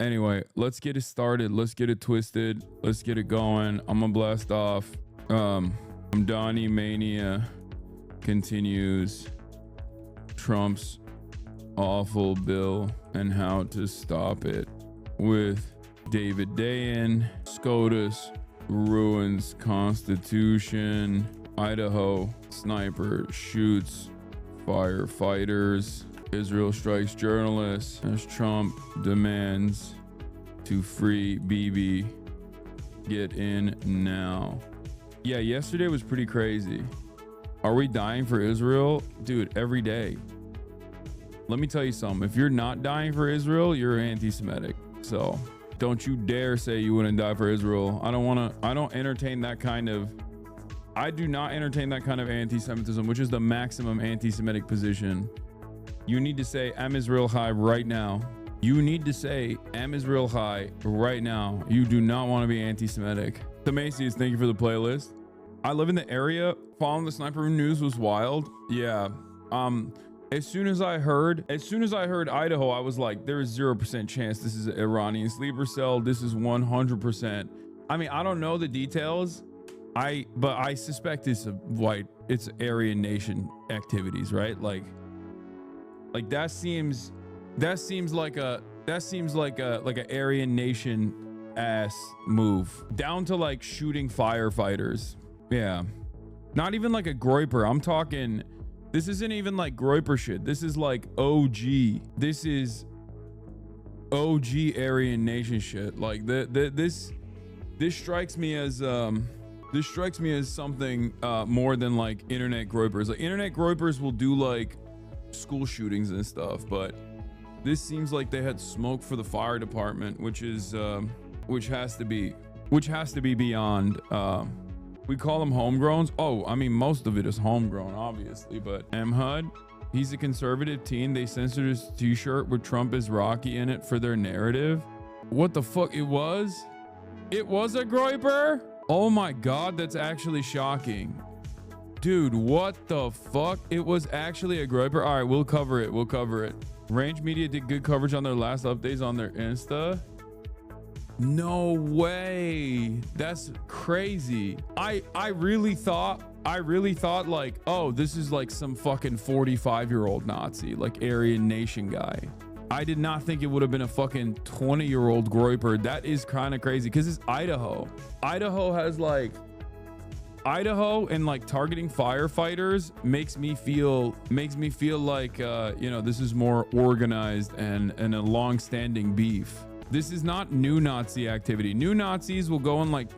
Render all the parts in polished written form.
Anyway, let's get it started. Let's get it twisted. Let's get it going. I'm gonna blast off. Donnie Mania continues. Trump's awful bill and how to stop it with David Dayen. SCOTUS ruins Constitution. Idaho sniper shoots firefighters. Israel strikes journalists as Trump demands to free Bibi. Get in now. Yeah, yesterday was pretty crazy. Are we dying for Israel? Dude, every day. Let me tell you something. If you're not dying for Israel, you're anti-Semitic. So don't you dare say you wouldn't die for Israel. I don't entertain that kind of, I do not entertain that kind of anti-Semitism, which is the maximum anti-Semitic position. You need to say, "Am Israel High" right now. You need to say, "Am Israel High" right now. You do not want to be anti-Semitic. The Macy's, thank you for the playlist. I live in the area. Following the sniper room news was wild. Yeah. As soon as I heard Idaho, I was like, there is 0% chance this is an Iranian sleeper cell. This is 100%. I mean, I don't know the details. But I suspect it's it's Aryan nation activities, right? Like that seems like a Aryan nation ass move, down to like shooting firefighters. Yeah, not even like a Groiper. I'm talking, this isn't even like Groiper shit. This is like OG. This is OG Aryan nation shit. Like this strikes me as something more than like internet Groipers. Like internet Groipers will do like school shootings and stuff, but this seems like they had smoke for the fire department, which has to be beyond. We call them homegrowns. Oh, I mean, most of it is homegrown, obviously, but MHUD, he's a conservative teen. They censored his t-shirt with Trump is Rocky in it for their narrative. What the fuck? It was a Groiper? Oh my God, that's actually shocking. Dude, what the fuck? It was actually a Groiper. All right, we'll cover it. Range Media did good coverage on their last updates on their Insta. No way. That's crazy. I really thought like, oh, this is like some fucking 45-year-old Nazi, like Aryan nation guy. I did not think it would have been a fucking 20-year-old Groiper. That is kind of crazy because it's Idaho. Idaho and like targeting firefighters makes me feel like this is more organized and a long-standing beef. This is not new Nazi activity. New Nazis will go and like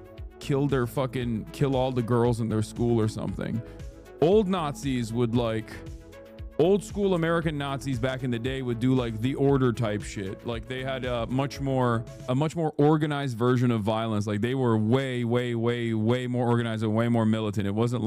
kill all the girls in their school or something. Old Nazis would like, old school American Nazis back in the day would do like the order type shit. Like they had a much more organized version of violence. Like they were way more organized and way more militant. It wasn't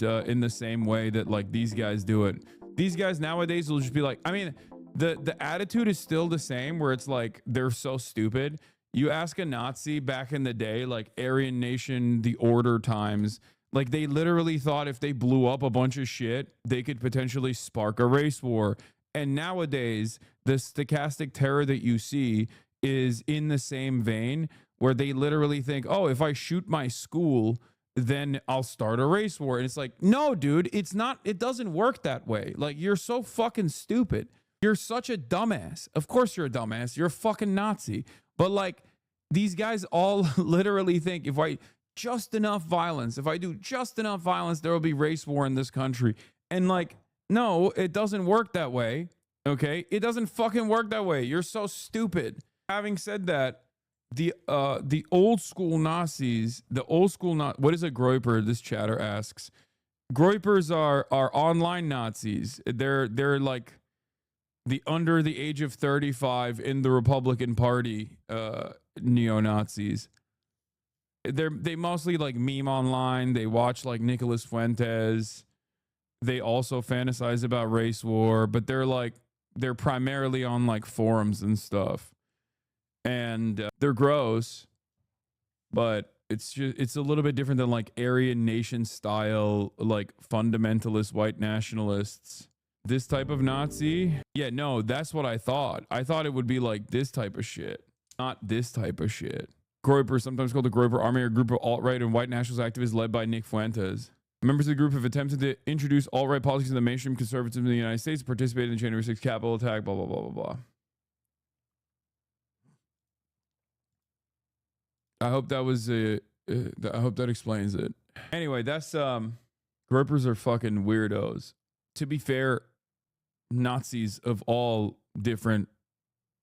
in the same way that like these guys do it. These guys nowadays will just be like, I mean, the attitude is still the same, where it's like they're so stupid. You ask a Nazi back in the day, like Aryan nation, the order times, like they literally thought if they blew up a bunch of shit, they could potentially spark a race war. And nowadays, the stochastic terror that you see is in the same vein, where they literally think, oh, if I shoot my school, then I'll start a race war. And it's like, no, dude, it's not. It doesn't work that way. Like, you're so fucking stupid. You're such a dumbass. Of course you're a dumbass. You're a fucking Nazi. But like, these guys all literally think if I do just enough violence, there will be race war in this country. And like, no, it doesn't work that way. Okay? It doesn't fucking work that way. You're so stupid. Having said that, the old school Nazis, what is a Groiper? This chatter asks. Groipers are online Nazis. They're like the under the age of 35 in the Republican Party neo-Nazis. They mostly like meme online. They watch like Nicolas Fuentes. They also fantasize about race war, but they're primarily on like forums and stuff. And they're gross, but it's a little bit different than like Aryan nation style, like fundamentalist white nationalists. This type of Nazi? Yeah, no, that's what I thought. I thought it would be like this type of shit, not this type of shit. Groyper, sometimes called the Groyper Army, a group of alt-right and white nationalist activists led by Nick Fuentes. Members of the group have attempted to introduce alt-right policies in the mainstream conservatism in the United States, participated in the January 6th Capitol attack, blah, blah, blah, blah, blah. I hope that was I hope that explains it. Anyway, that's Groypers are fucking weirdos. To be fair, Nazis of all different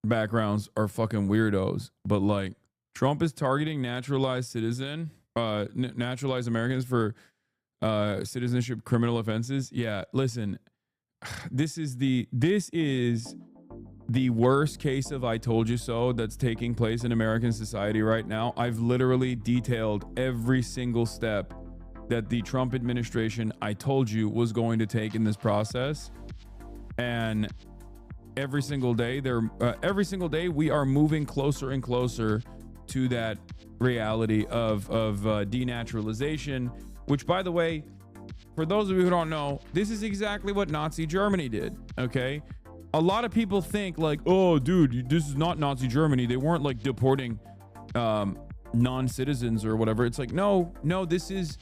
backgrounds are fucking weirdos, but like Trump is targeting naturalized Americans for citizenship criminal offenses. Yeah, listen, this is the worst case of I told you so that's taking place in American society right now. I've literally detailed every single step that the Trump administration, I told you, was going to take in this process. And every single day we are moving closer and closer to that reality of denaturalization, which, by the way, for those of you who don't know, this is exactly what Nazi Germany did. Okay. A lot of people think like, oh, dude, this is not Nazi Germany. They weren't like deporting non-citizens or whatever. It's like, no, this is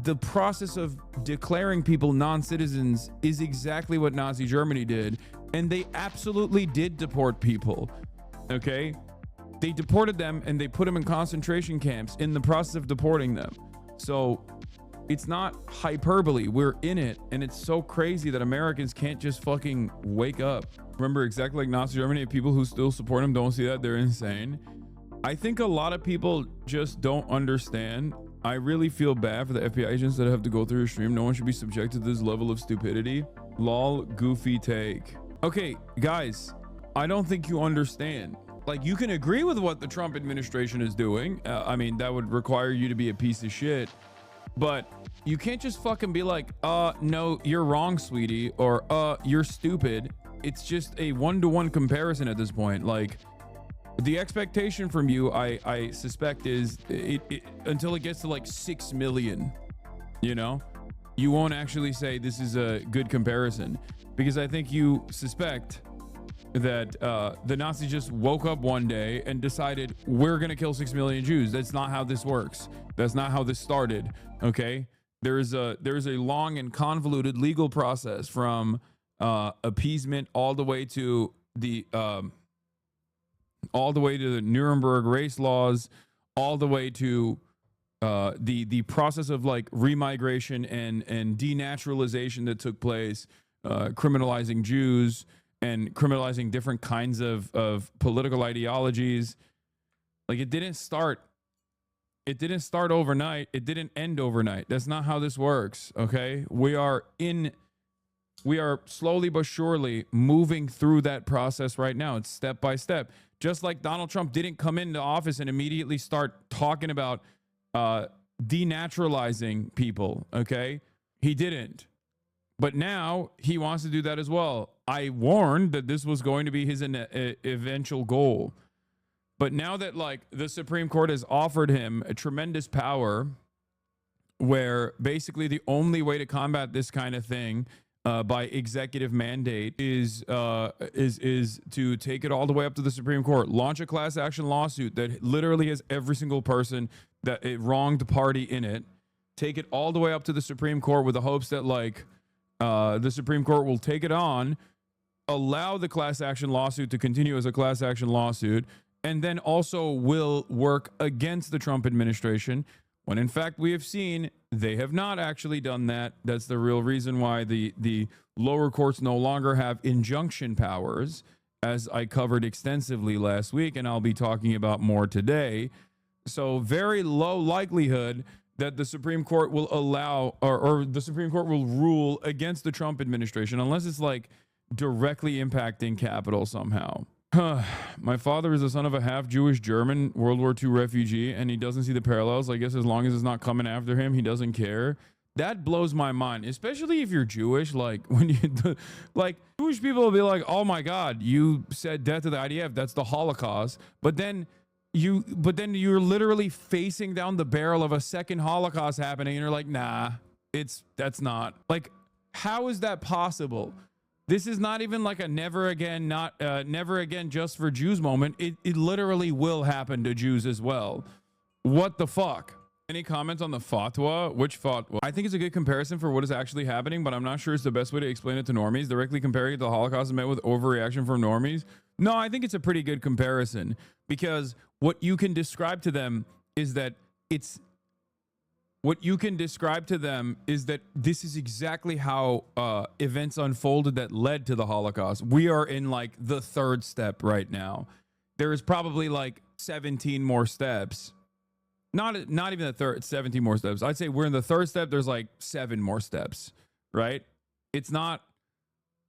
the process of declaring people non-citizens is exactly what Nazi Germany did. And they absolutely did deport people. Okay. They deported them and they put them in concentration camps in the process of deporting them. So it's not hyperbole. We're in it. And it's so crazy that Americans can't just fucking wake up. Remember, exactly like Nazi Germany, people who still support him don't see that. They're insane. I think a lot of people just don't understand. I really feel bad for the FBI agents that have to go through your stream. No one should be subjected to this level of stupidity. Lol, goofy take. Okay, guys, I don't think you understand. Like, you can agree with what the Trump administration is doing. I mean, that would require you to be a piece of shit. But you can't just fucking be like, no, you're wrong, sweetie, or you're stupid. It's just a one-to-one comparison at this point. Like, the expectation from you, I suspect, is until it gets to like 6 million, you know, you won't actually say this is a good comparison, because I think you suspect that the Nazis just woke up one day and decided we're going to kill 6 million Jews. That's not how this works. That's not how this started. Okay. There's a long and convoluted legal process from appeasement all the way to the Nuremberg race laws, all the way to the process of like remigration and denaturalization that took place, criminalizing Jews and criminalizing different kinds of political ideologies. Like, it didn't start overnight. It didn't end overnight. That's not how this works. Okay. We are slowly but surely moving through that process right now. It's step by step. Just like Donald Trump didn't come into office and immediately start talking about denaturalizing people. Okay. He didn't. But now he wants to do that as well. I warned that this was going to be his eventual goal. But now that like the Supreme Court has offered him a tremendous power, where basically the only way to combat this kind of thing by executive mandate is to take it all the way up to the Supreme Court, launch a class action lawsuit that literally has every single person that it wronged party in it, take it all the way up to the Supreme Court with the hopes that like the Supreme Court will take it on, allow the class action lawsuit to continue as a class action lawsuit, and then also will work against the Trump administration, when in fact we have seen they have not actually done that. That's the real reason why the lower courts no longer have injunction powers, as I covered extensively last week, and I'll be talking about more today. So very low likelihood that the Supreme Court will allow or the Supreme Court will rule against the Trump administration, unless it's like directly impacting capital somehow. My father is the son of a half Jewish German World War II refugee, and he doesn't see the parallels. I guess as long as it's not coming after him, he doesn't care. That blows my mind, especially if you're Jewish. Like, when you like, Jewish people will be like, oh my God, you said death to the IDF. That's the Holocaust. But then you're literally facing down the barrel of a second Holocaust happening, and you're like, nah, that's not. Like, how is that possible? This is not even like a never again, not never again just for Jews moment. It literally will happen to Jews as well. What the fuck? Any comments on the fatwa? Which fatwa? I think it's a good comparison for what is actually happening, but I'm not sure it's the best way to explain it to normies. Directly comparing it to the Holocaust is met with overreaction from normies. No, I think it's a pretty good comparison, because what you can describe to them is that this is exactly how events unfolded that led to the Holocaust. We are in like the third step right now. There is probably like 17 more steps. Not even the third, 17 more steps. I'd say we're in the third step. There's like 7 more steps, right? It's not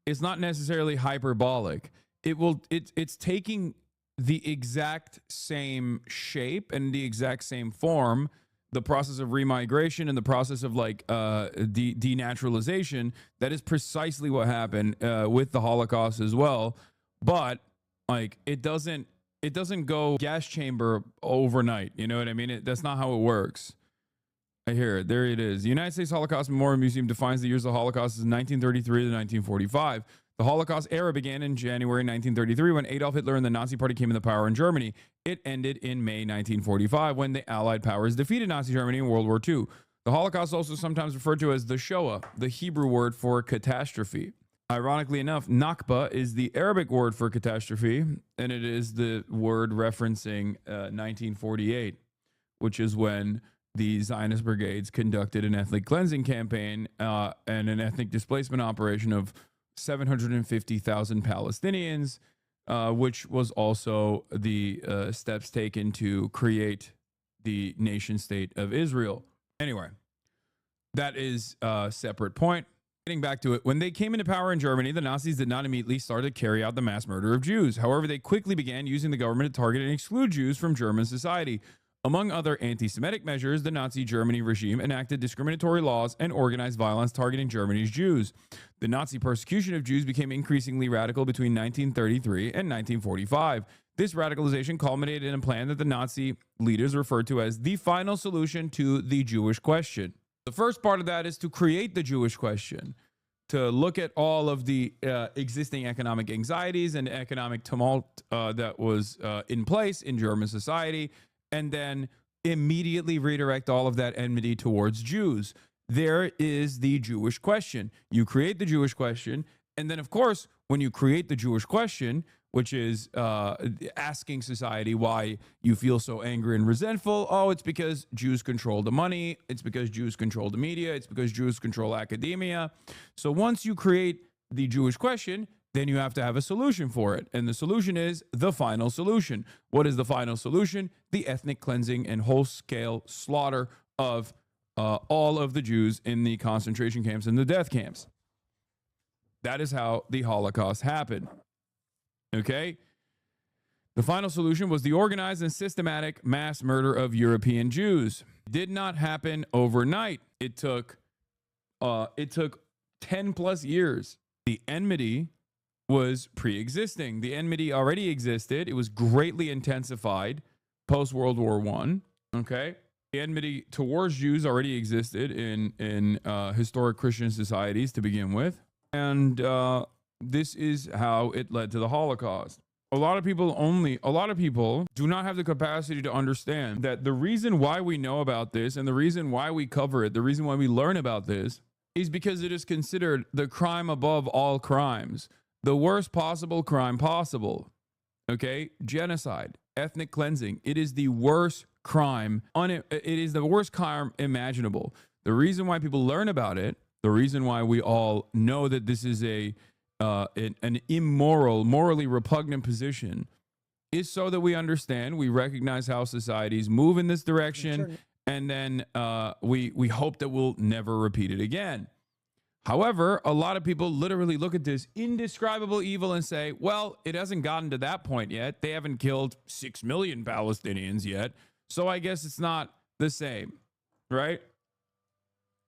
necessarily hyperbolic. It's taking the exact same shape and the exact same form, the process of remigration and the process of like denaturalization. That is precisely what happened with the Holocaust as well. But like it doesn't go gas chamber overnight. You know what I mean? That's not how it works. I hear it. There it is. The United States Holocaust Memorial Museum defines the years of the Holocaust as 1933 to 1945. The Holocaust era began in January 1933 when Adolf Hitler and the Nazi Party came into power in Germany. It ended in May 1945 when the Allied powers defeated Nazi Germany in World War II. The Holocaust is also sometimes referred to as the Shoah, the Hebrew word for catastrophe. Ironically enough, Nakba is the Arabic word for catastrophe, and it is the word referencing 1948, which is when the Zionist brigades conducted an ethnic cleansing campaign and an ethnic displacement operation of 750,000 Palestinians, which was also the steps taken to create the nation state of Israel. Anyway, that is a separate point. Getting back to it, when they came into power in Germany, the Nazis did not immediately start to carry out the mass murder of Jews. However, they quickly began using the government to target and exclude Jews from German society. Among other anti-Semitic measures, the Nazi Germany regime enacted discriminatory laws and organized violence targeting Germany's Jews. The Nazi persecution of Jews became increasingly radical between 1933 and 1945. This radicalization culminated in a plan that the Nazi leaders referred to as the final solution to the Jewish question. The first part of that is to create the Jewish question, to look at all of the existing economic anxieties and economic tumult that was in place in German society, and then immediately redirect all of that enmity towards Jews. There is the Jewish question. You create the Jewish question, and then, of course, when you create the Jewish question, which is asking society why you feel so angry and resentful. Oh, it's because Jews control the money. It's because Jews control the media. It's because Jews control academia. So once you create the Jewish question, then you have to have a solution for it. And the solution is the final solution. What is the final solution? The ethnic cleansing and whole-scale slaughter of all of the Jews in the concentration camps and the death camps. That is how the Holocaust happened. Okay? The final solution was the organized and systematic mass murder of European Jews. It did not happen overnight. It took 10 plus years. The enmity was pre-existing. The enmity already existed. It was greatly intensified post World War I. Okay? The enmity towards Jews already existed in historic Christian societies to begin with. And this is how it led to the Holocaust. A lot of people do not have the capacity to understand that the reason why we know about this and the reason why we cover it, the reason why we learn about this is because it is considered the crime above all crimes, the worst possible crime possible. Okay? Genocide, ethnic cleansing. It is the worst crime. It is the worst crime imaginable. The reason why people learn about it, the reason why we all know that this is an immoral, morally repugnant position is so that we understand, we recognize how societies move in this direction, and then we hope that we'll never repeat it again. However, a lot of people literally look at this indescribable evil and say, well, it hasn't gotten to that point yet. They haven't killed 6 million Palestinians yet, so I guess it's not the same, right?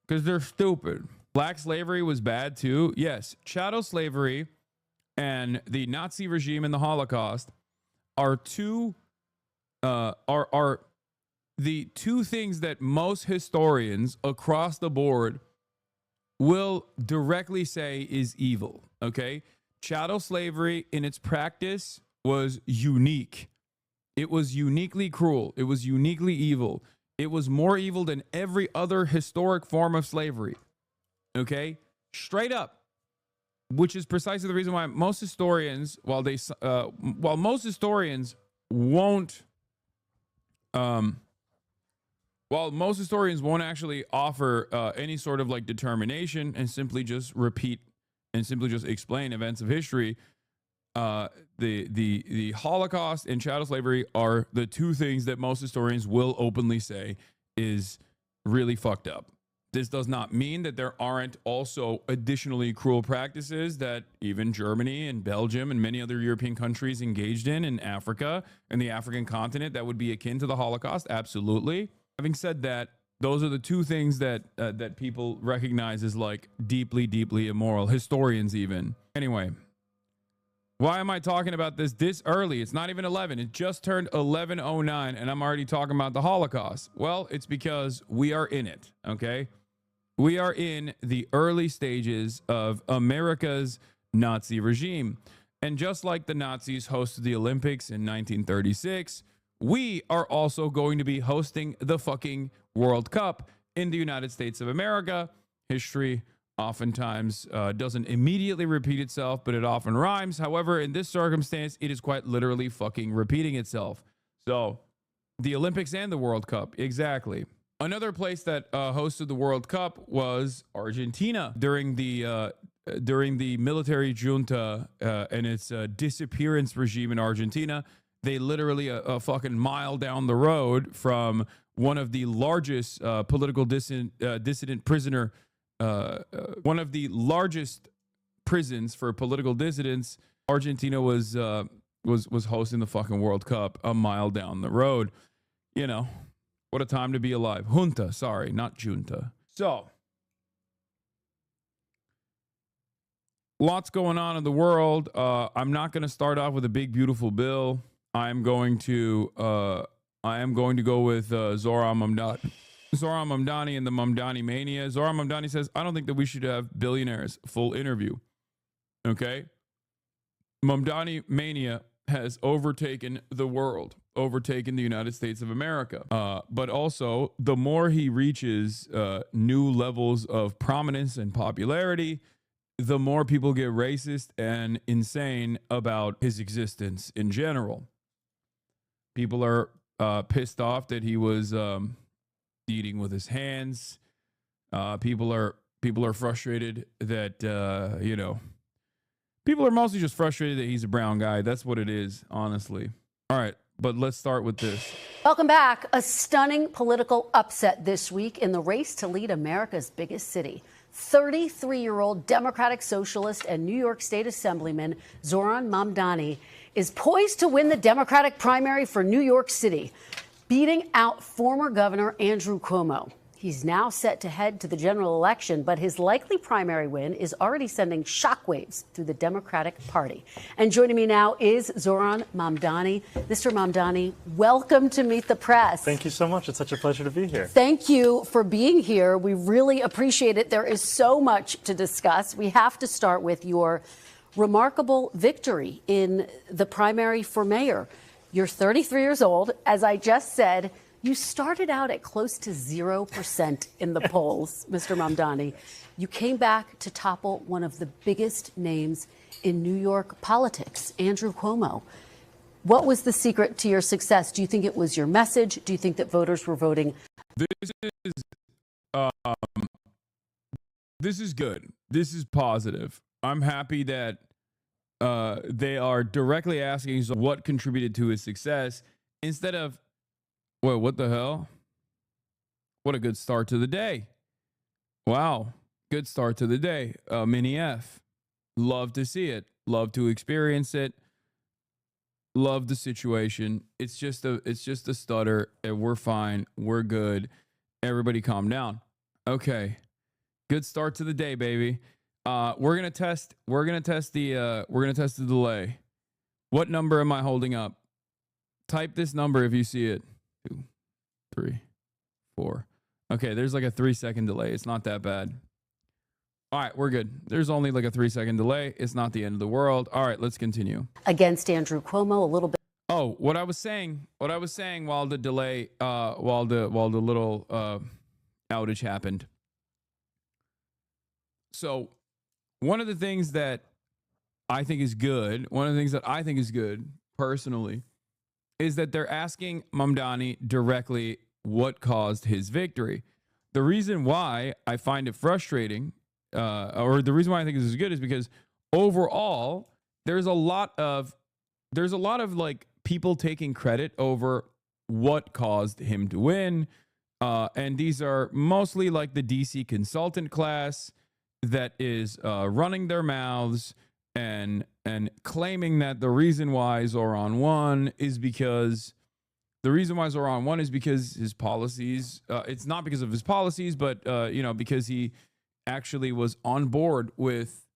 Because they're stupid. Black slavery was bad too. Yes, chattel slavery and the Nazi regime and the Holocaust are the two things that most historians across the board will directly say is evil. Okay. Chattel slavery in its practice was unique. It was uniquely cruel. It was uniquely evil. It was more evil than every other historic form of slavery. Okay. Straight up. Which is precisely the reason why most historians, while most historians won't actually offer any sort of like determination and simply just repeat and simply just explain events of history, the Holocaust and chattel slavery are the two things that most historians will openly say is really fucked up. This does not mean that there aren't also additionally cruel practices that even Germany and Belgium and many other European countries engaged in Africa and the African continent that would be akin to the Holocaust. Absolutely. Having said that, those are the two things that that people recognize as like deeply, deeply immoral. Historians even. Anyway, why am I talking about this early? It's not even 11. It just turned 11:09 and I'm already talking about the Holocaust. Well, it's because we are in it, okay? We are in the early stages of America's Nazi regime. And just like the Nazis hosted the Olympics in 1936, we are also going to be hosting the fucking World Cup in the United States of America. History oftentimes doesn't immediately repeat itself, but it often rhymes. However, in this circumstance, it is quite literally fucking repeating itself. So the Olympics and the World Cup, exactly. Another place that hosted the World Cup was Argentina during the military junta and its disappearance regime in Argentina. They literally a fucking mile down the road from one of the largest political dissident prisoner, one of the largest prisons for political dissidents. Argentina was hosting the fucking World Cup a mile down the road. You know. What a time to be alive. Junta, sorry, not junta. So, lots going on in the world. I'm not going to start off with a big, beautiful bill. I am going to go with Zohran Mamdani and the Mamdani mania. Zohran Mamdani says, I don't think that we should have billionaires. Full interview. Okay? Mamdani mania has overtaken the world, overtaken the United States of America. But also, the more he reaches new levels of prominence and popularity, the more people get racist and insane about his existence in general. People are pissed off that he was eating with his hands. People are frustrated that people are mostly just frustrated that he's a brown guy. That's what it is, honestly. All right, but let's start with this. Welcome back. A stunning political upset this week in the race to lead America's biggest city. 33-year-old Democratic Socialist and New York State Assemblyman Zohran Mamdani is poised to win the Democratic primary for New York City, beating out former Governor Andrew Cuomo. He's now set to head to the general election, but his likely primary win is already sending shockwaves through the Democratic Party. And joining me now is Zohran Mamdani. Mr. Mamdani, welcome to Meet the Press. Thank you so much. It's such a pleasure to be here. Thank you for being here. We really appreciate it. There is so much to discuss. We have to start with your remarkable victory in the primary for mayor. You're 33 years old. As I just said, you started out at close to 0% in the polls, Mr. Mamdani. You came back to topple one of the biggest names in New York politics, Andrew Cuomo. What was the secret to your success? Do you think it was your message? Do you think that voters were voting? This is good. This is positive. I'm happy that they are directly asking what contributed to his success instead of, wait, what the hell? What a good start to the day. Wow. Good start to the day. Mini F. Love to see it. Love to experience it. Love the situation. It's just a stutter and we're fine. We're good. Everybody calm down. Okay. Good start to the day, baby. We're gonna test the delay. What number am I holding up? Type this number if you see it. 2, 3, 4. Okay, there's like a 3-second delay. It's not that bad. All right, we're good. There's only like a 3-second delay. It's not the end of the world. All right, let's continue. Against Andrew Cuomo a little bit. Oh, what I was saying while the delay, while the little outage happened. So one of the things that I think is good, personally, is that they're asking Mamdani directly what caused his victory. The reason why I find it frustrating, or the reason why I think this is good, is because overall there's a lot of like people taking credit over what caused him to win, and these are mostly like the DC consultant class that is running their mouths and claiming that the reason why Zoran won is because his policies. It's not because of his policies, but because he actually was on board with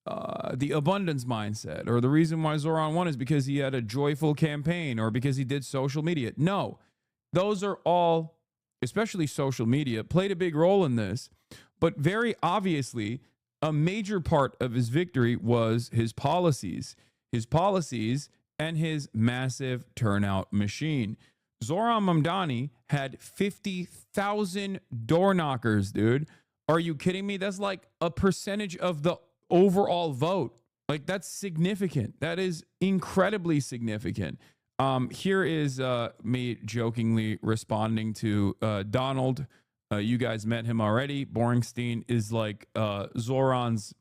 the abundance mindset, or the reason why Zoran won is because he had a joyful campaign, or because he did social media. No, those are all, especially social media, played a big role in this. But very obviously, a major part of his victory was his policies and his massive turnout machine. Zoran Mamdani had 50,000 door knockers, dude. Are you kidding me? That's like a percentage of the overall vote. Like, that's significant. That is incredibly significant. Here is me jokingly responding to Donald. You guys met him already. Boringstein is like Zoran's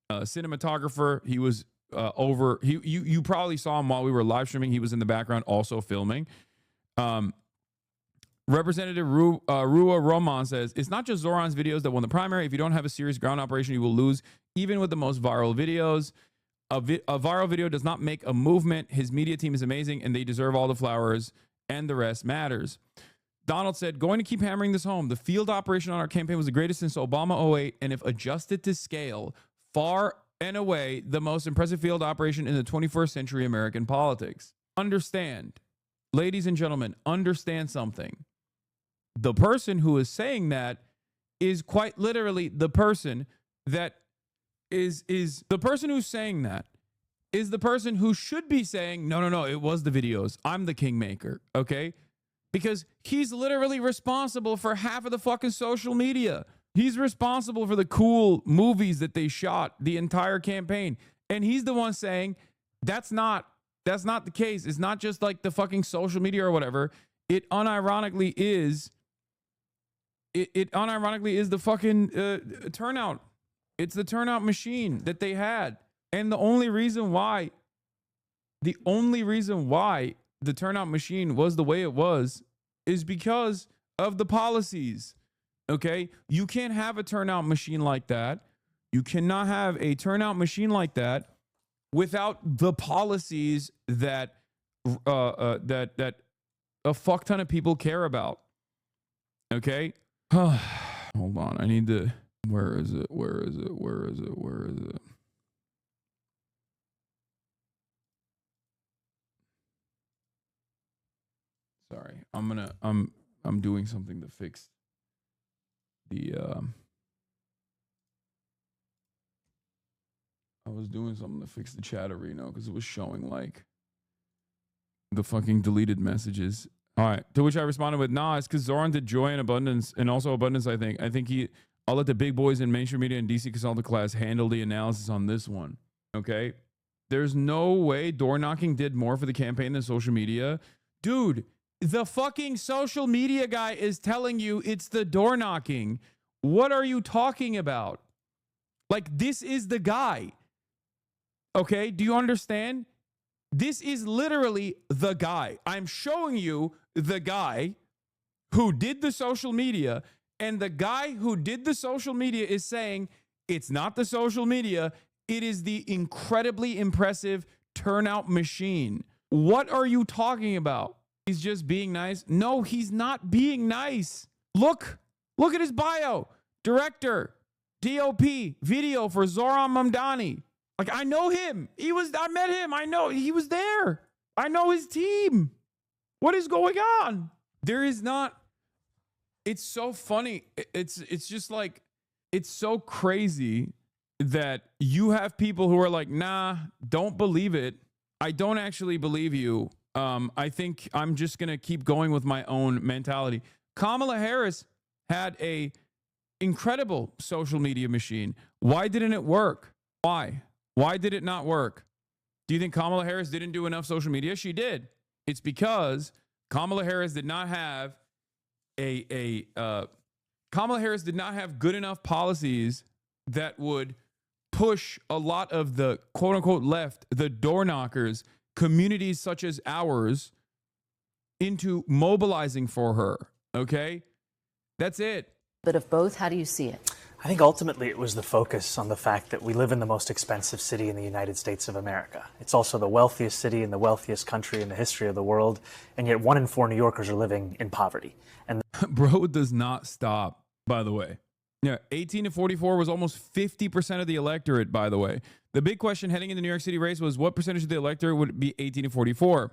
cinematographer. He was you probably saw him while we were live streaming. He was in the background also filming. Representative Rua Roman says, it's not just Zoran's videos that won the primary. If you don't have a serious ground operation, you will lose, even with the most viral videos. A viral video does not make a movement. His media team is amazing, and they deserve all the flowers, and the rest matters. Donald said, going to keep hammering this home. The field operation on our campaign was the greatest since Obama 08, and if adjusted to scale, far and away the most impressive field operation in the 21st century American politics. Understand, ladies and gentlemen, understand something. The person who is saying that is quite literally the person that is the person who's saying that is the person who should be saying, no, it was the videos. I'm the kingmaker, okay? Because he's literally responsible for half of the fucking social media. He's responsible for the cool movies that they shot the entire campaign. And he's the one saying that's not the case. It's not just like the fucking social media or whatever. It unironically is the fucking turnout. It's the turnout machine that they had. And the only reason why the turnout machine was the way it was is because of the policies. Okay? You can't have a turnout machine like that. You cannot have a turnout machine like that without the policies that that a fuck ton of people care about. Okay? Hold on. I need to. Where is it? Sorry. I'm doing something to fix the I was doing something to fix the chat arena because it was showing like the fucking deleted messages. All right. To which I responded with, nah, it's because Zoran did joy and abundance, and also abundance, I think. I'll let the big boys in mainstream media and DC consultant class handle the analysis on this one. Okay? There's no way door knocking did more for the campaign than social media. Dude, the fucking social media guy is telling you it's the door knocking. What are you talking about? Like, this is the guy. Okay? Do you understand? This is literally the guy. I'm showing you the guy who did the social media, and the guy who did the social media is saying it's not the social media, it is the incredibly impressive turnout machine. What are you talking about? He's just being nice? No, he's not being nice. Look at his bio. Director, DOP, video for Zoran Mamdani. Like, I know him. I met him. I know he was there. I know his team. What is going on? There is not. It's so funny. It's just like It's so crazy that you have people who are like, nah, don't believe it. I don't actually believe you. I think I'm just going to keep going with my own mentality. Kamala Harris had a incredible social media machine. Why didn't it work? Why? Why did it not work? Do you think Kamala Harris didn't do enough social media? She did. It's because Kamala Harris did not have Kamala Harris did not have good enough policies that would push a lot of the quote unquote left, the door knockers, communities such as ours, into mobilizing for her. Okay? That's it. Bit of both. How do you see it? I think ultimately it was the focus on the fact that we live in the most expensive city in the United States of America. It's also the wealthiest city and the wealthiest country in the history of the world, and yet 1 in 4 New Yorkers are living in poverty. And Bro does not stop, by the way. Yeah, 18 to 44 was almost 50% of the electorate, by the way. The big question heading into the New York City race was what percentage of the electorate would be 18 to 44?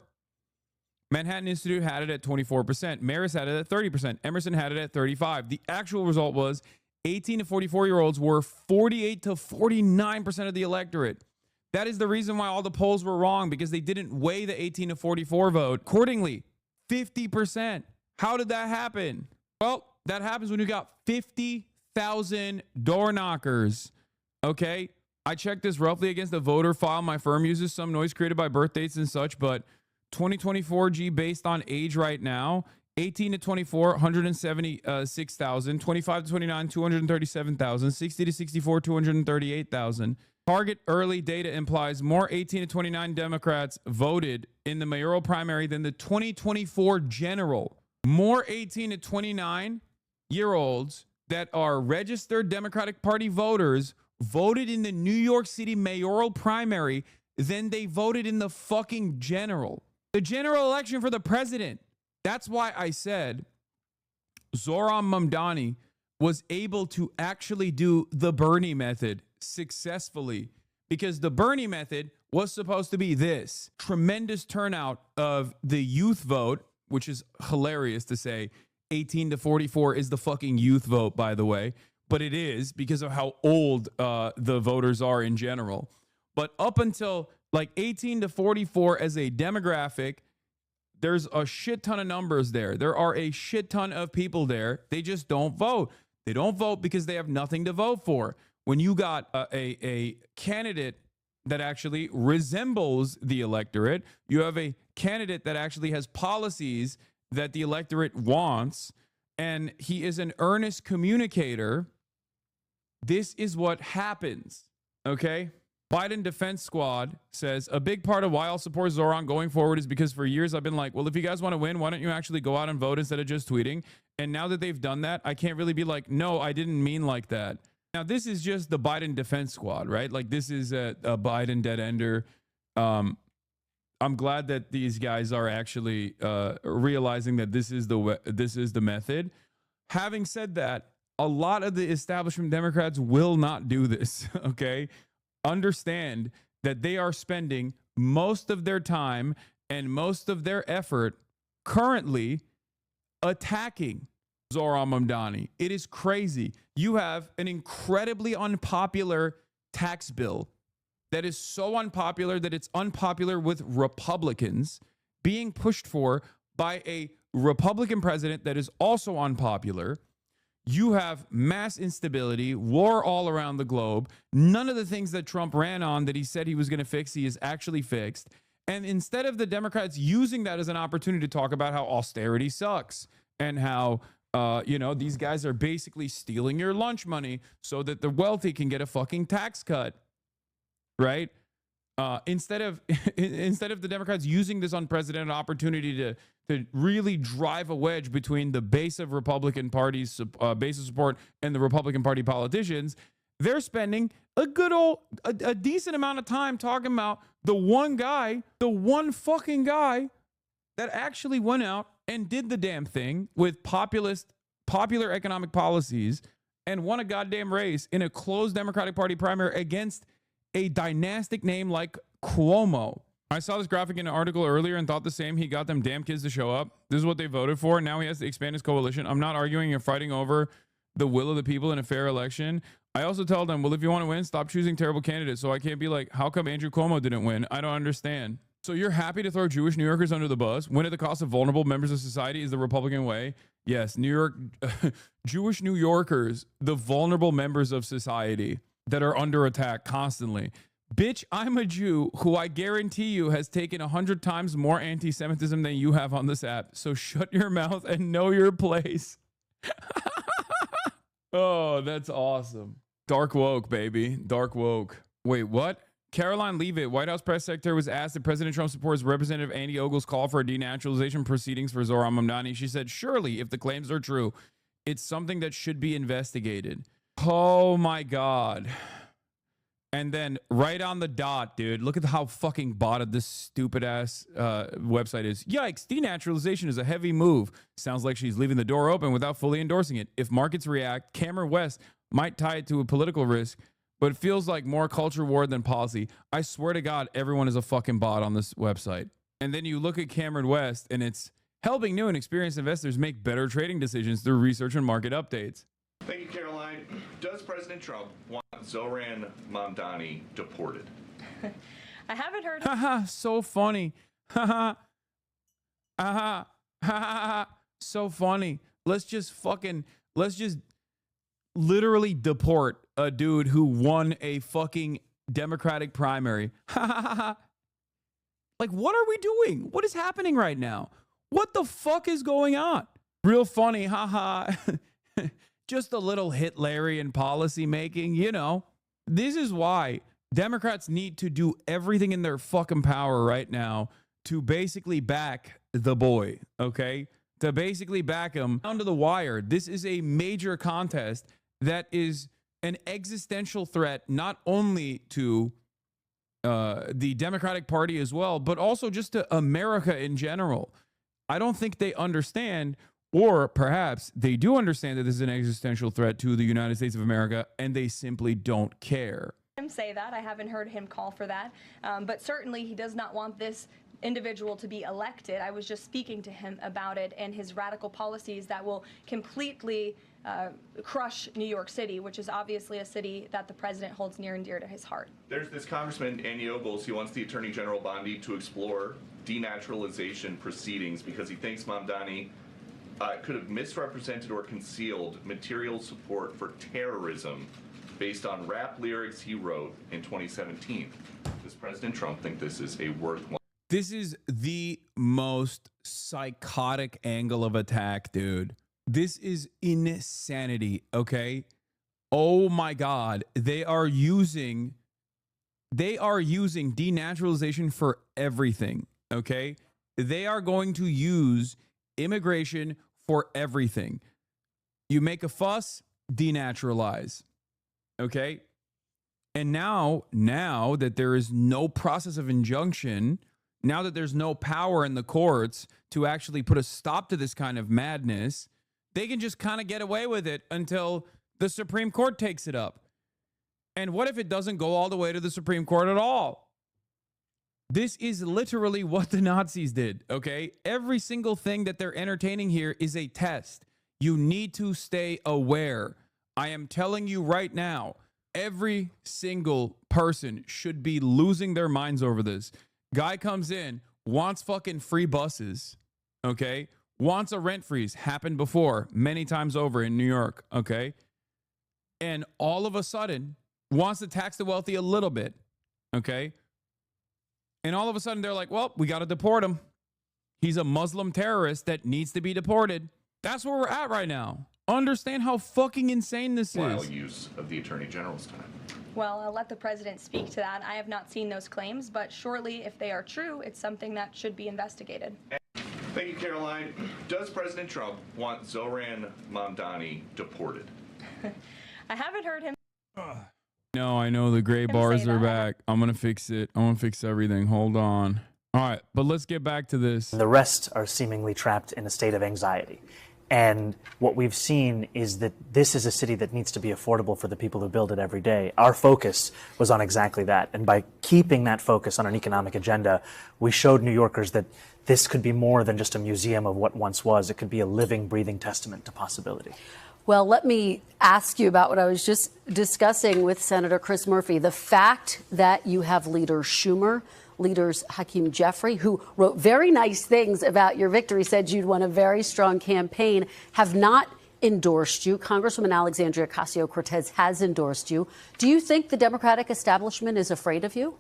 Manhattan Institute had it at 24%. Marist had it at 30%. Emerson had it at 35%. The actual result was 18 to 44-year-olds were 48 to 49% of the electorate. That is the reason why all the polls were wrong, because they didn't weigh the 18 to 44 vote. Accordingly, 50%. How did that happen? Well, that happens when you got 50,000 door knockers. Okay? I checked this roughly against the voter file. My firm uses some noise created by birth dates and such, but 2024 G based on age right now, 18 to 24, 176,000, 25 to 29, 237,000, 60 to 64, 238,000. Target early data implies more 18 to 29 Democrats voted in the mayoral primary than the 2024 general. More 18 to 29-year-olds that are registered Democratic Party voters voted in the New York City mayoral primary than they voted in the fucking general. The general election for the president. That's why I said Zohran Mamdani was able to actually do the Bernie method successfully, because the Bernie method was supposed to be this tremendous turnout of the youth vote, which is hilarious to say 18 to 44 is the fucking youth vote, by the way, but it is because of how old the voters are in general. But up until like 18 to 44 as a demographic, there's a shit ton of numbers there. There are a shit ton of people there. They just don't vote. They don't vote because they have nothing to vote for. When you got a candidate that actually resembles the electorate, you have a candidate that actually has policies that the electorate wants, and he is an earnest communicator, this is what happens, okay? Biden Defense Squad says, a big part of why I'll support Zohran going forward is because for years I've been like, well, if you guys want to win, why don't you actually go out and vote instead of just tweeting? And now that they've done that, I can't really be like, no, I didn't mean like that. Now, this is just the Biden Defense Squad, right? Like, this is a Biden dead ender. I'm glad that these guys are actually realizing that this is the method. Having said that, a lot of the establishment Democrats will not do this, okay? Understand that they are spending most of their time and most of their effort currently attacking Zohran Mamdani. It is crazy. You have an incredibly unpopular tax bill that is so unpopular that it's unpopular with Republicans being pushed for by a Republican president that is also unpopular. You have mass instability, war all around the globe. None of the things that Trump ran on that he said he was going to fix, he is actually fixed. And instead of the Democrats using that as an opportunity to talk about how austerity sucks and how, these guys are basically stealing your lunch money so that the wealthy can get a fucking tax cut, right? Instead of the Democrats using this unprecedented opportunity to really drive a wedge between the base of Republican Party's base of support and the Republican Party politicians, they're spending a decent amount of time talking about the one fucking guy that actually went out and did the damn thing with popular economic policies and won a goddamn race in a closed Democratic Party primary against a dynastic name like Cuomo. I saw this graphic in an article earlier and thought the same. He got them damn kids to show up. This is what they voted for. Now he has to expand his coalition. I'm not arguing or fighting over the will of the people in a fair election. I also tell them, well, if you want to win, stop choosing terrible candidates. So I can't be like, how come Andrew Cuomo didn't win? I don't understand. So you're happy to throw Jewish New Yorkers under the bus? Win at the cost of vulnerable members of society is the Republican way? Yes, New York, Jewish New Yorkers, the vulnerable members of society that are under attack constantly. Bitch, I'm a Jew who I guarantee you has taken 100 times more anti-Semitism than you have on this app. So shut your mouth and know your place. Oh, that's awesome. Dark woke, baby. Dark woke. Wait, what? Caroline Leavitt, White House press secretary, was asked if President Trump supports Representative Andy Ogle's call for denaturalization proceedings for Zohran Mamdani. She said, surely, if the claims are true, it's something that should be investigated. Oh, my God. And then right on the dot, dude, look at how fucking botted this stupid ass website is. Yikes, denaturalization is a heavy move. Sounds like she's leaving the door open without fully endorsing it. If markets react, Cameron West might tie it to a political risk, but it feels like more culture war than policy. I swear to God, everyone is a fucking bot on this website. And then you look at Cameron West and it's helping new and experienced investors make better trading decisions through research and market updates. Thank you, Caroline. Does President Trump want Zohran Mamdani deported? I haven't heard. Haha, so funny. Haha. Haha. Haha. So funny. Let's just literally deport a dude who won a fucking Democratic primary. Like, what are we doing? What is happening right now? What the fuck is going on? Real funny. Haha. Just a little Hitlerian policy making, you know. This is why Democrats need to do everything in their fucking power right now to basically back the boy, okay? To basically back him down to the wire. This is a major contest that is an existential threat not only to the Democratic Party as well, but also just to America in general. I don't think they understand, or perhaps they do understand, that this is an existential threat to the United States of America, and they simply don't care. Him say that. I haven't heard him call for that. But certainly he does not want this individual to be elected. I was just speaking to him about it and his radical policies that will completely crush New York City, which is obviously a city that the president holds near and dear to his heart. There's this Congressman, Andy Ogles. He wants the Attorney General Bondi to explore denaturalization proceedings because he thinks Mamdani could have misrepresented or concealed material support for terrorism based on rap lyrics he wrote in 2017. Does President Trump think this is a worthwhile? This is the most psychotic angle of attack, dude. This is insanity, okay? Oh my God. They are using denaturalization for everything, okay? They are going to use immigration for everything. You make a fuss, denaturalize, okay? And now that there is no process of injunction, now that there's no power in the courts to actually put a stop to this kind of madness, they can just kind of get away with it until the Supreme Court takes it up. And what if it doesn't go all the way to the Supreme Court at all? This is literally what the Nazis did, okay? Every single thing that they're entertaining here is a test. You need to stay aware. I am telling you right now, every single person should be losing their minds over this. Guy comes in, wants fucking free buses, okay? Wants a rent freeze. Happened before, many times over in New York, okay? And all of a sudden, wants to tax the wealthy a little bit, okay? And all of a sudden, they're like, well, we got to deport him. He's a Muslim terrorist that needs to be deported. That's where we're at right now. Understand how fucking insane this is. Use of the Attorney General's time. Well, I'll let the president speak to that. I have not seen those claims, but surely if they are true, it's something that should be investigated. Thank you, Caroline. Does President Trump want Zohran Mamdani deported? I haven't heard him. No, I know the gray bars are back. I'm going to fix it. I'm going to fix everything. Hold on. All right, but let's get back to this. The rest are seemingly trapped in a state of anxiety. And what we've seen is that this is a city that needs to be affordable for the people who build it every day. Our focus was on exactly that. And by keeping that focus on an economic agenda, we showed New Yorkers that this could be more than just a museum of what once was. It could be a living, breathing testament to possibility. Well, let me ask you about what I was just discussing with Senator Chris Murphy. The fact that you have leader Schumer, leaders Hakeem Jeffrey, who wrote very nice things about your victory, said you'd won a very strong campaign, have not endorsed you. Congresswoman Alexandria Ocasio-Cortez has endorsed you. Do you think the Democratic establishment is afraid of you?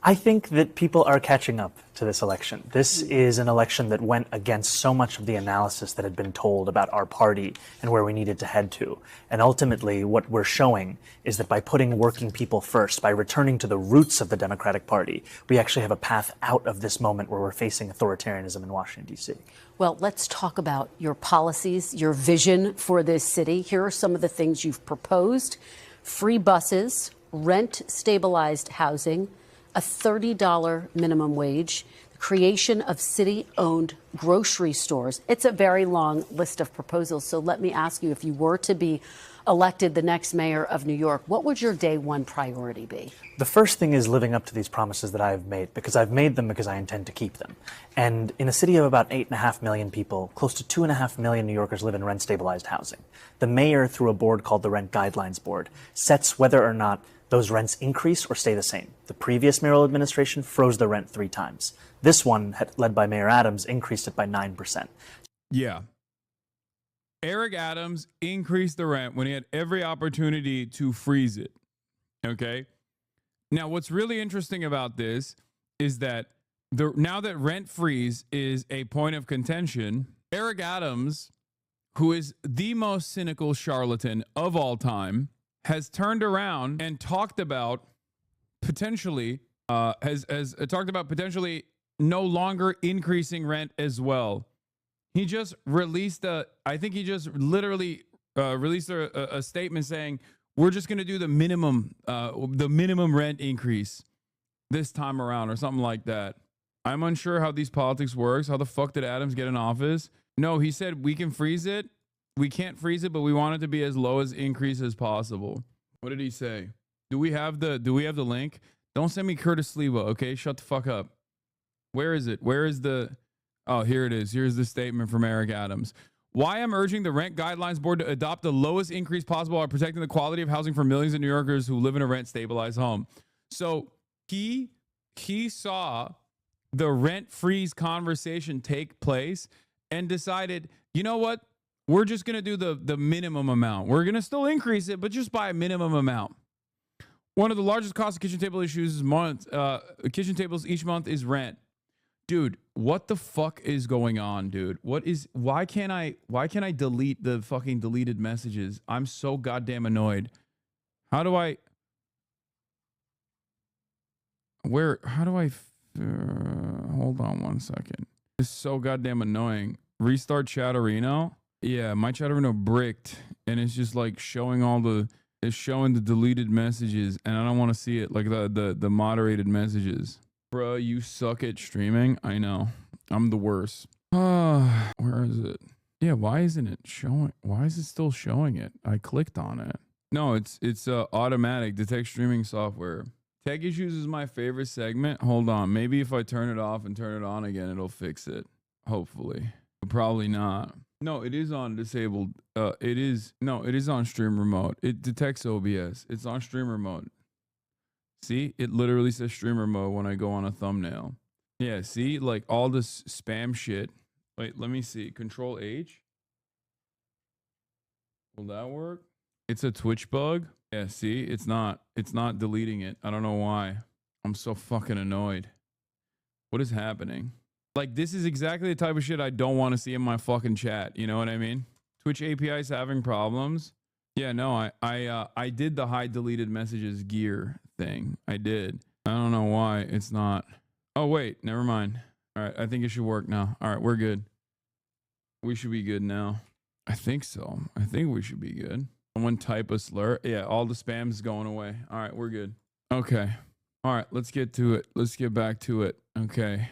I think that people are catching up to this election. This is an election that went against so much of the analysis that had been told about our party and where we needed to head to. And ultimately, what we're showing is that by putting working people first, by returning to the roots of the Democratic Party, we actually have a path out of this moment where we're facing authoritarianism in Washington, D.C. Well, let's talk about your policies, your vision for this city. Here are some of the things you've proposed: free buses, rent-stabilized housing, a $30 minimum wage, the creation of city-owned grocery stores. It's a very long list of proposals. So let me ask you, if you were to be elected the next mayor of New York, what would your day one priority be? The first thing is living up to these promises that I have made, because I've made them because I intend to keep them. And in a city of about 8.5 million people, close to 2.5 million New Yorkers live in rent-stabilized housing. The mayor, through a board called the Rent Guidelines Board, sets whether or not those rents increase or stay the same. The previous mayoral administration froze the rent 3 times. This one, led by Mayor Adams, increased it by 9%. Yeah. Eric Adams increased the rent when he had every opportunity to freeze it. Okay? Now, what's really interesting about this is that now that rent freeze is a point of contention, Eric Adams, who is the most cynical charlatan of all time, has turned around and talked about potentially no longer increasing rent as well. He just released released a statement saying, we're just going to do the minimum rent increase this time around, or something like that. I'm unsure how these politics works. How the fuck did Adams get in office? No, he said we can freeze it. We can't freeze it, but we want it to be as low as increase as possible. What did he say? Do we have the link? Don't send me Curtis Sliwa, okay? Shut the fuck up. Where is it? Where is the... Oh, here it is. Here's the statement from Eric Adams. Why I'm urging the Rent Guidelines Board to adopt the lowest increase possible while protecting the quality of housing for millions of New Yorkers who live in a rent-stabilized home. So he saw the rent freeze conversation take place and decided, you know what? We're just going to do the minimum amount. We're going to still increase it, but just by a minimum amount. One of the largest cost of kitchen table issues kitchen tables each month is rent. Dude, what the fuck is going on, dude? Why can't I delete the fucking deleted messages? I'm so goddamn annoyed. How do I hold on one second. It's so goddamn annoying. Restart Chatterino. Yeah, my Chatterino bricked, and it's just like showing it's showing the deleted messages, and I don't want to see it, like the moderated messages. Bruh, you suck at streaming. I know. I'm the worst. Where is it? Yeah, why isn't it showing? Why is it still showing it? I clicked on it. No, it's automatic. Detect streaming software. Tech issues is my favorite segment. Hold on. Maybe if I turn it off and turn it on again, it'll fix it. Hopefully. But probably not. No, it is on disabled. It is on stream remote. It detects OBS. It's on stream remote. See, it literally says streamer mode when I go on a thumbnail. Yeah, see, like all this spam shit. Wait, let me see. Control H. Will that work? It's a Twitch bug. Yeah, see, it's not deleting it. I don't know why. I'm so fucking annoyed. What is happening? Like, this is exactly the type of shit I don't want to see in my fucking chat. You know what I mean? Twitch API is having problems. Yeah, no, I did the hide deleted messages gear thing. I did. I don't know why it's not. Oh, wait, never mind. All right, I think it should work now. All right, we're good. We should be good now. I think so. I think we should be good. Someone type a slur. Yeah, all the spam is going away. All right, we're good. Okay. All right, let's get to it. Let's get back to it. Okay.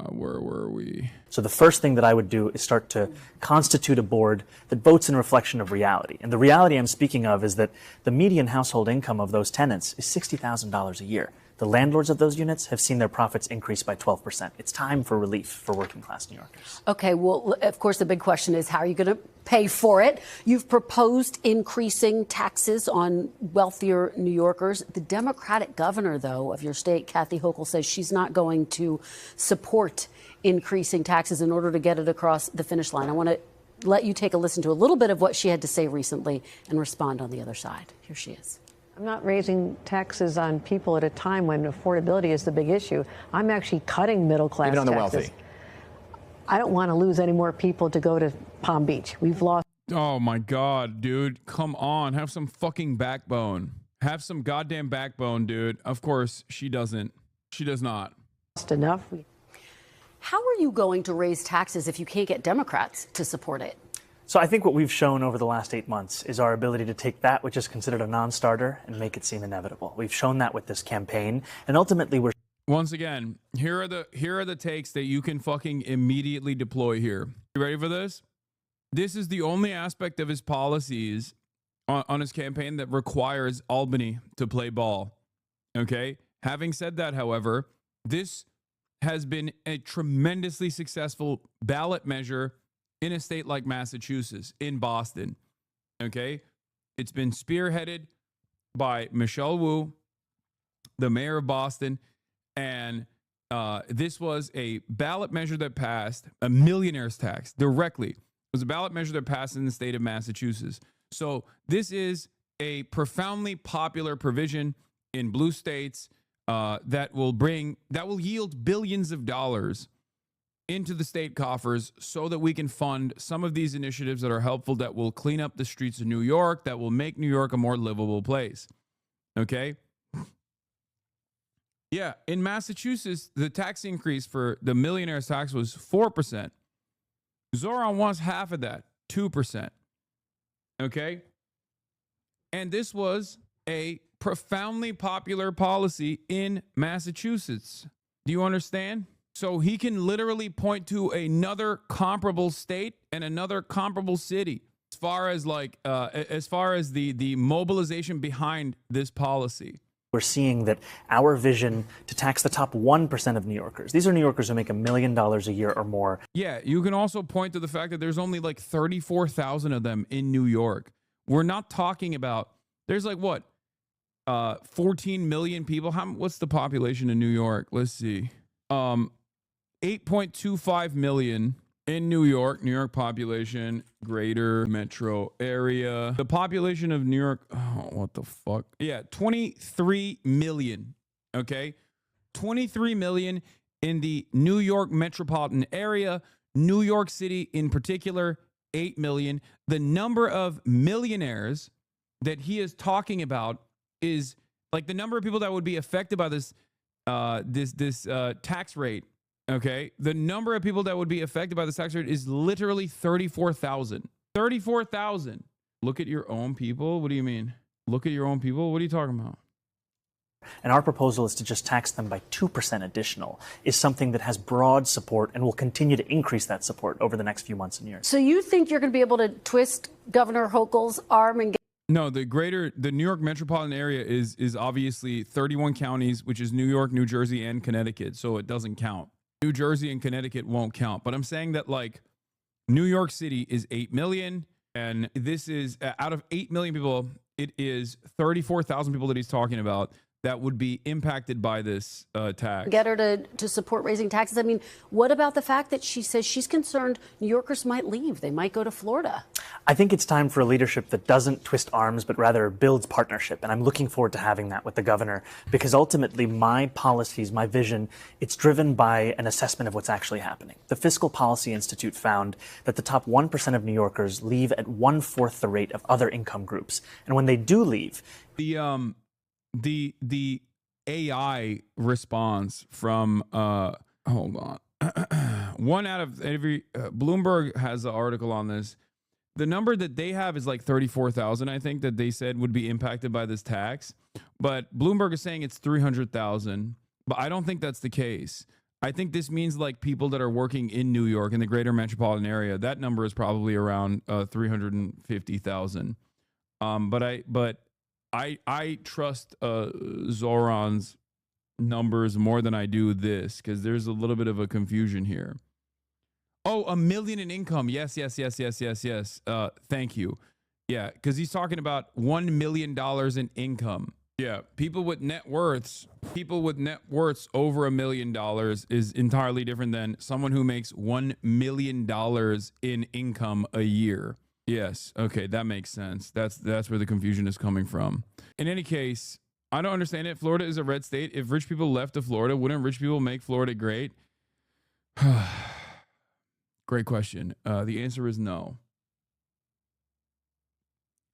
Where were we? So the first thing that I would do is start to constitute a board that votes in reflection of reality. And the reality I'm speaking of is that the median household income of those tenants is $60,000 a year. The landlords of those units have seen their profits increase by 12%. It's time for relief for working class New Yorkers. Okay, well, of course, the big question is how are you going to pay for it? You've proposed increasing taxes on wealthier New Yorkers. The Democratic governor, though, of your state, Kathy Hochul, says she's not going to support increasing taxes in order to get it across the finish line. I want to let you take a listen to a little bit of what she had to say recently and respond on the other side. Here she is. I'm not raising taxes on people at a time when affordability is the big issue. I'm actually cutting middle class even on the taxes. wealthy. I don't want to lose any more people to go to Palm Beach. We've lost. Oh my God, dude. Come on. Have some fucking backbone. Have some goddamn backbone, dude. Of course, she doesn't. She does not. Enough. How are you going to raise taxes if you can't get Democrats to support it? So I think what we've shown over the last 8 months is our ability to take that which is considered a non-starter and make it seem inevitable. We've shown that with this campaign, and ultimately we're Once again, here are the takes that you can fucking immediately deploy here. You ready for this? This is the only aspect of his policies on his campaign that requires Albany to play ball. Okay? Having said that, however, this has been a tremendously successful ballot measure in a state like Massachusetts, in Boston. Okay? It's been spearheaded by Michelle Wu, the mayor of Boston. And this was a ballot measure that passed, a millionaire's tax directly. It was a ballot measure that passed in the state of Massachusetts. So this is a profoundly popular provision in blue states that will yield billions of dollars into the state coffers so that we can fund some of these initiatives that are helpful, that will clean up the streets of New York, that will make New York a more livable place. Okay? Yeah, in Massachusetts, the tax increase for the millionaire's tax was 4%. Zoran wants half of that, 2%. Okay? And this was a profoundly popular policy in Massachusetts. Do you understand? So he can literally point to another comparable state and another comparable city as far as the mobilization behind this policy. We're seeing that our vision to tax the top 1% of New Yorkers, these are New Yorkers who make $1 million a year or more. Yeah, you can also point to the fact that there's only like 34,000 of them in New York. We're not talking about, there's like what, 14 million people. What's the population in New York? Let's see. 8.25 million in New York population, greater metro area. The population of New York, oh, what the fuck? Yeah, 23 million, okay? 23 million in the New York metropolitan area. New York City in particular, 8 million. The number of millionaires that he is talking about is like the number of people that would be affected by this tax rate. Okay, the number of people that would be affected by this tax rate is literally 34,000. 34,000. Look at your own people. What do you mean? Look at your own people. What are you talking about? And our proposal is to just tax them by 2% additional, is something that has broad support and will continue to increase that support over the next few months and years. So you think you're going to be able to twist Governor Hochul's arm and get... No, the New York metropolitan area is obviously 31 counties, which is New York, New Jersey, and Connecticut. So it doesn't count. New Jersey and Connecticut won't count. But I'm saying that like New York City is 8 million. And this is out of 8 million people, it is 34,000 people that he's talking about that would be impacted by this tax. Get her to support raising taxes. I mean, what about the fact that she says she's concerned New Yorkers might leave? They might go to Florida. I think it's time for a leadership that doesn't twist arms, but rather builds partnership. And I'm looking forward to having that with the governor, because ultimately my policies, my vision, it's driven by an assessment of what's actually happening. The Fiscal Policy Institute found that the top 1% of New Yorkers leave at 1/4 the rate of other income groups. And when they do leave, the AI response from hold on. One out of every Bloomberg has an article on this. The number that they have is like 34,000, I think, that they said would be impacted by this tax. But Bloomberg is saying it's 300,000. But I don't think that's the case. I think this means like people that are working in New York in the greater metropolitan area. That number is probably around 350,000. But I trust Zoran's numbers more than I do this, because there's a little bit of a confusion here. Oh, $1 million in income. Yes. Thank you. Yeah, because he's talking about $1 million in income. Yeah, people with net worths over $1 million is entirely different than someone who makes $1 million in income a year. Yes, okay, that makes sense. That's where the confusion is coming from. In any case, I don't understand it. Florida is a red state. If rich people left to Florida, wouldn't rich people make Florida great? Great question. The answer is no.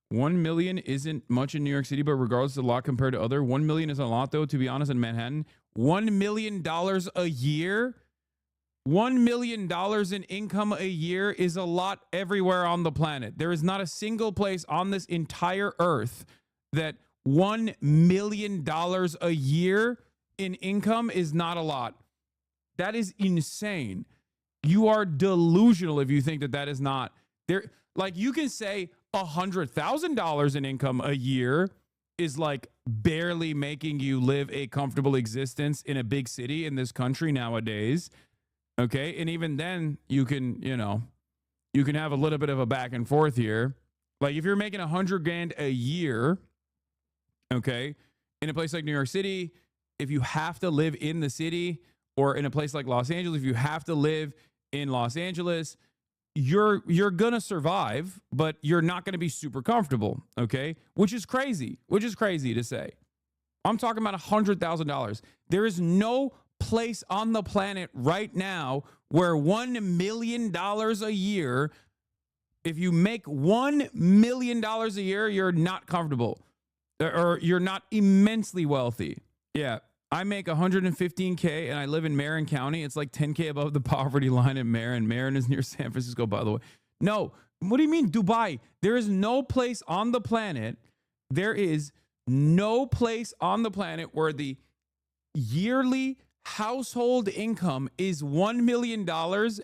1 million isn't much in New York City, but regardless, it's a lot compared to other. 1 million is a lot, though, to be honest, in Manhattan. $1 million a year? $1 million in income a year is a lot everywhere on the planet. There is not a single place on this entire earth that $1 million a year in income is not a lot. That is insane. You are delusional if you think that that is not there. Like, you can say $100,000 in income a year is like barely making you live a comfortable existence in a big city in this country nowadays. Okay. And even then you can, you can have a little bit of a back and forth here. Like, if you're making $100,000 a year, okay, in a place like New York City, if you have to live in the city, or in a place like Los Angeles, if you have to live in Los Angeles, you're gonna survive, but you're not gonna be super comfortable, okay? Which is crazy to say. I'm talking about $100,000. There is no place on the planet right now where $1 million a year, if you make $1 million a year, you're not comfortable, or you're not immensely wealthy. Yeah. I make $115K and I live in Marin County. It's like $10K above the poverty line in Marin. Marin is near San Francisco, by the way. No, what do you mean Dubai? There is no place on the planet. There is no place on the planet where the yearly household income is $1 million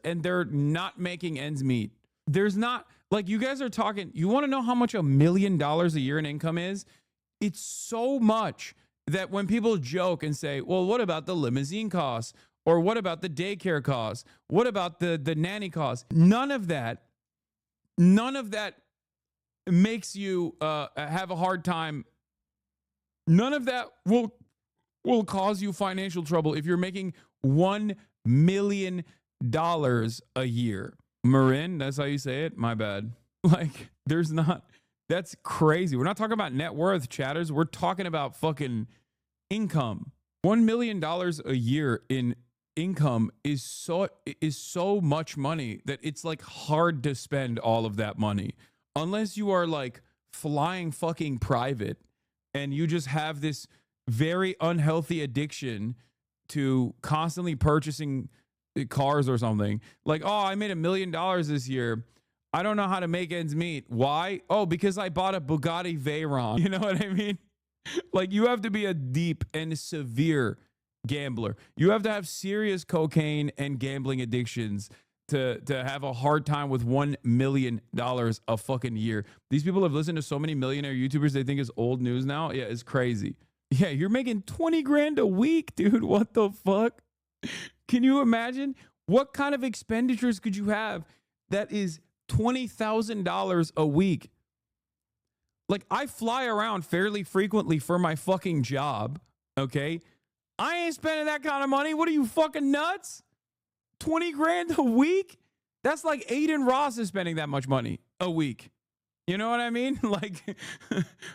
and they're not making ends meet. There's not, like, you guys are talking, you want to know how much $1 million a year in income is? It's so much that when people joke and say, well, what about the limousine costs? Or what about the daycare costs? What about the nanny costs? None of that makes you have a hard time. None of that will cause you financial trouble if you're making $1 million a year. Marin, that's how you say it? My bad. Like, there's not, that's crazy. We're not talking about net worth, chatters. We're talking about fucking income. $1 million a year in income is so much money that it's like hard to spend all of that money, unless you are like flying fucking private and you just have this very unhealthy addiction to constantly purchasing cars or something. Like, oh, I made $1 million this year. I don't know how to make ends meet. Why? Oh, because I bought a Bugatti Veyron. You know what I mean? Like, you have to be a deep and severe gambler. You have to have serious cocaine and gambling addictions to have a hard time with $1 million a fucking year. These people have listened to so many millionaire YouTubers they think is old news now. Yeah, it's crazy. Yeah, you're making 20 grand a week, dude. What the fuck? Can you imagine? What kind of expenditures could you have that is $20,000 a week? Like, I fly around fairly frequently for my fucking job, okay? I ain't spending that kind of money. What are you, fucking nuts? 20 grand a week? That's like Aiden Ross is spending that much money a week. You know what I mean? Like,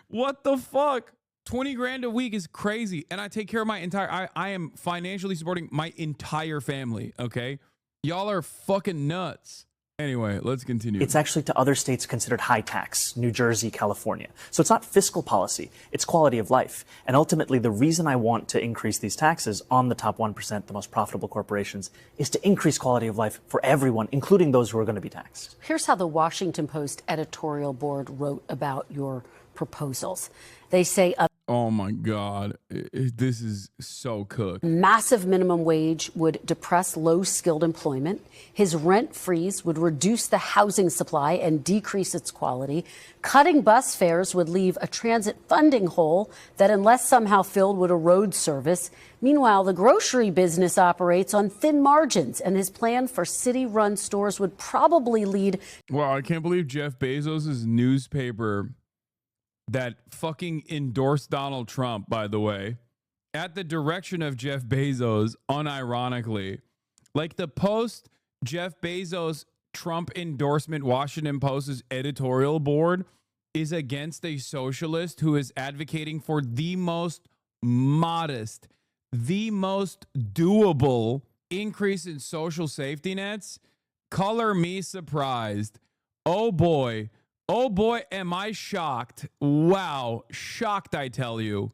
what the fuck? 20 grand a week is crazy. And I take care of my entire, I am financially supporting my entire family, okay? Y'all are fucking nuts. Anyway, let's continue. It's actually to other states considered high tax, New Jersey, California. So it's not fiscal policy, it's quality of life. And ultimately, the reason I want to increase these taxes on the top 1%, the most profitable corporations, is to increase quality of life for everyone, including those who are going to be taxed. Here's how the Washington Post editorial board wrote about your proposals. They say Oh my God. This is so cooked. Massive minimum wage would depress low-skilled employment. His rent freeze would reduce the housing supply and decrease its quality. Cutting bus fares would leave a transit funding hole that, unless somehow filled, would erode service. Meanwhile, the grocery business operates on thin margins, and his plan for city-run stores would probably lead... Wow, I can't believe Jeff Bezos' newspaper that fucking endorsed Donald Trump, by the way, at the direction of Jeff Bezos, unironically. Like the post Jeff Bezos Trump endorsement Washington Post's editorial board is against a socialist who is advocating for the most modest, the most doable increase in social safety nets. Color me surprised. Oh boy, am I shocked. Wow, shocked, I tell you.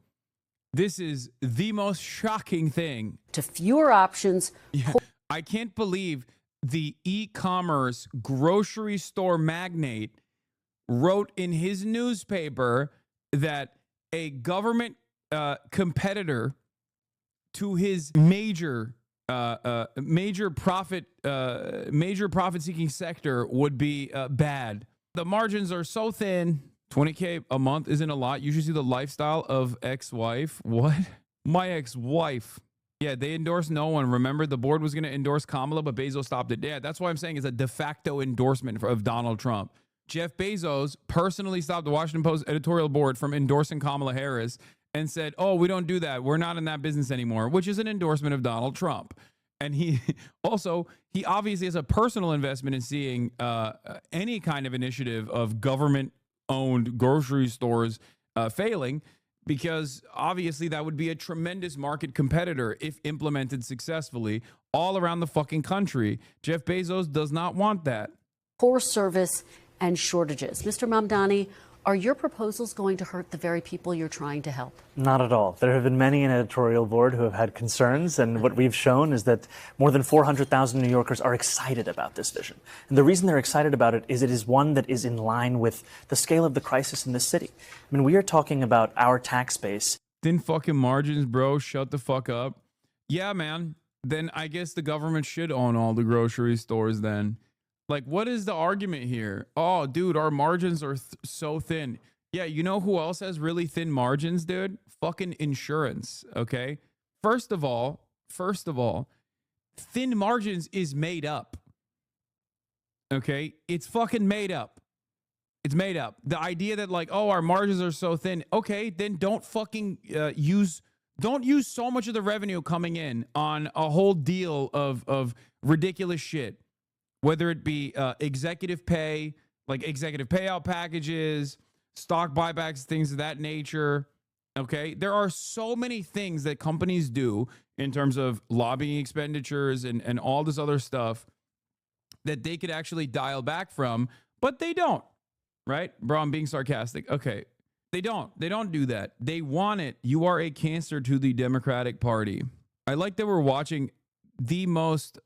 This is the most shocking thing. To fewer options. Yeah, I can't believe the e-commerce grocery store magnate wrote in his newspaper that a government competitor to his major profit-seeking sector would be bad. The margins are so thin. 20K a month isn't a lot. You should see the lifestyle of ex-wife. What? My ex-wife. Yeah, they endorsed no one. Remember, the board was going to endorse Kamala, but Bezos stopped it. Yeah, that's why I'm saying it's a de facto endorsement of Donald Trump. Jeff Bezos personally stopped the Washington Post editorial board from endorsing Kamala Harris and said, oh, we don't do that. We're not in that business anymore, which is an endorsement of Donald Trump. And he obviously has a personal investment in seeing any kind of initiative of government-owned grocery stores failing, because obviously that would be a tremendous market competitor if implemented successfully all around the fucking country. Jeff Bezos does not want that. Poor service and shortages. Mr. Mamdani, are your proposals going to hurt the very people you're trying to help? Not at all. There have been many in editorial board who have had concerns, and what we've shown is that more than 400,000 New Yorkers are excited about this vision. And the reason they're excited about it is one that is in line with the scale of the crisis in this city. I mean, we are talking about our tax base. Thin fucking margins, bro. Shut the fuck up. Yeah, man. Then I guess the government should own all the grocery stores then. Like, what is the argument here? Oh, dude, our margins are so thin. Yeah, you know who else has really thin margins, dude? Fucking insurance, okay? First of all, thin margins is made up, okay? It's fucking made up. It's made up. The idea that, like, oh, our margins are so thin. Okay, then don't fucking don't use so much of the revenue coming in on a whole deal of ridiculous shit. Whether it be executive pay, like executive payout packages, stock buybacks, things of that nature. Okay. There are so many things that companies do in terms of lobbying expenditures and all this other stuff that they could actually dial back from, but they don't. Right? Bro, I'm being sarcastic. Okay. They don't do that. They want it. You are a cancer to the Democratic Party. I like that we're watching the most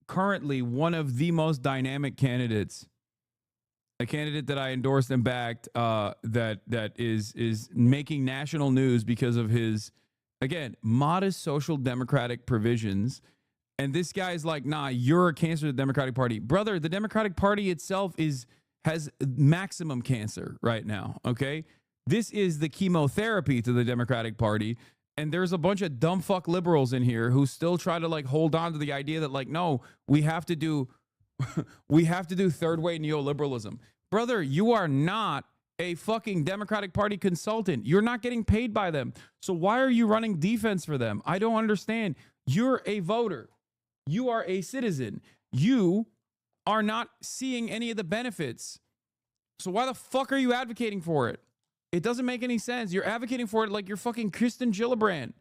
currently one of the most dynamic candidates, a candidate that I endorsed and backed, that is making national news because of his, again, modest social democratic provisions. And this guy's like, nah, you're a cancer to the Democratic Party. Brother, the Democratic Party itself has maximum cancer right now, okay? This is the chemotherapy to the Democratic Party. And there's a bunch of dumb fuck liberals in here who still try to like hold on to the idea that like, no, we have to do third way neoliberalism. Brother, you are not a fucking Democratic Party consultant. You're not getting paid by them. So why are you running defense for them? I don't understand. You're a voter. You are a citizen. You are not seeing any of the benefits. So why the fuck are you advocating for it? It doesn't make any sense. You're advocating for it like you're fucking Kristen Gillibrand.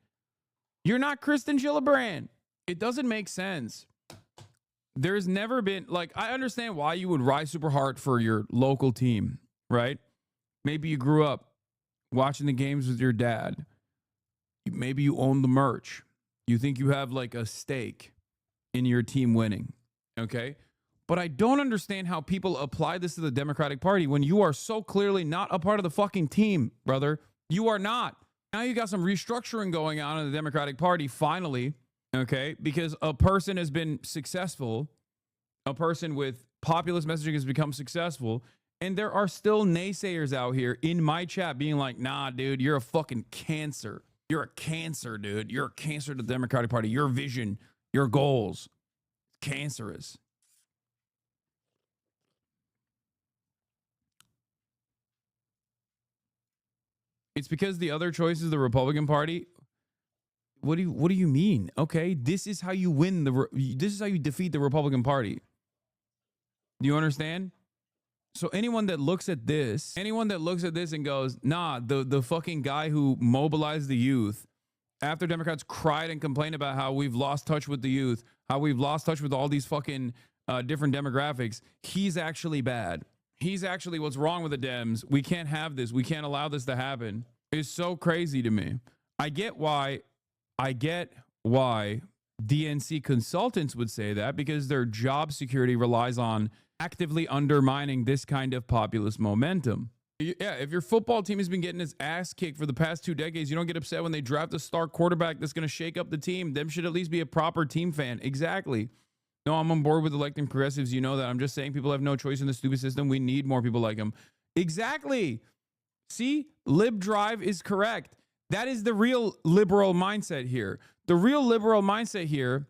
You're not Kristen Gillibrand. It doesn't make sense. There's never been, like, I understand why you would rise super hard for your local team, right? Maybe you grew up watching the games with your dad. Maybe you own the merch. You think you have like a stake in your team winning, okay? But I don't understand how people apply this to the Democratic Party when you are so clearly not a part of the fucking team, brother. You are not. Now you got some restructuring going on in the Democratic Party, finally, okay? Because a person has been successful, a person with populist messaging has become successful, and there are still naysayers out here in my chat being like, nah, dude, you're a fucking cancer. You're a cancer, dude. You're a cancer to the Democratic Party. Your vision, your goals, cancerous. It's because the other choice is the Republican Party. What do you mean? Okay, this is how you win this is how you defeat the Republican Party. Do you understand? So anyone that looks at this and goes, nah, the fucking guy who mobilized the youth after Democrats cried and complained about how we've lost touch with the youth, how we've lost touch with all these fucking different demographics, he's actually bad. He's actually what's wrong with the Dems. We can't have this. We can't allow this to happen. It's so crazy to me. I get why DNC consultants would say that, because their job security relies on actively undermining this kind of populist momentum. Yeah, if your football team has been getting its ass kicked for the past 2 decades, you don't get upset when they draft a star quarterback that's going to shake up the team. Them should at least be a proper team fan. Exactly. No, I'm on board with electing progressives. You know that. I'm just saying people have no choice in the stupid system. We need more people like them. Exactly. See, Lib Drive is correct. That is the real liberal mindset here. The real liberal mindset here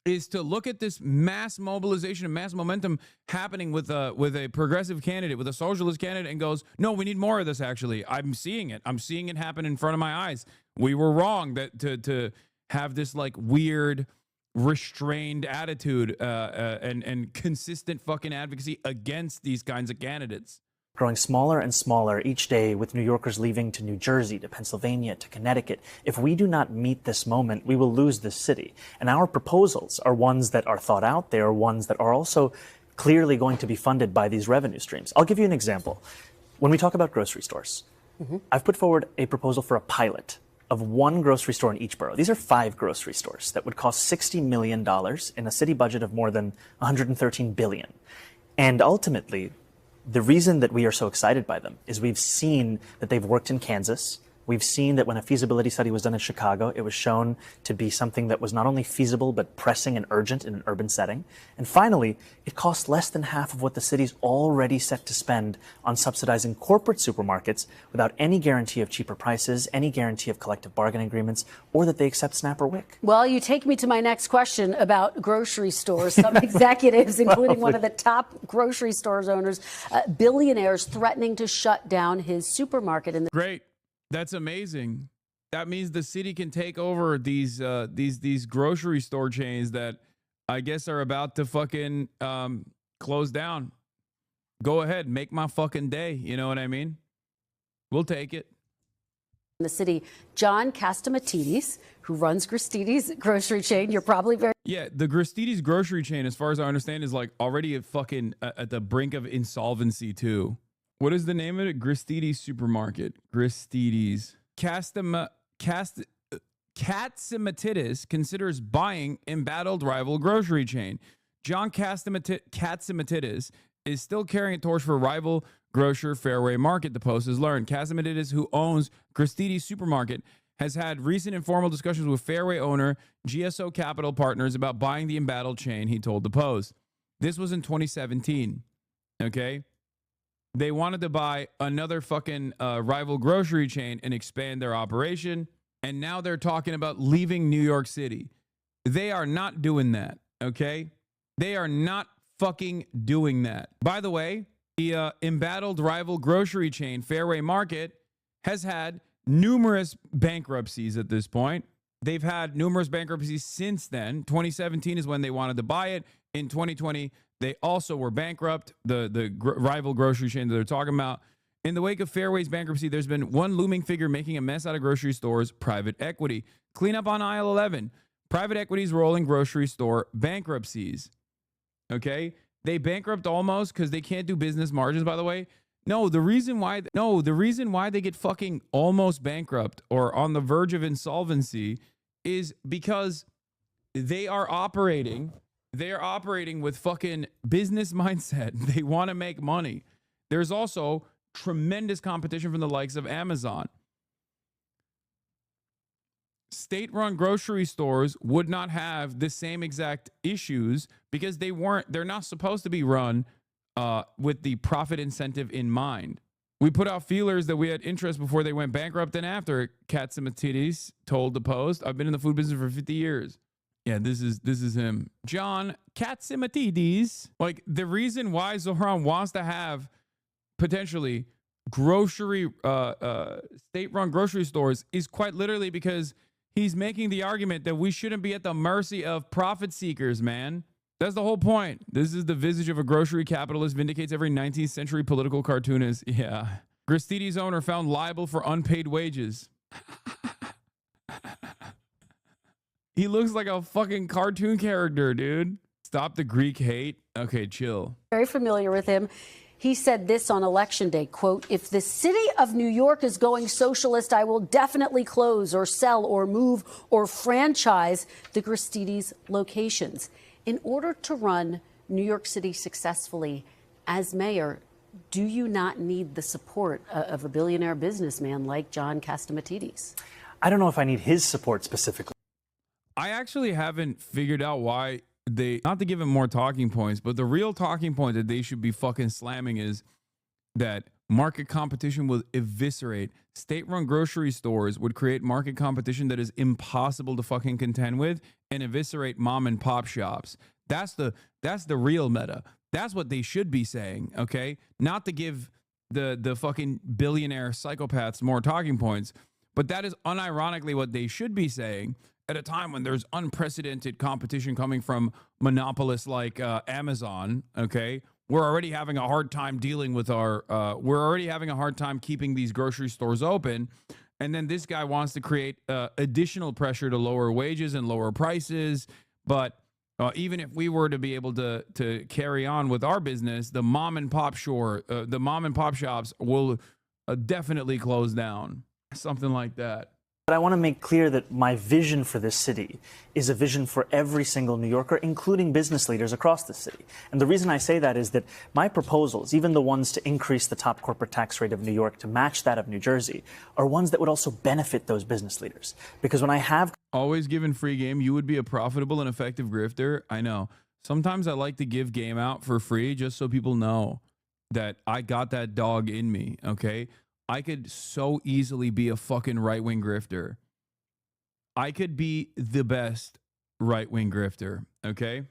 is to look at this mass mobilization and mass momentum happening with a progressive candidate, with a socialist candidate, and goes, no, we need more of this, actually. I'm seeing it. I'm seeing it happen in front of my eyes. We were wrong that to have this like weird restrained attitude and consistent fucking advocacy against these kinds of candidates. Growing smaller and smaller each day, with New Yorkers leaving to New Jersey, to Pennsylvania, to Connecticut. If we do not meet this moment, we will lose this city. And our proposals are ones that are thought out. They are ones that are also clearly going to be funded by these revenue streams. I'll give you an example. When we talk about grocery stores, I've put forward a proposal for a pilot of one grocery store in each borough. These are 5 grocery stores that would cost $60 million in a city budget of more than $113 billion. And ultimately, the reason that we are so excited by them is we've seen that they've worked in Kansas. We've seen that when a feasibility study was done in Chicago, it was shown to be something that was not only feasible, but pressing and urgent in an urban setting. And finally, it costs less than half of what the city's already set to spend on subsidizing corporate supermarkets without any guarantee of cheaper prices, any guarantee of collective bargaining agreements, or that they accept SNAP or WIC. Well, you take me to my next question about grocery stores. Some executives, including one of the top grocery stores owners, billionaires, threatening to shut down his supermarket in the Great. That's amazing. That means the city can take over these grocery store chains that I guess are about to fucking close down. Go ahead, make my fucking day. You know what I mean? We'll take it. In the city, John Catsimatidis, who runs Gristedes grocery chain. You're probably very the Gristedes grocery chain, as far as I understand, is like already at the brink of insolvency too. What is the name of it? Gristedes Supermarket. Gristedes. Catsimatidis considers buying embattled rival grocery chain. John Catsimatidis is still carrying a torch for rival grocer Fairway Market, the Post has learned. Catsimatidis, who owns Gristedes Supermarket, has had recent informal discussions with Fairway owner GSO Capital Partners about buying the embattled chain, he told the Post. This was in 2017, okay? They wanted to buy another fucking rival grocery chain and expand their operation. And now they're talking about leaving New York City. They are not doing that, okay? They are not fucking doing that. By the way, the embattled rival grocery chain, Fairway Market, has had numerous bankruptcies at this point. They've had numerous bankruptcies since then. 2017 is when they wanted to buy it. In 2020, they also were bankrupt, the rival grocery chain that they're talking about. In the wake of Fairway's bankruptcy, there's been one looming figure making a mess out of grocery stores, private equity. Clean up on aisle 11. Private equity's rolling grocery store bankruptcies. Okay? They bankrupt almost because they can't do business margins, by the way. The reason why they get fucking almost bankrupt or on the verge of insolvency is because they are operating They are operating with fucking business mindset. They want to make money. There's also tremendous competition from the likes of Amazon. State-run grocery stores would not have the same exact issues because they're not supposed to be run with the profit incentive in mind. We put out feelers that we had interest before they went bankrupt and after. Katsimatides told the Post, I've been in the food business for 50 years. Yeah, this is him. John Katsimatides. Like, the reason why Zoran wants to have potentially grocery state-run grocery stores is quite literally because he's making the argument that we shouldn't be at the mercy of profit seekers, man. That's the whole point. This is the visage of a grocery capitalist, vindicates every 19th century political cartoonist. Yeah. Gristedes owner found liable for unpaid wages. He looks like a fucking cartoon character, dude. Stop the Greek hate. Okay, chill. Very familiar with him. He said this on Election Day, quote, if the city of New York is going socialist, I will definitely close or sell or move or franchise the Gristedes locations. In order to run New York City successfully as mayor, do you not need the support of a billionaire businessman like John Katsimatides? I don't know if I need his support specifically. I actually haven't figured out why not to give him more talking points, but the real talking point that they should be fucking slamming is that market competition will eviscerate. State-run grocery stores would create market competition that is impossible to fucking contend with and eviscerate mom and pop shops. That's the real meta. That's what they should be saying, okay? Not to give the fucking billionaire psychopaths more talking points, but that is unironically what they should be saying at a time when there's unprecedented competition coming from monopolists like Amazon, okay? We're already having a hard time dealing with we're already having a hard time keeping these grocery stores open. And then this guy wants to create additional pressure to lower wages and lower prices. But even if we were to be able to carry on with our business, the mom and pop shops will definitely close down. Something like that. But I want to make clear that my vision for this city is a vision for every single New Yorker, including business leaders across the city. And the reason I say that is that my proposals, even the ones to increase the top corporate tax rate of New York to match that of New Jersey, are ones that would also benefit those business leaders. Because when I have always given free game, you would be a profitable and effective grifter. I know. Sometimes I like to give game out for free just so people know that I got that dog in me, okay? I could so easily be a fucking right-wing grifter. I could be the best right-wing grifter, okay?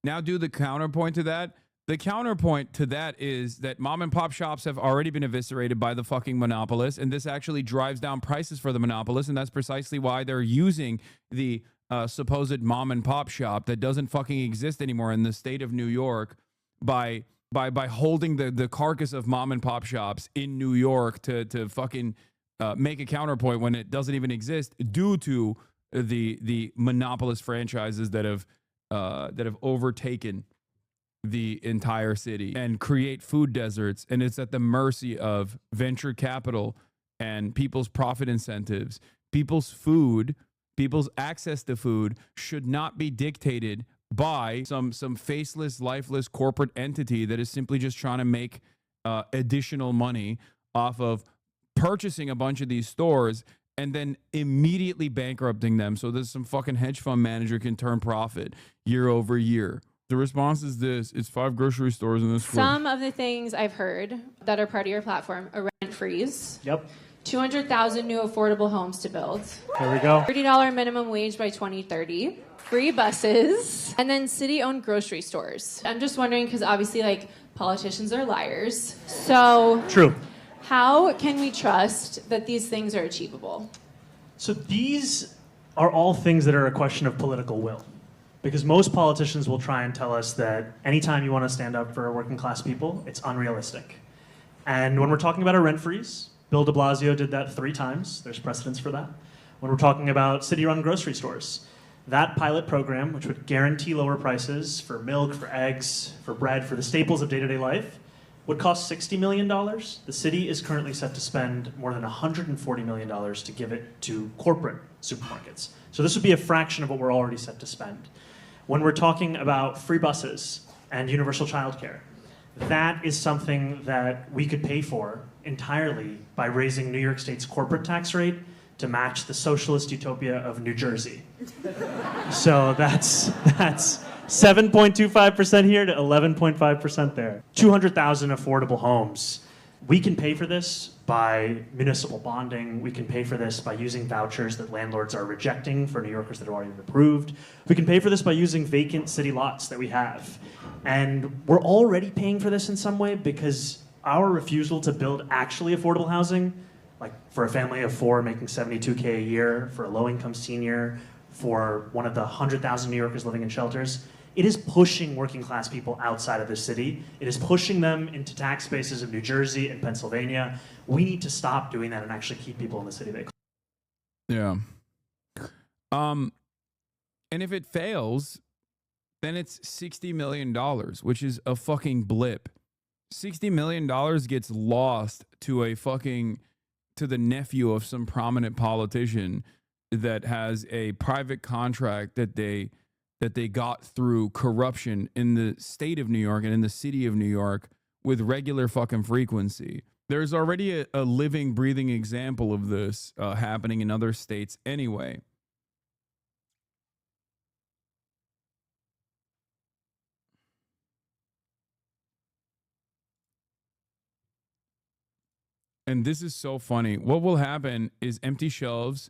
Now do the counterpoint to that. The counterpoint to that is that mom and pop shops have already been eviscerated by the fucking monopolists, and this actually drives down prices for the monopolists, and that's precisely why they're using the supposed mom and pop shop that doesn't fucking exist anymore in the state of New York by holding the carcass of mom and pop shops in New York to fucking make a counterpoint when it doesn't even exist due to the monopolist franchises that have overtaken the entire city and create food deserts. And it's at the mercy of venture capital and people's profit incentives. People's access to food should not be dictated by some faceless, lifeless corporate entity that is simply just trying to make additional money off of purchasing a bunch of these stores and then immediately bankrupting them so that some fucking hedge fund manager can turn profit year over year. The response is this: it's 5 grocery stores in this. Some of the things I've heard that are part of your platform: a rent freeze. Yep. 200,000 new affordable homes to build. There we go. $30 minimum wage by 2030. Free buses, and then city-owned grocery stores. I'm just wondering, because obviously, like, politicians are liars. So, True. How can we trust that these things are achievable? So these are all things that are a question of political will. Because most politicians will try and tell us that anytime you want to stand up for working class people, it's unrealistic. And when we're talking about a rent freeze, Bill de Blasio did that 3 times. There's precedence for that. When we're talking about city-run grocery stores, that pilot program, which would guarantee lower prices for milk, for eggs, for bread, for the staples of day-to-day life, would cost $60 million. The city is currently set to spend more than $140 million to give it to corporate supermarkets. So this would be a fraction of what we're already set to spend. When we're talking about free buses and universal childcare, that is something that we could pay for entirely by raising New York State's corporate tax rate to match the socialist utopia of New Jersey. So that's 7.25% here to 11.5% there. 200,000 affordable homes. We can pay for this by municipal bonding. We can pay for this by using vouchers that landlords are rejecting for New Yorkers that have already been approved. We can pay for this by using vacant city lots that we have. And we're already paying for this in some way because our refusal to build actually affordable housing, like for a family of 4 making $72K a year, for a low-income senior, for one of the 100,000 New Yorkers living in shelters, it is pushing working class people outside of the city. It is pushing them into tax bases of New Jersey and Pennsylvania. We need to stop doing that and actually keep people in the city they call. Yeah. And if it fails, then it's $60 million, which is a fucking blip. $60 million gets lost to the nephew of some prominent politician that has a private contract that they got through corruption in the state of New York and in the city of New York with regular fucking frequency. There's already a living, breathing example of this happening in other states anyway. And this is so funny. What will happen is empty shelves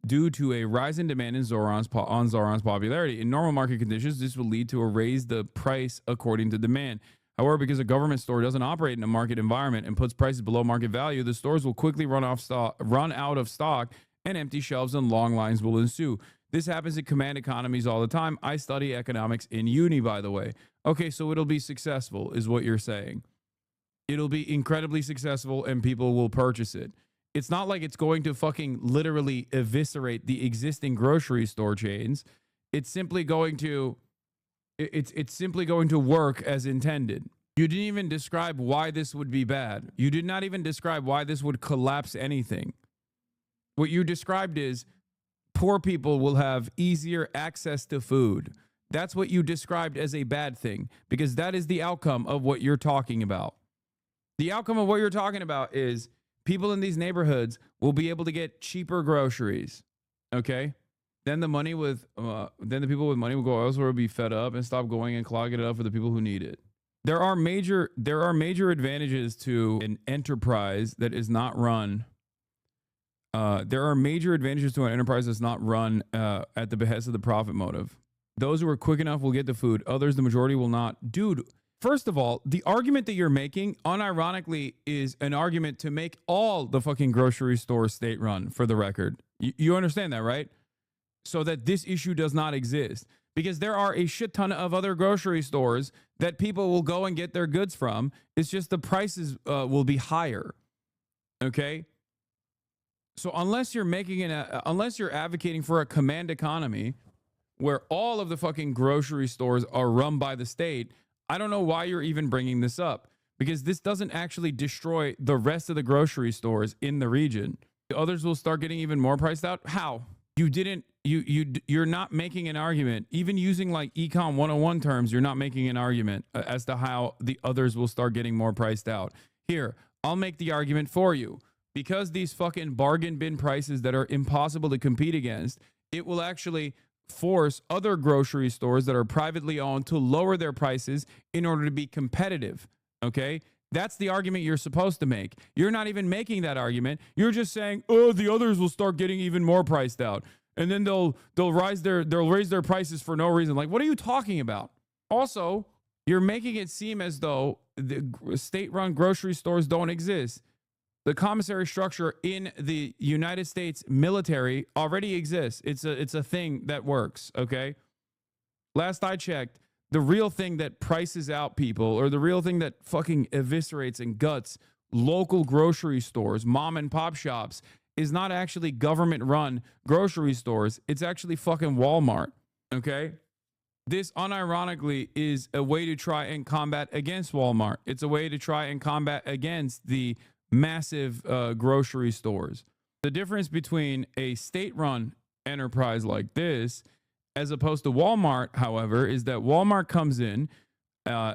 due to a rise in demand in Zoran's popularity. In normal market conditions, this will lead to a raise the price according to demand. However, because a government store doesn't operate in a market environment and puts prices below market value, the stores will quickly run out of stock, and empty shelves and long lines will ensue. This happens in command economies all the time. I study economics in uni, by the way. Okay, so it'll be successful, is what you're saying. It'll be incredibly successful and people will purchase it. It's not like it's going to fucking literally eviscerate the existing grocery store chains. It's simply going to work as intended. You didn't even describe why this would be bad. You did not even describe why this would collapse anything. What you described is poor people will have easier access to food. That's what you described as a bad thing, because that is the outcome of what you're talking about. The outcome of what you're talking about is people in these neighborhoods will be able to get cheaper groceries. Okay? Then the people with money will go elsewhere, be fed up, and stop going and clogging it up for the people who need it. There are major advantages to an enterprise that is not run. There are major advantages to an enterprise that's not run at the behest of the profit motive. Those who are quick enough will get the food. Others, the majority, will not. Dude, first of all, the argument that you're making, unironically, is an argument to make all the fucking grocery stores state-run, for the record. You understand that, right? So that this issue does not exist. Because there are a shit ton of other grocery stores that people will go and get their goods from. It's just the prices will be higher. Okay? So unless you're advocating for a command economy where all of the fucking grocery stores are run by the state, I don't know why you're even bringing this up, because this doesn't actually destroy the rest of the grocery stores in the region. The others will start getting even more priced out. How? You're not making an argument. Even using like Econ 101 terms, you're not making an argument as to how the others will start getting more priced out. Here, I'll make the argument for you. Because these fucking bargain bin prices that are impossible to compete against, it will actually force other grocery stores that are privately owned to lower their prices in order to be competitive. Okay? That's the argument you're supposed to make. You're not even making that argument. You're just saying, "Oh, the others will start getting even more priced out, and then they'll raise their prices for no reason." Like, what are you talking about? Also, you're making it seem as though the state-run grocery stores don't exist. The commissary structure in the United States military already exists. It's a thing that works, okay? Last I checked, the real thing that prices out people, or the real thing that fucking eviscerates and guts local grocery stores, mom and pop shops, is not actually government-run grocery stores. It's actually fucking Walmart, okay? This, unironically, is a way to try and combat against Walmart. It's a way to try and combat against the massive grocery stores. The difference between a state-run enterprise like this as opposed to Walmart, however, is that Walmart comes in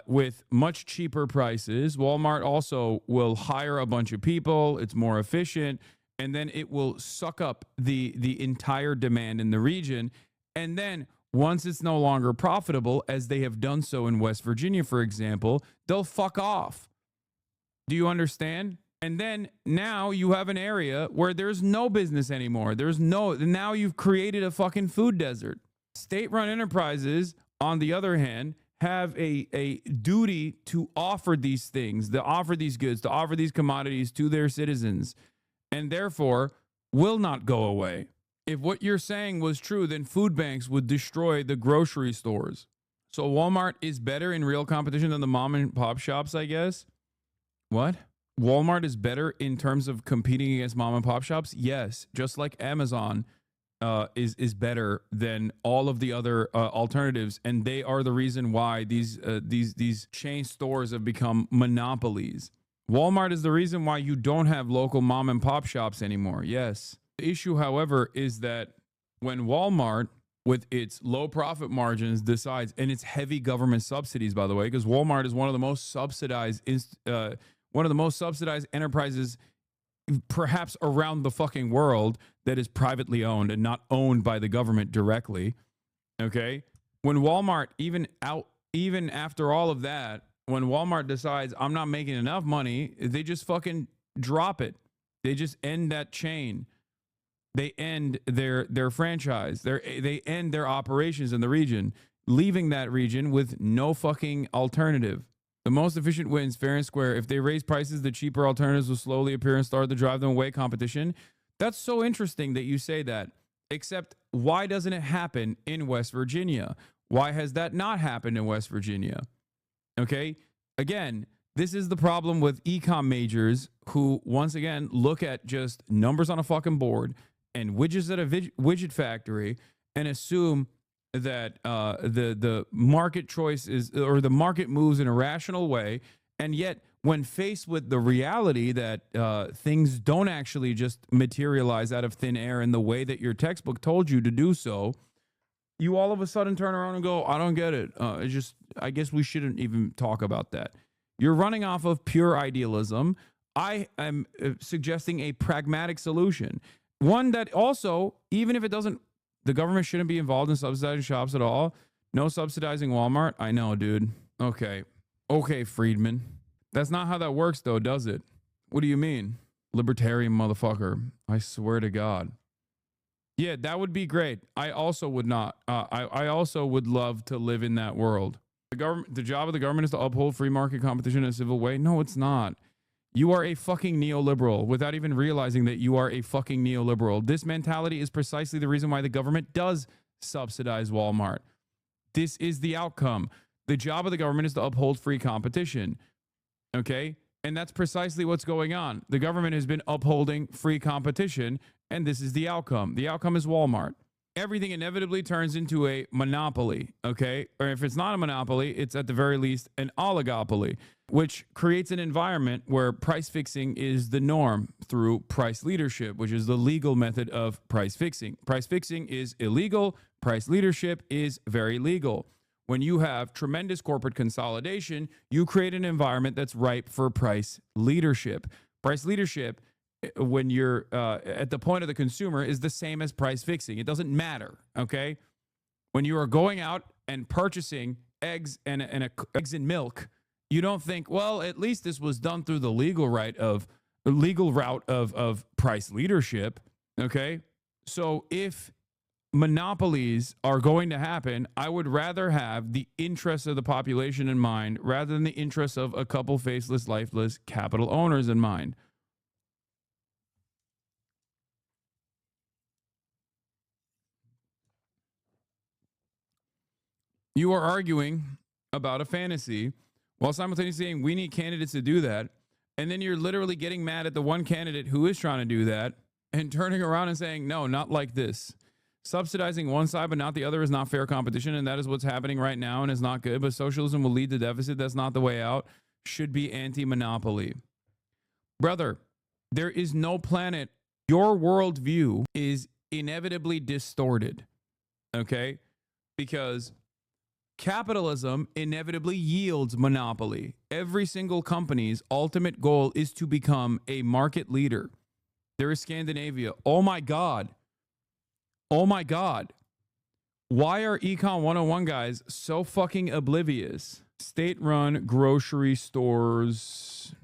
with much cheaper prices. Walmart also will hire a bunch of people. It's more efficient. And then it will suck up the entire demand in the region. And then once it's no longer profitable, as they have done so in West Virginia, for example, they'll fuck off. Do you understand? And then now you have an area where there's no business anymore. Now you've created a fucking food desert. State-run enterprises, on the other hand, have a duty to offer these things, to offer these goods, to offer these commodities to their citizens, and therefore will not go away. If what you're saying was true, then food banks would destroy the grocery stores. So Walmart is better in real competition than the mom and pop shops, I guess? What? Walmart is better in terms of competing against mom and pop shops? Yes, just like Amazon is better than all of the other alternatives, and they are the reason why these chain stores have become monopolies. Walmart is the reason why you don't have local mom and pop shops anymore. Yes. The issue, however, is that when Walmart, with its low profit margins, decides, and its heavy government subsidies, by the way, because Walmart is one of the most subsidized enterprises perhaps around the fucking world that is privately owned and not owned by the government directly. Okay? When Walmart, even after all of that, when Walmart decides I'm not making enough money, they just fucking drop it. They just end that chain. They end their franchise. They end their operations in the region, leaving that region with no fucking alternative. The most efficient wins, fair and square. If they raise prices, the cheaper alternatives will slowly appear and start to drive them away. Competition. That's so interesting that you say that. Except, why doesn't it happen in West Virginia? Why has that not happened in West Virginia? Okay? Again, this is the problem with econ majors who, once again, look at just numbers on a fucking board and widgets at a widget factory and assume that the market choice is, or the market moves in a rational way. And yet, when faced with the reality that things don't actually just materialize out of thin air in the way that your textbook told you to do so, you all of a sudden turn around and go, I don't get it. I guess we shouldn't even talk about that. You're running off of pure idealism. I am suggesting a pragmatic solution. One that also, even if it doesn't, the government shouldn't be involved in subsidizing shops at all. No subsidizing Walmart. I know, dude. Okay, Friedman. That's not how that works, though, does it? What do you mean? Libertarian motherfucker. I swear to God. Yeah, that would be great. I also would not. I also would love to live in that world. The job of the government is to uphold free market competition in a civil way. No, it's not. You are a fucking neoliberal without even realizing that you are a fucking neoliberal. This mentality is precisely the reason why the government does subsidize Walmart. This is the outcome. The job of the government is to uphold free competition. Okay? And that's precisely what's going on. The government has been upholding free competition, and this is the outcome. The outcome is Walmart. Everything inevitably turns into a monopoly, okay? Or if it's not a monopoly, it's at the very least an oligopoly, which creates an environment where price fixing is the norm through price leadership, which is the legal method of price fixing. Price fixing is illegal. Price leadership is very legal. When you have tremendous corporate consolidation, you create an environment that's ripe for price leadership. Price leadership, when you're at the point of the consumer, is the same as price fixing. It doesn't matter, okay? When you are going out and purchasing eggs and eggs and milk, you don't think, well, at least this was done through the legal route of price leadership, okay? So if monopolies are going to happen, I would rather have the interests of the population in mind rather than the interests of a couple faceless, lifeless capital owners in mind. You are arguing about a fantasy while simultaneously saying we need candidates to do that. And then you're literally getting mad at the one candidate who is trying to do that and turning around and saying, no, not like this. Subsidizing one side but not the other is not fair competition, and that is what's happening right now and is not good. But socialism will lead to deficit. That's not the way out. Should be anti-monopoly. Brother, there is no planet. Your worldview is inevitably distorted. Okay? because capitalism inevitably yields monopoly. Every single company's ultimate goal is to become a market leader. There is Scandinavia. Oh my God. Oh my God. Why are Econ 101 guys so fucking oblivious? State-run grocery stores,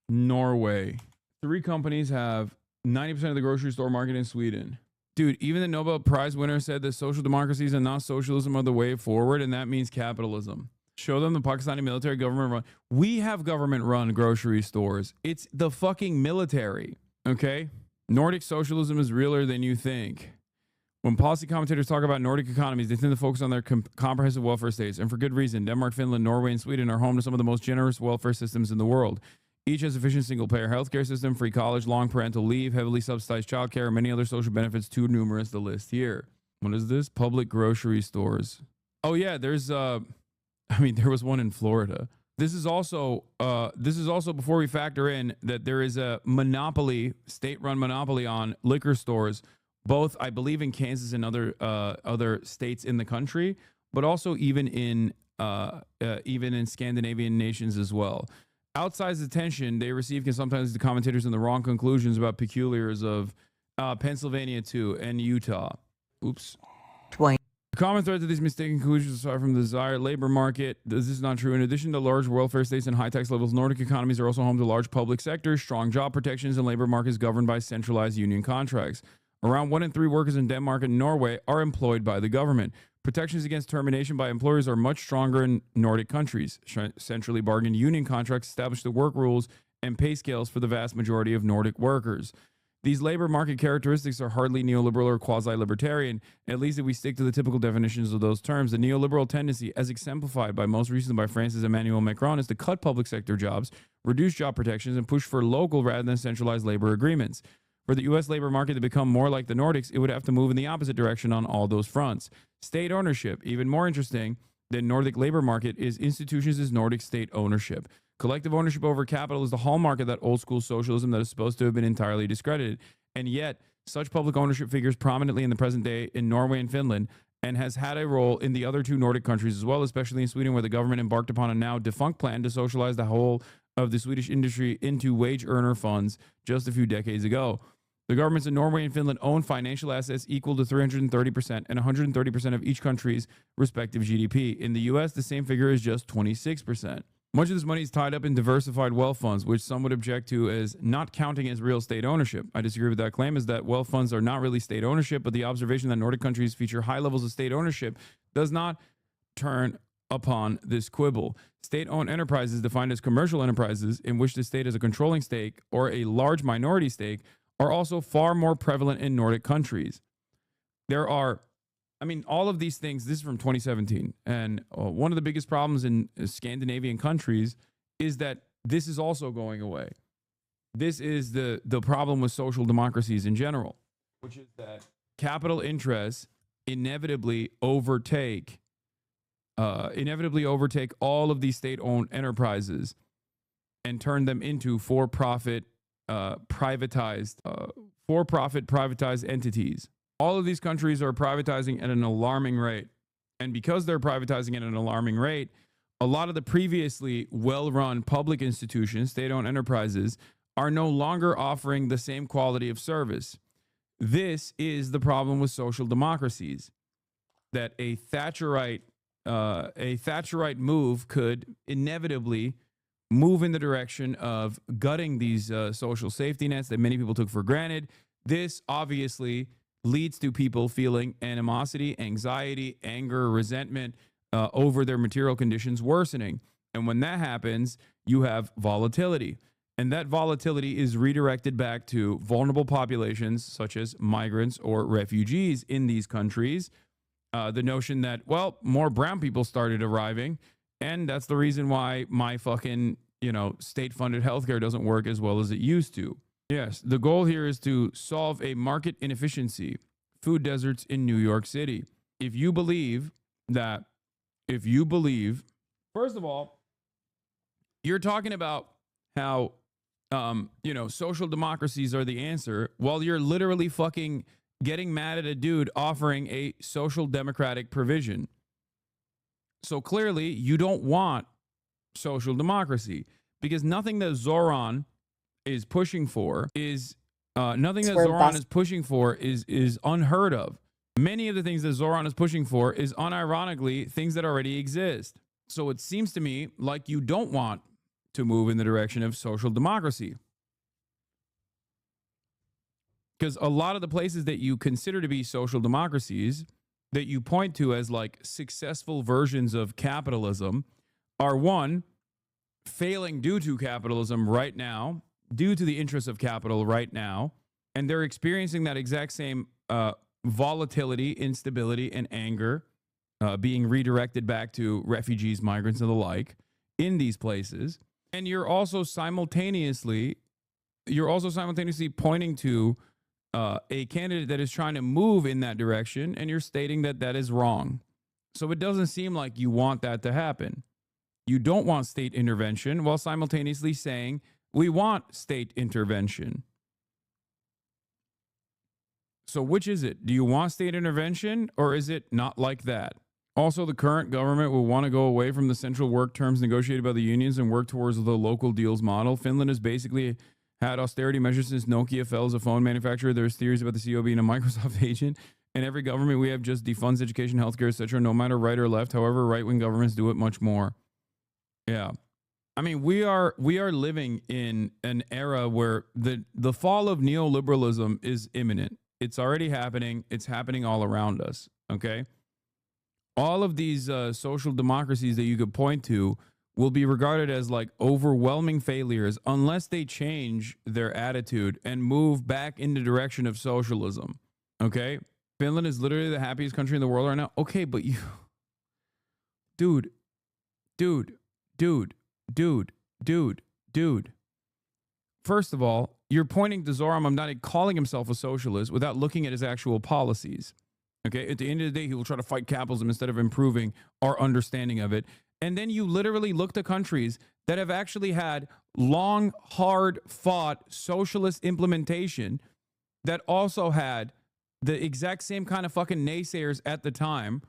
Norway. 3 companies have 90% of the grocery store market in Sweden. Dude, even the Nobel Prize winner said that social democracies and not socialism are the way forward, and that means capitalism. Show them the Pakistani military government run. We have government run grocery stores. It's the fucking military, okay? Nordic socialism is realer than you think. When policy commentators talk about Nordic economies, they tend to focus on their comprehensive welfare states, and for good reason. Denmark, Finland, Norway, and Sweden are home to some of the most generous welfare systems in the world. Each has efficient single-payer healthcare system, free college, long parental leave, heavily subsidized childcare, and many other social benefits too numerous to list here. What is this? Public grocery stores. Oh yeah, there was one in Florida. This is also before we factor in that there is a monopoly, state-run monopoly on liquor stores, both I believe in Kansas and other states in the country, but also even in Scandinavian nations as well. Outsized attention they receive can sometimes lead to commentators in the wrong conclusions about peculiars of Pennsylvania too and Utah. Oops. The common thread to these mistaken conclusions aside from the desired labor market. This is not true. In addition to large welfare states and high tax levels, Nordic economies are also home to large public sectors, strong job protections, and labor markets governed by centralized union contracts. Around 1 in 3 workers in Denmark and Norway are employed by the government. Protections against termination by employers are much stronger in Nordic countries. Centrally bargained union contracts establish the work rules and pay scales for the vast majority of Nordic workers. These labor market characteristics are hardly neoliberal or quasi-libertarian, at least if we stick to the typical definitions of those terms. The neoliberal tendency, as exemplified by most recently by France's Emmanuel Macron, is to cut public sector jobs, reduce job protections, and push for local rather than centralized labor agreements. For the U.S. labor market to become more like the Nordics, it would have to move in the opposite direction on all those fronts. State ownership, even more interesting than Nordic labor market, is institutions as Nordic state ownership. Collective ownership over capital is the hallmark of that old school socialism that is supposed to have been entirely discredited. And yet, such public ownership figures prominently in the present day in Norway and Finland, and has had a role in the other 2 Nordic countries as well, especially in Sweden, where the government embarked upon a now defunct plan to socialize the whole of the Swedish industry into wage earner funds just a few decades ago. The governments in Norway and Finland own financial assets equal to 330% and 130% of each country's respective GDP. In the U.S., the same figure is just 26%. Much of this money is tied up in diversified wealth funds, which some would object to as not counting as real state ownership. I disagree with that claim, as that wealth funds are not really state ownership, but the observation that Nordic countries feature high levels of state ownership does not turn upon this quibble. State-owned enterprises, defined as commercial enterprises in which the state has a controlling stake or a large minority stake, are also far more prevalent in Nordic countries. There are, all of these things, this is from 2017, and one of the biggest problems in Scandinavian countries is that this is also going away. This is the problem with social democracies in general, which is that capital interests inevitably overtake all of these state-owned enterprises and turn them into for-profit privatized entities. All of these countries are privatizing at an alarming rate. And because they're privatizing at an alarming rate, a lot of the previously well-run public institutions, state-owned enterprises, are no longer offering the same quality of service. This is the problem with social democracies, that a Thatcherite move could inevitably move in the direction of gutting these social safety nets that many people took for granted. This obviously leads to people feeling animosity, anxiety, anger, resentment over their material conditions worsening. And when that happens, you have volatility. And that volatility is redirected back to vulnerable populations such as migrants or refugees in these countries. The notion that, well, more brown people started arriving, and that's the reason why my fucking, state-funded healthcare doesn't work as well as it used to. Yes, the goal here is to solve a market inefficiency, food deserts in New York City. If you believe, first of all, you're talking about how, social democracies are the answer, while you're literally fucking getting mad at a dude offering a social democratic provision. So clearly, you don't want social democracy, because nothing that Zoran is pushing for is is unheard of. Many of the things that Zoran is pushing for is unironically things that already exist. So it seems to me like you don't want to move in the direction of social democracy, because a lot of the places that you consider to be social democracies that you point to as like successful versions of capitalism are, one, failing due to capitalism right now, due to the interests of capital right now, and they're experiencing that exact same volatility, instability, and anger being redirected back to refugees, migrants, and the like in these places. And you're also simultaneously pointing to a candidate that is trying to move in that direction, and you're stating that that is wrong. So it doesn't seem like you want that to happen. You don't want state intervention while simultaneously saying we want state intervention. So which is it? Do you want state intervention, or is it not like that? Also, the current government will want to go away from the central work terms negotiated by the unions and work towards the local deals model. Finland has basically had austerity measures since Nokia fell as a phone manufacturer. There's theories about the CEO being a Microsoft agent. And every government we have just defunds education, healthcare, etc., no matter right or left. However, right-wing governments do it much more. Yeah. I mean, we are living in an era where the fall of neoliberalism is imminent. It's already happening. It's happening all around us, okay? All of these social democracies that you could point to will be regarded as like overwhelming failures unless they change their attitude and move back in the direction of socialism, okay? Finland is literally the happiest country in the world right now. Okay, but you... Dude. First of all, you're pointing to Zoran Mamdani calling himself a socialist without looking at his actual policies. Okay, at the end of the day, he will try to fight capitalism instead of improving our understanding of it. And then you literally look to countries that have actually had long, hard-fought socialist implementation that also had the exact same kind of fucking naysayers at the time.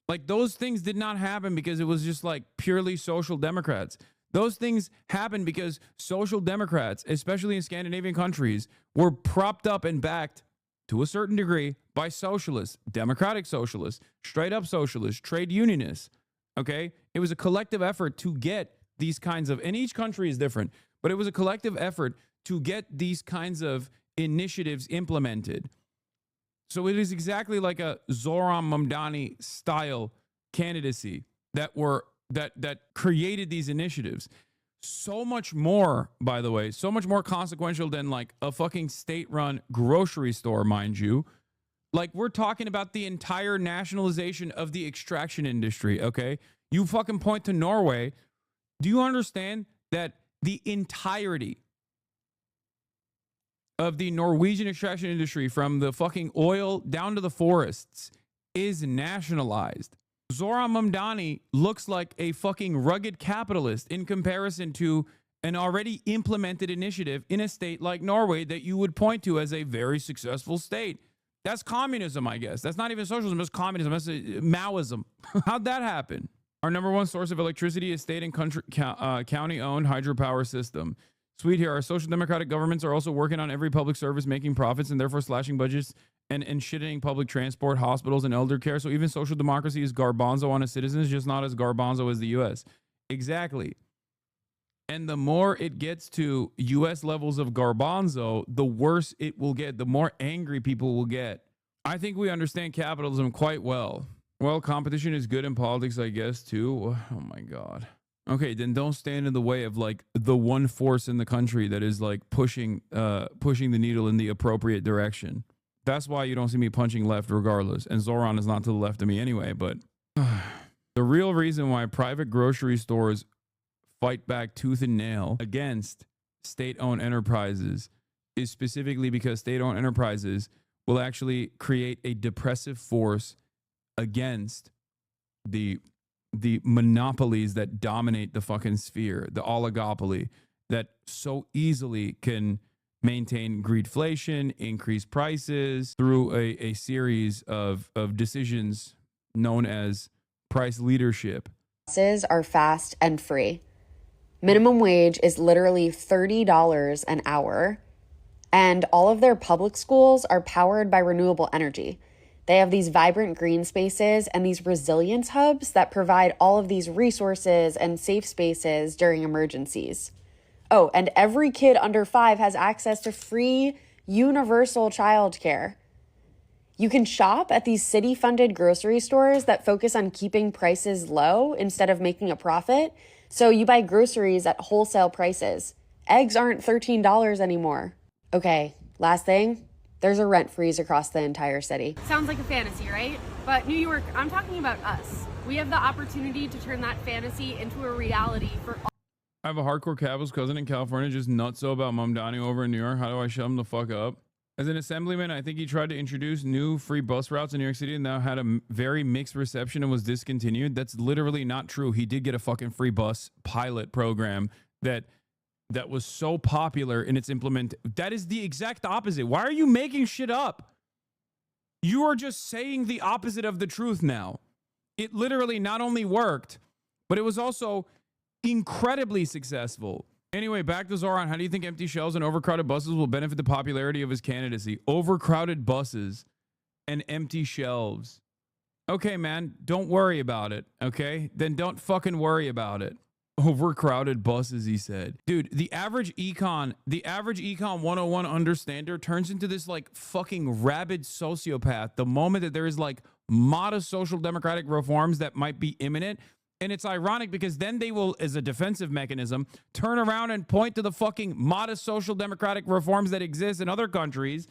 Like, those things did not happen because it was just like purely social democrats. Those things happened because social democrats, especially in Scandinavian countries, were propped up and backed to a certain degree by socialists, democratic socialists, straight up socialists, trade unionists. Okay? It was a collective effort to get these kinds of, and each country is different, but it was a collective effort to get these kinds of initiatives implemented. So it is exactly like a Zoran Mamdani style candidacy that created these initiatives. So much more, by the way, so much more consequential than like a fucking state-run grocery store, mind you. Like, we're talking about the entire nationalization of the extraction industry, okay? You fucking point to Norway. Do you understand that the entirety of the Norwegian extraction industry, from the fucking oil down to the forests, is nationalized? Zoran Mamdani looks like a fucking rugged capitalist in comparison to an already implemented initiative in a state like Norway that you would point to as a very successful state. That's communism, I guess. That's not even socialism, it's communism. That's Maoism. How'd that happen? Our number one source of electricity is state and county-owned hydropower system. Sweet here. Our social democratic governments are also working on every public service making profits and therefore slashing budgets and shitting public transport, hospitals, and elder care. So even social democracy is garbanzo on its citizens, just not as garbanzo as the U.S. Exactly. And the more it gets to U.S. levels of garbanzo, the worse it will get, the more angry people will get. I think we understand capitalism quite well. Well, competition is good in politics, I guess, too. Oh, my God. Okay, then don't stand in the way of like the one force in the country that is like pushing the needle in the appropriate direction. That's why you don't see me punching left regardless. And Zoran is not to the left of me anyway, but the real reason why private grocery stores fight back tooth and nail against state-owned enterprises is specifically because state-owned enterprises will actually create a depressive force against the monopolies that dominate the fucking sphere, the oligopoly that so easily can maintain greedflation, increase prices through a series of decisions known as price leadership. Buses are fast and free. Minimum wage is literally $30 an hour. And all of their public schools are powered by renewable energy. They have these vibrant green spaces and these resilience hubs that provide all of these resources and safe spaces during emergencies. Oh, and every kid under 5 has access to free universal childcare. You can shop at these city-funded grocery stores that focus on keeping prices low instead of making a profit. So you buy groceries at wholesale prices. Eggs aren't $13 anymore. Okay, last thing, there's a rent freeze across the entire city. Sounds like a fantasy, right? But New York, I'm talking about us. We have the opportunity to turn that fantasy into a reality for all. I have a hardcore Capitals cousin in California just nutso about Mamdani over in New York. How do I shut him the fuck up? As an assemblyman, I think he tried to introduce new free bus routes in New York City and now had a very mixed reception and was discontinued. That's literally not true. He did get a fucking free bus pilot program that was so popular in its implement. That is the exact opposite. Why are you making shit up? You are just saying the opposite of the truth now. It literally not only worked, but it was also incredibly successful. Anyway, back to Zoran. How do you think empty shelves and overcrowded buses will benefit the popularity of his candidacy? Overcrowded buses and empty shelves. Okay, man, don't worry about it, okay? Then don't fucking worry about it. Overcrowded buses, he said. Dude, the average econ 101 understander turns into this like fucking rabid sociopath the moment that there is like modest social democratic reforms that might be imminent. And it's ironic because then they will, as a defensive mechanism, turn around and point to the fucking modest social democratic reforms that exist in other countries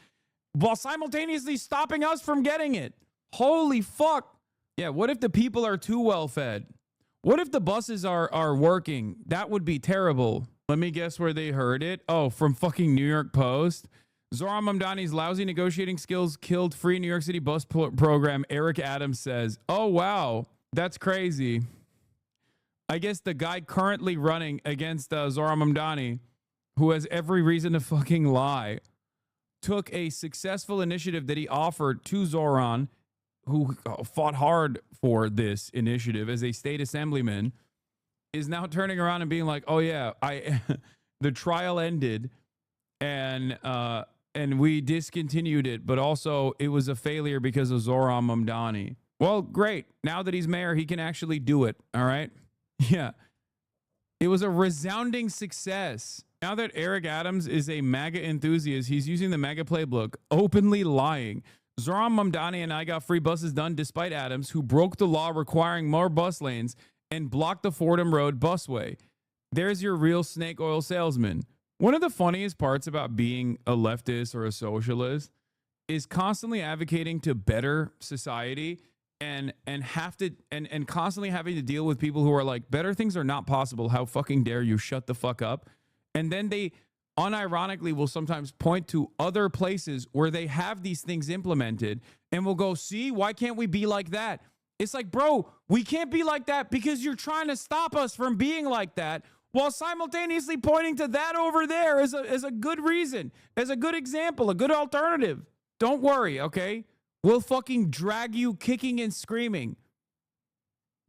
while simultaneously stopping us from getting it. Holy fuck. Yeah, what if the people are too well fed? What if the buses are working? That would be terrible. Let me guess where they heard it. Oh, from fucking New York Post. Zoran Mamdani's lousy negotiating skills killed free New York City bus program, Eric Adams says. Oh, wow. That's crazy. I guess the guy currently running against Zoran Mamdani, who has every reason to fucking lie, took a successful initiative that he offered to Zoran, who fought hard for this initiative as a state assemblyman, is now turning around and being like, oh yeah, the trial ended and we discontinued it, but also it was a failure because of Zoran Mamdani. Well, great. Now that he's mayor, he can actually do it. All right. Yeah. It was a resounding success. Now that Eric Adams is a MAGA enthusiast, he's using the MAGA playbook, openly lying. Zoran Mamdani and I got free buses done despite Adams, who broke the law requiring more bus lanes and blocked the Fordham Road busway. There's your real snake oil salesman. One of the funniest parts about being a leftist or a socialist is constantly advocating to better society and constantly having to deal with people who are like, better things are not possible. How fucking dare you shut the fuck up? And then they unironically will sometimes point to other places where they have these things implemented and will go, see, why can't we be like that? It's like, bro, we can't be like that because you're trying to stop us from being like that while simultaneously pointing to that over there as a good reason, as a good example, a good alternative. Don't worry, okay? We'll fucking drag you kicking and screaming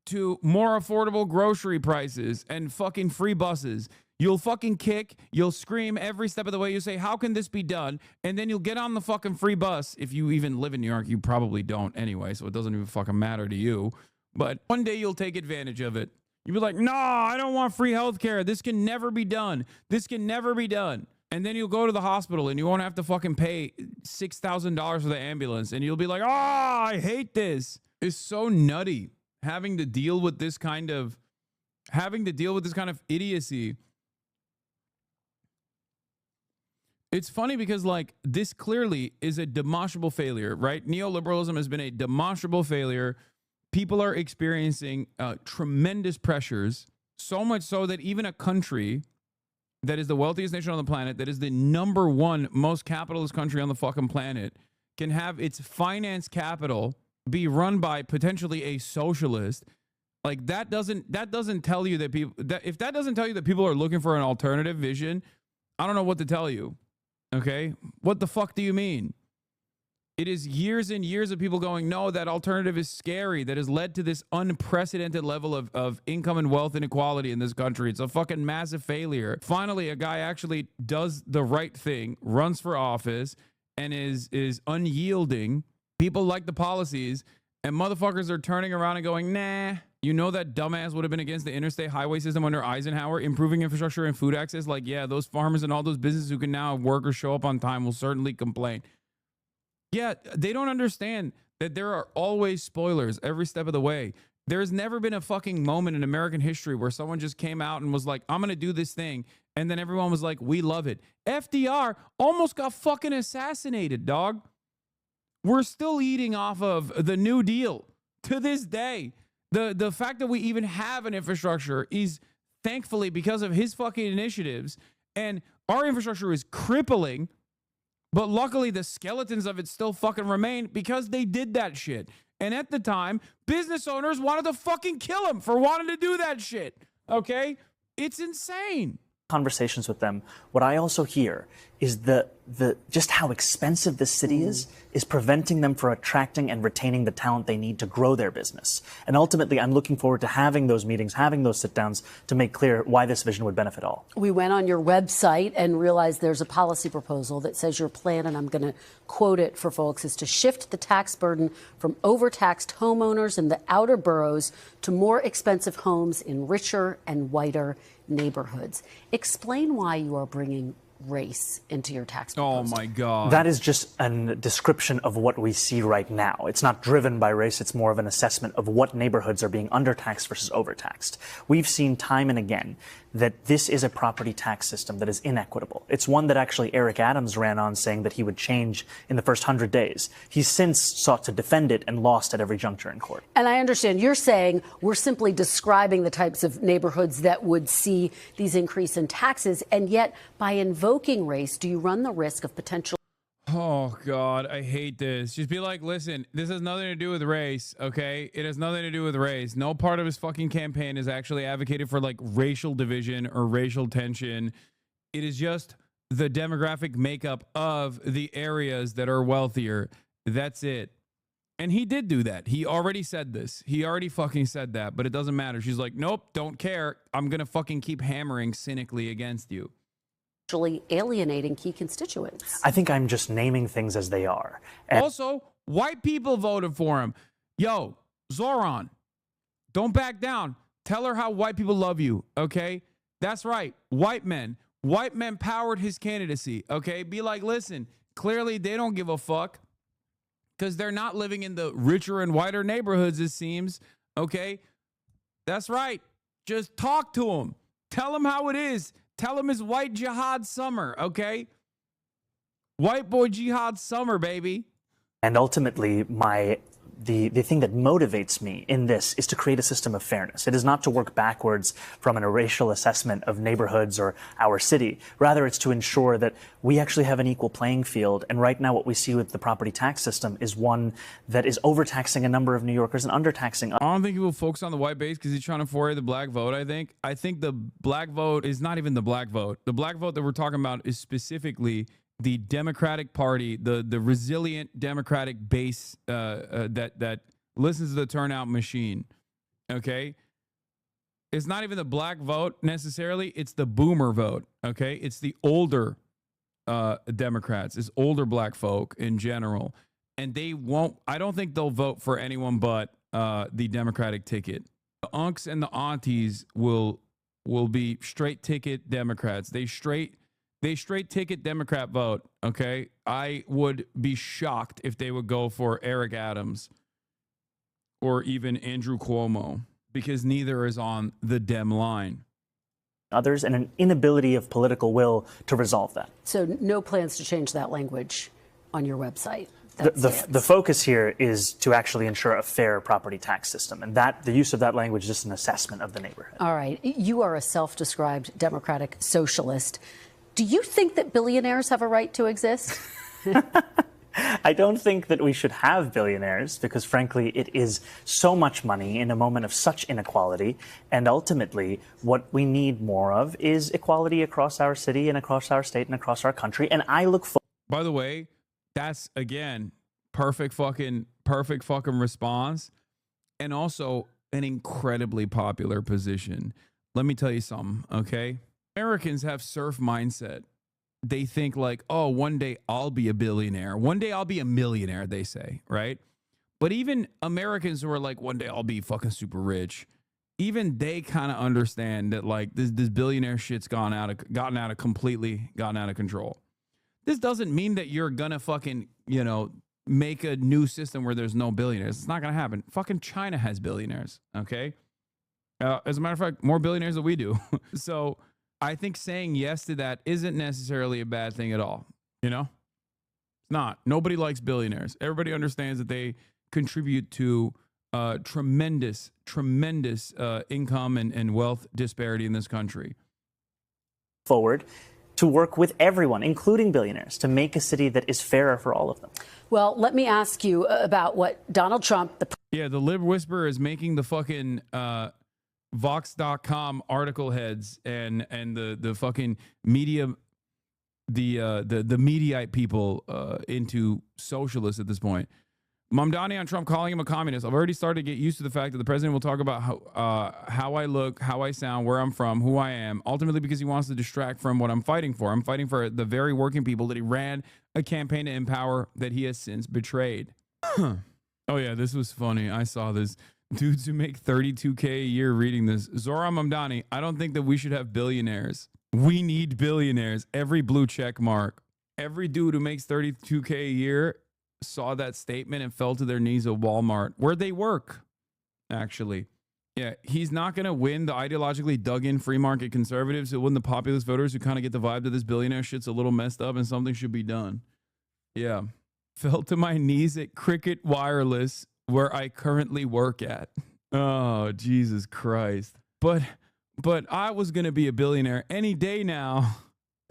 to more affordable grocery prices and fucking free buses. You'll fucking kick, you'll scream every step of the way. You say, how can this be done? And then you'll get on the fucking free bus. If you even live in New York, you probably don't anyway, so it doesn't even fucking matter to you. But one day you'll take advantage of it. You'll be like, no, I don't want free healthcare. This can never be done. This can never be done. And then you'll go to the hospital and you won't have to fucking pay $6,000 for the ambulance. And you'll be like, oh, I hate this. It's so nutty having to deal with this kind of idiocy. It's funny because, like, this clearly is a demonstrable failure, right? Neoliberalism has been a demonstrable failure. People are experiencing tremendous pressures, so much so that even a country that is the wealthiest nation on the planet, that is the number one most capitalist country on the fucking planet, can have its finance capital be run by potentially a socialist. Like, that doesn't tell you that people, if that doesn't tell you that people are looking for an alternative vision, I don't know what to tell you. Okay? What the fuck do you mean? It is years and years of people going, no, that alternative is scary. That has led to this unprecedented level of income and wealth inequality in this country. It's a fucking massive failure. Finally, a guy actually does the right thing, runs for office, and is unyielding. People like the policies, and motherfuckers are turning around and going, nah. You know that dumbass would have been against the interstate highway system under Eisenhower, improving infrastructure and food access? Like, yeah, those farmers and all those businesses who can now work or show up on time will certainly complain. Yeah, they don't understand that there are always spoilers every step of the way. There's never been a fucking moment in American history where someone just came out and was like, I'm going to do this thing. And then everyone was like, we love it. FDR almost got fucking assassinated, dog. We're still eating off of the New Deal to this day. The fact that we even have an infrastructure is thankfully because of his fucking initiatives. And our infrastructure is crippling. But luckily, the skeletons of it still fucking remain because they did that shit. And at the time, business owners wanted to fucking kill him for wanting to do that shit. Okay? It's insane. Conversations with them, what I also hear is the just how expensive this city is preventing them from attracting and retaining the talent they need to grow their business. And ultimately, I'm looking forward to having those meetings, having those sit downs to make clear why this vision would benefit all. We went on your website and realized there's a policy proposal that says your plan, and I'm going to quote it for folks, is to shift the tax burden from overtaxed homeowners in the outer boroughs to more expensive homes in richer and whiter neighborhoods. Explain why you are bringing race into your tax proposal. Oh my God. That is just a description of what we see right now. It's not driven by race. It's more of an assessment of what neighborhoods are being undertaxed versus overtaxed. We've seen time and again that this is a property tax system that is inequitable. It's one that actually Eric Adams ran on saying that he would change in the first 100 days. He's since sought to defend it and lost at every juncture in court. And I understand you're saying we're simply describing the types of neighborhoods that would see these increase in taxes. And yet by invoking race, do you run the risk of potential? Oh, God, I hate this. Just be like, listen, this has nothing to do with race, okay? It has nothing to do with race. No part of his fucking campaign is actually advocated for, like, racial division or racial tension. It is just the demographic makeup of the areas that are wealthier. That's it. And he did do that. He already said this. He already fucking said that, but it doesn't matter. She's like, nope, don't care. I'm going to fucking keep hammering cynically against you. Alienating key constituents. I think I'm just naming things as they are. And also, white people voted for him. Yo, Zoran, don't back down. Tell her how white people love you, okay? That's right. White men. White men powered his candidacy, okay? Be like, listen, clearly they don't give a fuck because they're not living in the richer and whiter neighborhoods, it seems, okay? That's right. Just talk to them. Tell them how it is. Tell him it's white jihad summer, okay? White boy jihad summer, baby. And ultimately, the thing that motivates me in this is to create a system of fairness. It is not to work backwards from a racial assessment of neighborhoods or our city. Rather, it's to ensure that we actually have an equal playing field. And right now, what we see with the property tax system is one that is overtaxing a number of New Yorkers and undertaxing. I don't think he will focus on the white base because he's trying to foray the black vote, I think. I think the black vote is not even the black vote. The black vote that we're talking about is specifically the Democratic Party, the resilient Democratic base that listens to the turnout machine, okay? It's not even the black vote necessarily. It's the boomer vote, okay? It's the older Democrats. It's older black folk in general. And they won't, I don't think they'll vote for anyone but the Democratic ticket. The unks and the aunties will be straight ticket Democrats. They straight ticket Democrat vote, okay? I would be shocked if they would go for Eric Adams or even Andrew Cuomo because neither is on the Dem line. Others and an inability of political will to resolve that. So no plans to change that language on your website? The focus here is to actually ensure a fair property tax system, and that the use of that language is just an assessment of the neighborhood. All right. You are a self-described democratic socialist. Do you think that billionaires have a right to exist? I don't think that we should have billionaires because, frankly, it is so much money in a moment of such inequality. And ultimately, what we need more of is equality across our city and across our state and across our country. And I look forward. By the way, that's, again, perfect fucking response. And also an incredibly popular position. Let me tell you something, okay? Americans have surf mindset. They think like, oh, one day I'll be a billionaire. One day I'll be a millionaire, they say, right? But even Americans who are like, one day I'll be fucking super rich, even they kind of understand that like this billionaire shit's gotten out of control. This doesn't mean that you're gonna fucking, make a new system where there's no billionaires. It's not gonna happen. Fucking China has billionaires, okay? As a matter of fact, more billionaires than we do. So I think saying yes to that isn't necessarily a bad thing at all. It's not. Nobody likes billionaires. Everybody understands that they contribute to tremendous income and wealth disparity in this country. Forward to work with everyone, including billionaires, to make a city that is fairer for all of them. Well, let me ask you about what Donald Trump, the Lib Whisperer is making the fucking Vox.com article heads and the fucking media, the Mediaite people into socialists at this point. Mamdani on Trump calling him a communist. I've already started to get used to the fact that the president will talk about how I look, how I sound, where I'm from, who I am, ultimately because he wants to distract from what I'm fighting for. I'm fighting for the very working people that he ran a campaign to empower that he has since betrayed. Oh yeah, this was funny. I saw this. Dudes who make $32K a year reading this. Zohran Mamdani, I don't think that we should have billionaires. We need billionaires. Every blue check mark. Every dude who makes $32K a year saw that statement and fell to their knees at Walmart, where they work, actually. Yeah, he's not going to win the ideologically dug-in free market conservatives. He'll win the populist voters who kind of get the vibe that this billionaire shit's a little messed up and something should be done. Yeah. Fell to my knees at Cricket Wireless, where I currently work at. Oh, Jesus Christ. But I was going to be a billionaire any day now.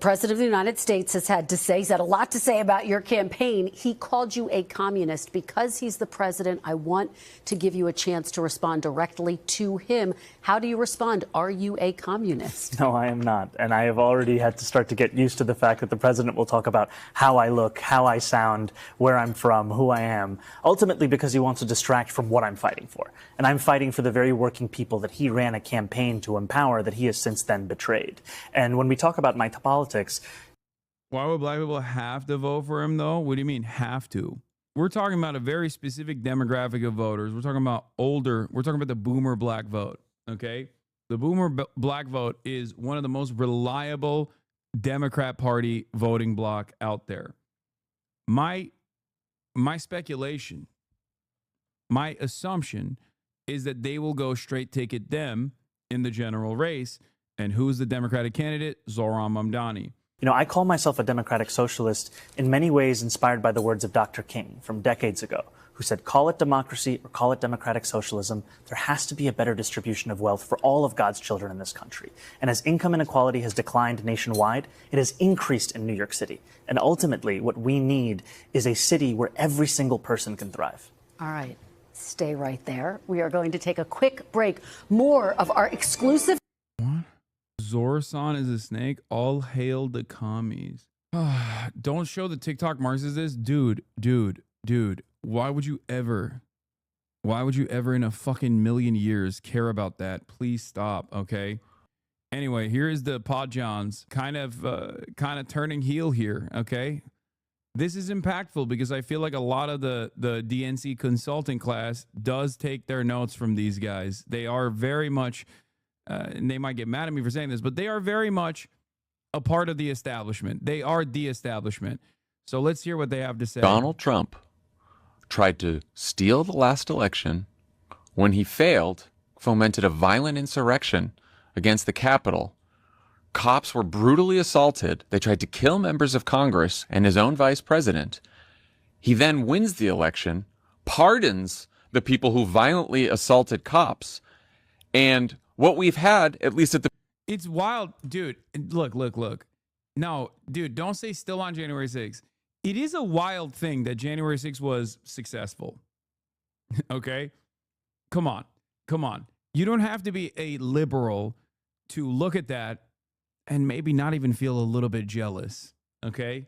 President of the United States has he's had a lot to say about your campaign. He called you a communist. Because he's the president, I want to give you a chance to respond directly to him. How do you respond? Are you a communist? No, I am not. And I have already had to start to get used to the fact that the president will talk about how I look, how I sound, where I'm from, who I am, ultimately because he wants to distract from what I'm fighting for. And I'm fighting for the very working people that he ran a campaign to empower that he has since then betrayed. And when we talk about my politics, why would black people have to vote for him, though? What do you mean have to? We're talking about a very specific demographic of voters. We're talking about older. We're talking about the boomer black vote, okay? The boomer black vote is one of the most reliable Democrat Party voting bloc out there. My speculation, my assumption is that they will go straight ticket them in the general race. And who's the Democratic candidate? Zohran Mamdani. I call myself a democratic socialist in many ways inspired by the words of Dr. King from decades ago, who said, call it democracy or call it democratic socialism. There has to be a better distribution of wealth for all of God's children in this country. And as income inequality has declined nationwide, it has increased in New York City. And ultimately, what we need is a city where every single person can thrive. All right. Stay right there. We are going to take a quick break. More of our exclusive. What? Zorsan is a snake. All hail the commies. Don't show the TikTok marks as this. Dude. Why would you ever in a fucking million years care about that? Please stop, okay? Anyway, here is the Pod Johns kind of turning heel here, okay? This is impactful because I feel like a lot of the DNC consulting class does take their notes from these guys. They are very much, and they might get mad at me for saying this, but they are very much a part of the establishment. They are the establishment. So let's hear what they have to say. Donald Trump tried to steal the last election. When he failed, fomented a violent insurrection against the Capitol. Cops were brutally assaulted. They tried to kill members of Congress and his own vice president. He then wins the election, pardons the people who violently assaulted cops. And what we've had, at least at the... It's wild. Dude, look. No, dude, don't say still on January 6th. It is a wild thing that January 6th was successful. Okay? Come on. You don't have to be a liberal to look at that and maybe not even feel a little bit jealous. Okay?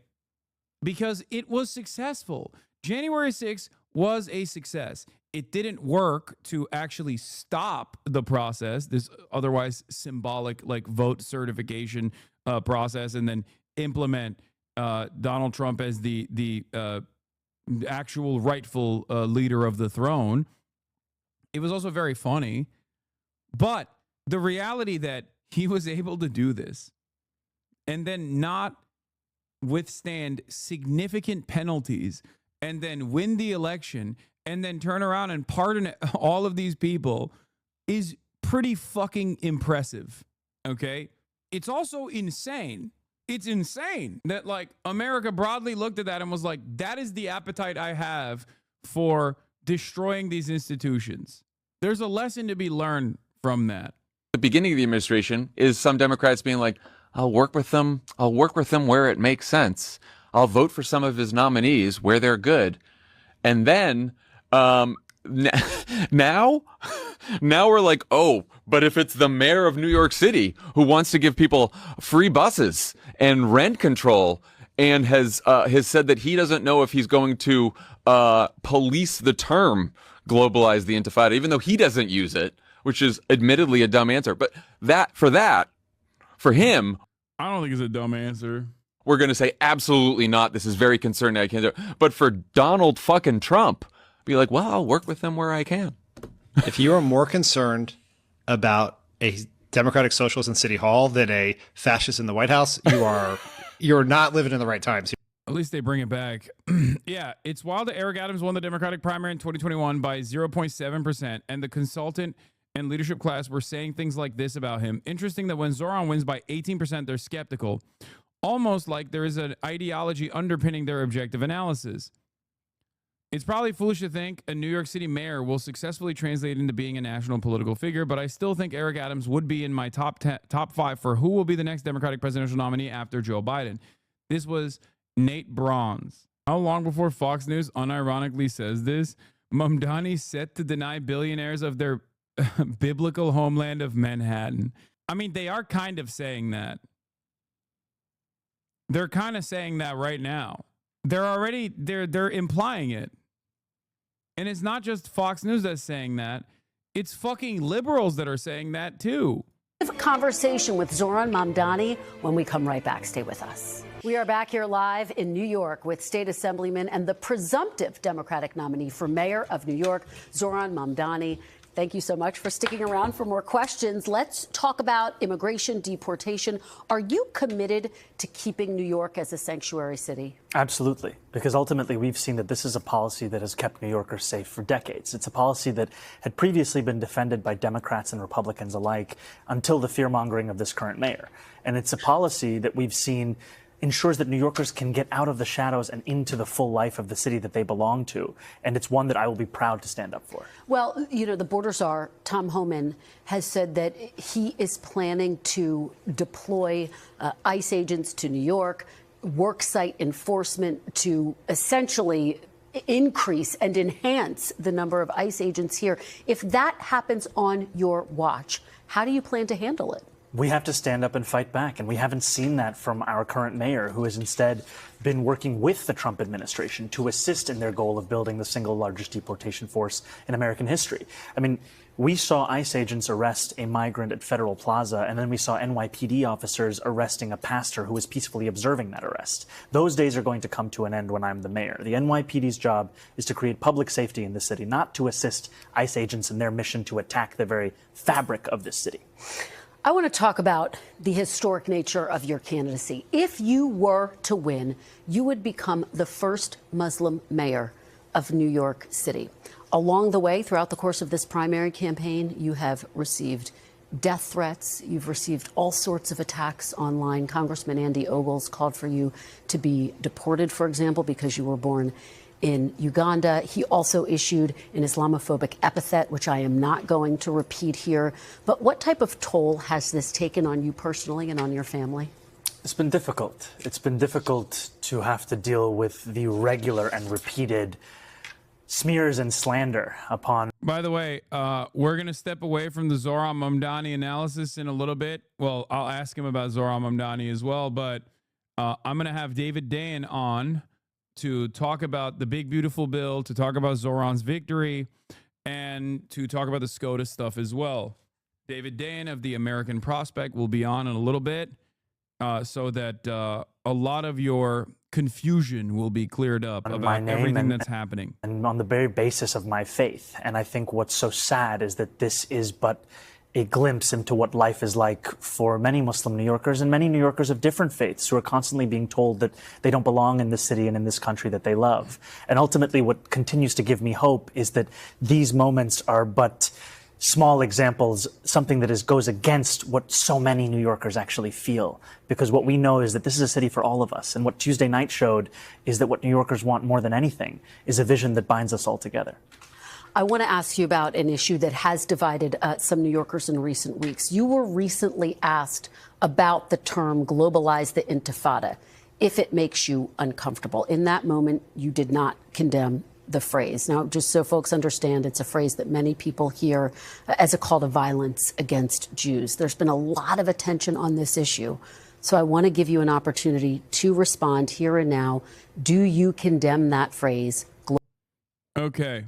Because it was successful. January 6th was a success. It didn't work to actually stop the process, this otherwise symbolic like vote certification process, and then implement Donald Trump as the actual rightful leader of the throne. It was also very funny. But the reality that he was able to do this and then not withstand significant penalties and then win the election and then turn around and pardon all of these people is pretty fucking impressive. Okay? It's also insane. It's insane that like America broadly looked at that and was like, that is the appetite I have for destroying these institutions. There's a lesson to be learned from that. The beginning of the administration is some Democrats being like, I'll work with them where it makes sense. I'll vote for some of his nominees where they're good. And then now we're like, oh, but if it's the mayor of New York City who wants to give people free buses and rent control and has said that he doesn't know if he's going to police the term globalize the intifada, even though he doesn't use it, which is admittedly a dumb answer. But for him, I don't think it's a dumb answer. We're going to say absolutely not. This is very concerning. I can't do it. But for Donald fucking Trump, be like, well, I'll work with them where I can. If you are more concerned about a Democratic socialist in City Hall than a fascist in the White House, you're not living in the right times. At least they bring it back. Yeah, it's wild that Eric Adams won the Democratic primary in 2021 by 0.7%, and the consultant and leadership class were saying things like this about him. Interesting that when Zoran wins by 18%, they're skeptical, almost like there is an ideology underpinning their objective analysis. It's probably foolish to think a New York City mayor will successfully translate into being a national political figure, but I still think Eric Adams would be in my top 5 for who will be the next Democratic presidential nominee after Joe Biden. This was Nate Bronze. How long before Fox News unironically says this? Mamdani set to deny billionaires of their biblical homeland of Manhattan. I mean, they are kind of saying that. They're kind of saying that right now. They're implying it. And it's not just Fox News that's saying that. It's fucking liberals that are saying that too. We have a conversation with Zoran Mamdani when we come right back. Stay with us. We are back here live in New York with State Assemblyman and the presumptive Democratic nominee for mayor of New York, Zoran Mamdani. Thank you so much for sticking around for more questions. Let's talk about immigration, deportation. Are you committed to keeping New York as a sanctuary city? Absolutely, because ultimately we've seen that this is a policy that has kept New Yorkers safe for decades. It's a policy that had previously been defended by Democrats and Republicans alike until the fear-mongering of this current mayor. And it's a policy that we've seen ensures that New Yorkers can get out of the shadows and into the full life of the city that they belong to. And it's one that I will be proud to stand up for. Well, you know, the border czar, Tom Homan, has said that he is planning to deploy ICE agents to New York, worksite enforcement to essentially increase and enhance the number of ICE agents here. If that happens on your watch, how do you plan to handle it? We have to stand up and fight back, and we haven't seen that from our current mayor, who has instead been working with the Trump administration to assist in their goal of building the single largest deportation force in American history. I mean, we saw ICE agents arrest a migrant at Federal Plaza, and then we saw NYPD officers arresting a pastor who was peacefully observing that arrest. Those days are going to come to an end when I'm the mayor. The NYPD's job is to create public safety in the city, not to assist ICE agents in their mission to attack the very fabric of this city. I want to talk about the historic nature of your candidacy. If you were to win, you would become the first Muslim mayor of New York City. Along the way, throughout the course of this primary campaign, you have received death threats. You've received all sorts of attacks online. Congressman Andy Ogles called for you to be deported, for example, because you were born in Uganda. He also issued an Islamophobic epithet, which I am not going to repeat here. But what type of toll has this taken on you personally and on your family? It's been difficult. It's been difficult to have to deal with the regular and repeated smears and slander upon. By the way, we're going to step away from the Zohran Mamdani analysis in a little bit. Well, I'll ask him about Zohran Mamdani as well, but I'm going to have David Dayen on to talk about the big, beautiful bill, to talk about Zohran's victory, and to talk about the SCOTUS stuff as well. David Dayen of the American Prospect will be on in a little bit so that a lot of your confusion will be cleared up about everything that's happening. And on the very basis of my faith. And I think what's so sad is that this is but a glimpse into what life is like for many Muslim New Yorkers and many New Yorkers of different faiths who are constantly being told that they don't belong in this city and in this country that they love. And ultimately, what continues to give me hope is that these moments are but small examples, something that goes against what so many New Yorkers actually feel. Because what we know is that this is a city for all of us. And what Tuesday night showed is that what New Yorkers want more than anything is a vision that binds us all together. I want to ask you about an issue that has divided some New Yorkers in recent weeks. You were recently asked about the term globalize the intifada, if it makes you uncomfortable. In that moment, you did not condemn the phrase. Now, just so folks understand, it's a phrase that many people hear as a call to violence against Jews. There's been a lot of attention on this issue. So I want to give you an opportunity to respond here and now. Do you condemn that phrase? Okay.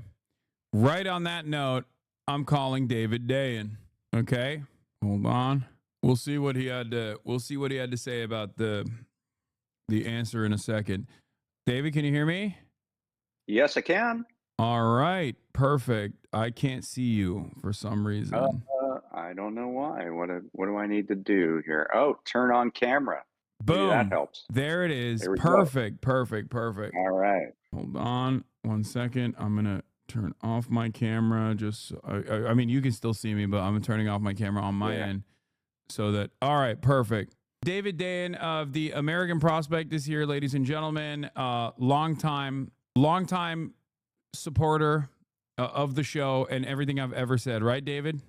Right on that note, I'm calling David Dayen. Okay? Hold on. We'll see what he had to say about the answer in a second. David, can you hear me? Yes, I can. All right, perfect. I can't see you for some reason. I don't know why. What do I need to do here? Oh, turn on camera. Boom. Maybe that helps. There it is. There we Perfect. All right. Hold on 1 second. I'm gonna turn off my camera. Just I mean, you can still see me, but I'm turning off my camera on my end so that. All right, perfect. David Dayen of the American Prospect is here, ladies and gentlemen. Longtime supporter of the show and everything I've ever said, right, David?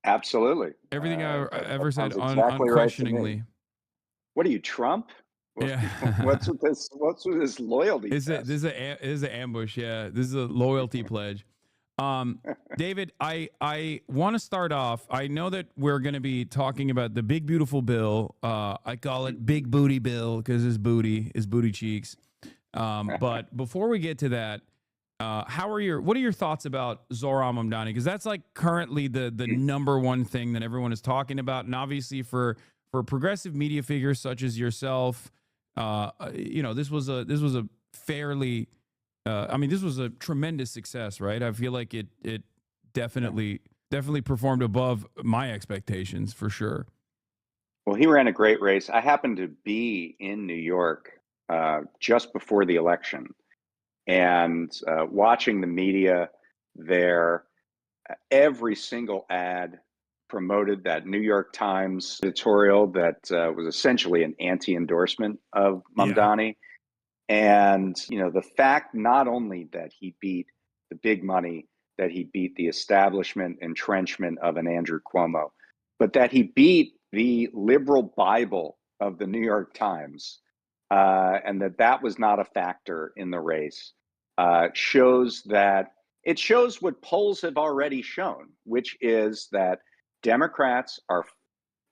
Absolutely. Everything I've ever said exactly unquestioningly. Right. What are you, Trump? Yeah. What's with this loyalty? This is an ambush. Yeah, this is a loyalty pledge. David, I want to start off. I know that we're going to be talking about the big beautiful bill. I call it Big Booty Bill because his booty cheeks. But before we get to that, what are your thoughts about Zohran Mamdani? Because that's like currently the number one thing that everyone is talking about, and obviously for progressive media figures such as yourself, this was a fairly, this was a tremendous success, right? I feel like it definitely performed above my expectations for sure. Well, he ran a great race. I happened to be in New York just before the election, and watching the media there, every single ad promoted that New York Times editorial that was essentially an anti-endorsement of Mamdani. Yeah. And, the fact not only that he beat the big money, that he beat the establishment entrenchment of an Andrew Cuomo, but that he beat the liberal Bible of the New York Times, and that was not a factor in the race, shows what polls have already shown, which is that Democrats are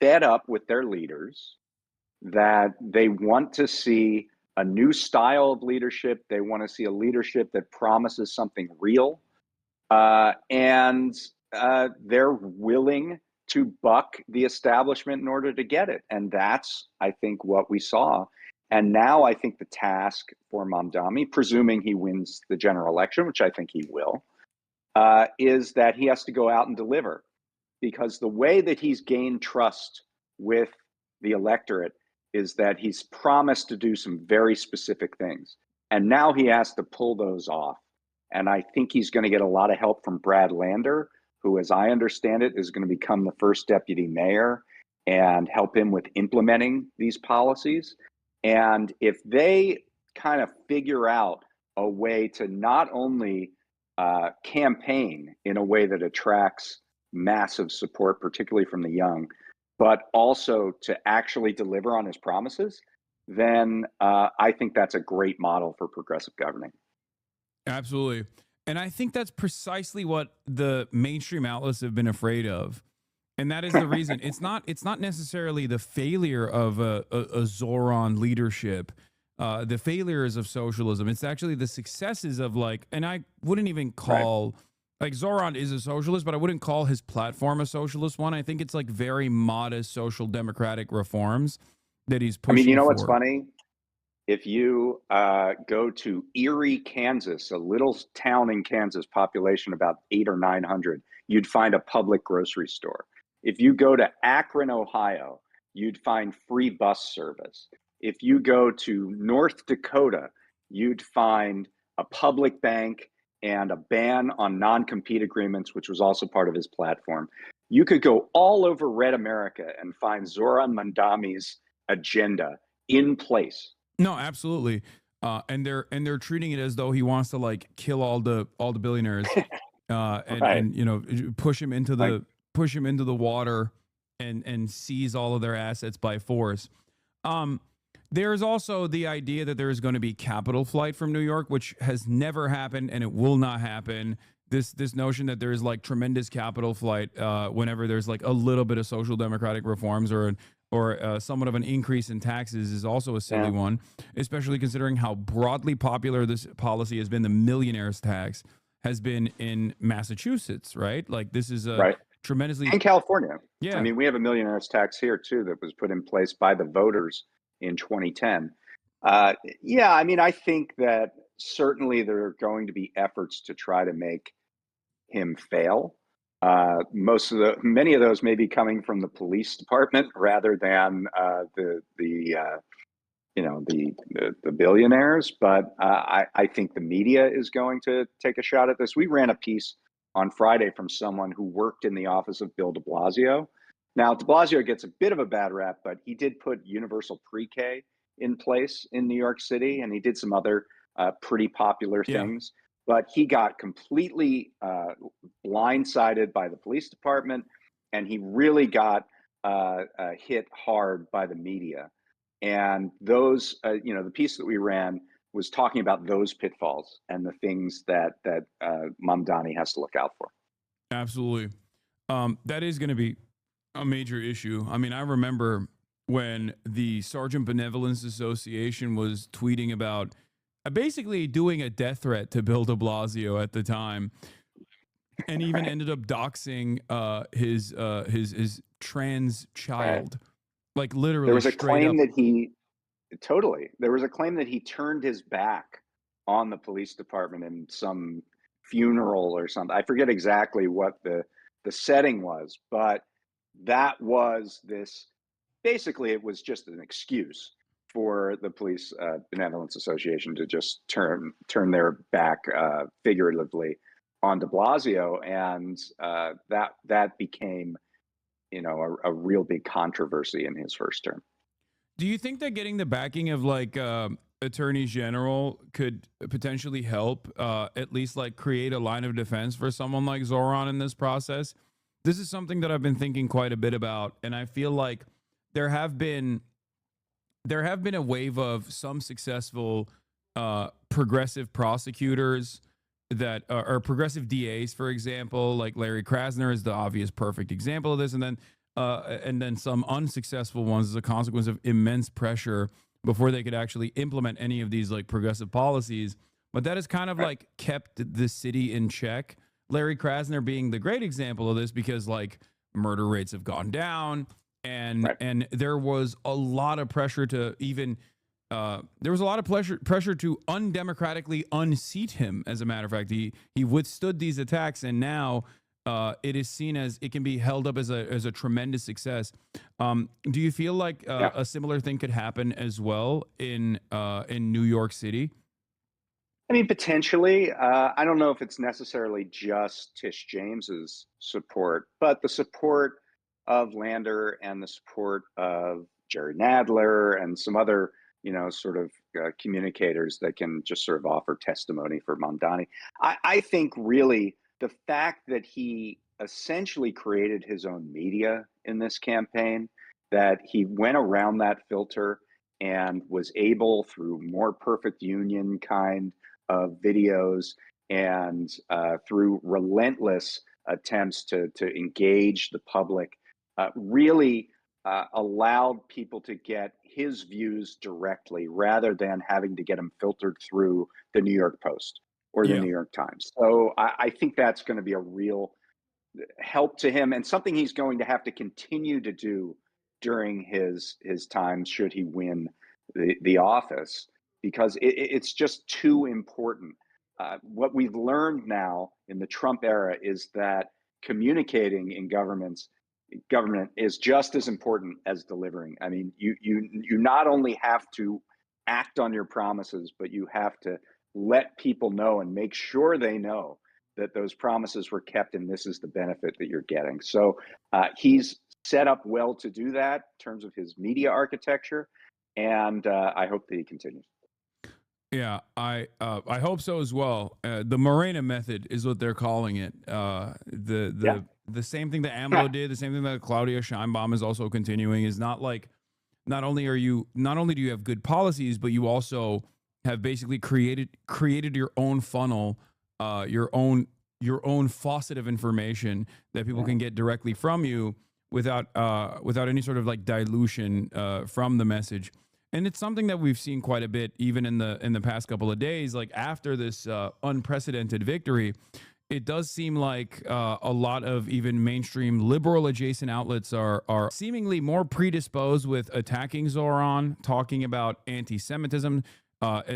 fed up with their leaders, that they want to see a new style of leadership. They want to see a leadership that promises something real, and they're willing to buck the establishment in order to get it. And that's, I think, what we saw. And now I think the task for Mamdani, presuming he wins the general election, which I think he will, is that he has to go out and deliver. Because the way that he's gained trust with the electorate is that he's promised to do some very specific things. And now he has to pull those off. And I think he's going to get a lot of help from Brad Lander, who, as I understand it, is going to become the first deputy mayor and help him with implementing these policies. And if they kind of figure out a way to not only campaign in a way that attracts massive support, particularly from the young, but also to actually deliver on his promises, then I think that's a great model for progressive governing. Absolutely. And I think that's precisely what the mainstream outlets have been afraid of. And that is the reason. It's not necessarily the failure of a Zoran leadership, the failures of socialism. It's actually the successes of, like, and I wouldn't even call, like, Zoran is a socialist, but I wouldn't call his platform a socialist one. I think it's like very modest social democratic reforms that he's pushing. I mean, you know for. what's funny? If you go to Erie, Kansas, a little town in Kansas, population about 800 or 900, you'd find a public grocery store. If you go to Akron, Ohio, you'd find free bus service. If you go to North Dakota, you'd find a public bank and a ban on non-compete agreements, which was also part of his platform. You could go all over Red America and find Zoran Mamdani's agenda in place. No, absolutely. And they're treating it as though he wants to, like, kill all the billionaires, and you know, push him into the water and seize all of their assets by force. There's also the idea that there is going to be capital flight from New York, which has never happened and it will not happen. This notion that there is, like, tremendous capital flight whenever there's, like, a little bit of social democratic reforms or somewhat of an increase in taxes is also a silly one, especially considering how broadly popular this policy has been. The millionaire's tax has been in Massachusetts, right? Like, this is a tremendously... In California. Yeah. I mean, we have a millionaire's tax here, too, that was put in place by the voters in 2010. Yeah, I mean, I think that certainly there are going to be efforts to try to make him fail. Many of those may be coming from the police department rather than the billionaires. But I think the media is going to take a shot at this. We ran a piece on Friday from someone who worked in the office of Bill de Blasio. Now, de Blasio gets a bit of a bad rap, but he did put universal pre-K in place in New York City, and he did some other pretty popular things. But he got completely blindsided by the police department, and he really got hit hard by the media. And those, the piece that we ran was talking about those pitfalls and the things that Mamdani has to look out for. Absolutely. That is going to be a major issue. I mean, I remember when the Sergeant Benevolence Association was tweeting about basically doing a death threat to Bill de Blasio at the time, and even ended up doxing his trans child. Like, literally, there was a claim up. There was a claim that he turned his back on the police department in some funeral or something. I forget exactly what the setting was, but that was this. Basically, it was just an excuse for the Police Benevolence Association to just turn their back figuratively on de Blasio, and that became, a real big controversy in his first term. Do you think that getting the backing of, like, attorneys general could potentially help at least, like, create a line of defense for someone like Zoran in this process? This is something that I've been thinking quite a bit about, and I feel like there have been a wave of some successful progressive prosecutors that are progressive DAs, for example, like Larry Krasner is the obvious perfect example of this, and then some unsuccessful ones as a consequence of immense pressure before they could actually implement any of these, like, progressive policies. But that has kind of, like, kept the city in check. Larry Krasner being the great example of this, because, like, murder rates have gone down. And there was a lot of pressure to pressure to undemocratically unseat him. As a matter of fact, he withstood these attacks, and now it is seen as, it can be held up as a tremendous success. Do you feel like a similar thing could happen as well in New York City? I mean, potentially. I don't know if it's necessarily just Tish James's support, but the support of Lander and the support of Jerry Nadler and some other, sort of communicators that can just sort of offer testimony for Mamdani. I think really the fact that he essentially created his own media in this campaign, that he went around that filter and was able, through more perfect union kind of videos and through relentless attempts to engage the public, really allowed people to get his views directly rather than having to get them filtered through the New York Post or the New York Times. So I think that's going to be a real help to him, and something he's going to have to continue to do during his time should he win the office, because it's just too important. What we've learned now in the Trump era is that communicating in government is just as important as delivering. I mean, you not only have to act on your promises, but you have to let people know and make sure they know that those promises were kept and this is the benefit that you're getting. So he's set up well to do that in terms of his media architecture, and I hope that he continues. Yeah, I hope so as well. The Morena method is what they're calling it. The same thing that AMLO did, the same thing that Claudia Sheinbaum is also continuing, is not only do you have good policies, but you also have basically created your own funnel, your own faucet of information that people can get directly from you without any sort of like dilution from the message. And it's something that we've seen quite a bit, even in the past couple of days. Like after this unprecedented victory, it does seem like a lot of even mainstream liberal adjacent outlets are seemingly more predisposed with attacking Zoran, talking about anti-Semitism,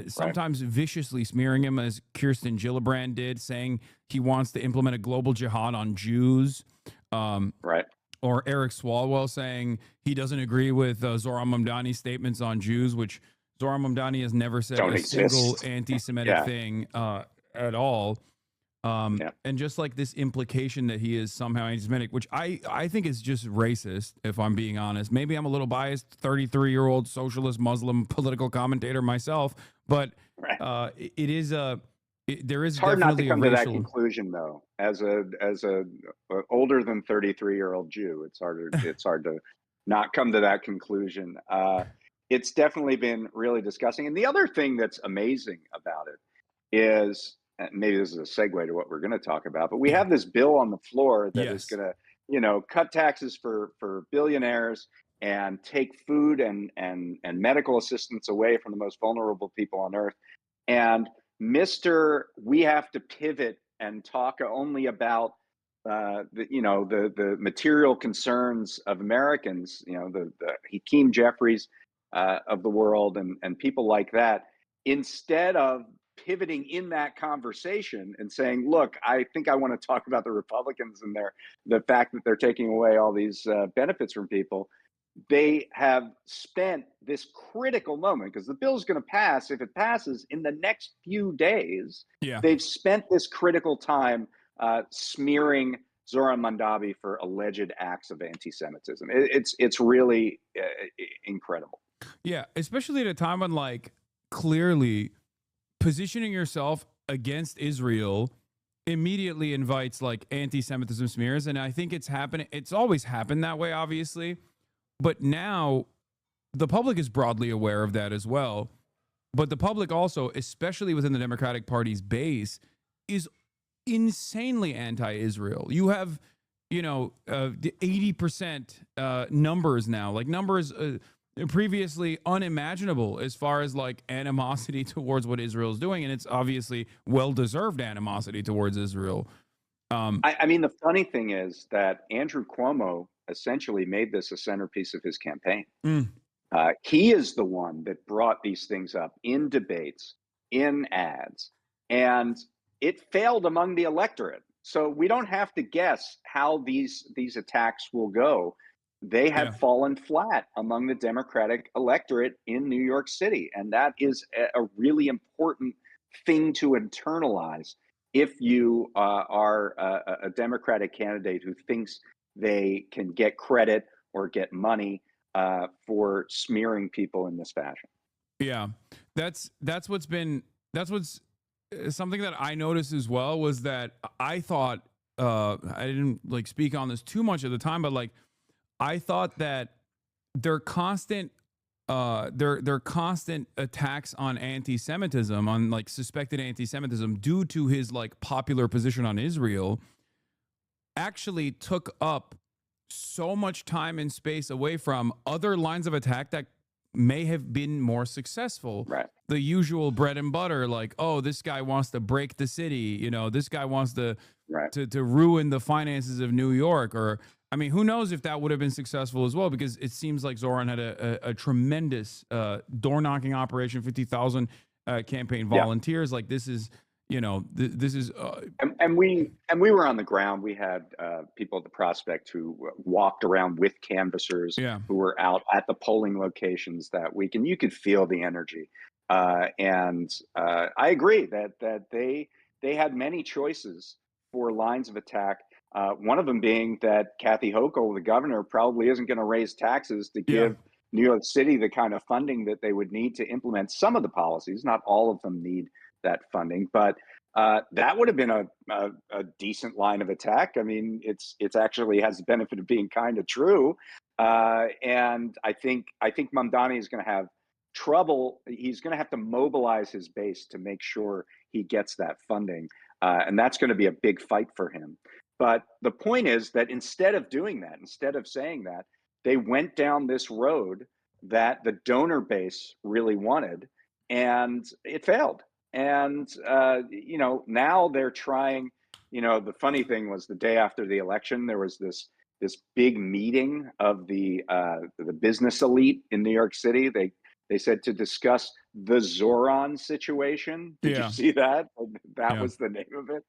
sometimes viciously smearing him, as Kirsten Gillibrand did, saying he wants to implement a global jihad on Jews. Or Eric Swalwell saying he doesn't agree with Zoran Mamdani's statements on Jews, which Zoran Mamdani has never said single anti-Semitic thing at all. And just like this implication that he is somehow anti-Semitic, which I think is just racist, if I'm being honest. Maybe I'm a little biased, 33-year-old socialist Muslim political commentator myself, but it is there is hard not to definitely come a to racial... that conclusion, though. As a older than 33-year-old Jew, it's hard to not come to that conclusion. It's definitely been really disgusting. And the other thing that's amazing about it is, and maybe this is a segue to what we're going to talk about, but we have this bill on the floor that is going to, cut taxes for billionaires and take food and medical assistance away from the most vulnerable people on earth. And we have to pivot and talk only about the material concerns of Americans, the Hakeem Jeffries of the world and people like that, instead of pivoting in that conversation and saying, look, I think I want to talk about the Republicans and the fact that they're taking away all these benefits from people. They have spent this critical moment, because the bill is going to pass. If it passes in the next few days, they've spent this critical time smearing Zoran Mamdani for alleged acts of anti-Semitism. It's really incredible. Yeah, especially at a time when, like, clearly positioning yourself against Israel immediately invites like anti-Semitism smears. And I think it's happening. It's always happened that way, obviously. But now the public is broadly aware of that as well. But the public also, especially within the Democratic Party's base, is insanely anti-Israel. You have, the 80% numbers now, like numbers previously unimaginable as far as like animosity towards what Israel is doing. And it's obviously well-deserved animosity towards Israel. I mean, the funny thing is that Andrew Cuomo essentially made this a centerpiece of his campaign. He is the one that brought these things up in debates, in ads, and it failed among the electorate. So we don't have to guess how these attacks will go. They have fallen flat among the Democratic electorate in New York City. And that is a really important thing to internalize if you are a Democratic candidate who thinks they can get credit or get money for smearing people in this fashion. Yeah, that's something that I noticed as well, was that I thought I didn't like speak on this too much at the time, but like I thought that their constant their constant attacks on anti-Semitism, on like suspected anti-Semitism due to his like popular position on Israel, actually took up so much time and space away from other lines of attack that may have been more successful. Right. The usual bread and butter, like, oh, this guy wants to break the city, you know, this guy wants to Right. to ruin the finances of New York. Or I mean, who knows if that would have been successful as well, because it seems like Zoran had a tremendous door knocking operation, 50,000 campaign volunteers. Like this is, you know, this is And we were on the ground. We had people at the Prospect who walked around with canvassers, who were out at the polling locations that week, and you could feel the energy. And I agree that they had many choices for lines of attack. One of them being that Kathy Hochul, the governor, probably isn't going to raise taxes to give New York City the kind of funding that they would need to implement some of the policies. Not all of them need that funding, but that would have been a decent line of attack. I mean, it's actually has the benefit of being kind of true, and I think Mamdani is going to have trouble. He's going to have to mobilize his base to make sure he gets that funding, and that's going to be a big fight for him. But the point is that instead of doing that, instead of saying that, they went down this road that the donor base really wanted, and it failed. And you know, now they're trying. You know, the funny thing was the day after the election, there was this big meeting of the business elite in New York City. They said to discuss the Zoran situation. Did you see that? That was the name of it.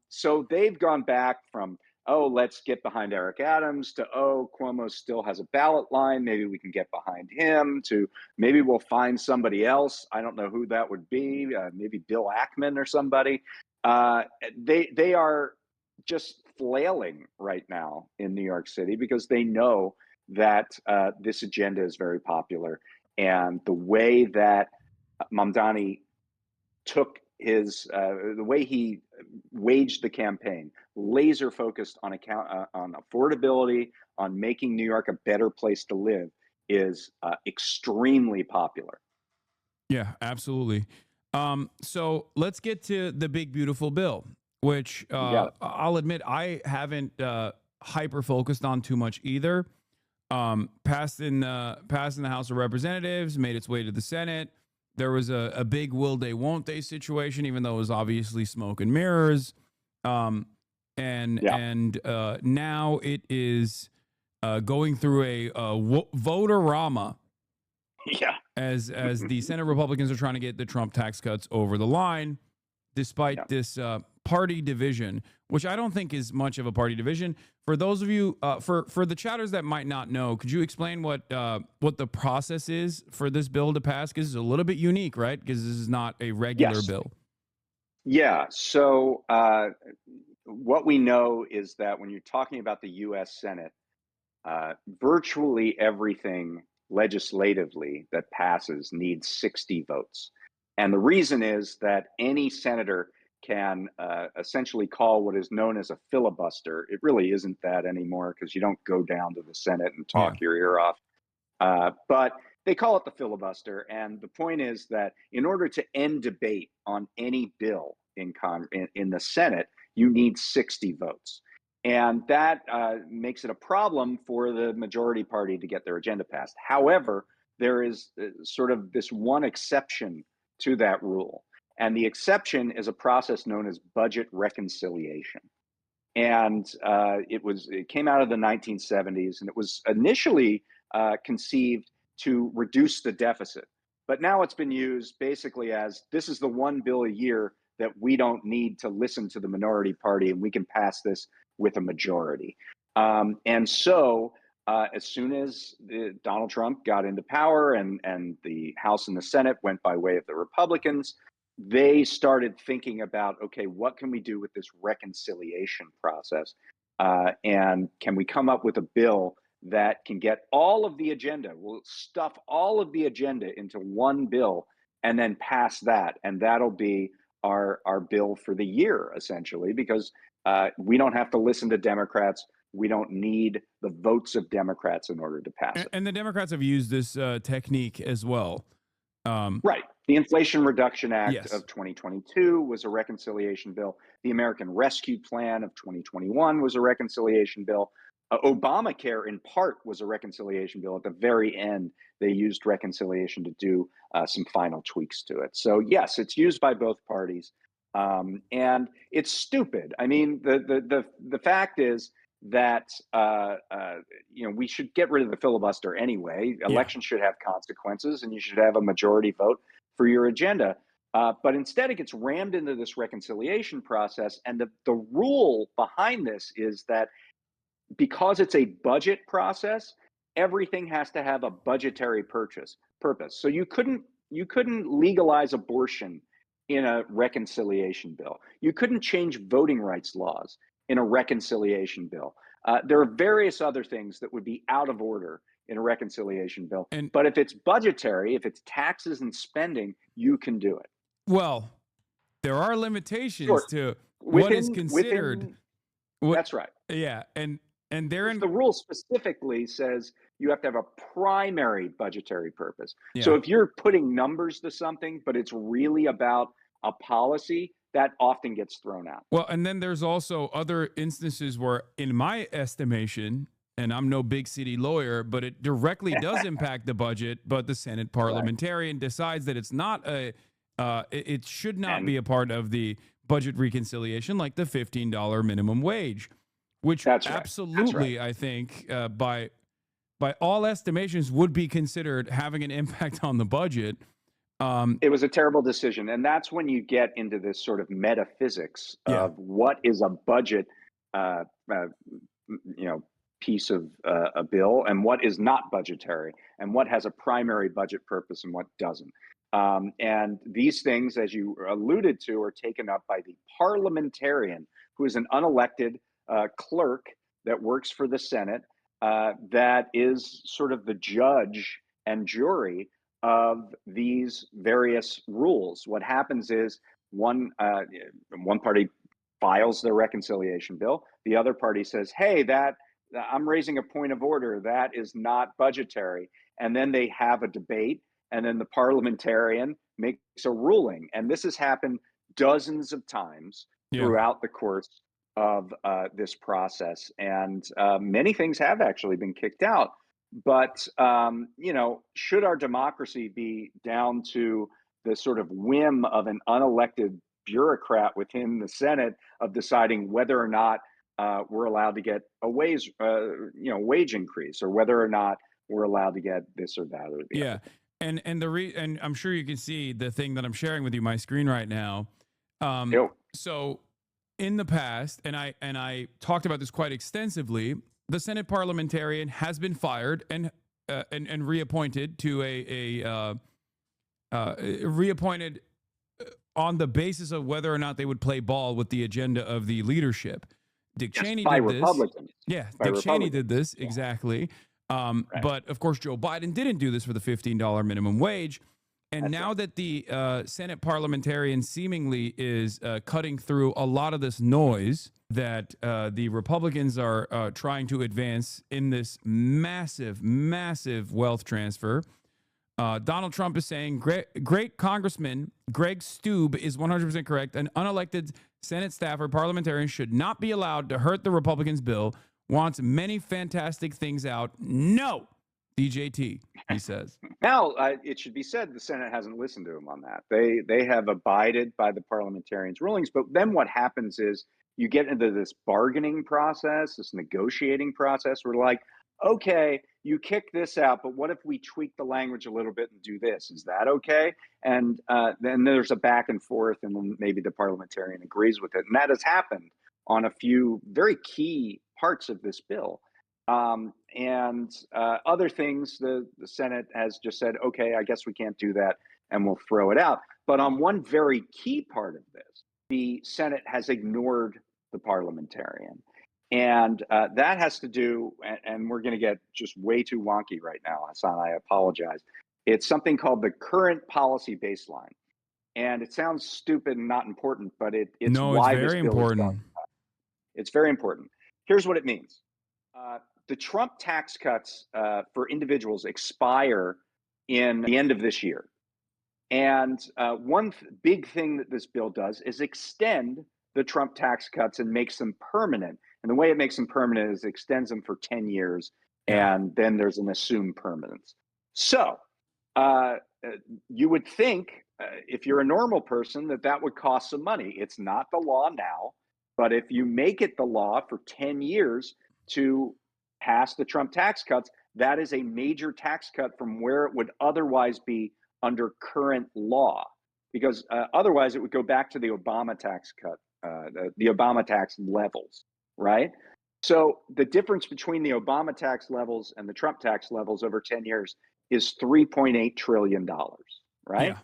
So they've gone back from, oh, let's get behind Eric Adams, to, oh, Cuomo still has a ballot line, maybe we can get behind him, to maybe we'll find somebody else. I don't know who that would be, maybe Bill Ackman or somebody. They are just flailing right now in New York City because they know that this agenda is very popular. And the way that Mamdani took his the way he waged the campaign, laser focused on on affordability, on making New York a better place to live, is extremely popular. Yeah, absolutely. So let's get to the big beautiful bill, which I'll admit I haven't hyper focused on too much either. Passed in the House of Representatives, made its way to the Senate. There was a big will they won't they situation, even though it was obviously smoke and mirrors. And now it is going through a vote-a-rama. Yeah. As the Senate Republicans are trying to get the Trump tax cuts over the line, despite this party division, which I don't think is much of a party division. For those of you, for the chatters that might not know, could you explain what the process is for this bill to pass? Because it's a little bit unique, right? Because this is not a regular bill. Yeah. So what we know is that when you're talking about the U.S. Senate, virtually everything legislatively that passes needs 60 votes. And the reason is that any senator can essentially call what is known as a filibuster. It really isn't that anymore because you don't go down to the Senate and talk your ear off. But they call it the filibuster. And the point is that in order to end debate on any bill in the Senate, you need 60 votes. And that makes it a problem for the majority party to get their agenda passed. However, there is sort of this one exception to that rule. And the exception is a process known as budget reconciliation. And it came out of the 1970s, and it was initially conceived to reduce the deficit. But now it's been used basically as this is the one bill a year that we don't need to listen to the minority party, and we can pass this with a majority. And so as soon as Donald Trump got into power and the House and the Senate went by way of the Republicans, they started thinking about, okay, what can we do with this reconciliation process? And can we come up with a bill that can get all of the agenda? We'll stuff all of the agenda into one bill and then pass that. And that'll be our bill for the year, essentially, because we don't have to listen to Democrats. We don't need the votes of Democrats in order to pass it. And the Democrats have used this technique as well. Right. The Inflation Reduction Act Yes. of 2022 was a reconciliation bill. The American Rescue Plan of 2021 was a reconciliation bill. Obamacare, in part, was a reconciliation bill. At the very end, they used reconciliation to do some final tweaks to it. So, yes, it's used by both parties. And it's stupid. I mean, the fact is that we should get rid of the filibuster anyway. Elections should have consequences, and you should have a majority vote for your agenda. But instead, it gets rammed into this reconciliation process. And the rule behind this is that because it's a budget process, everything has to have a budgetary purpose. So you couldn't legalize abortion in a reconciliation bill. You couldn't change voting rights laws in a reconciliation bill. There are various other things that would be out of order in a reconciliation bill. But if it's budgetary, if it's taxes and spending, you can do it. Well, there are limitations to what is considered. That's right. Yeah, and they're the rule specifically says you have to have a primary budgetary purpose. Yeah. So if you're putting numbers to something, but it's really about a policy, that often gets thrown out. Well, and then there's also other instances where, in my estimation, and I'm no big city lawyer, but it directly does impact the budget, but the Senate parliamentarian decides that it's not it should not be a part of the budget reconciliation, like the $15 minimum wage, which absolutely, I think, by all estimations, would be considered having an impact on the budget. It was a terrible decision. And that's when you get into this sort of metaphysics of what is a budget, piece of a bill, and what is not budgetary, and what has a primary budget purpose and what doesn't. And these things, as you alluded to, are taken up by the parliamentarian, who is an unelected clerk that works for the Senate, that is sort of the judge and jury of these various rules. What happens is one party files their reconciliation bill. The other party says, hey, I'm raising a point of order. That is not budgetary. And then they have a debate, and then the parliamentarian makes a ruling. And this has happened dozens of times throughout the course of this process. And many things have actually been kicked out. But, should our democracy be down to the sort of whim of an unelected bureaucrat within the Senate of deciding whether or not we're allowed to get a wage increase, or whether or not we're allowed to get this or that or the other? And and I'm sure you can see the thing that I'm sharing with you, my screen right now. So in the past, and I talked about this quite extensively, the Senate parliamentarian has been fired and reappointed to reappointed on the basis of whether or not they would play ball with the agenda of the leadership. Dick Cheney did this. Republicans. Yeah, Dick Cheney did this exactly. But of course, Joe Biden didn't do this for the $15 minimum wage. And now that the Senate parliamentarian seemingly is cutting through a lot of this noise that the Republicans are trying to advance in this massive, massive wealth transfer, Donald Trump is saying, great Congressman Greg Stube is 100% correct. An unelected Senate staffer parliamentarian should not be allowed to hurt the Republicans' bill. Wants many fantastic things out. No, DJT, he says. Now, it should be said the Senate hasn't listened to him on that. They have abided by the parliamentarians' rulings. But then what happens is you get into this bargaining process, this negotiating process. We're like, okay, you kick this out, but what if we tweak the language a little bit and do this? Is that okay? And then there's a back and forth, and then maybe the parliamentarian agrees with it. And that has happened on a few very key parts of this bill. And other things, the Senate has just said, okay, I guess we can't do that, and we'll throw it out. But on one very key part of this, the Senate has ignored the parliamentarian. And that has to do, and we're going to get just way too wonky right now, Hassan, I apologize. It's something called the current policy baseline. And it sounds stupid and not important, but it's why very this bill is important. going. It's very important. Here's what it means. The Trump tax cuts for individuals expire in the end of this year. And one big thing that this bill does is extend the Trump tax cuts and makes them permanent. And the way it makes them permanent is it extends them for 10 years, and then there's an assumed permanence. So you would think, if you're a normal person, that would cost some money. It's not the law now, but if you make it the law for 10 years to pass the Trump tax cuts, that is a major tax cut from where it would otherwise be under current law, because otherwise it would go back to the Obama tax cut, the Obama tax levels, right? So the difference between the Obama tax levels and the Trump tax levels over 10 years is $3.8 trillion, right?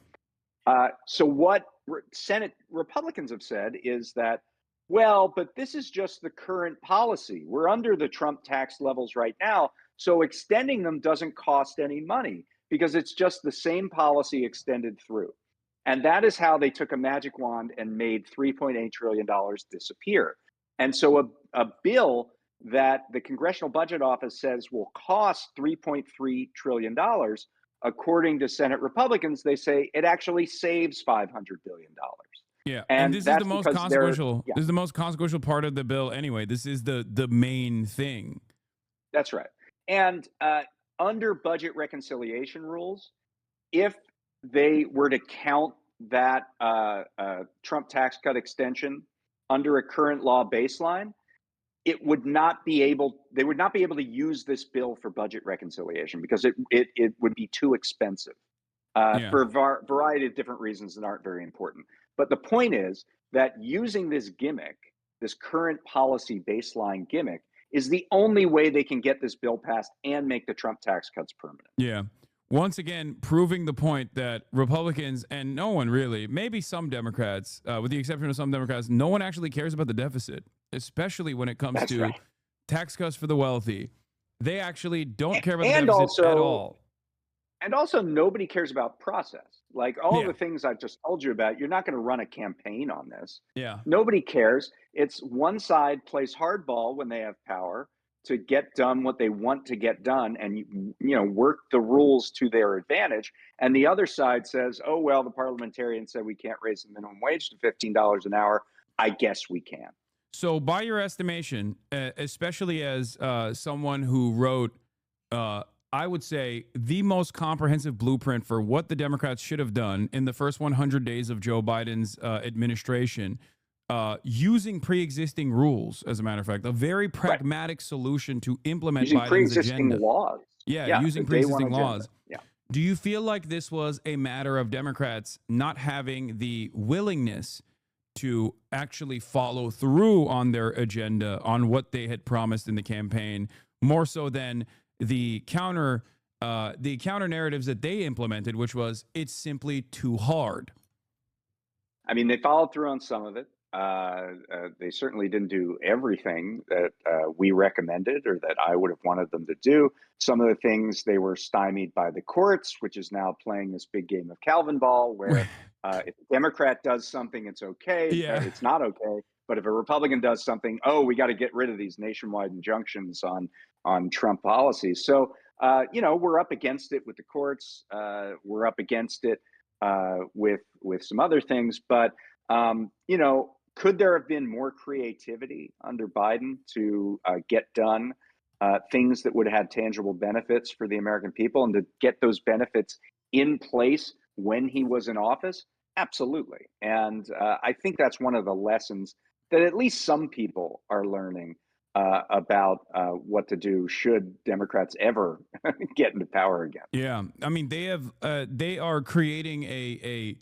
So what Senate Republicans have said is that, well, but this is just the current policy. We're under the Trump tax levels right now, so extending them doesn't cost any money because it's just the same policy extended through. And that is how they took a magic wand and made $3.8 trillion disappear. And so a bill that the Congressional Budget Office says will cost $3.3 trillion, according to Senate Republicans, they say it actually saves $500 billion. Yeah, and this is the most consequential. This is the most consequential part of the bill anyway. This is the main thing. That's right. And under budget reconciliation rules, if they were to count that Trump tax cut extension under a current law baseline, it would not be able. They would not be able to use this bill for budget reconciliation because it would be too expensive for a variety of different reasons that aren't very important. But the point is that using this gimmick, this current policy baseline gimmick, is the only way they can get this bill passed and make the Trump tax cuts permanent. Yeah. Once again, proving the point that Republicans and no one really, maybe some Democrats, with the exception of some Democrats, no one actually cares about the deficit, especially when it comes to tax cuts for the wealthy. They actually don't care about the deficit at all. And also, nobody cares about process. Like all the things I've just told you about, you're not going to run a campaign on this. Yeah. Nobody cares. It's one side plays hardball when they have power to get done what they want to get done and work the rules to their advantage. And the other side says, oh, well, the parliamentarians said we can't raise the minimum wage to $15 an hour. I guess we can. So by your estimation, especially as someone who wrote I would say the most comprehensive blueprint for what the Democrats should have done in the first 100 days of Joe Biden's administration, using pre-existing rules, as a matter of fact, a very pragmatic solution to implement using Biden's pre-existing agenda. laws. Yeah, using pre-existing laws. Yeah. Do you feel like this was a matter of Democrats not having the willingness to actually follow through on their agenda, on what they had promised in the campaign, more so than the counter narratives that they implemented, which was it's simply too hard? I mean, they followed through on some of it. They certainly didn't do everything that we recommended or that I would have wanted them to do. Some of the things they were stymied by the courts, which is now playing this big game of Calvin ball, where if a Democrat does something, it's okay. It's not okay. But if a Republican does something, we got to get rid of these nationwide injunctions on Trump policies. So, we're up against it with the courts. We're up against it with some other things. But, could there have been more creativity under Biden to get done things that would have had tangible benefits for the American people and to get those benefits in place when he was in office? Absolutely. And I think that's one of the lessons that at least some people are learning about what to do should Democrats ever get into power again. Yeah, I mean, they are creating a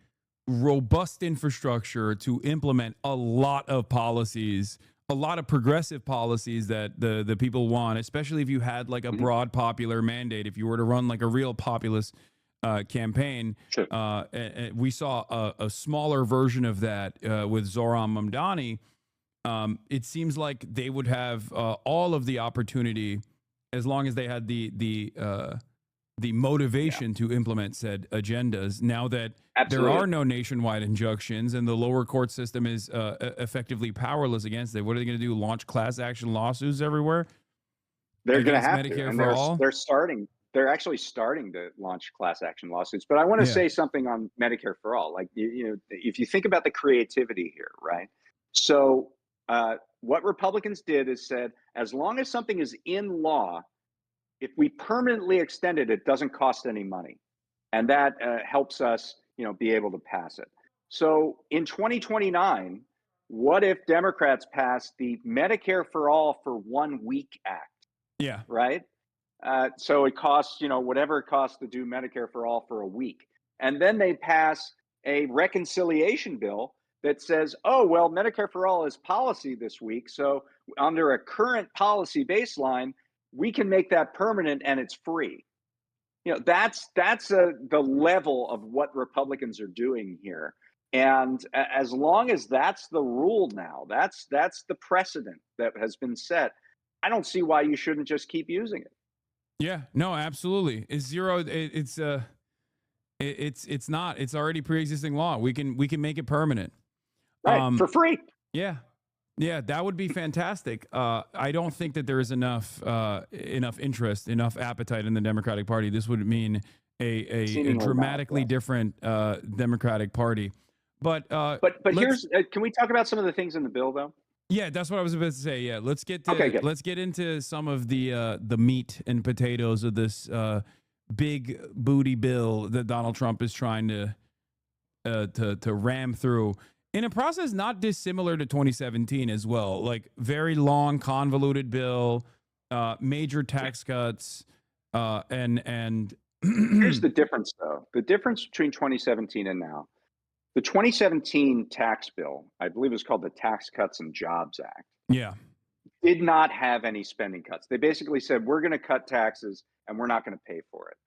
robust infrastructure to implement a lot of policies, a lot of progressive policies that the people want, especially if you had like a broad popular mandate. If you were to run like a real populist campaign. Sure. We saw a smaller version of that with Zoran Mamdani. It seems like they would have all of the opportunity as long as they had the motivation to implement said agendas. Now that there are no nationwide injunctions and the lower court system is effectively powerless against it, what are they going to do? Launch class action lawsuits everywhere? They're going to against have Medicare to, and for all? they're actually starting to launch class action lawsuits. But I want to Yeah. say something on Medicare for all. Like, you know, if you think about the creativity here, right? So what Republicans did is said, as long as something is in law, if we permanently extend it, it doesn't cost any money, and that helps us, you know, be able to pass it. So in 2029, what if Democrats pass the Medicare for All for 1 Week Act? Yeah. Right. So it costs, you know, whatever it costs to do Medicare for all for a week. And then they pass a reconciliation bill that says, oh, well, Medicare for all is policy this week. So under a current policy baseline, we can make that permanent and it's free. You know, that's the level of what Republicans are doing here. And as long as that's the rule now, that's the precedent that has been set. I don't see why you shouldn't just keep using it. Yeah, no, absolutely. It's zero. It's not. It's already pre-existing law. We can make it permanent, right? For free. Yeah, yeah, that would be fantastic. I don't think that there is enough interest, enough appetite in the Democratic Party. This would mean a dramatically different Democratic Party. But here's can we talk about some of the things in the bill though? Yeah, that's what I was about to say. Yeah, let's get into some of the meat and potatoes of this big booty bill that Donald Trump is trying to ram through in a process not dissimilar to 2017 as well. Like very long, convoluted bill, major tax cuts, and here's the difference though. The difference between 2017 and now. The 2017 tax bill, I believe it was called the Tax Cuts and Jobs Act. Yeah. Did not have any spending cuts. They basically said, we're going to cut taxes and we're not going to pay for it.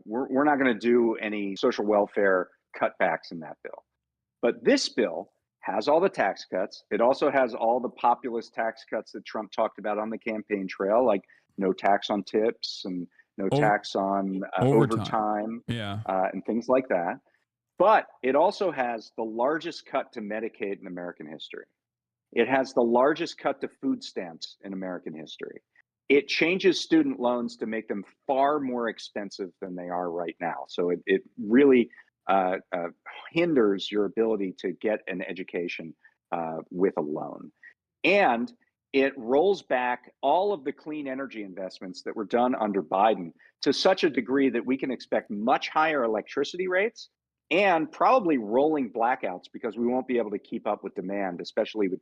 We're not going to do any social welfare cutbacks in that bill. But this bill has all the tax cuts. It also has all the populist tax cuts that Trump talked about on the campaign trail, like no tax on tips and no tax on overtime and things like that. But it also has the largest cut to Medicaid in American history. It has the largest cut to food stamps in American history. It changes student loans to make them far more expensive than they are right now. So it really hinders your ability to get an education with a loan. And it rolls back all of the clean energy investments that were done under Biden to such a degree that we can expect much higher electricity rates and probably rolling blackouts because we won't be able to keep up with demand, especially with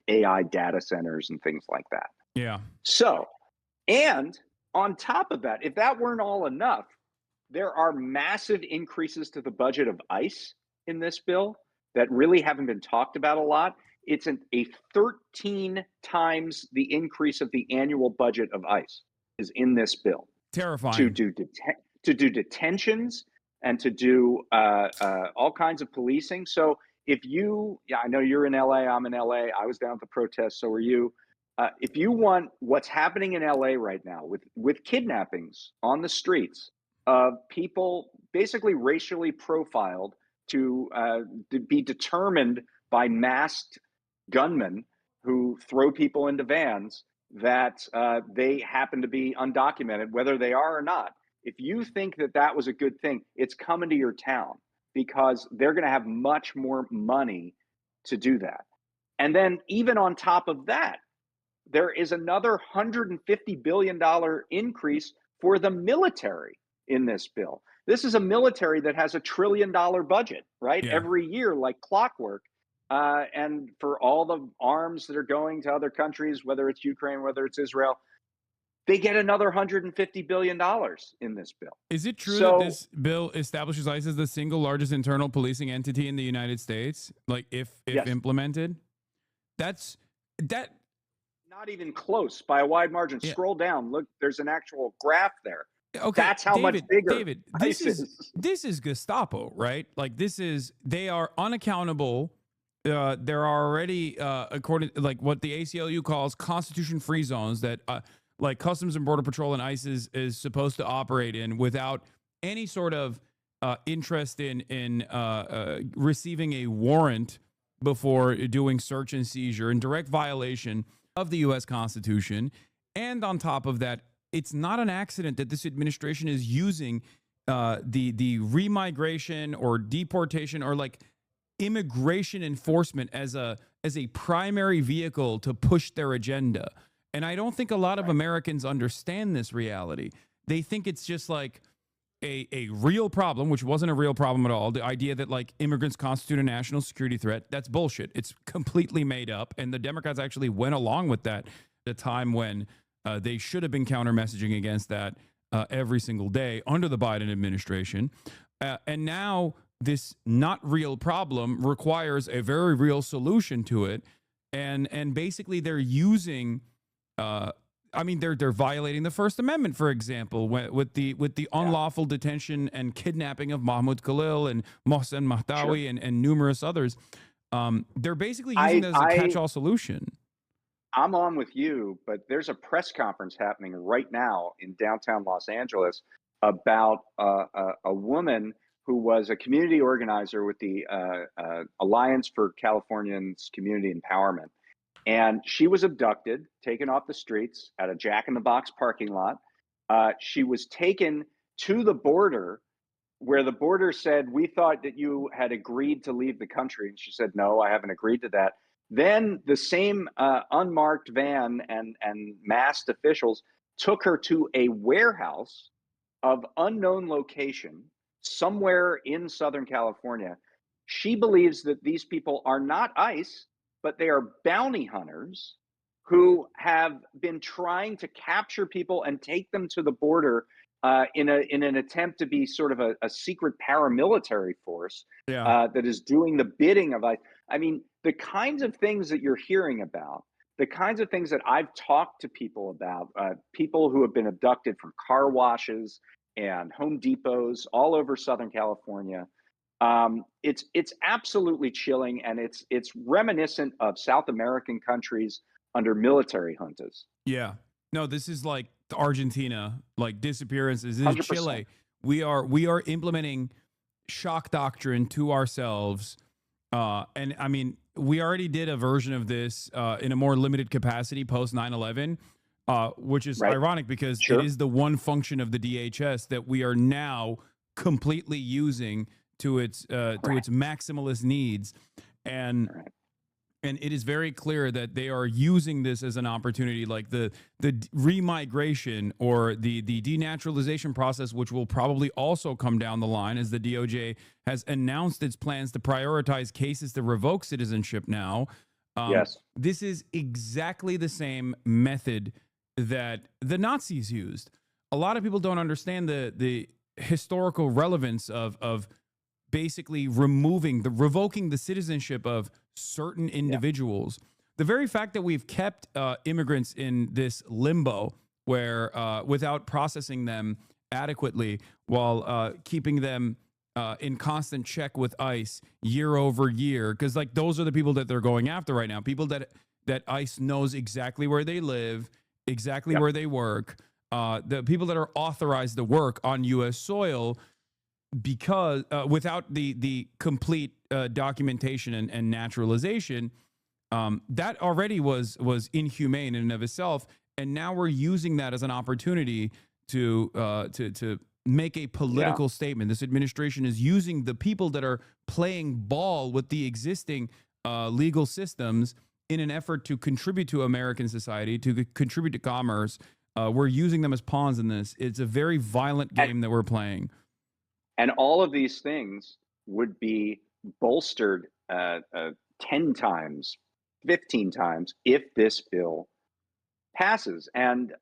AI data centers and things like that. Yeah. So, and on top of that, if that weren't all enough, there are massive increases to the budget of ICE in this bill that really haven't been talked about a lot. It's a 13 times the increase of the annual budget of ICE is in this bill. Terrifying. To do detentions and to do all kinds of policing. So if you, I know you're in LA, I'm in LA, I was down at the protest, so were you. If you want what's happening in LA right now with kidnappings on the streets of people basically racially profiled to be determined by masked gunmen who throw people into vans that they happen to be undocumented, whether they are or not. If you think that that was a good thing, it's coming to your town because they're going to have much more money to do that. And then even on top of that, there is another $150 billion increase for the military in this bill. This is a military that has $1 trillion budget, right? Yeah. Every year, like clockwork. And for all the arms that are going to other countries, whether it's Ukraine, whether it's Israel, they get another $150 billion in this bill. Is it true that this bill establishes ICE as the single largest internal policing entity in the United States? Like if yes. implemented? That not even close by a wide margin. Yeah. Scroll down. Look, there's an actual graph there. Okay, that's how much bigger. David, this is Gestapo, right? Like they are unaccountable. There are already according like what the ACLU calls constitution-free zones that like Customs and Border Patrol and ICE is supposed to operate in without any sort of interest in receiving a warrant before doing search and seizure in direct violation of the U.S. Constitution. And on top of that, it's not an accident that this administration is using the remigration or deportation or like immigration enforcement as a primary vehicle to push their agenda. And I don't think a lot of Americans understand this reality. They think it's just like a real problem, which wasn't a real problem at all. The idea that like immigrants constitute a national security threat, that's bullshit. It's completely made up. And the Democrats actually went along with that at a time when they should have been counter messaging against that every single day under the Biden administration. And now this not real problem requires a very real solution to it. And basically they're using they're violating the First Amendment, for example, with the unlawful detention and kidnapping of Mahmoud Khalil and Mohsen Mahdawi and numerous others. They're basically using it as a catch-all solution. I'm on with you, but there's a press conference happening right now in downtown Los Angeles about a woman who was a community organizer with the Alliance for Californians Community Empowerment. And she was abducted, taken off the streets at a Jack in the Box parking lot. She was taken to the border where the border said, "We thought that you had agreed to leave the country." And she said, "No, I haven't agreed to that." Then the same unmarked van and masked officials took her to a warehouse of unknown location somewhere in Southern California. She believes that these people are not ICE, but they are bounty hunters who have been trying to capture people and take them to the border in an attempt to be sort of a secret paramilitary force that is doing the bidding of ICE. I mean, the kinds of things that you're hearing about, the kinds of things that I've talked to people about, people who have been abducted from car washes and Home Depots all over Southern California. It's absolutely chilling, and it's reminiscent of South American countries under military juntas. Yeah. No, this is like Argentina, like disappearances. This is 100%. Chile. We are implementing shock doctrine to ourselves. And I mean, we already did a version of this in a more limited capacity post 9/11, which is ironic because it is the one function of the DHS that we are now completely using to its maximalist needs. And it is very clear that they are using this as an opportunity, like the remigration or the denaturalization process, which will probably also come down the line as the DOJ has announced its plans to prioritize cases to revoke citizenship now. Yes. This is exactly the same method that the Nazis used. A lot of people don't understand the historical relevance of basically revoking the citizenship of certain individuals. The very fact that we've kept immigrants in this limbo where without processing them adequately while keeping them in constant check with ICE year over year, because like those are the people that they're going after right now, people that ICE knows exactly where they live, exactly where they work, the people that are authorized to work on U.S. soil, because without the complete documentation and naturalization, that already was inhumane in and of itself, and now we're using that as an opportunity to make a political statement. This administration is using the people that are playing ball with the existing legal systems in an effort to contribute to American society, to contribute to commerce. We're using them as pawns in this. It's a very violent game that we're playing. And all of these things would be bolstered 10 times, 15 times if this bill passes. And,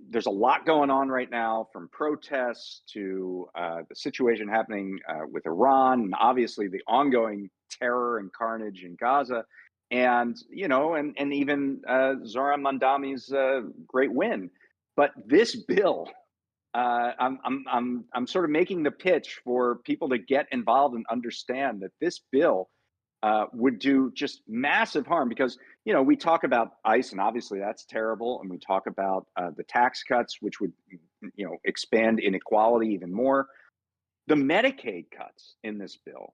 there's a lot going on right now, from protests to the situation happening with Iran, and obviously the ongoing terror and carnage in Gaza. And, and even Zohran Mamdani's great win. But this bill, I'm sort of making the pitch for people to get involved and understand that this bill would do just massive harm, because we talk about ICE, and obviously that's terrible, and we talk about the tax cuts, which would expand inequality even more. The Medicaid cuts in this bill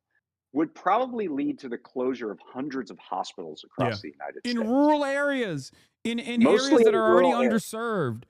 would probably lead to the closure of hundreds of hospitals across the United States. In rural areas, in Mostly areas that in are already rural areas. underserved.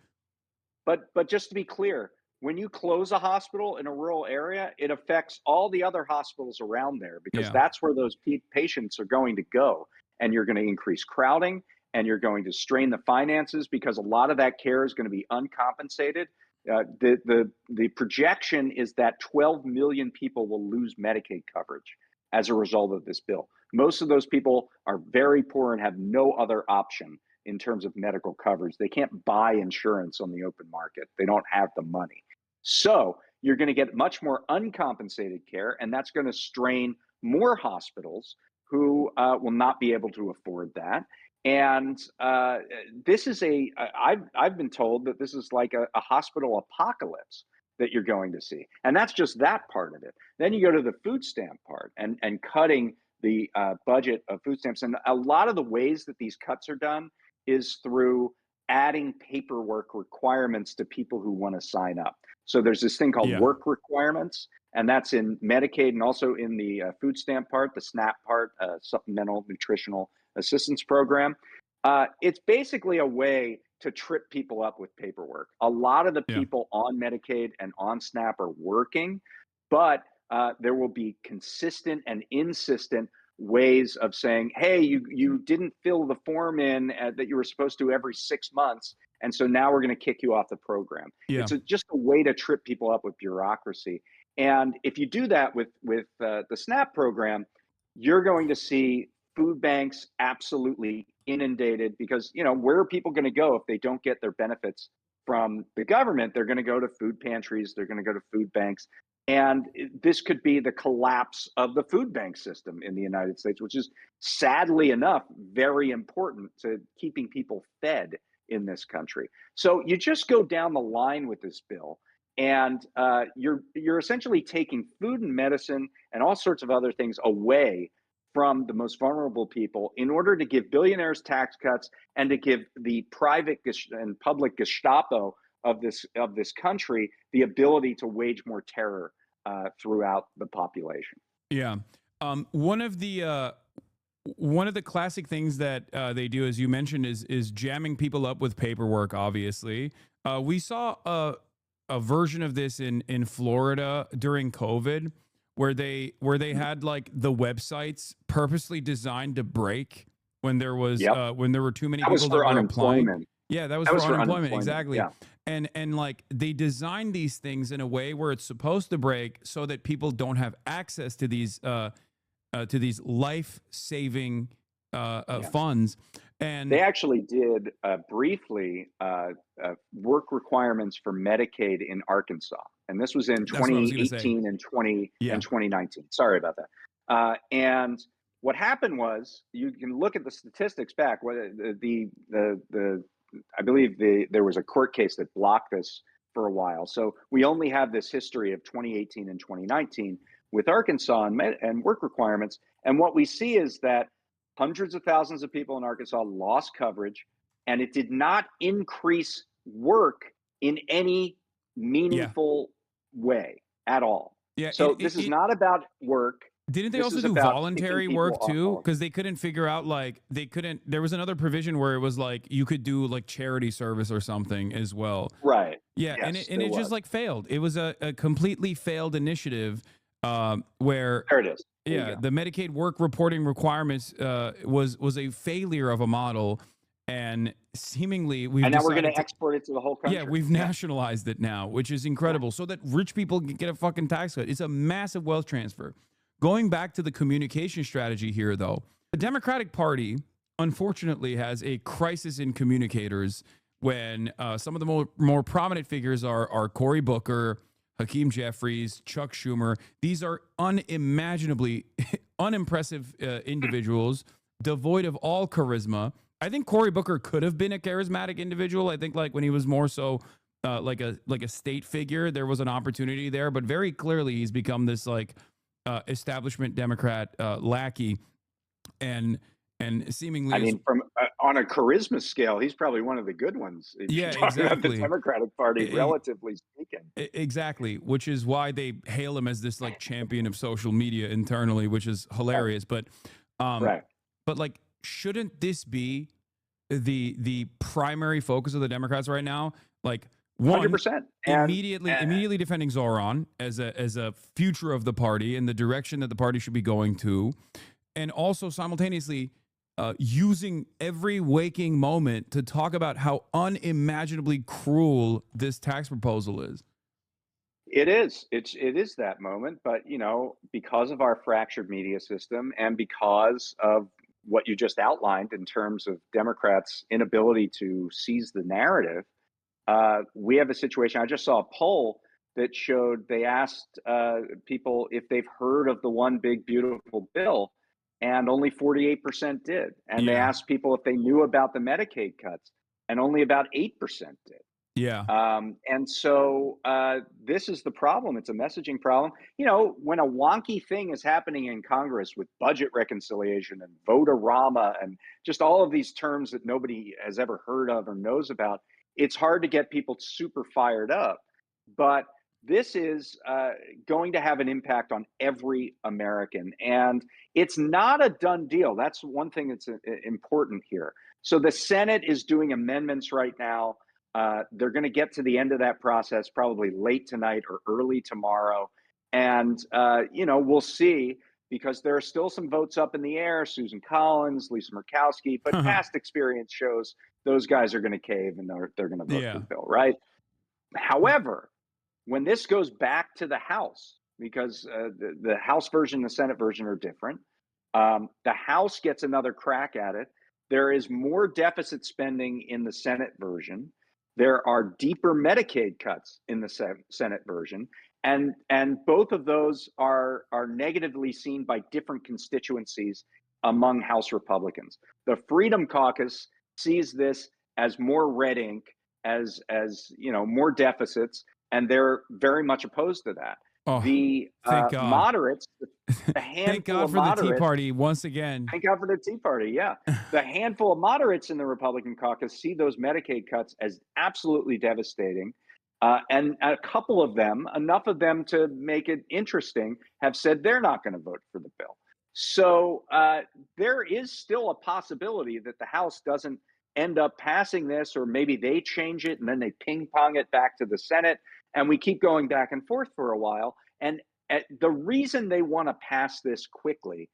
But just to be clear, when you close a hospital in a rural area, it affects all the other hospitals around there, because that's where those patients are going to go. And you're going to increase crowding, and you're going to strain the finances, because a lot of that care is going to be uncompensated. The projection is that 12 million people will lose Medicaid coverage as a result of this bill. Most of those people are very poor and have no other option in terms of medical coverage. They can't buy insurance on the open market. They don't have the money. So you're going to get much more uncompensated care, and that's going to strain more hospitals who will not be able to afford that. And this is I've been told that this is like a hospital apocalypse that you're going to see. And that's just that part of it. Then you go to the food stamp part and cutting the budget of food stamps. And a lot of the ways that these cuts are done is through adding paperwork requirements to people who want to sign up. So there's this thing called work requirements, and that's in Medicaid and also in the food stamp part, the SNAP part, Supplemental Nutritional Assistance Program. It's basically a way to trip people up with paperwork. A lot of the people on Medicaid and on SNAP are working, but there will be consistent and insistent ways of saying, hey, you didn't fill the form in that you were supposed to every 6 months, and so now we're going to kick you off the program. It's just a way to trip people up with bureaucracy. And if you do that with the SNAP program, you're going to see food banks absolutely inundated, because, you know, where are people going to go if they don't get their benefits from the government? They're going to go to food pantries. They're going to go to food banks. And this could be the collapse of the food bank system in the United States, which is sadly enough very important to keeping people fed in this country. So you just go down the line with this bill, and you're essentially taking food and medicine and all sorts of other things away from the most vulnerable people in order to give billionaires tax cuts and to give the private and public Gestapo of this country the ability to wage more terror throughout the population. Yeah. One of the classic things that they do, as you mentioned, is jamming people up with paperwork. Obviously, we saw a version of this in Florida during COVID, where they had like the websites purposely designed to break when there was when there were too many people that were applying. Yeah, that was for unemployment. Exactly. Yeah. And like they designed these things in a way where it's supposed to break so that people don't have access to these life-saving funds. And they actually did briefly work requirements for Medicaid in Arkansas, and this was in 2018 and 2019. Sorry about that. And what happened was, you can look at the statistics back. I believe there was a court case that blocked this for a while. So we only have this history of 2018 and 2019 with Arkansas and work requirements. And what we see is that hundreds of thousands of people in Arkansas lost coverage, and it did not increase work in any meaningful way at all. Yeah. So this is not about work. Didn't they also do voluntary work too? Because they couldn't figure out, like, there was another provision where it was like you could do like charity service or something as well. Right. Yeah. Yes, and it just like failed. It was a completely failed initiative where. There it is. Yeah. The Medicaid work reporting requirements was a failure of a model. And seemingly we're going to export it to the whole country. Yeah, we've nationalized it now, which is incredible, so that rich people can get a fucking tax cut. It's a massive wealth transfer. Going back to the communication strategy here, though, the Democratic Party, unfortunately, has a crisis in communicators when some of the more prominent figures are Cory Booker, Hakeem Jeffries, Chuck Schumer. These are unimaginably unimpressive individuals, devoid of all charisma. I think Cory Booker could have been a charismatic individual. I think like when he was more so like a state figure, there was an opportunity there. But very clearly, he's become this like establishment Democrat lackey, and seemingly. I mean, from on a charisma scale, he's probably one of the good ones. If Yeah, you're talking about the exactly. Democratic Party, E- relatively speaking. Exactly, which is why they hail him as this like champion of social media internally, which is hilarious. Right. But like, shouldn't this be the primary focus of the Democrats right now? Like, one, 100%. immediately defending Zoran as a future of the party and the direction that the party should be going to, and also simultaneously using every waking moment to talk about how unimaginably cruel this tax proposal is. It is. It is that moment, but because of our fractured media system and because of what you just outlined in terms of Democrats' inability to seize the narrative, we have a situation. I just saw a poll that showed they asked people if they've heard of the one big beautiful bill, and only 48% did. And they asked people if they knew about the Medicaid cuts, and only about 8% did. Yeah. And so this is the problem. It's a messaging problem. When a wonky thing is happening in Congress with budget reconciliation and vote-a-rama and just all of these terms that nobody has ever heard of or knows about, it's hard to get people super fired up. But this is going to have an impact on every American. And it's not a done deal. That's one thing that's important here. So the Senate is doing amendments right now. They're going to get to the end of that process probably late tonight or early tomorrow. And, we'll see, because there are still some votes up in the air. Susan Collins, Lisa Murkowski, but past experience shows those guys are going to cave and they're going to vote for the bill, right? However, when this goes back to the House, because the House version and the Senate version are different, the House gets another crack at it. There is more deficit spending in the Senate version. There are deeper Medicaid cuts in the Senate version, and both of those are negatively seen by different constituencies among House Republicans. The Freedom Caucus sees this as more red ink, as more deficits, and they're very much opposed to that. The moderates, the handful thank God of for moderates, the Tea Party once again. Thank God for the Tea Party, yeah. The handful of moderates in the Republican caucus see those Medicaid cuts as absolutely devastating. And a couple of them, enough of them to make it interesting, have said they're not going to vote for the bill. So there is still a possibility that the House doesn't end up passing this, or maybe they change it and then they ping pong it back to the Senate, and we keep going back and forth for a while. And the reason they want to pass this quickly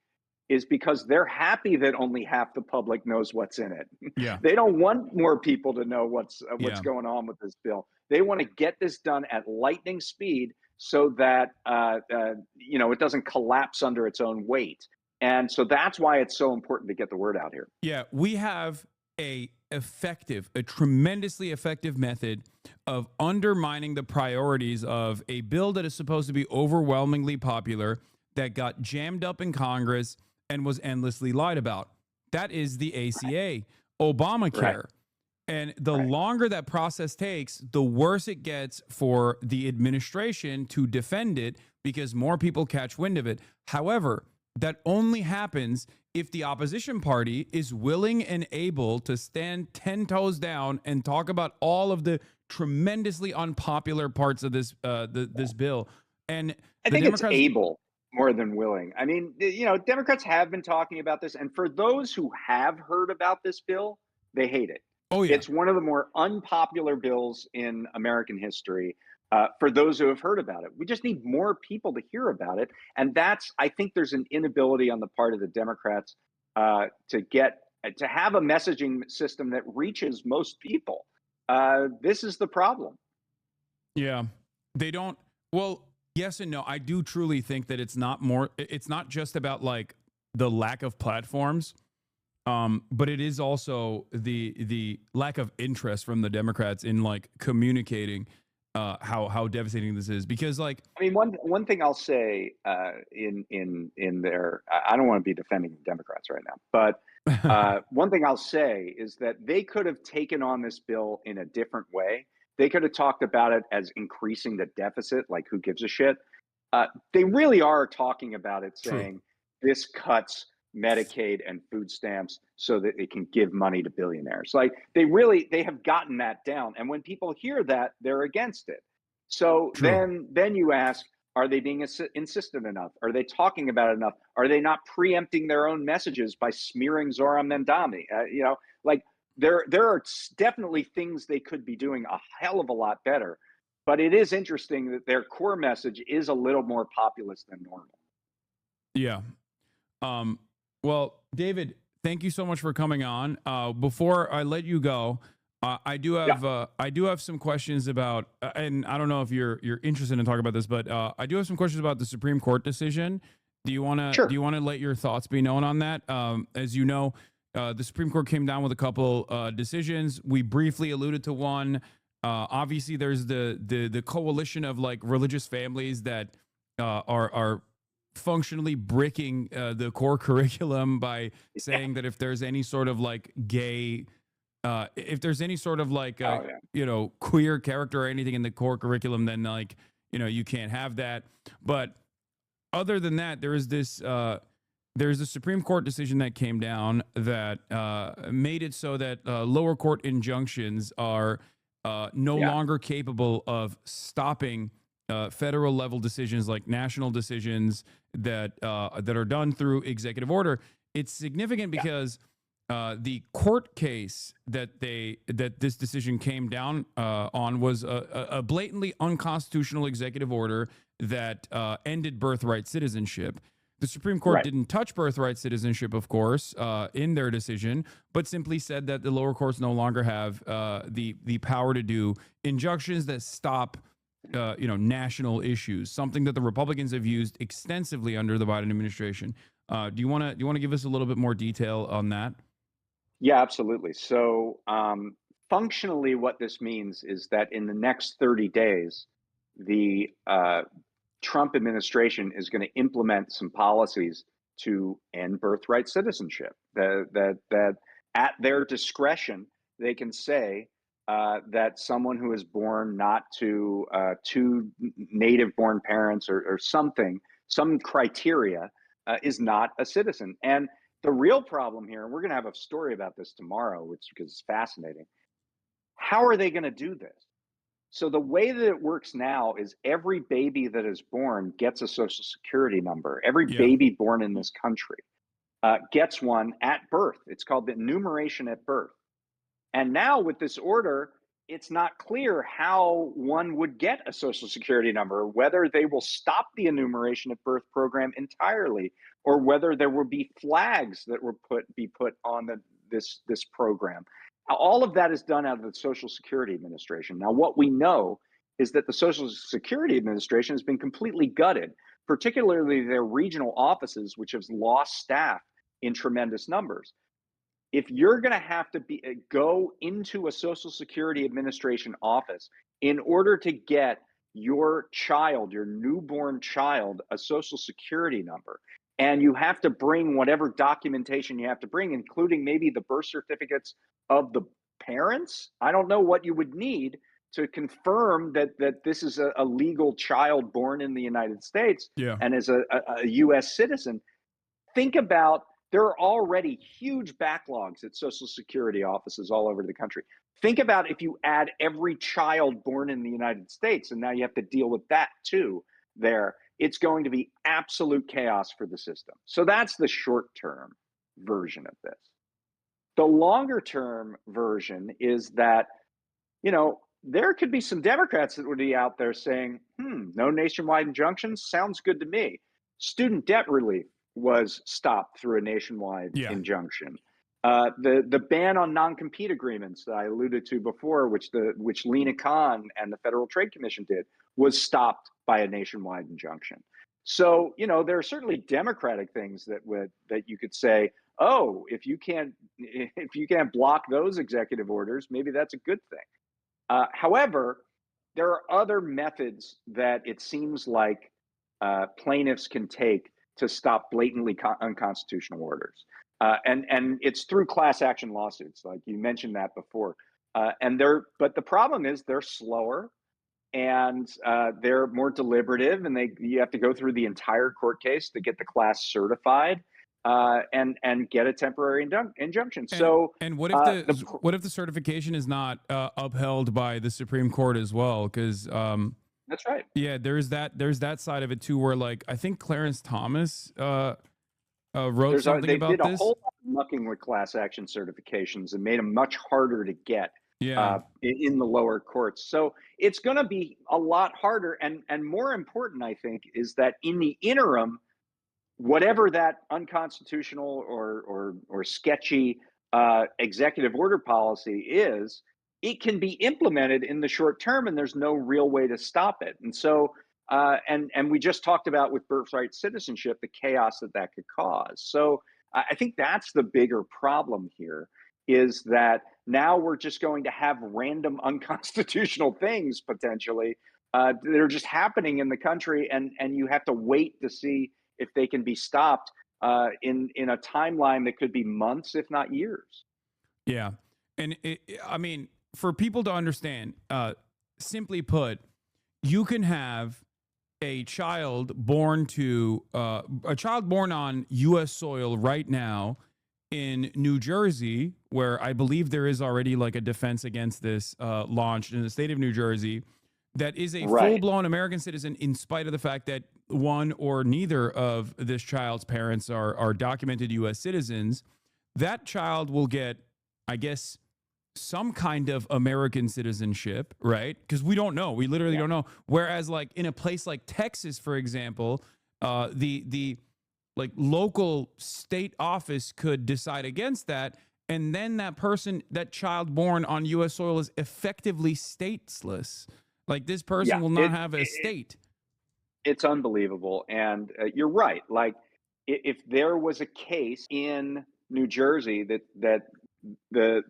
is because they're happy that only half the public knows what's in it. Yeah. They don't want more people to know what's going on with this bill. They want to get this done at lightning speed so that it doesn't collapse under its own weight. And so that's why it's so important to get the word out here. Yeah, we have a tremendously effective method of undermining the priorities of a bill that is supposed to be overwhelmingly popular, that got jammed up in Congress and was endlessly lied about. That is the ACA, Obamacare. Right. And the longer that process takes, the worse it gets for the administration to defend it, because more people catch wind of it. However, that only happens if the opposition party is willing and able to stand 10 toes down and talk about all of the tremendously unpopular parts of this this bill. And I think it's able more than willing. I mean, Democrats have been talking about this, and for those who have heard about this bill, they hate it. Oh yeah, it's one of the more unpopular bills in American history. For those who have heard about it, we just need more people to hear about it, and I think there's an inability on the part of the Democrats to have a messaging system that reaches most people. This is the problem. Yeah, they don't. Well, yes and no. I do truly think that it's not just about like the lack of platforms, but it is also the lack of interest from the Democrats in like communicating how devastating this is. Because like, I mean, one thing I'll say in their, I don't want to be defending the Democrats right now, but one thing I'll say is that they could have taken on this bill in a different way. They could have talked about it as increasing the deficit, like who gives a shit. They really are talking about it saying this cuts Medicaid and food stamps so that it can give money to billionaires. Like they have gotten that down. And when people hear that, they're against it. So then you ask, are they being insistent enough? Are they talking about it enough? Are they not preempting their own messages by smearing Zohran Mamdani? There are definitely things they could be doing a hell of a lot better. But it is interesting that their core message is a little more populist than normal. Yeah. Well, David, thank you so much for coming on. Before I let you go, I do have some questions about, and I don't know if you're interested in talking about this, but I do have some questions about the Supreme Court decision. Do you want to let your thoughts be known on that? As you know, the Supreme Court came down with a couple decisions. We briefly alluded to one. Obviously, there's the coalition of like religious families that are functionally bricking the core curriculum by saying that if there's any sort of like gay, if there's any sort of like queer character or anything in the core curriculum, then like you can't have that. But other than that, there's a Supreme Court decision that came down that made it so that lower court injunctions are no longer capable of stopping federal level decisions like national decisions that are done through executive order. It's significant because the court case that this decision came down on was a blatantly unconstitutional executive order that ended birthright citizenship. The Supreme Court didn't touch birthright citizenship, of course, in their decision, but simply said that the lower courts no longer have the power to do injunctions that stop national issues, something that the Republicans have used extensively under the Biden administration. Do you want to give us a little bit more detail on that? Yeah, absolutely. So functionally, what this means is that in the next 30 days, the Trump administration is going to implement some policies to end birthright citizenship. That at their discretion, they can say that someone who is born not to two native-born parents or something, some criteria, is not a citizen. And the real problem here, and we're going to have a story about this tomorrow, because it's fascinating. How are they going to do this? So the way that it works now is every baby that is born gets a social security number. Every baby born in this country gets one at birth. It's called the enumeration at birth. And now with this order, it's not clear how one would get a social security number, whether they will stop the enumeration at birth program entirely, or whether there will be flags that will be put on this program. All of that is done out of the Social Security Administration. Now, what we know is that the Social Security Administration has been completely gutted, particularly their regional offices, which have lost staff in tremendous numbers. If you're going to have to go into a Social Security Administration office in order to get your child, your newborn child, a Social Security number, and you have to bring whatever documentation you have to bring, including maybe the birth certificates of the parents. I don't know what you would need to confirm that this is a legal child born in the United States and is a U.S. citizen. Think about, there are already huge backlogs at Social Security offices all over the country. Think about if you add every child born in the United States, and now you have to deal with that too there. It's going to be absolute chaos for the system. So that's the short-term version of this. The longer-term version is that, there could be some Democrats that would be out there saying, no nationwide injunctions, sounds good to me. Student debt relief was stopped through a nationwide injunction. The ban on non-compete agreements that I alluded to before, which Lena Khan and the Federal Trade Commission did, was stopped by a nationwide injunction. So, there are certainly Democratic things that you could say, oh, if you can't block those executive orders, maybe that's a good thing. However, there are other methods that it seems like plaintiffs can take to stop blatantly unconstitutional orders. And it's through class action lawsuits, like you mentioned that before. But the problem is they're slower and they're more deliberative, and you have to go through the entire court case to get the class certified. and get a temporary injunction. So and what if what if the certification is not upheld by the Supreme Court as well? Because that's right. Yeah, there's that side of it too, where like I think Clarence Thomas wrote something about this. They did a whole lot of mucking with class action certifications and made them much harder to get in the lower courts. So it's going to be a lot harder. And more important, I think, is that in the interim, whatever that unconstitutional or sketchy executive order policy is, it can be implemented in the short term, and there's no real way to stop it. And so, and we just talked about with birthright citizenship, the chaos that could cause. So I think that's the bigger problem here, is that now we're just going to have random unconstitutional things potentially that are just happening in the country, and you have to wait to see if they can be stopped in a timeline that could be months, if not years. Yeah, and I mean, for people to understand, simply put, you can have a child born on U.S. soil right now in New Jersey, where I believe there is already like a defense against this launched in the state of New Jersey, that is a full-blown American citizen, in spite of the fact that one or neither of this child's parents are documented U.S. citizens. That child will get, I guess, some kind of American citizenship, right? Because we don't know. We literally don't know. Whereas like in a place like Texas, for example, the like local state office could decide against that. And then that child born on U.S. soil is effectively stateless. Like this person will not have a state. It's unbelievable. And you're right. Like if there was a case in New Jersey that the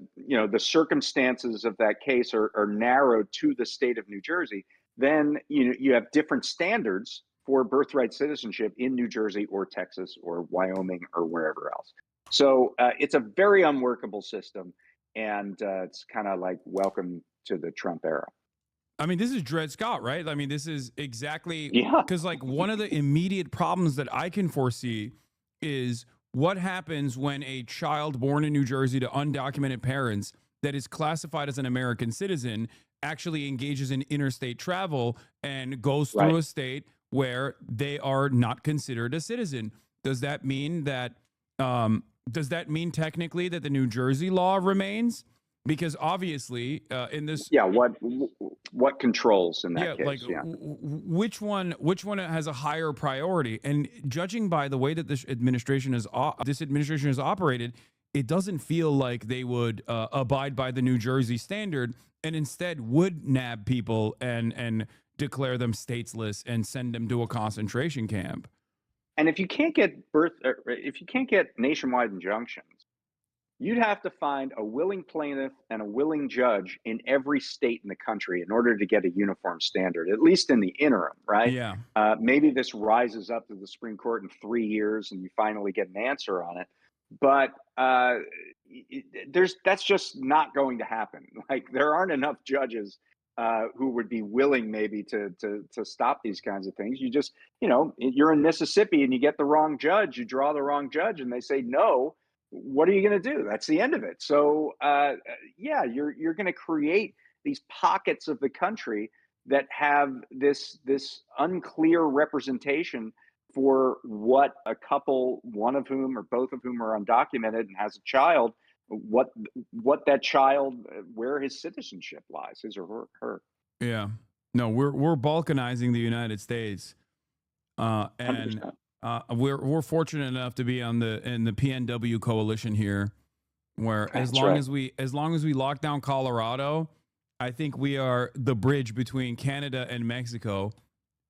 circumstances of that case are narrowed to the state of New Jersey, then you have different standards for birthright citizenship in New Jersey or Texas or Wyoming or wherever else. So it's a very unworkable system, and it's kind of like welcome to the Trump era. I mean, this is Dred Scott, right? I mean, this is exactly because like one of the immediate problems that I can foresee is what happens when a child born in New Jersey to undocumented parents that is classified as an American citizen actually engages in interstate travel and goes through a state where they are not considered a citizen. Does that mean that technically that the New Jersey law remains? Because obviously in this what controls in that case? Which one has a higher priority? And judging by the way that this administration is operated, it doesn't feel like they would abide by the New Jersey standard, and instead would nab people and declare them stateless and send them to a concentration camp. And if you can't get nationwide injunctions, you'd have to find a willing plaintiff and a willing judge in every state in the country in order to get a uniform standard, at least in the interim, right? Yeah. Maybe this rises up to the Supreme Court in 3 years and you finally get an answer on it. But that's just not going to happen. Like there aren't enough judges who would be willing maybe to stop these kinds of things. You just, you're in Mississippi and you get the wrong judge, you draw the wrong judge and they say no. What are you going to do? That's the end of it. So, you're going to create these pockets of the country that have this unclear representation for what a couple, one of whom or both of whom are undocumented and has a child, what that child, where his citizenship lies, his or her. Yeah. No, we're balkanizing the United States, and 100%. We're fortunate enough to be in the PNW coalition here, where as long as we lock down Colorado, I think we are the bridge between Canada and Mexico.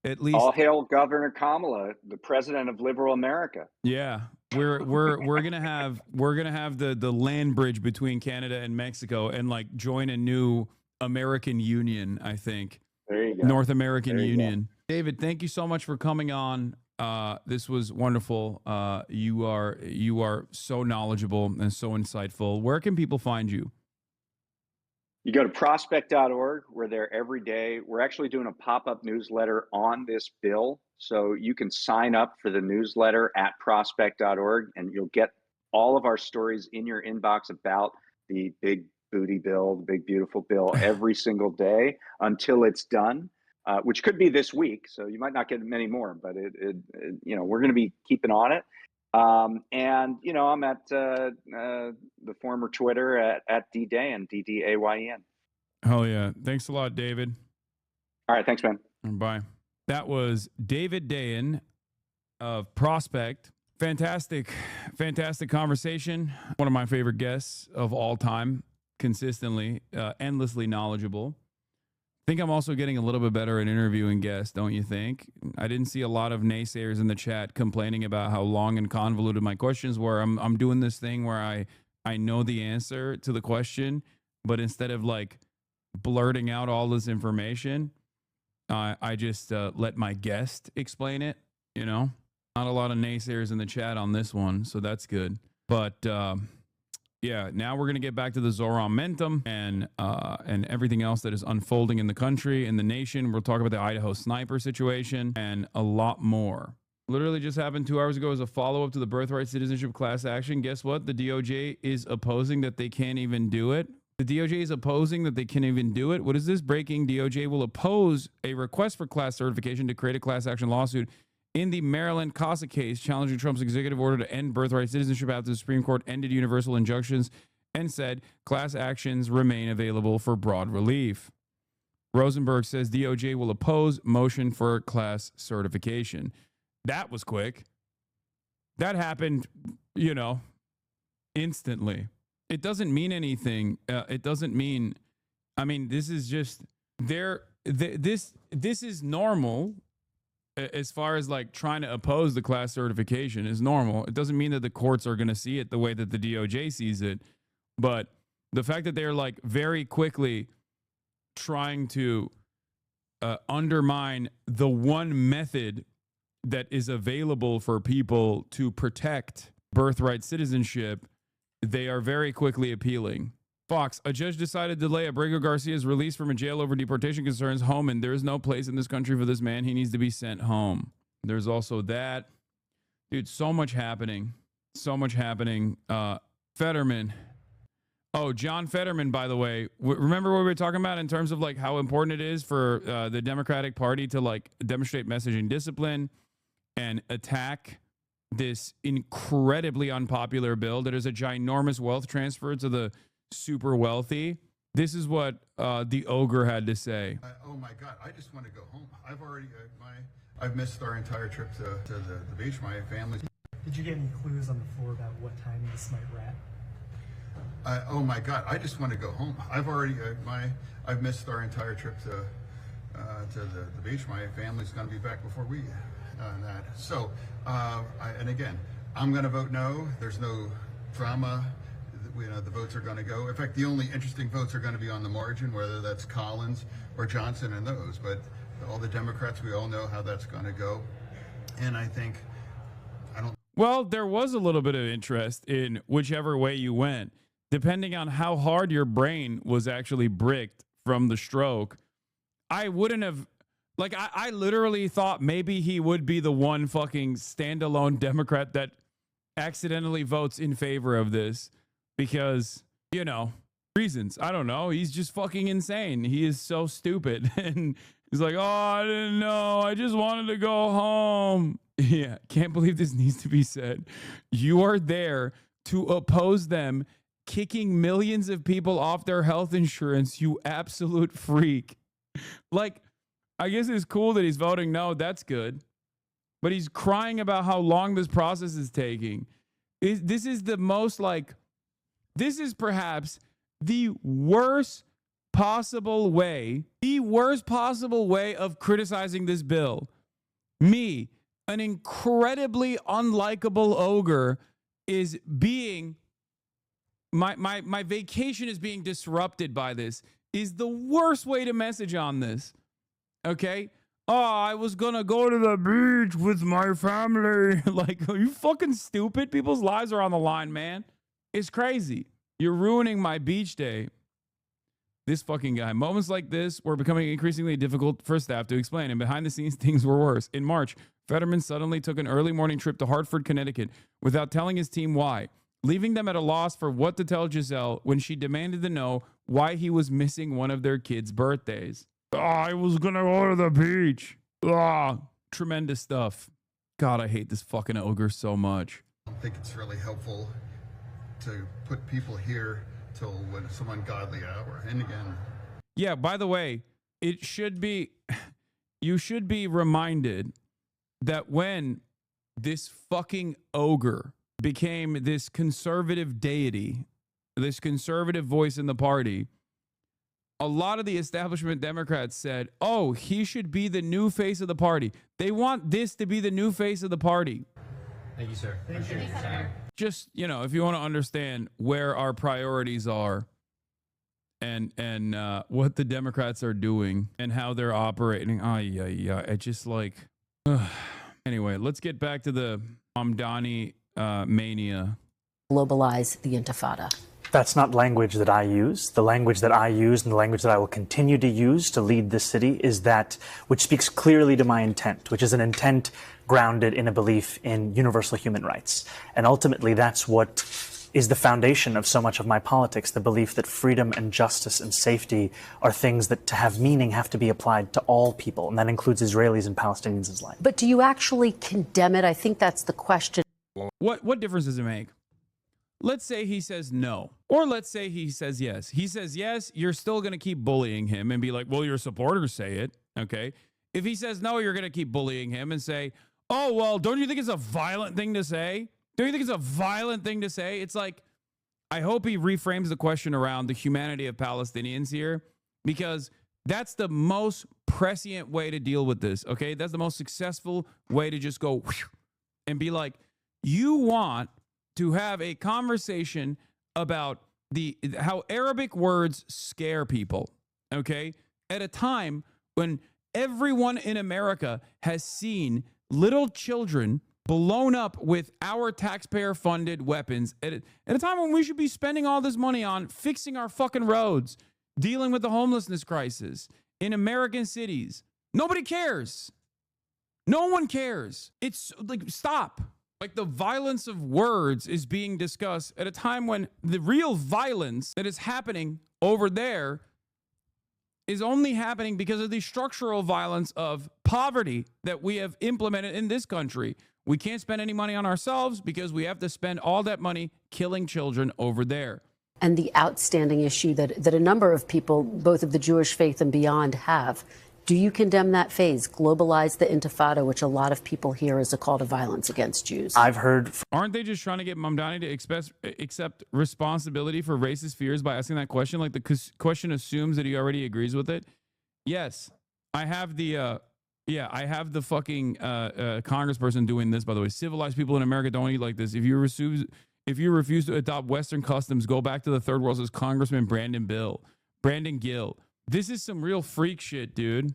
At least all hail Governor Kamala, the president of liberal America. Yeah, we're gonna have the land bridge between Canada and Mexico, and like join a new American Union. I think there you go, North American Union. David, thank you so much for coming on. This was wonderful. You are so knowledgeable and so insightful. Where can people find you? You go to prospect.org. We're there every day. We're actually doing a pop-up newsletter on this bill. So you can sign up for the newsletter at prospect.org, and you'll get all of our stories in your inbox about the big booty bill, the big beautiful bill, every single day until it's done, which could be this week. So you might not get many more, but we're going to be keeping on it. And I'm at the former Twitter at Dayen, DDAYEN. Hell yeah. Thanks a lot, David. All right. Thanks, man. Bye. That was David Dayen of Prospect. Fantastic conversation. One of my favorite guests of all time, consistently, endlessly knowledgeable. I think I'm also getting a little bit better at interviewing guests, don't you think? I didn't see a lot of naysayers in the chat complaining about how long and convoluted my questions were. I'm doing this thing where I know the answer to the question, but instead of like blurting out all this information, I just let my guest explain it, Not a lot of naysayers in the chat on this one, so that's good. But yeah, now we're going to get back to the Zoran Mentum and everything else that is unfolding in the country, in the nation. We'll talk about the Idaho sniper situation and a lot more. Literally just happened 2 hours ago as a follow-up to the birthright citizenship class action. Guess what? The DOJ is opposing that they can't even do it. The DOJ is opposing that they can't even do it. What is this? Breaking. DOJ will oppose a request for class certification to create a class action lawsuit in the Maryland CASA case, challenging Trump's executive order to end birthright citizenship after the Supreme Court ended universal injunctions and said class actions remain available for broad relief. Rosenberg says DOJ will oppose motion for class certification. That was quick. That happened, instantly. It doesn't mean anything. It doesn't mean, this is just this is normal. As far as like trying to oppose the class certification is normal. It doesn't mean that the courts are going to see it the way that the DOJ sees it. But the fact that they're like very quickly trying to undermine the one method that is available for people to protect birthright citizenship, they are very quickly appealing. Fox, a judge decided to delay Abrego Garcia's release from a jail over deportation concerns home, and there is no place in this country for this man. He needs to be sent home. There's also that. Dude, so much happening. So much happening. Fetterman. Oh, John Fetterman, by the way. Remember what we were talking about in terms of like how important it is for the Democratic Party to like demonstrate messaging discipline and attack this incredibly unpopular bill that is a ginormous wealth transfer to the super wealthy. This is what the ogre had to say. Oh my God! I just want to go home. I've missed our entire trip to the beach. My family. Did you get any clues on the floor about what time this might wrap? Oh my God! I just want to go home. I've missed our entire trip to the beach. My family's going to be back before we that. So, and again, I'm going to vote no. There's no drama. The votes are going to go. In fact, the only interesting votes are going to be on the margin, whether that's Collins or Johnson and those. But all the Democrats, we all know how that's going to go. And Well, there was a little bit of interest in whichever way you went, depending on how hard your brain was actually bricked from the stroke. I wouldn't have, I literally thought maybe he would be the one fucking standalone Democrat that accidentally votes in favor of this. Because, reasons. I don't know. He's just fucking insane. He is so stupid. And he's like, oh, I didn't know. I just wanted to go home. Yeah, can't believe this needs to be said. You are there to oppose them kicking millions of people off their health insurance, you absolute freak. I guess it's cool that he's voting no. That's good. But he's crying about how long this process is taking. This is the most this is perhaps the worst possible way of criticizing this bill. Me, an incredibly unlikable ogre, is being, my vacation is being disrupted by this, is the worst way to message on this. Okay? Oh, I was gonna go to the beach with my family. Are you fucking stupid? People's lives are on the line, man. It's crazy. You're ruining my beach day. This fucking guy. Moments like this were becoming increasingly difficult for staff to explain, and behind the scenes, things were worse. In March, Fetterman suddenly took an early morning trip to Hartford, Connecticut, without telling his team why, leaving them at a loss for what to tell Giselle when she demanded to know why he was missing one of their kids' birthdays. I was gonna go to the beach. Tremendous stuff. God, I hate this fucking ogre so much. I don't think it's really helpful to put people here till when some ungodly hour. And again, yeah, by the way, it should be, you should be reminded that when this fucking ogre became this conservative deity, this conservative voice in the party, a lot of the establishment Democrats said, oh, he should be the new face of the party. They want this to be the new face of the party. Thank you, sir. Thank you, Senator. Just, you know, if you want to understand where our priorities are and what the Democrats are doing and how they're operating. It's just like, anyway, let's get back to the Mamdani mania. Globalize the Intifada. That's not language that I use. The language that I use and the language that I will continue to use to lead this city is that which speaks clearly to my intent, which is an intent grounded in a belief in universal human rights. And ultimately, that's what is the foundation of so much of my politics, the belief that freedom and justice and safety are things that, to have meaning, have to be applied to all people. And that includes Israelis and Palestinians alike. But do you actually condemn it? I think that's the question. What difference does it make? Let's say he says no, or let's say he says yes. He says yes, you're still going to keep bullying him and be like, well, your supporters say it, okay? If he says no, you're going to keep bullying him and say, oh, well, don't you think it's a violent thing to say? Don't you think it's a violent thing to say? It's like, I hope he reframes the question around the humanity of Palestinians here, because that's the most prescient way to deal with this, okay? That's the most successful way to just go and be like, you want to have a conversation about how Arabic words scare people, okay? At a time when everyone in America has seen little children blown up with our taxpayer-funded weapons at a time when we should be spending all this money on fixing our fucking roads, dealing with the homelessness crisis in American cities. Nobody cares. No one cares. It's like, stop. Like, the violence of words is being discussed at a time when the real violence that is happening over there is only happening because of the structural violence of poverty that we have implemented in this country. We can't spend any money on ourselves because we have to spend all that money killing children over there. And the outstanding issue that a number of people, both of the Jewish faith and beyond, have. Do you condemn that phase, globalize the Intifada, which a lot of people hear as a call to violence against Jews? I've heard... Aren't they just trying to get Mamdani to accept responsibility for racist fears by asking that question? Like, the question assumes that he already agrees with it. Yes, I have the fucking congressperson doing this, by the way. Civilized people in America don't eat like this. If you refuse to adopt Western customs, go back to the third world, says Congressman Brandon Gill. This is some real freak shit, dude.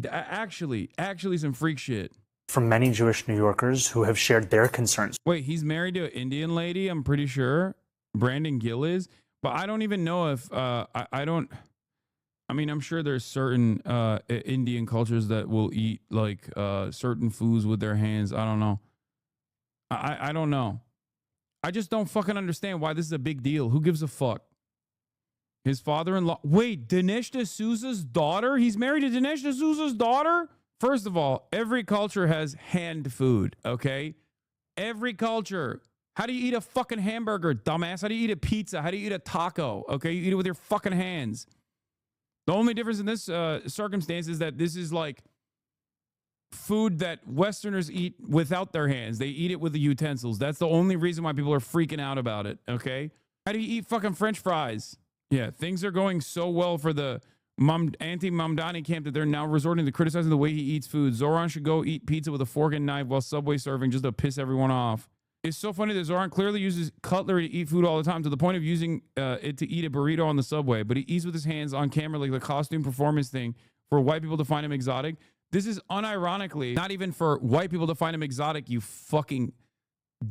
Actually some freak shit. From many Jewish New Yorkers who have shared their concerns. Wait, he's married to an Indian lady, I'm pretty sure. Brandon Gill is. But I don't even know if, I'm sure there's certain Indian cultures that will eat, like, certain foods with their hands. I don't know. I don't know. I just don't fucking understand why this is a big deal. Who gives a fuck? His father-in-law. Wait, Dinesh D'Souza's daughter? He's married to Dinesh D'Souza's daughter? First of all, every culture has hand food, okay? Every culture. How do you eat a fucking hamburger, dumbass? How do you eat a pizza? How do you eat a taco? Okay, you eat it with your fucking hands. The only difference in this circumstance is that this is like food that Westerners eat without their hands. They eat it with the utensils. That's the only reason why people are freaking out about it, okay? How do you eat fucking French fries? Yeah, things are going so well for the anti-Mamdani camp that they're now resorting to criticizing the way he eats food. Zoran should go eat pizza with a fork and knife while Subway serving just to piss everyone off. It's so funny that Zoran clearly uses cutlery to eat food all the time, to the point of using it to eat a burrito on the Subway, but he eats with his hands on camera like the costume performance thing for white people to find him exotic. This is unironically not even for white people to find him exotic, you fucking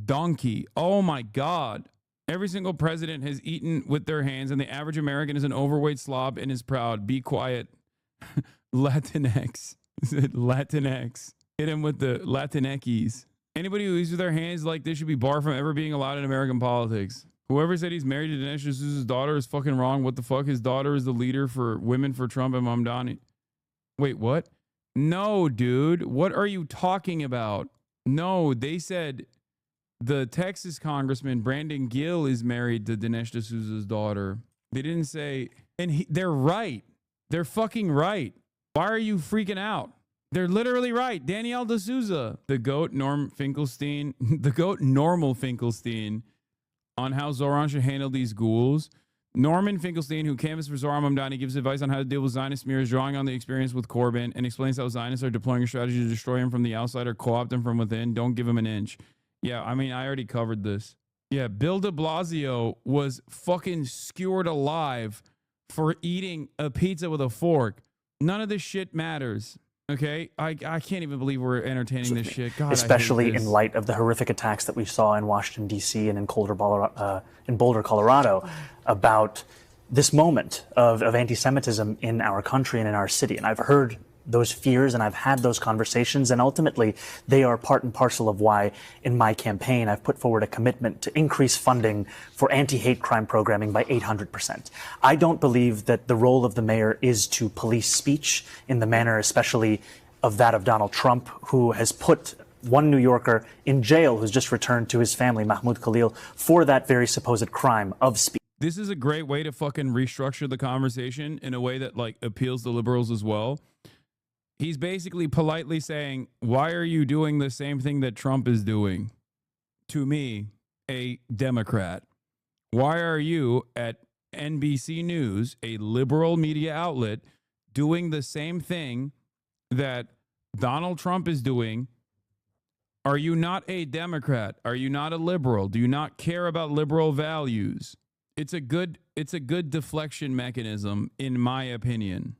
donkey. Oh my God. Every single president has eaten with their hands, and the average American is an overweight slob and is proud. Be quiet. Latinx. Latinx. Hit him with the Latinx. Anybody who eats with their hands like this should be barred from ever being allowed in American politics. Whoever said he's married to Dinesh D'Souza's daughter is fucking wrong. What the fuck? His daughter is the leader for Women for Trump and Mamdani. Wait, what? No, dude. What are you talking about? No, they said the Texas Congressman Brandon Gill is married to Dinesh D'Souza's daughter. They didn't say, and they're right. They're fucking right. Why are you freaking out? They're literally right. Danielle D'Souza, the GOAT Normal Finkelstein on how Zoran should handle these ghouls. Norman Finkelstein, who canvassed for Zoran Mamdani, gives advice on how to deal with Zionist smears, drawing on the experience with Corbyn, and explains how Zionists are deploying a strategy to destroy him from the outside or co-opt him from within. Don't give him an inch. Yeah, I mean, I already covered this. Yeah, Bill de Blasio was fucking skewered alive for eating a pizza with a fork. None of this shit matters. Okay, I can't even believe we're entertaining this shit. God, especially in light of the horrific attacks that we saw in Washington, D.C. and in Boulder, Colorado, about this moment of anti-Semitism in our country and in our city. And I've heard those fears and I've had those conversations, and ultimately they are part and parcel of why in my campaign I've put forward a commitment to increase funding for anti-hate crime programming by 800%. I don't believe that the role of the mayor is to police speech in the manner especially of that of Donald Trump, who has put one New Yorker in jail who's just returned to his family, Mahmoud Khalil, for that very supposed crime of speech. This is a great way to fucking restructure the conversation in a way that like appeals to liberals as well. He's basically politely saying, why are you doing the same thing that Trump is doing? To me, a Democrat. Why are you at NBC News, a liberal media outlet, doing the same thing that Donald Trump is doing? Are you not a Democrat? Are you not a liberal? Do you not care about liberal values? It's a good deflection mechanism, in my opinion.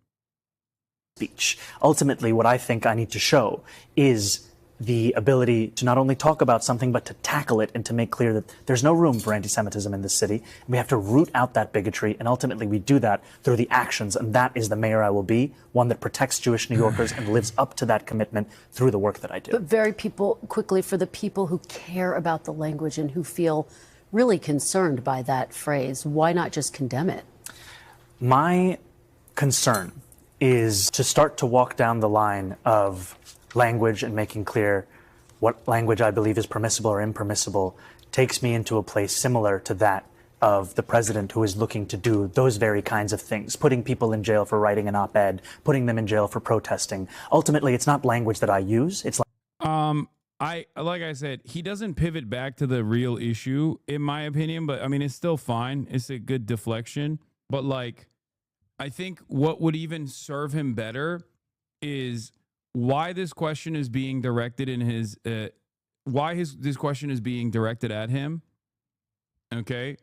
Speech. Ultimately, what I think I need to show is the ability to not only talk about something, but to tackle it and to make clear that there's no room for anti-Semitism in this city. We have to root out that bigotry, and ultimately we do that through the actions, and that is the mayor I will be, one that protects Jewish New Yorkers and lives up to that commitment through the work that I do. But quickly, for the people who care about the language and who feel really concerned by that phrase, why not just condemn it? My concern is to start to walk down the line of language and making clear what language I believe is permissible or impermissible takes me into a place similar to that of the president who is looking to do those very kinds of things, putting people in jail for writing an op-ed, putting them in jail for protesting. Ultimately, it's not language that I use. It's like I said, he doesn't pivot back to the real issue, in my opinion, but I mean, it's still fine. It's a good deflection. But like, I think what would even serve him better is why this question is being directed in his, this question is being directed at him. Okay.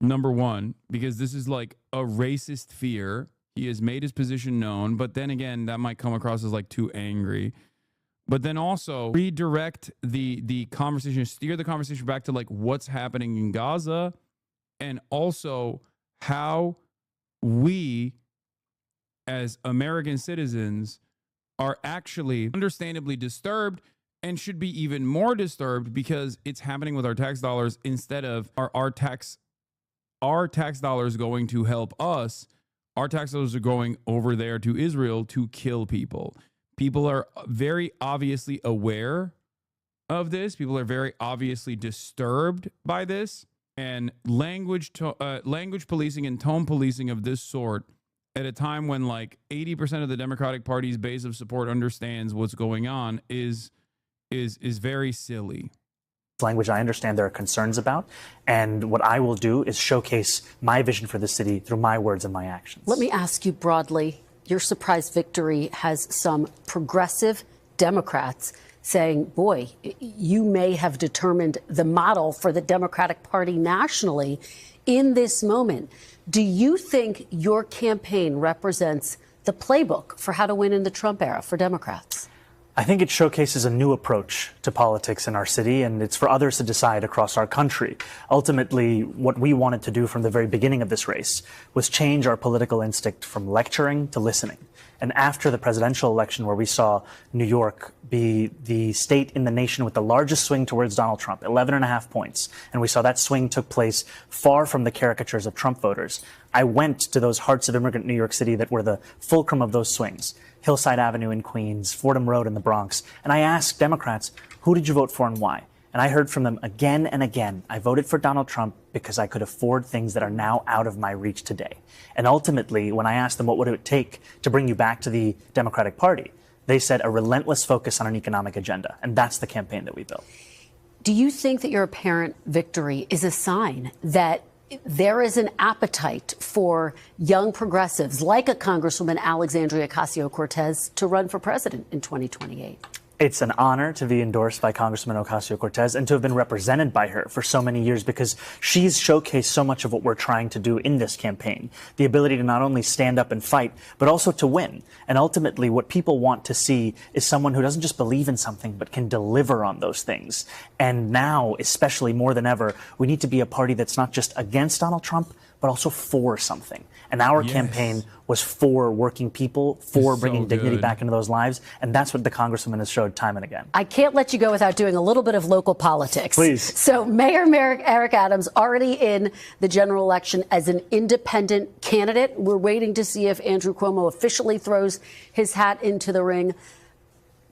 Number one, because this is like a racist fear. He has made his position known, but then again, that might come across as like too angry. But then also redirect the conversation, steer the conversation back to like what's happening in Gaza, and also how we as American citizens are actually understandably disturbed and should be even more disturbed because it's happening with our tax dollars instead of our tax dollars going to help us. Our tax dollars are going over there to Israel to kill people. People are very obviously aware of this. People are very obviously disturbed by this. And language policing and tone policing of this sort at a time when like 80% of the Democratic Party's base of support understands what's going on is very silly. Language I understand there are concerns about, and what I will do is showcase my vision for the city through my words and my actions. Let me ask you broadly. Your surprise victory has some progressive Democrats saying, boy, you may have determined the model for the Democratic Party nationally in this moment. Do you think your campaign represents the playbook for how to win in the Trump era for Democrats? I think it showcases a new approach to politics in our city, and it's for others to decide across our country. Ultimately, what we wanted to do from the very beginning of this race was change our political instinct from lecturing to listening. And after the presidential election, where we saw New York be the state in the nation with the largest swing towards Donald Trump, 11.5 points, and we saw that swing took place far from the caricatures of Trump voters, I went to those hearts of immigrant New York City that were the fulcrum of those swings. Hillside Avenue in Queens, Fordham Road in the Bronx. And I asked Democrats, who did you vote for and why? And I heard from them again and again, I voted for Donald Trump because I could afford things that are now out of my reach today. And ultimately, when I asked them what would it take to bring you back to the Democratic Party, they said a relentless focus on an economic agenda. And that's the campaign that we built. Do you think that your apparent victory is a sign that there is an appetite for young progressives like a Congresswoman Alexandria Ocasio-Cortez to run for president in 2028? It's an honor to be endorsed by Congresswoman Ocasio-Cortez and to have been represented by her for so many years, because she's showcased so much of what we're trying to do in this campaign. The ability to not only stand up and fight, but also to win. And ultimately, what people want to see is someone who doesn't just believe in something, but can deliver on those things. And now, especially more than ever, we need to be a party that's not just against Donald Trump, but also for something. And our campaign was for working people, for bringing dignity back into those lives. And that's what the Congresswoman has showed time and again. I can't let you go without doing a little bit of local politics. Please. So Mayor Eric Adams already in the general election as an independent candidate. We're waiting to see if Andrew Cuomo officially throws his hat into the ring.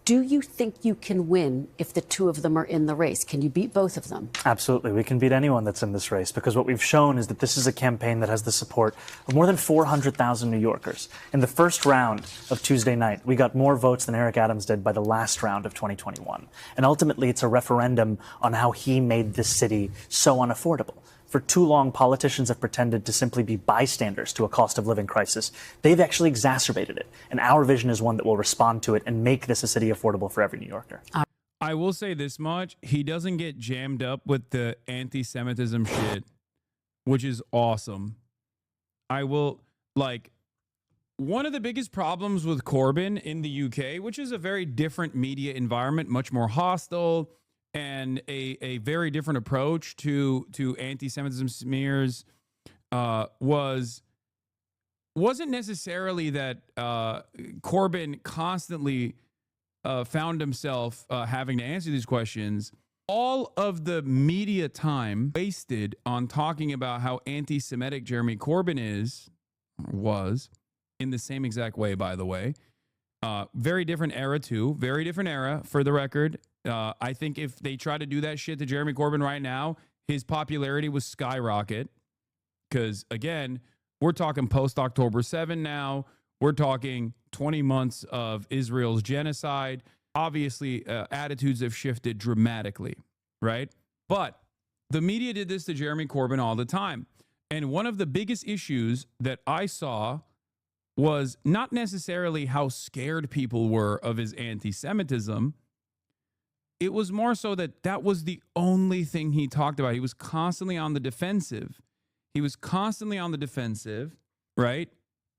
Do you think you can win if the two of them are in the race? Can you beat both of them? Absolutely. We can beat anyone that's in this race, because what we've shown is that this is a campaign that has the support of more than 400,000 New Yorkers. In the first round of Tuesday night, we got more votes than Eric Adams did by the last round of 2021. And ultimately, it's a referendum on how he made this city so unaffordable. For too long, politicians have pretended to simply be bystanders to a cost of living crisis. They've actually exacerbated it. And our vision is one that will respond to it and make this a city affordable for every New Yorker. I will say this much. He doesn't get jammed up with the anti-Semitism shit, which is awesome. I will, one of the biggest problems with Corbyn in the UK, which is a very different media environment, much more hostile, and a very different approach to anti-Semitism smears, wasn't necessarily that Corbyn constantly found himself having to answer these questions. All of the media time wasted on talking about how anti-Semitic Jeremy Corbyn was, in the same exact way, by the way. Very different era, too. Very different era, for the record. I think if they try to do that shit to Jeremy Corbyn right now, his popularity would skyrocket. Because, again, we're talking post-October 7 now. We're talking 20 months of Israel's genocide. Obviously, attitudes have shifted dramatically, right? But the media did this to Jeremy Corbyn all the time. And one of the biggest issues that I saw was not necessarily how scared people were of his anti-Semitism. It was more so that that was the only thing he talked about. He was constantly on the defensive. Right?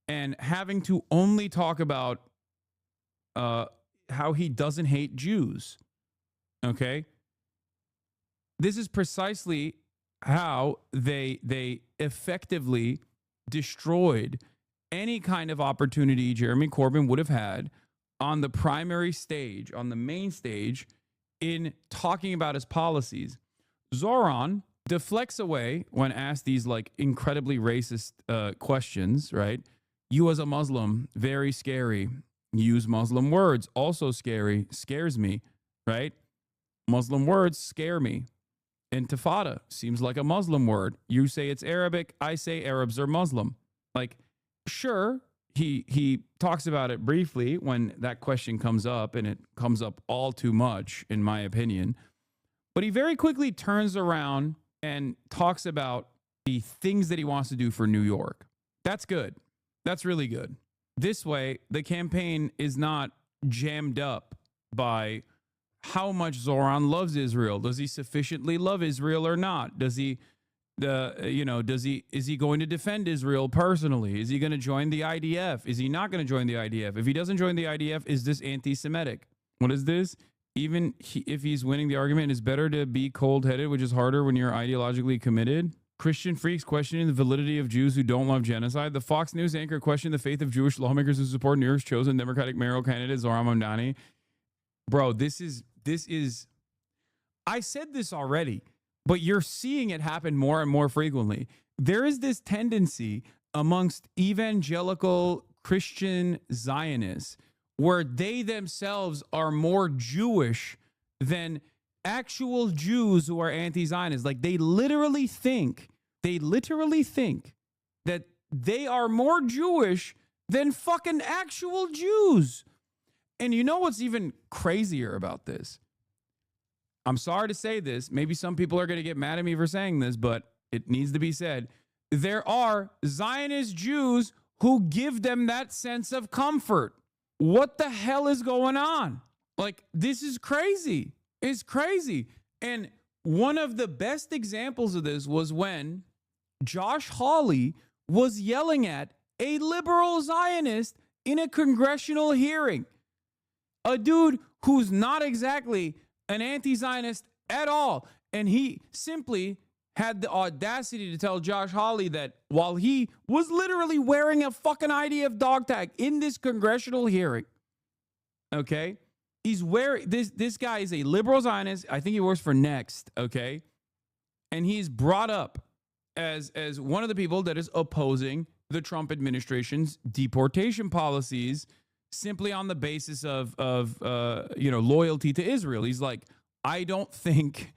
And having to only talk about how he doesn't hate Jews. Okay? This is precisely how they effectively destroyed any kind of opportunity Jeremy Corbyn would have had on the primary stage, on the main stage, in talking about his policies. Zoran deflects away when asked these incredibly racist questions, right? You as a Muslim, very scary. Use Muslim words, also scary, scares me, right? Muslim words scare me. Intifada seems like a Muslim word. You say it's Arabic, I say Arabs are Muslim. Sure, he talks about it briefly when that question comes up, and it comes up all too much, in my opinion. But he very quickly turns around and talks about the things that he wants to do for New York. That's good. That's really good. This way, the campaign is not jammed up by how much Zoran loves Israel. Does he sufficiently love Israel or not? Is he going to defend Israel personally? Is he going to join the IDF? Is he not going to join the IDF? If he doesn't join the IDF, is this anti-Semitic? What is this? Even if he's winning the argument, it's better to be cold-headed, which is harder when you're ideologically committed. Christian freaks questioning the validity of Jews who don't love genocide. The Fox News anchor questioned the faith of Jewish lawmakers who support New York's chosen Democratic mayoral candidate, Zohran Mamdani. Bro, this is, I said this already, but you're seeing it happen more and more frequently. There is this tendency amongst evangelical Christian Zionists where they themselves are more Jewish than actual Jews who are anti-Zionist. Like they literally think that they are more Jewish than fucking actual Jews. And you know what's even crazier about this? I'm sorry to say this. Maybe some people are going to get mad at me for saying this, but it needs to be said. There are Zionist Jews who give them that sense of comfort. What the hell is going on? Like, this is crazy. It's crazy. And one of the best examples of this was when Josh Hawley was yelling at a liberal Zionist in a congressional hearing. A dude who's not exactly an anti-Zionist at all. And he simply had the audacity to tell Josh Hawley that while he was literally wearing a fucking IDF dog tag in this congressional hearing, okay, he's wearing this guy is a liberal Zionist. I think he works for Next, okay, and he's brought up as one of the people that is opposing the Trump administration's deportation policies simply on the basis of loyalty to Israel. He's like, I don't think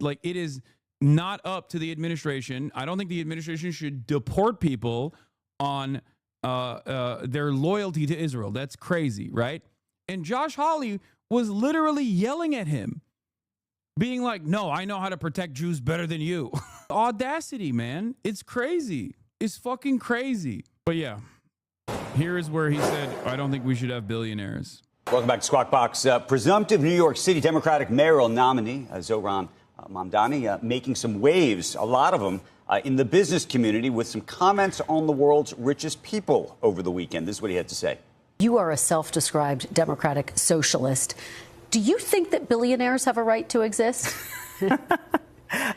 like it is not up to the administration. I don't think the administration should deport people on their loyalty to Israel. That's crazy, right? And Josh Hawley was literally yelling at him, being like, no, I know how to protect Jews better than you. Audacity, man. It's crazy. It's fucking crazy. But yeah, here is where he said, I don't think we should have billionaires. Welcome back to Squawk Box. Presumptive New York City Democratic mayoral nominee, Zohran Mamdani, making some waves, a lot of them, in the business community with some comments on the world's richest people over the weekend. This is what he had to say. You are a self-described democratic socialist. Do you think that billionaires have a right to exist?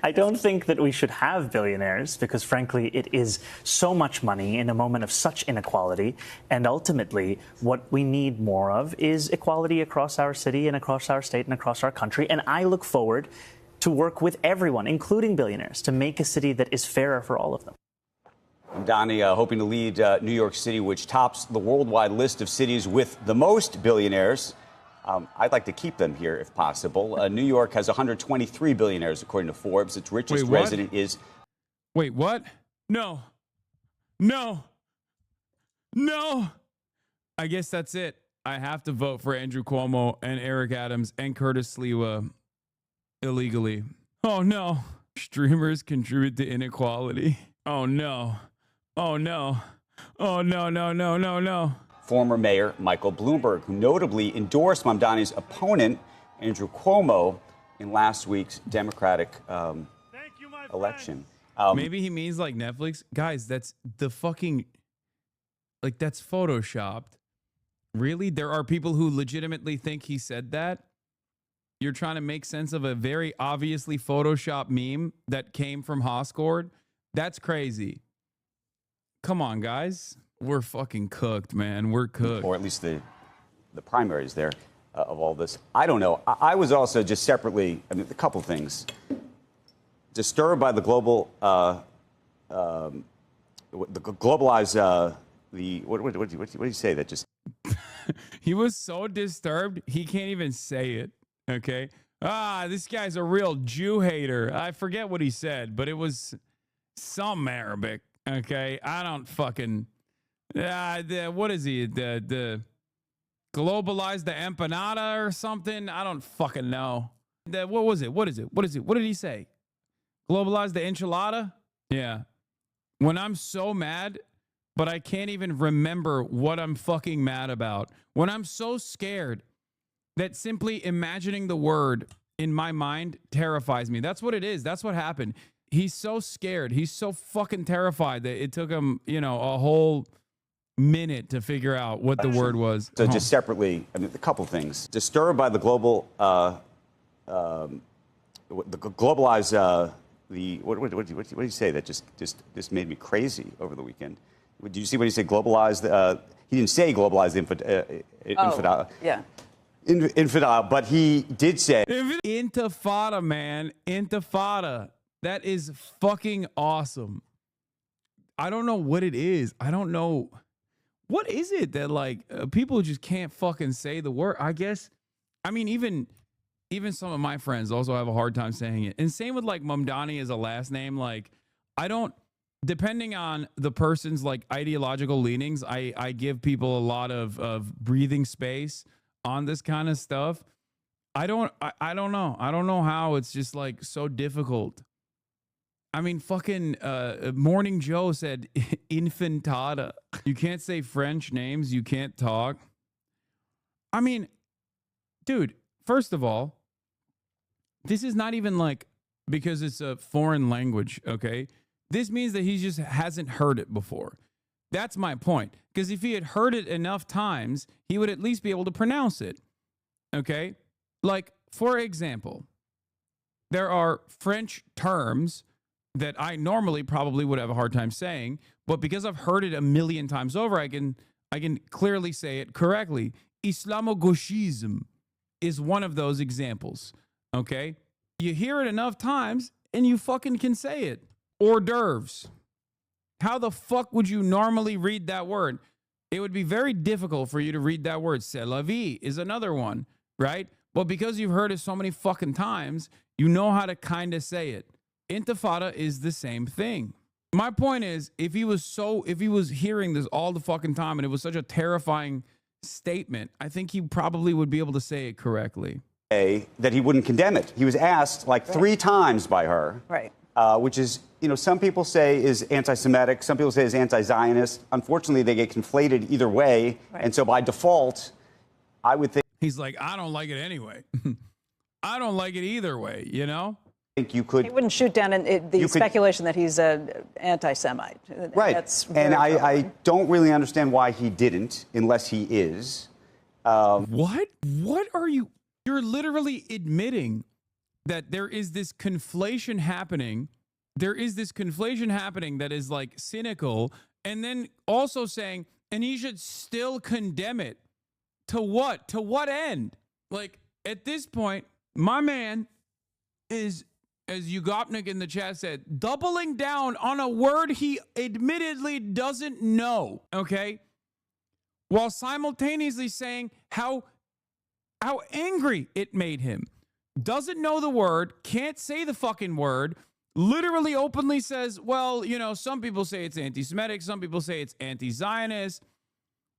I don't think that we should have billionaires because, frankly, it is so much money in a moment of such inequality. And ultimately, what we need more of is equality across our city and across our state and across our country. And I look forward to work with everyone, including billionaires, to make a city that is fairer for all of them. Mamdani hoping to lead New York City, which tops the worldwide list of cities with the most billionaires. I'd like to keep them here if possible. New York has 123 billionaires, according to Forbes. Its richest resident is... Wait, what? No. I guess that's it. I have to vote for Andrew Cuomo and Eric Adams and Curtis Sliwa illegally. Oh, no. Streamers contribute to inequality. Oh, no. Oh, no. Oh, no. Former Mayor Michael Bloomberg, who notably endorsed Mamdani's opponent, Andrew Cuomo, in last week's Democratic election. Maybe he means like Netflix. Guys, that's the fucking, like, that's photoshopped. Really? There are people who legitimately think he said that? You're trying to make sense of a very obviously photoshopped meme that came from Hoscord? That's crazy. Come on, guys. We're fucking cooked, man. We're cooked. Or at least the primaries there of all this. I don't know. I was also just separately, a couple things. Disturbed by the global, globalized, what do you say that just? He was so disturbed, he can't even say it. Okay. This guy's a real Jew hater. I forget what he said, but it was some Arabic. Okay. I don't fucking. What is he? The globalize the empanada or something? I don't fucking know. What was it? What is it? What did he say? Globalize the enchilada? Yeah. When I'm so mad, but I can't even remember what I'm fucking mad about. When I'm so scared that simply imagining the word in my mind terrifies me. That's what it is. That's what happened. He's so scared. He's so fucking terrified that it took him, a whole minute to figure out what the word was. So just separately, I mean, a couple things. Disturbed by the globalized, what did you say that just made me crazy over the weekend? Did you see when he said globalized? He didn't say globalized infidel. Yeah. Infidel, but he did say Intifada, man. Intifada. That is fucking awesome. I don't know what it is. I don't know. What is it that like people just can't fucking say the word? I guess. I mean, even some of my friends also have a hard time saying it. And same with like Mamdani as a last name. Like, I don't, depending on the person's like ideological leanings, I give people a lot of breathing space on this kind of stuff. I don't know. I don't know how it's just like so difficult. I mean, fucking Morning Joe said infantada. You can't say French names. You can't talk. I mean, dude, first of all, this is not even like because it's a foreign language, okay? This means that he just hasn't heard it before. That's my point. Because if he had heard it enough times, he would at least be able to pronounce it, okay? Like, for example, there are French terms that I normally probably would have a hard time saying, but because I've heard it a million times over, I can clearly say it correctly. Islamo-gauchism is one of those examples, okay? You hear it enough times and you fucking can say it. Hors d'oeuvres. How the fuck would you normally read that word? It would be very difficult for you to read that word. C'est la vie is another one, right? But because you've heard it so many fucking times, you know how to kind of say it. Intifada is the same thing. My point is, if he was hearing this all the fucking time and it was such a terrifying statement, I think he probably would be able to say it correctly. That he wouldn't condemn it. He was asked like 3 times by her. Right. Which is, some people say is anti-Semitic, some people say is anti-Zionist. Unfortunately, they get conflated either way. Right. And so by default, I would think... He's like, I don't like it anyway. I don't like it either way, you know? Think you could... He wouldn't shoot down the speculation that he's an anti-Semite. Right. That's and I don't really understand why he didn't, unless he is. What? What are you... You're literally admitting that there is this conflation happening. There is this conflation happening that is like cynical, and then also saying, and he should still condemn it. To what? To what end? Like, at this point, my man is, as Yugopnik in the chat said, doubling down on a word he admittedly doesn't know, okay? While simultaneously saying how angry it made him. Doesn't know the word, can't say the fucking word, literally openly says, well, some people say it's anti-Semitic, some people say it's anti-Zionist,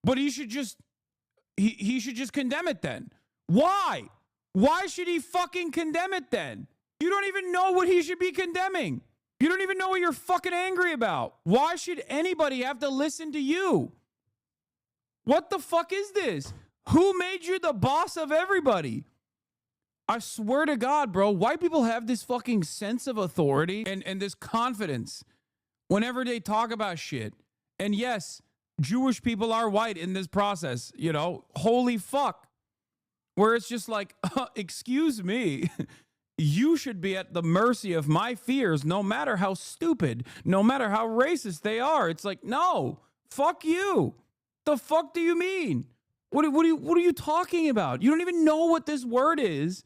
but he should just condemn it then. Why? Why should he fucking condemn it then? You don't even know what he should be condemning. You don't even know what you're fucking angry about. Why should anybody have to listen to you? What the fuck is this? Who made you the boss of everybody? I swear to God, bro, white people have this fucking sense of authority and this confidence whenever they talk about shit. And yes, Jewish people are white in this process, holy fuck. Where it's just like, excuse me, you should be at the mercy of my fears, no matter how stupid, no matter how racist they are. It's like, no, fuck you. The fuck do you mean? What are you talking about? You don't even know what this word is,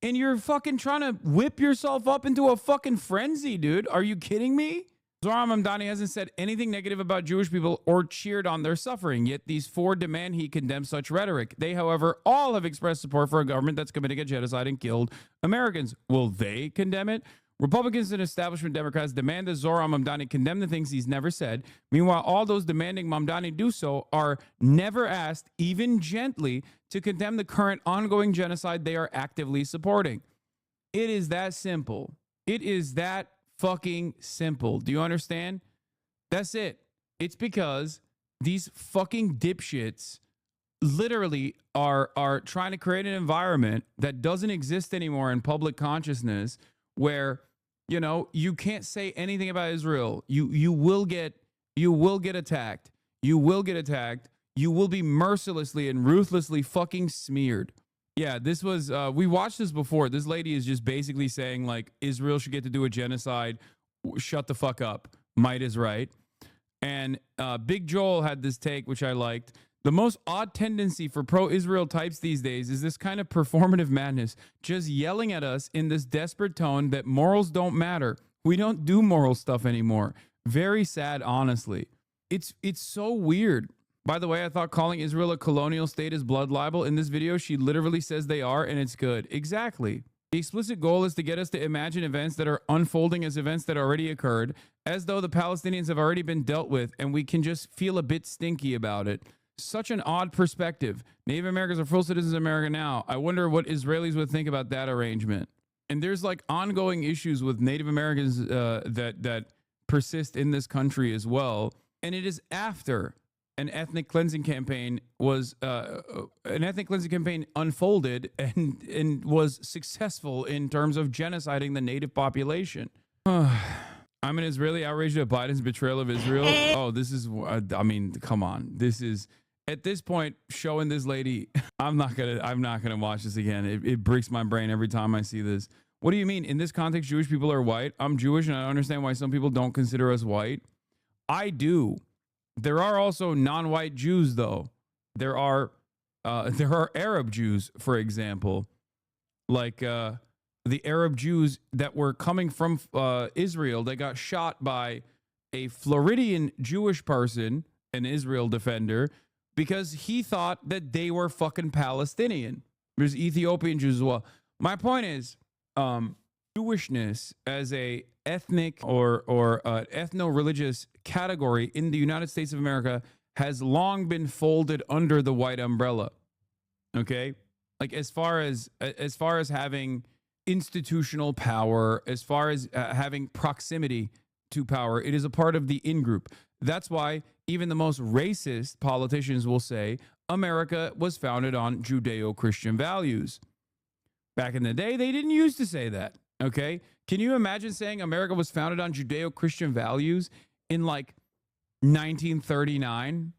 and you're fucking trying to whip yourself up into a fucking frenzy, dude. Are you kidding me? Zohran Mamdani hasn't said anything negative about Jewish people or cheered on their suffering, yet these 4 demand he condemn such rhetoric. They, however, all have expressed support for a government that's committing a genocide and killed Americans. Will they condemn it? Republicans and establishment Democrats demand that Zohran Mamdani condemn the things he's never said. Meanwhile, all those demanding Mamdani do so are never asked, even gently, to condemn the current ongoing genocide they are actively supporting. It is that simple. It is that fucking simple. Do you understand? That's it. It's because these fucking dipshits literally are trying to create an environment that doesn't exist anymore in public consciousness where, you can't say anything about Israel. You will get attacked. You will get attacked. You will be mercilessly and ruthlessly fucking smeared. Yeah, this was, we watched this before. This lady is just basically saying, like, Israel should get to do a genocide. Shut the fuck up. Might is right. And Big Joel had this take, which I liked. The most odd tendency for pro-Israel types these days is this kind of performative madness, just yelling at us in this desperate tone that morals don't matter. We don't do moral stuff anymore. Very sad, honestly. It's so weird. By the way, I thought calling Israel a colonial state is blood libel. In this video, she literally says they are, and it's good. Exactly. The explicit goal is to get us to imagine events that are unfolding as events that already occurred, as though the Palestinians have already been dealt with, and we can just feel a bit stinky about it. Such an odd perspective. Native Americans are full citizens of America now. I wonder what Israelis would think about that arrangement. And there's like ongoing issues with Native Americans that persist in this country as well. And it is after an ethnic cleansing campaign unfolded and was successful in terms of genociding the native population. I'm an Israeli outraged at Biden's betrayal of Israel. Oh, this is, I mean, come on. This is, at this point, showing this lady, I'm not gonna watch this again. It breaks my brain every time I see this. What do you mean? In this context, Jewish people are white? I'm Jewish and I don't understand why some people don't consider us white. I do. There are also non-white Jews, though. There are Arab Jews, for example, like the Arab Jews that were coming from Israel. They got shot by a Floridian Jewish person, an Israel defender, because he thought that they were fucking Palestinian. There's Ethiopian Jews as well. My point is, Jewishness as a ethnic or ethno-religious category in the United States of America has long been folded under the white umbrella. Okay, like as far as having institutional power, as far as having proximity to power, it is a part of the in-group. That's why even the most racist politicians will say America was founded on Judeo-Christian values. Back in the day, they didn't used to say that. Okay, can you imagine saying America was founded on Judeo-Christian values in like 1939?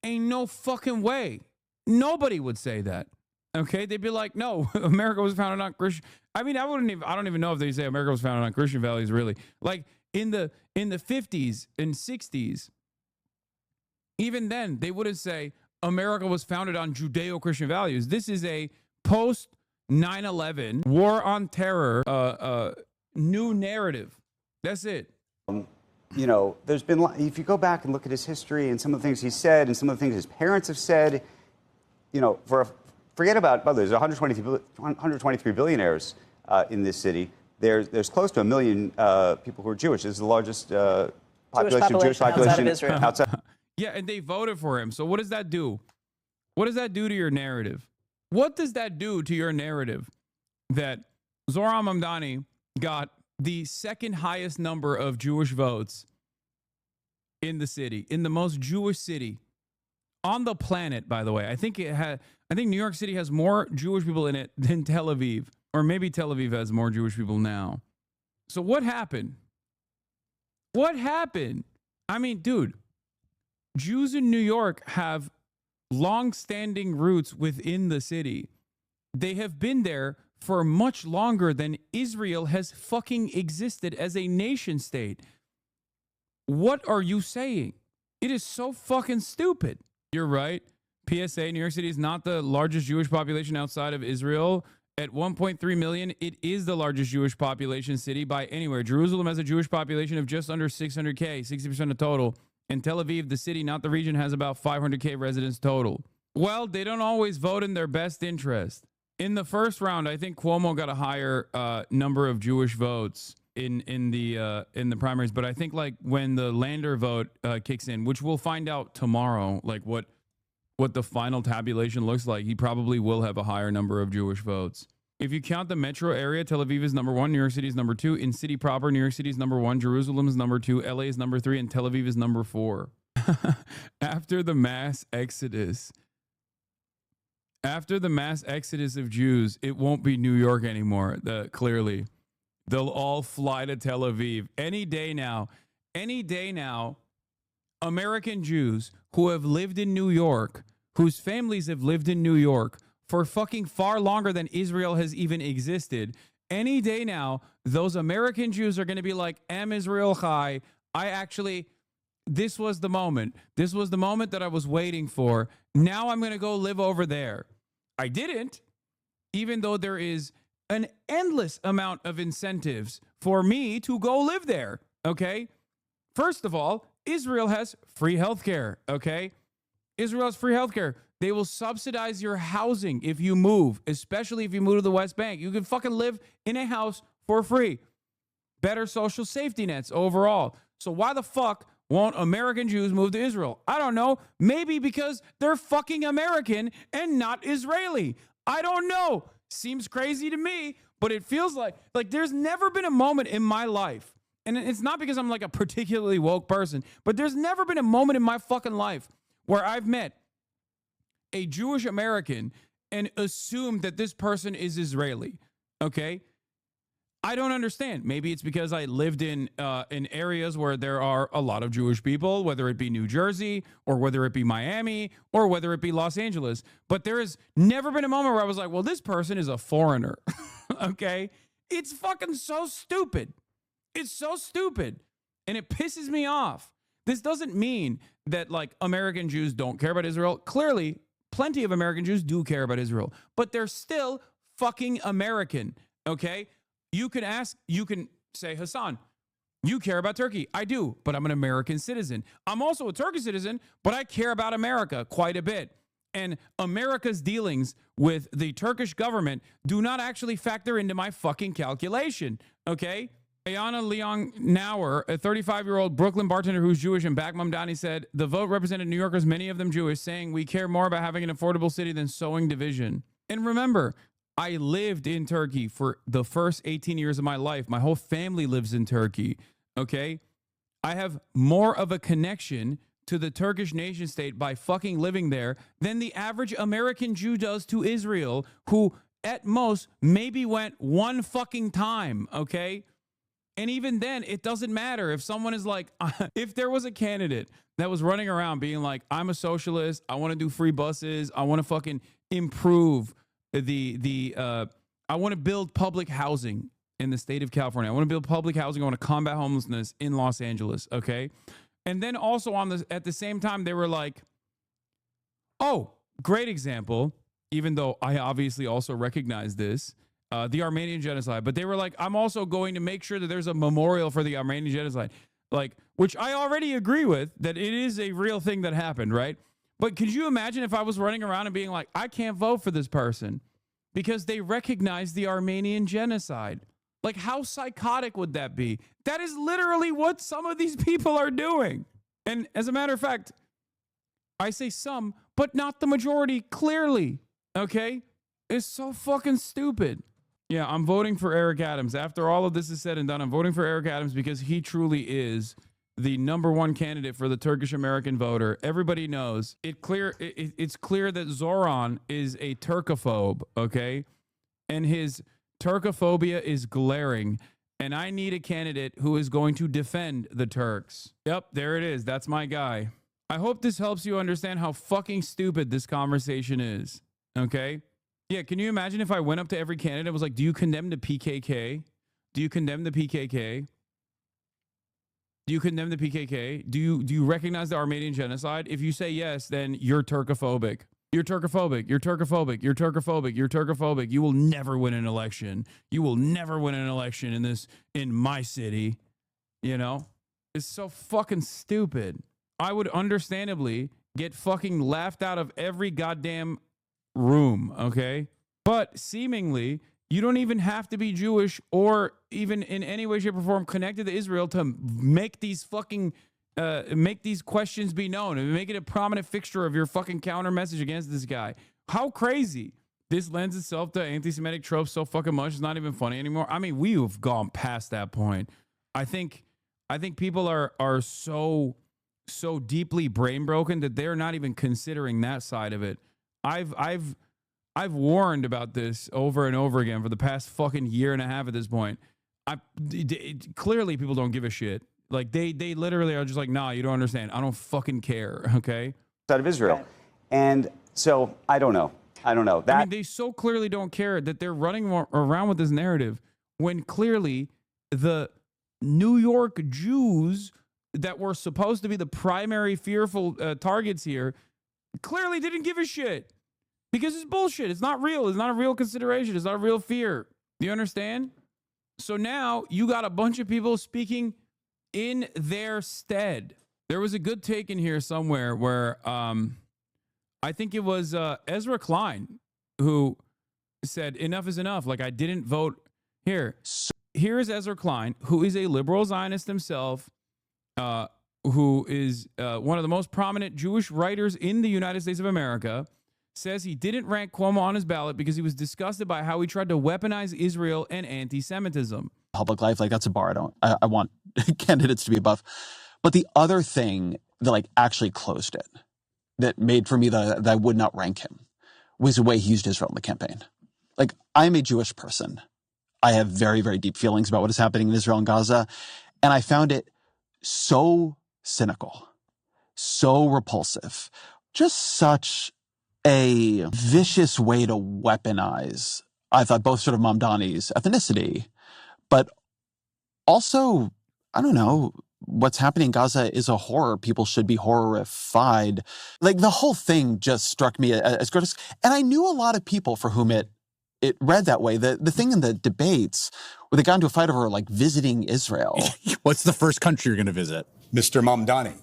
Ain't no fucking way. Nobody would say that. Okay, they'd be like, no, America was founded on Christian. I mean, I don't even know if they say America was founded on Christian values, really. Like in the 50s and 60s, even then, they wouldn't say America was founded on Judeo-Christian values. This is a post 9/11 war on terror new narrative. That's it. You know, there's been, if you go back and look at his history and some of the things he said and some of the things his parents have said, you know, forget about, by the way, there's 123 billionaires in this city. There's close to 1 million people who are Jewish. This is the largest Jewish population outside. Yeah, and they voted for him. So what does that do? What does that do to your narrative? What does that do to your narrative that Zohran Mamdani got the second highest number of Jewish votes in the city, in the most Jewish city on the planet, by the way? I think New York City has more Jewish people in it than Tel Aviv, or maybe Tel Aviv has more Jewish people now. So what happened? What happened? I mean, dude, Jews in New York have long-standing roots within the city. They have been there for much longer than Israel has fucking existed as a nation state. What are you saying? It is so fucking stupid. You're right. PSA, New York City is not the largest Jewish population outside of Israel. At 1.3 million, it is the largest Jewish population city by anywhere. Jerusalem has a Jewish population of just under 600K, 60% of total. And Tel Aviv, the city, not the region, has about 500K residents total. Well, they don't always vote in their best interest. In the first round, I think Cuomo got a higher number of Jewish votes in the primaries. But I think like when the Lander vote kicks in, which we'll find out tomorrow, like what the final tabulation looks like, he probably will have a higher number of Jewish votes. If you count the metro area, Tel Aviv is number 1, New York City is number 2. In city proper, New York City is number 1, Jerusalem is number 2, LA is number 3, and Tel Aviv is number 4. After the mass exodus of Jews, it won't be New York anymore, clearly. They'll all fly to Tel Aviv any day now. Any day now, American Jews who have lived in New York, whose families have lived in New York for fucking far longer than Israel has even existed. Any day now, those American Jews are going to be like, Am Israel Chai. This was the moment. This was the moment that I was waiting for. Now I'm going to go live over there. I didn't, even though there is an endless amount of incentives for me to go live there. Okay. First of all, Israel has free healthcare. Okay. Israel has free healthcare. They will subsidize your housing if you move, especially if you move to the West Bank. You can fucking live in a house for free. Better social safety nets overall. So why the fuck won't American Jews move to Israel? I don't know. Maybe because they're fucking American and not Israeli. I don't know. Seems crazy to me, but it feels like there's never been a moment in my life, and it's not because I'm like a particularly woke person, but there's never been a moment in my fucking life where I've met a Jewish American and assumed that this person is Israeli. Okay? I don't understand. Maybe it's because I lived in areas where there are a lot of Jewish people, whether it be New Jersey or whether it be Miami or whether it be Los Angeles. But there has never been a moment where I was like, well, this person is a foreigner. Okay? It's fucking so stupid. It's so stupid. And it pisses me off. This doesn't mean that like American Jews don't care about Israel. Clearly, plenty of American Jews do care about Israel, but they're still fucking American. Okay? You can say, Hassan, you care about Turkey. I do, but I'm an American citizen. I'm also a Turkish citizen, but I care about America quite a bit. And America's dealings with the Turkish government do not actually factor into my fucking calculation. Okay? Ayana Leon Nauer, a 35-year-old Brooklyn bartender who's Jewish, and Back Mamdani said, the vote represented New Yorkers, many of them Jewish, saying we care more about having an affordable city than sowing division. And remember, I lived in Turkey for the first 18 years of my life. My whole family lives in Turkey, okay? I have more of a connection to the Turkish nation state by fucking living there than the average American Jew does to Israel, who at most maybe went one fucking time, okay? And even then, it doesn't matter if someone is like, if there was a candidate that was running around being like, I'm a socialist, I want to do free buses, I want to fucking improve I want to build public housing in the state of California. I want to build public housing. I want to combat homelessness in Los Angeles. Okay. And then also at the same time, they were like, oh, great example, even though I obviously also recognize this, the Armenian genocide, but they were like, I'm also going to make sure that there's a memorial for the Armenian genocide, like, which I already agree with, that it is a real thing that happened. Right. But could you imagine if I was running around and being like, I can't vote for this person because they recognize the Armenian genocide? Like, how psychotic would that be? That is literally what some of these people are doing. And as a matter of fact, I say some, but not the majority, clearly. Okay? It's so fucking stupid. Yeah, I'm voting for Eric Adams. After all of this is said and done, I'm voting for Eric Adams because he truly is the number one candidate for the Turkish American voter. Everybody knows it's clear that Zoran is a Turkophobe, okay? And his Turkophobia is glaring. And I need a candidate who is going to defend the Turks. Yep, there it is. That's my guy. I hope this helps you understand how fucking stupid this conversation is, okay? Yeah, can you imagine if I went up to every candidate and was like, do you condemn the PKK? Do you condemn the PKK? Do you condemn the PKK? Do you recognize the Armenian genocide? If you say yes, then you're Turkophobic. You're Turkophobic. You're Turkophobic. You're Turkophobic. You're Turkophobic. You will never win an election. You will never win an election in my city. You know? It's so fucking stupid. I would understandably get fucking laughed out of every goddamn room, okay? But seemingly, you don't even have to be Jewish or even in any way, shape, or form connected to Israel to make these fucking make these questions be known and make it a prominent fixture of your fucking counter message against this guy. How crazy. This lends itself to anti-Semitic tropes so fucking much. It's not even funny anymore. I mean, we have gone past that point. I think people are so deeply brain broken that they're not even considering that side of it. I've warned about this over and over again for the past fucking year and a half at this point. Clearly people don't give a shit. Like they literally are just like, nah, you don't understand. I don't fucking care. Okay. Out of Israel. Right. And so I don't know. I mean, they so clearly don't care that they're running around with this narrative when clearly the New York Jews that were supposed to be the primary fearful targets here clearly didn't give a shit because it's bullshit. It's not real. It's not a real consideration. It's not a real fear. Do you understand? So now you got a bunch of people speaking in their stead. There was a good take in here somewhere where I think it was Ezra Klein who said enough is enough. Like, I didn't vote here. Here is Ezra Klein, who is a liberal Zionist himself, who is one of the most prominent Jewish writers in the United States of America, says he didn't rank Cuomo on his ballot because he was disgusted by how he tried to weaponize Israel and anti-Semitism. Public life, like, that's a bar I want candidates to be above. But the other thing that, like, actually closed it, that made for me that I would not rank him, was the way he used Israel in the campaign. Like, I'm a Jewish person. I have very, very deep feelings about what is happening in Israel and Gaza. And I found it so cynical, so repulsive, just such a vicious way to weaponize, I thought, both sort of Mamdani's ethnicity, but also, I don't know, what's happening in Gaza is a horror. People should be horrified. Like, the whole thing just struck me as grotesque. And I knew a lot of people for whom it read that way. The thing in the debates where they got into a fight over, like, visiting Israel. What's the first country you're going to visit? Mr. Mamdani.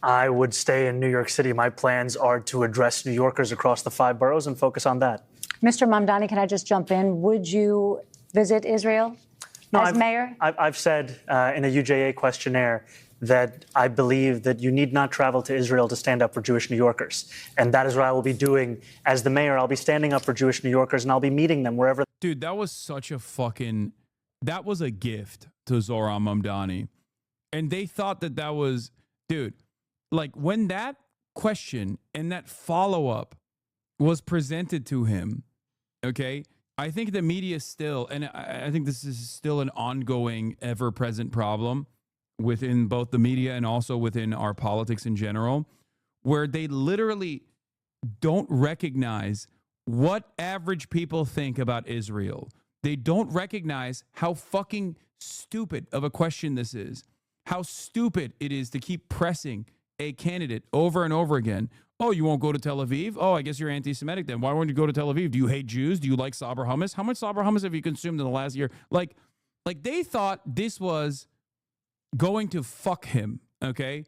I would stay in New York City. My plans are to address New Yorkers across the 5 boroughs and focus on that. Mr. Mamdani, can I just jump in? Would you visit Israel as mayor? I've said in a UJA questionnaire that I believe that you need not travel to Israel to stand up for Jewish New Yorkers. And that is what I will be doing as the mayor. I'll be standing up for Jewish New Yorkers, and I'll be meeting them wherever. Dude, that was such a fucking... That was a gift to Zoran Mamdani. And they thought that was... Dude, like, when that question and that follow-up was presented to him, okay, I think the media still, and I think this is still an ongoing, ever-present problem within both the media and also within our politics in general, where they literally don't recognize what average people think about Israel. They don't recognize how fucking stupid of a question this is, how stupid it is to keep pressing a candidate over and over again. Oh, you won't go to Tel Aviv? Oh, I guess you're anti-Semitic then. Why won't you go to Tel Aviv? Do you hate Jews? Do you like Sabra hummus? How much Sabra hummus have you consumed in the last year? Like they thought this was going to fuck him, okay?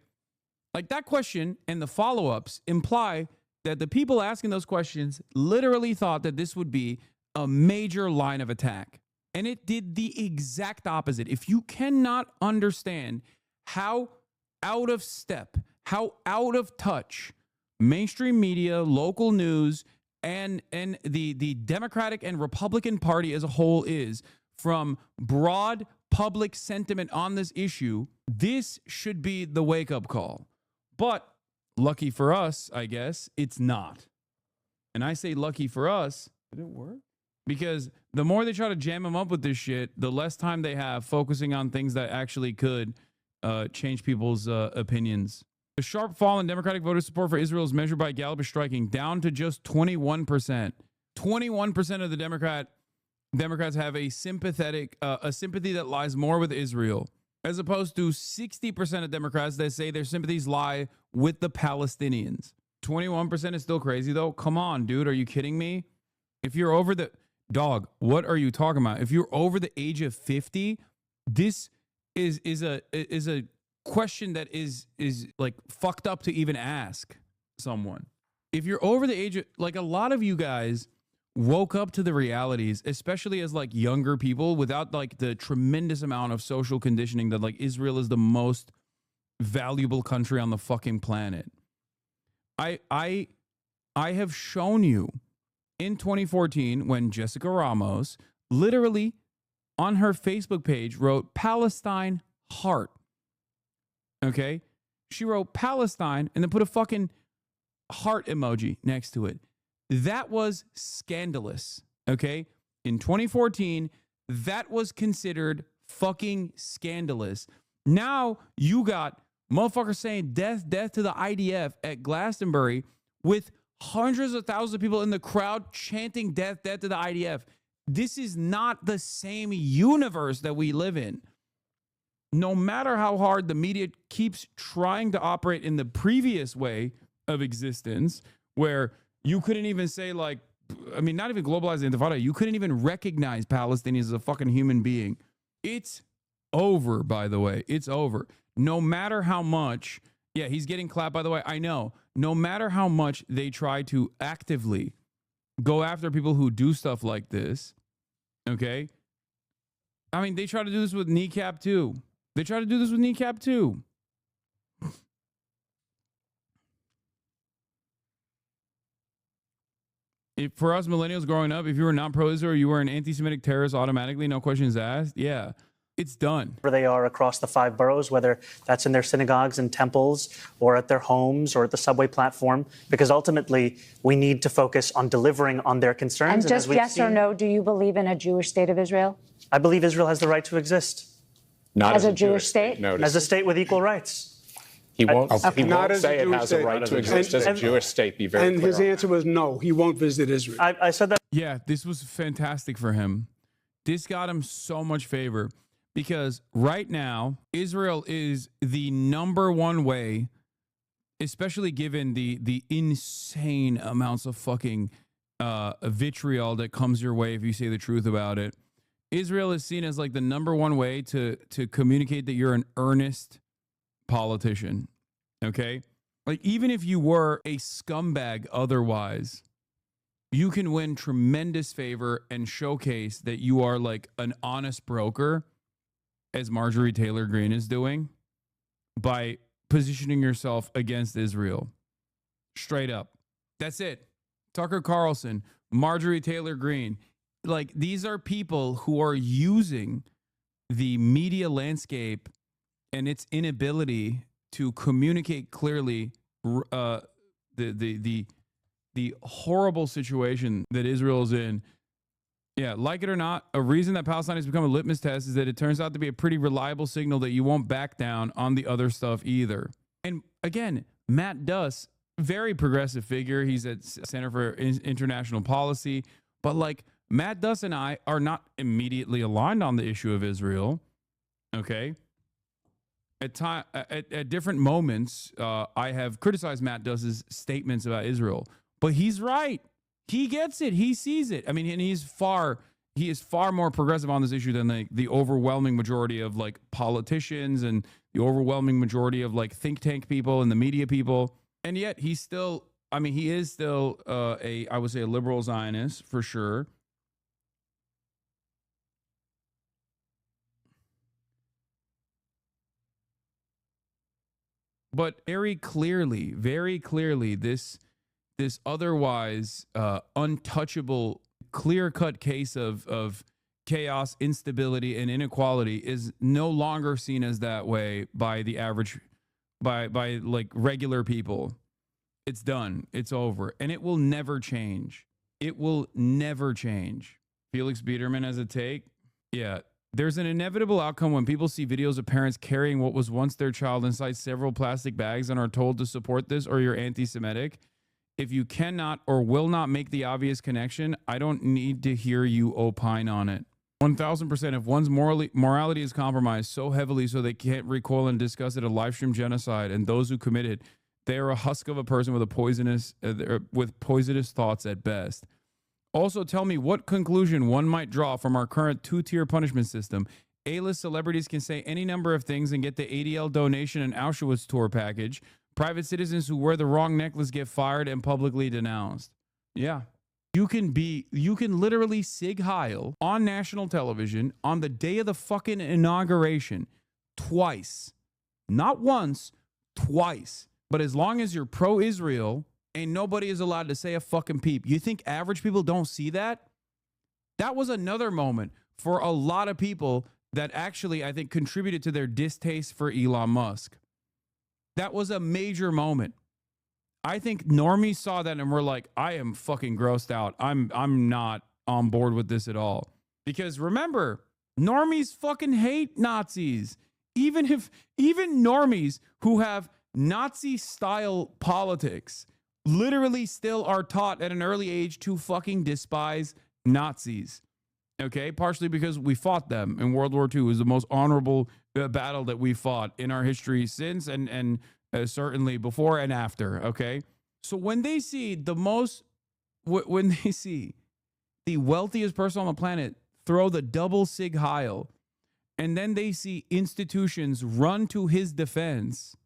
Like, that question and the follow-ups imply that the people asking those questions literally thought that this would be a major line of attack. And it did the exact opposite. If you cannot understand how out of step, how out of touch mainstream media, local news, and the Democratic and Republican Party as a whole is from broad public sentiment on this issue, this should be the wake-up call. But lucky for us, I guess, it's not. And I say lucky for us, did it work? Because the more they try to jam them up with this shit, the less time they have focusing on things that actually could change people's opinions. The sharp fall in Democratic voter support for Israel is measured by Gallup is striking, down to just 21%. 21% of the Democrats have a sympathy that lies more with Israel, as opposed to 60% of Democrats that say their sympathies lie with the Palestinians. 21% is still crazy, though. Come on, dude. Are you kidding me? If you're over the... Dog, what are you talking about? If you're over the age of 50, this is a question that is like fucked up to even ask someone. If you're over the age of, like, a lot of you guys woke up to the realities, especially as like younger people, without like the tremendous amount of social conditioning that like Israel is the most valuable country on the fucking planet. I have shown you in 2014 when Jessica Ramos literally on her Facebook page wrote Palestine heart. Okay? She wrote Palestine and then put a fucking heart emoji next to it. That was scandalous. Okay? In 2014, that was considered fucking scandalous. Now you got motherfuckers saying death, death to the IDF at Glastonbury with hundreds of thousands of people in the crowd chanting death, death to the IDF. This is not the same universe that we live in. No matter how hard the media keeps trying to operate in the previous way of existence, where you couldn't even say, like, I mean, not even globalize the Intifada, you couldn't even recognize Palestinians as a fucking human being. It's over, by the way. It's over. No matter how much, yeah, he's getting clapped, by the way. I know. No matter how much they try to actively go after people who do stuff like this, okay? I mean, they try to do this with Kneecap too. They try to do this with Kneecap too. For us millennials growing up, if you were not pro-Israel, you were an anti-Semitic terrorist automatically, no questions asked. Yeah, it's done. Where they are across the 5 boroughs, whether that's in their synagogues and temples or at their homes or at the subway platform, because ultimately we need to focus on delivering on their concerns. And just yes or no, do you believe in a Jewish state of Israel? I believe Israel has the right to exist. Not as a Jewish state? As a state with equal rights. He won't, Okay. he won't say it has a right to exist as a Jewish state. Be very And clear. his answer was no, he won't visit Israel. I said that. Yeah, this was fantastic for him. This got him so much favor because right now, Israel is the #1 way, especially given the insane amounts of fucking vitriol that comes your way if you say the truth about it. Israel is seen as like the #1 way to communicate that you're an earnest politician, okay? Like, even if you were a scumbag otherwise, you can win tremendous favor and showcase that you are like an honest broker, as Marjorie Taylor Greene is doing, by positioning yourself against Israel. Straight up. That's it. Tucker Carlson, Marjorie Taylor Greene. Like, these are people who are using the media landscape and its inability to communicate clearly the horrible situation that Israel is in. Yeah, like it or not, a reason that Palestine has become a litmus test is that it turns out to be a pretty reliable signal that you won't back down on the other stuff either. And again, Matt Duss, very progressive figure. He's at Center for International Policy. But like, Matt Duss and I are not immediately aligned on the issue of Israel. Okay? At different moments, I have criticized Matt Duss's statements about Israel, but he's right. He gets it. He sees it. I mean, and he is far more progressive on this issue than the overwhelming majority of like politicians and the overwhelming majority of like think tank people and the media people. And yet he's still, I mean, he is still I would say a liberal Zionist for sure. But very clearly, this otherwise untouchable, clear-cut case of chaos, instability, and inequality is no longer seen as that way by the average, by like regular people. It's done. It's over. And it will never change. It will never change. Felix Biederman has a take. Yeah. There's an inevitable outcome when people see videos of parents carrying what was once their child inside several plastic bags and are told to support this or you're anti-Semitic. If you cannot or will not make the obvious connection, I don't need to hear you opine on it. 1000%. If one's morality is compromised so heavily so they can't recoil and discuss it, a live stream genocide, and those who commit it, they are a husk of a person with poisonous thoughts at best. Also, tell me what conclusion one might draw from our current 2-tier punishment system. A-list celebrities can say any number of things and get the ADL donation and Auschwitz tour package. Private citizens who wear the wrong necklace get fired and publicly denounced. Yeah. You can literally Sig Heil on national television on the day of the fucking inauguration twice. Not once, twice. But as long as you're pro-Israel, ain't nobody is allowed to say a fucking peep. You think average people don't see that? That was another moment for a lot of people that actually, I think, contributed to their distaste for Elon Musk. That was a major moment. I think normies saw that and were like, I am fucking grossed out. I'm not on board with this at all. Because remember, normies fucking hate Nazis. even normies who have Nazi-style politics literally still are taught at an early age to fucking despise Nazis. Okay, partially because we fought them in World War II. It was the most honorable battle that we fought in our history since and certainly before and after. Okay, so when they see when they see the wealthiest person on the planet throw the double Sig Heil, and then they see institutions run to his defense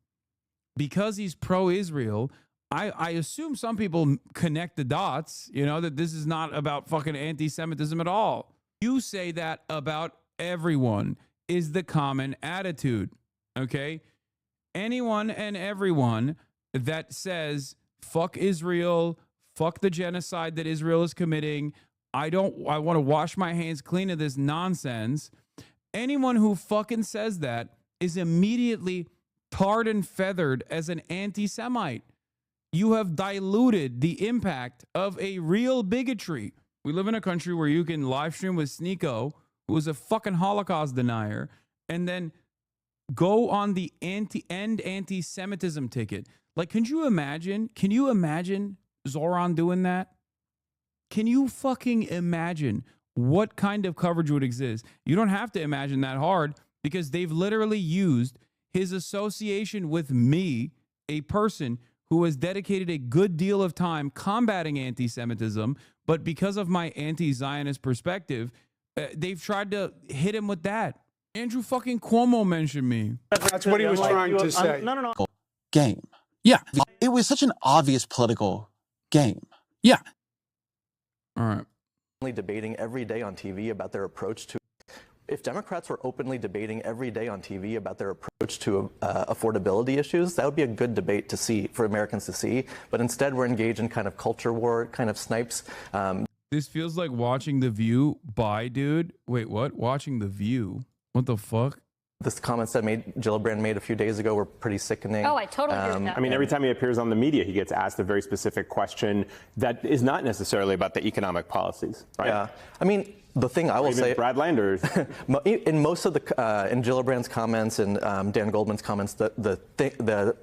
because he's pro-Israel, I assume some people connect the dots, that this is not about fucking anti-Semitism at all. You say that about everyone is the common attitude, okay? Anyone and everyone that says, fuck Israel, fuck the genocide that Israel is committing, I want to wash my hands clean of this nonsense. Anyone who fucking says that is immediately tarred and feathered as an anti-Semite. You have diluted the impact of a real bigotry. We live in a country where you can live stream with Sneeko, who is a fucking Holocaust denier, and then go on the anti-Semitism ticket. Like, can you imagine Zoran doing that? Can you fucking imagine what kind of coverage would exist? You don't have to imagine that hard, because they've literally used his association with me, a person who has dedicated a good deal of time combating anti-Semitism, but because of my anti-Zionist perspective, they've tried to hit him with that. Andrew fucking Cuomo mentioned me. That's what he was trying to say. No. Game. Yeah. It was such an obvious political game. Yeah. All right. Debating every day on TV about their approach to, if Democrats were openly debating every day on TV about their approach to affordability issues, that would be a good debate to see, for Americans to see. But instead, we're engaged in kind of culture war, kind of snipes. This feels like watching The View by dude. Wait, what? Watching The View? What the fuck? The comments that Gillibrand made a few days ago were pretty sickening. Oh, I totally agree with that. I mean, every time he appears on the media, he gets asked a very specific question that is not necessarily about the economic policies, right? Yeah. I mean, the thing I will say, Brad Landers, in most of in Gillibrand's comments and Dan Goldman's comments, the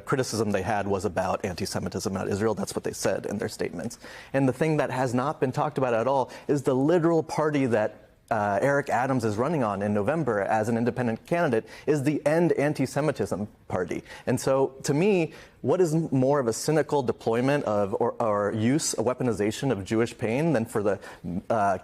criticism they had was about anti-Semitism, not Israel. That's what they said in their statements. And the thing that has not been talked about at all is the literal party that Eric Adams is running on in November as an independent candidate is the End Anti-Semitism Party. And so, to me, what is more of a cynical deployment of or use, a weaponization of Jewish pain than for the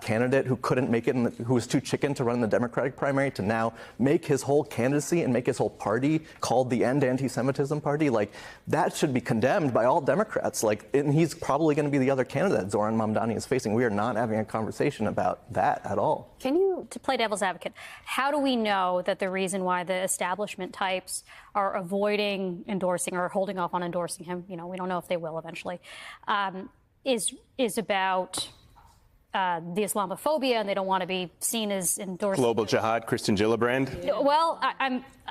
candidate who couldn't make it, who was too chicken to run in the Democratic primary, to now make his whole candidacy and make his whole party called the End Anti-Semitism Party? Like, that should be condemned by all Democrats. Like, and he's probably going to be the other candidate Zoran Mamdani is facing. We are not having a conversation about that at all. Can you, to play devil's advocate, how do we know that the reason why the establishment types are avoiding endorsing or holding off on endorsing him, we don't know if they will eventually, is about the Islamophobia, and they don't want to be seen as endorsing global jihad, Kristen Gillibrand? Well,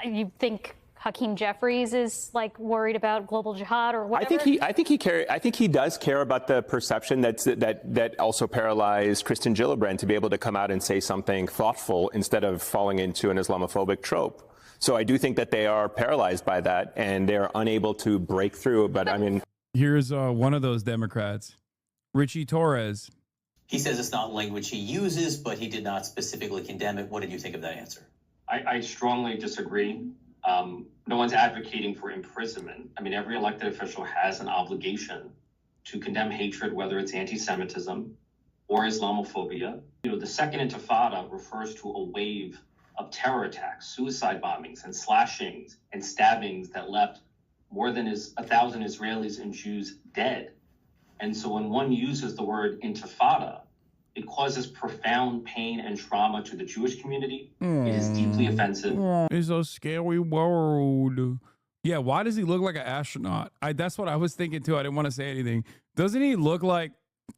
you think Hakeem Jeffries is like worried about global jihad or whatever? I think he does care about the perception that also paralyzed Kristen Gillibrand to be able to come out and say something thoughtful instead of falling into an Islamophobic trope. So I do think that they are paralyzed by that and they're unable to break through. But I mean, here's one of those Democrats, Richie Torres. He says it's not language he uses, but he did not specifically condemn it. What did you think of that answer? I strongly disagree. No one's advocating for imprisonment. I mean, every elected official has an obligation to condemn hatred, whether it's anti-Semitism or Islamophobia. The Second Intifada refers to a wave of terror attacks, suicide bombings, and slashings and stabbings that left more than 1,000 Israelis and Jews dead. And so when one uses the word intifada, it causes profound pain and trauma to the Jewish community. It is deeply offensive. It's a scary world. Yeah, why does he look like an astronaut? That's what I was thinking too. I didn't want to say anything. Doesn't he look like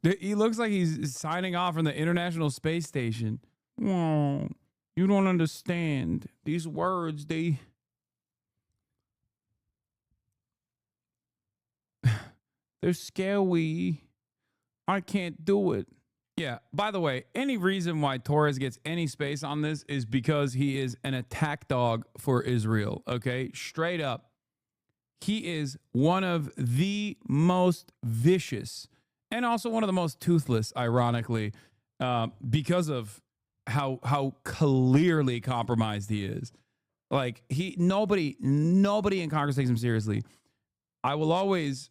he's signing off from the International Space Station? Oh, you don't understand. These words, they're scary. I can't do it. Yeah. By the way, any reason why Torres gets any space on this is because he is an attack dog for Israel. Okay. Straight up. He is one of the most vicious and also one of the most toothless, ironically, because of how clearly compromised he is. Like nobody in Congress takes him seriously. I will always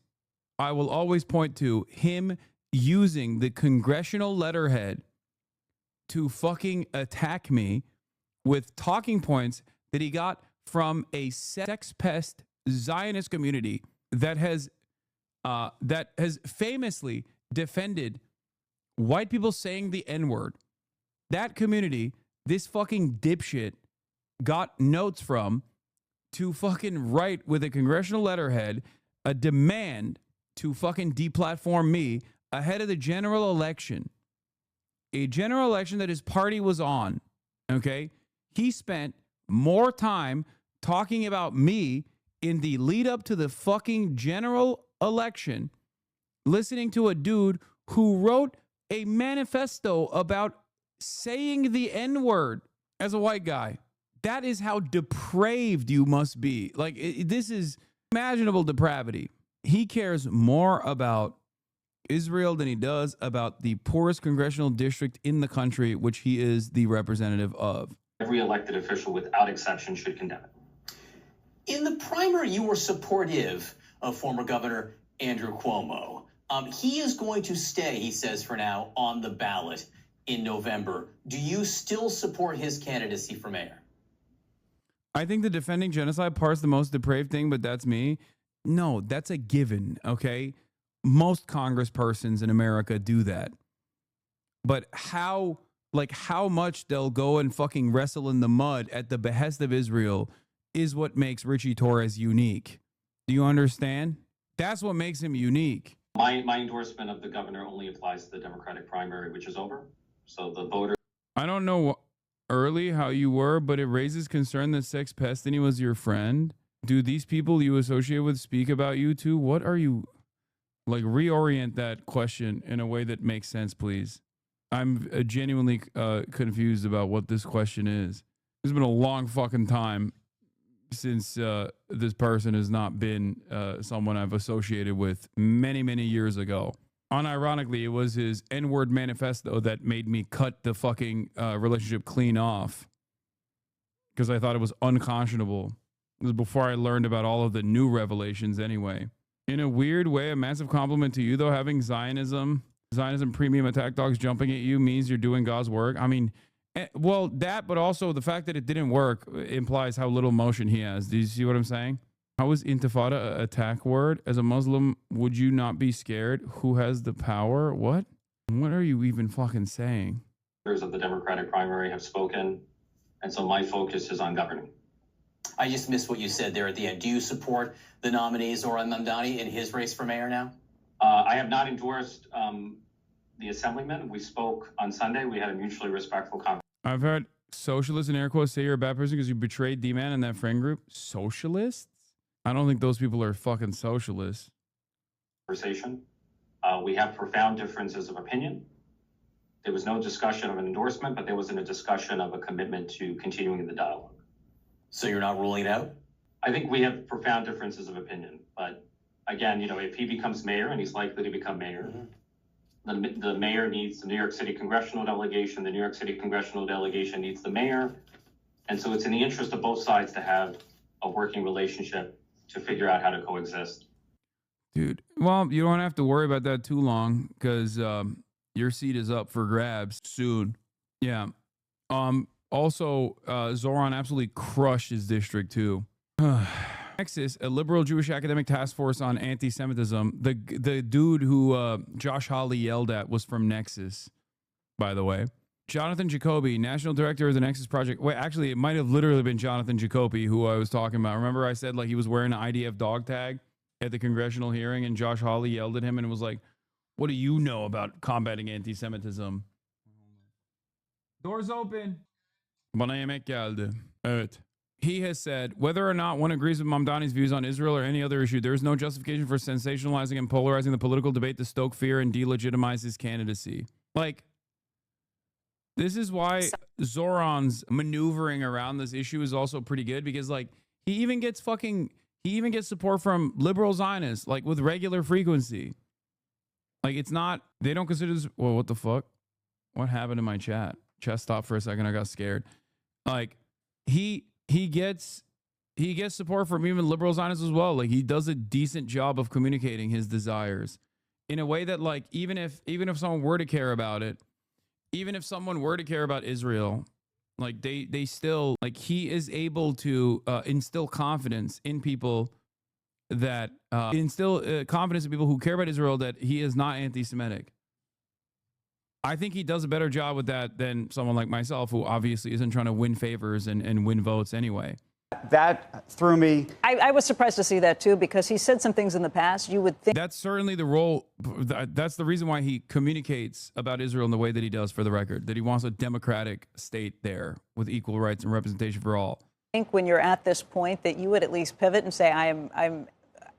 point to him using the congressional letterhead to fucking attack me with talking points that he got from a sex pest Zionist community that has famously defended white people saying the N-word. That community, this fucking dipshit got notes from to fucking write with a congressional letterhead a demand to fucking deplatform me ahead of the general election. A general election that his party was on. Okay? He spent more time talking about me in the lead up to the fucking general election, listening to a dude who wrote a manifesto about saying the N-word as a white guy. That is how depraved you must be. Like, this is imaginable depravity. He cares more about Israel than he does about the poorest congressional district in the country, which he is the representative of. Every elected official, without exception, should condemn it. In the primary, you were supportive of former Governor Andrew Cuomo. He is going to stay, he says for now, on the ballot in November. Do you still support his candidacy for mayor? I think the defending genocide part's the most depraved thing, but that's me. No, that's a given, okay? Most congresspersons in America do that. But how much they'll go and fucking wrestle in the mud at the behest of Israel is what makes Richie Torres unique. Do you understand? That's what makes him unique. My endorsement of the governor only applies to the Democratic primary, which is over. So the voter. I don't know early how you were, but it raises concern that Sex Pestany was your friend. Do these people you associate with speak about you too? What are you... Like, reorient that question in a way that makes sense, please. I'm genuinely confused about what this question is. It's been a long fucking time since this person has not been someone I've associated with many, many years ago. Unironically, it was his N-word manifesto that made me cut the fucking relationship clean off because I thought it was unconscionable. It was before I learned about all of the new revelations anyway. In a weird way, a massive compliment to you, though, having Zionism premium attack dogs jumping at you means you're doing God's work. I mean, well, that, but also the fact that it didn't work implies how little motion he has. Do you see what I'm saying? How is intifada an attack word? As a Muslim, would you not be scared? Who has the power? What? What are you even fucking saying? Members of the Democratic primary have spoken, and so my focus is on governing. I just missed what you said there at the end. Do you support the nominee Zoran Mamdani in his race for mayor now? I have not endorsed the assemblyman. We spoke on Sunday. We had a mutually respectful conversation. I've heard socialists in air quotes say you're a bad person because you betrayed D-Man in that friend group. Socialists? I don't think those people are fucking socialists. We have profound differences of opinion. There was no discussion of an endorsement, but there wasn't a discussion of a commitment to continuing the dialogue. So you're not ruling it out? I think we have profound differences of opinion. But again, if he becomes mayor, and he's likely to become mayor, the mayor needs the New York City congressional delegation. The New York City congressional delegation needs the mayor. And so it's in the interest of both sides to have a working relationship to figure out how to coexist. Dude, well, you don't have to worry about that too long because your seat is up for grabs soon. Yeah. Also, Zoran absolutely crushed his district too. Nexus, a liberal Jewish academic task force on anti-Semitism. The dude who Josh Hawley yelled at was from Nexus, by the way. Jonathan Jacoby, national director of the Nexus Project. Wait, actually, it might have literally been Jonathan Jacoby who I was talking about. Remember I said like he was wearing an IDF dog tag at the congressional hearing and Josh Hawley yelled at him and was like, what do you know about combating anti-Semitism? Doors open. Bana yemek geldi. Evet. He has said, whether or not one agrees with Mamdani's views on Israel or any other issue, there is no justification for sensationalizing and polarizing the political debate to stoke fear and delegitimize his candidacy. Like, This is why Zoran's maneuvering around this issue is also pretty good, because like he even gets support from liberal Zionists, like with regular frequency. Like it's not, they don't consider this. Well, what the fuck? What happened to my chat? Chat stopped for a second. I got scared. Like he gets support from even liberal Zionists as well. Like he does a decent job of communicating his desires in a way that, like, even if someone were to care about it, even if someone were to care about Israel, like they still, like, he is able to instill confidence in people that confidence in people who care about Israel that he is not anti-Semitic. I think he does a better job with that than someone like myself, who obviously isn't trying to win favors and win votes anyway. That threw me. I was surprised to see that, too, because he said some things in the past. You would think that's certainly the role. That's the reason why he communicates about Israel in the way that he does, for the record, that he wants a democratic state there with equal rights and representation for all. I think when you're at this point that you would at least pivot and say, I'm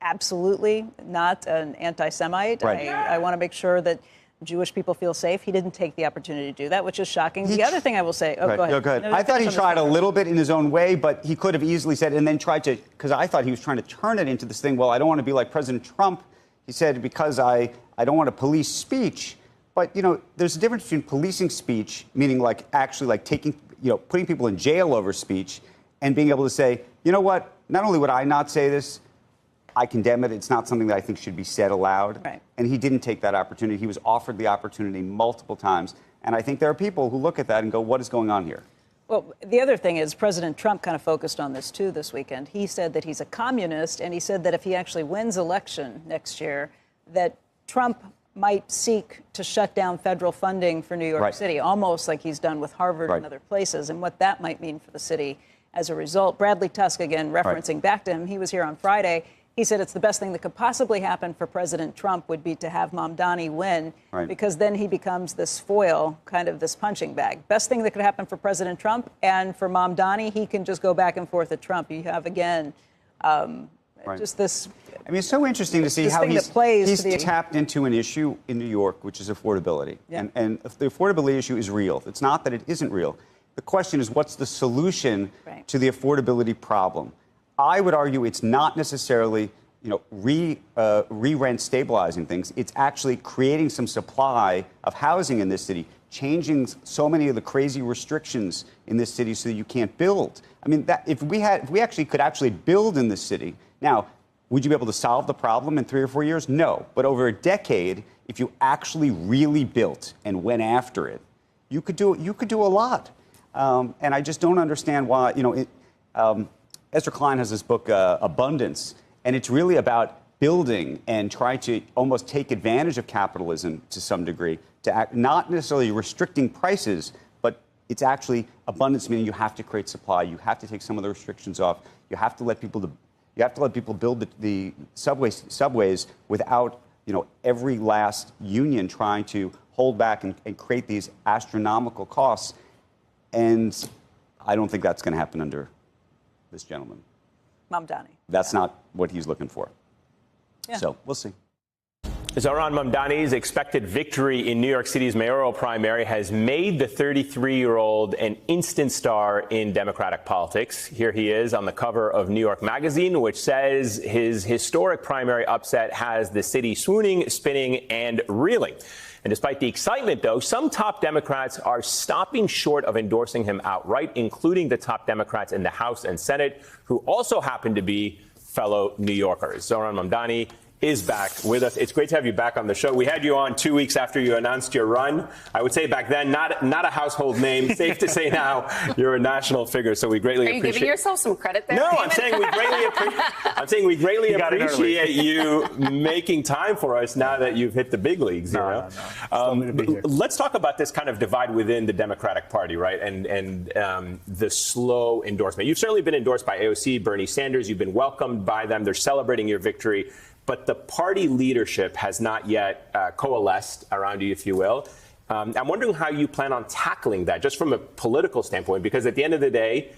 absolutely not an anti-Semite. Right. I want to make sure that Jewish people feel safe. He didn't take the opportunity to do that, which is shocking. The other thing I will say, go ahead. No, go ahead. No, I thought he tried a point. little bit in his own way, but he could have easily said, and then tried to, because I thought he was trying to turn it into this thing. Well, I don't want to be like President Trump. He said, because I don't want to police speech. But, you know, there's a difference between policing speech, meaning like actually like taking, you know, putting people in jail over speech, and being able to say, you know what, not only would I not say this, I condemn it. It's not something that I think should be said aloud. Right. And he didn't take that opportunity. He was offered the opportunity multiple times. And I think there are people who look at that and go, what is going on here? Well, the other thing is President Trump kind of focused on this, too, this weekend. He said that he's a communist, and he said that if he actually wins election next year, that Trump might seek to shut down federal funding for New York City, almost like he's done with Harvard and other places, and what that might mean for the city as a result. Bradley Tusk, again, referencing back to him, he was here on Friday. He said it's the best thing that could possibly happen for President Trump would be to have Mamdani win, because then he becomes this foil, kind of this punching bag. Best thing that could happen for President Trump, and for Mamdani, he can just go back and forth at Trump. You have, again, just this. I mean, it's so interesting to see how he's tapped into an issue in New York, which is affordability. Yeah. And the affordability issue is real. It's not that it isn't real. The question is, what's the solution to the affordability problem? I would argue it's not necessarily, you know, re-rent stabilizing things. It's actually creating some supply of housing in this city, changing so many of the crazy restrictions in this city so that you can't build. I mean, that if we actually could build in this city. Now, would you be able to solve the problem in 3 or 4 years? No. But over a decade, if you actually really built and went after it, you could do a lot. And I just don't understand why, you know, Ezra Klein has this book, Abundance, and it's really about building and try to almost take advantage of capitalism to some degree, to act, not necessarily restricting prices, but it's actually abundance, meaning you have to create supply, you have to take some of the restrictions off, you have to let people build the subways without, you know, every last union trying to hold back and create these astronomical costs. And I don't think that's going to happen under this gentleman. Mamdani. That's not what he's looking for. Yeah. So we'll see. Zoran Mamdani's expected victory in New York City's mayoral primary has made the 33-year-old an instant star in Democratic politics. Here he is on the cover of New York Magazine, which says his historic primary upset has the city swooning, spinning, and reeling. And despite the excitement, though, some top Democrats are stopping short of endorsing him outright, including the top Democrats in the House and Senate, who also happen to be fellow New Yorkers. Zoran Mamdani is back with us. It's great to have you back on the show. We had you on 2 weeks after you announced your run. I would say back then, not a household name. Safe to say now, you're a national figure. So we greatly appreciate. Are you giving yourself some credit there? No, I'm saying we greatly appreciate you making time for us now that you've hit the big leagues. Let's talk about this kind of divide within the Democratic Party, right? And the slow endorsement. You've certainly been endorsed by AOC, Bernie Sanders. You've been welcomed by them. They're celebrating your victory. But the party leadership has not yet coalesced around you, if you will. I'm wondering how you plan on tackling that, just from a political standpoint, because at the end of the day,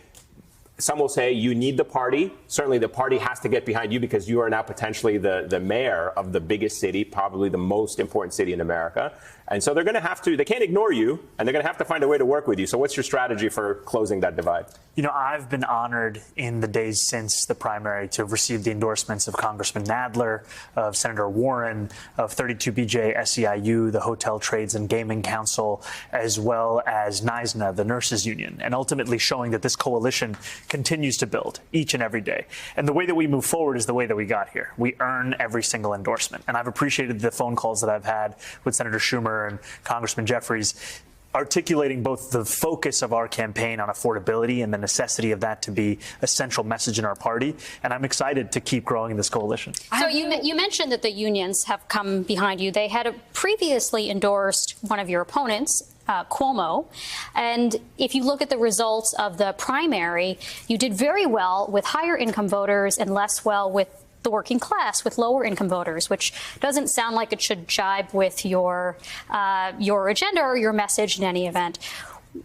some will say you need the party. Certainly the party has to get behind you because you are now potentially the mayor of the biggest city, probably the most important city in America. And so they're going to have to, they can't ignore you, and they're going to have to find a way to work with you. So what's your strategy for closing that divide? You know, I've been honored in the days since the primary to have received the endorsements of Congressman Nadler, of Senator Warren, of 32BJ SEIU, the Hotel Trades and Gaming Council, as well as NYSNA, the nurses union, and ultimately showing that this coalition continues to build each and every day. And the way that we move forward is the way that we got here. We earn every single endorsement. And I've appreciated the phone calls that I've had with Senator Schumer and Congressman Jeffries, articulating both the focus of our campaign on affordability and the necessity of that to be a central message in our party. And I'm excited to keep growing this coalition. So you mentioned that the unions have come behind you. They had previously endorsed one of your opponents, Cuomo. And if you look at the results of the primary, you did very well with higher income voters and less well with the working class, with lower income voters, which doesn't sound like it should jibe with your agenda or your message in any event.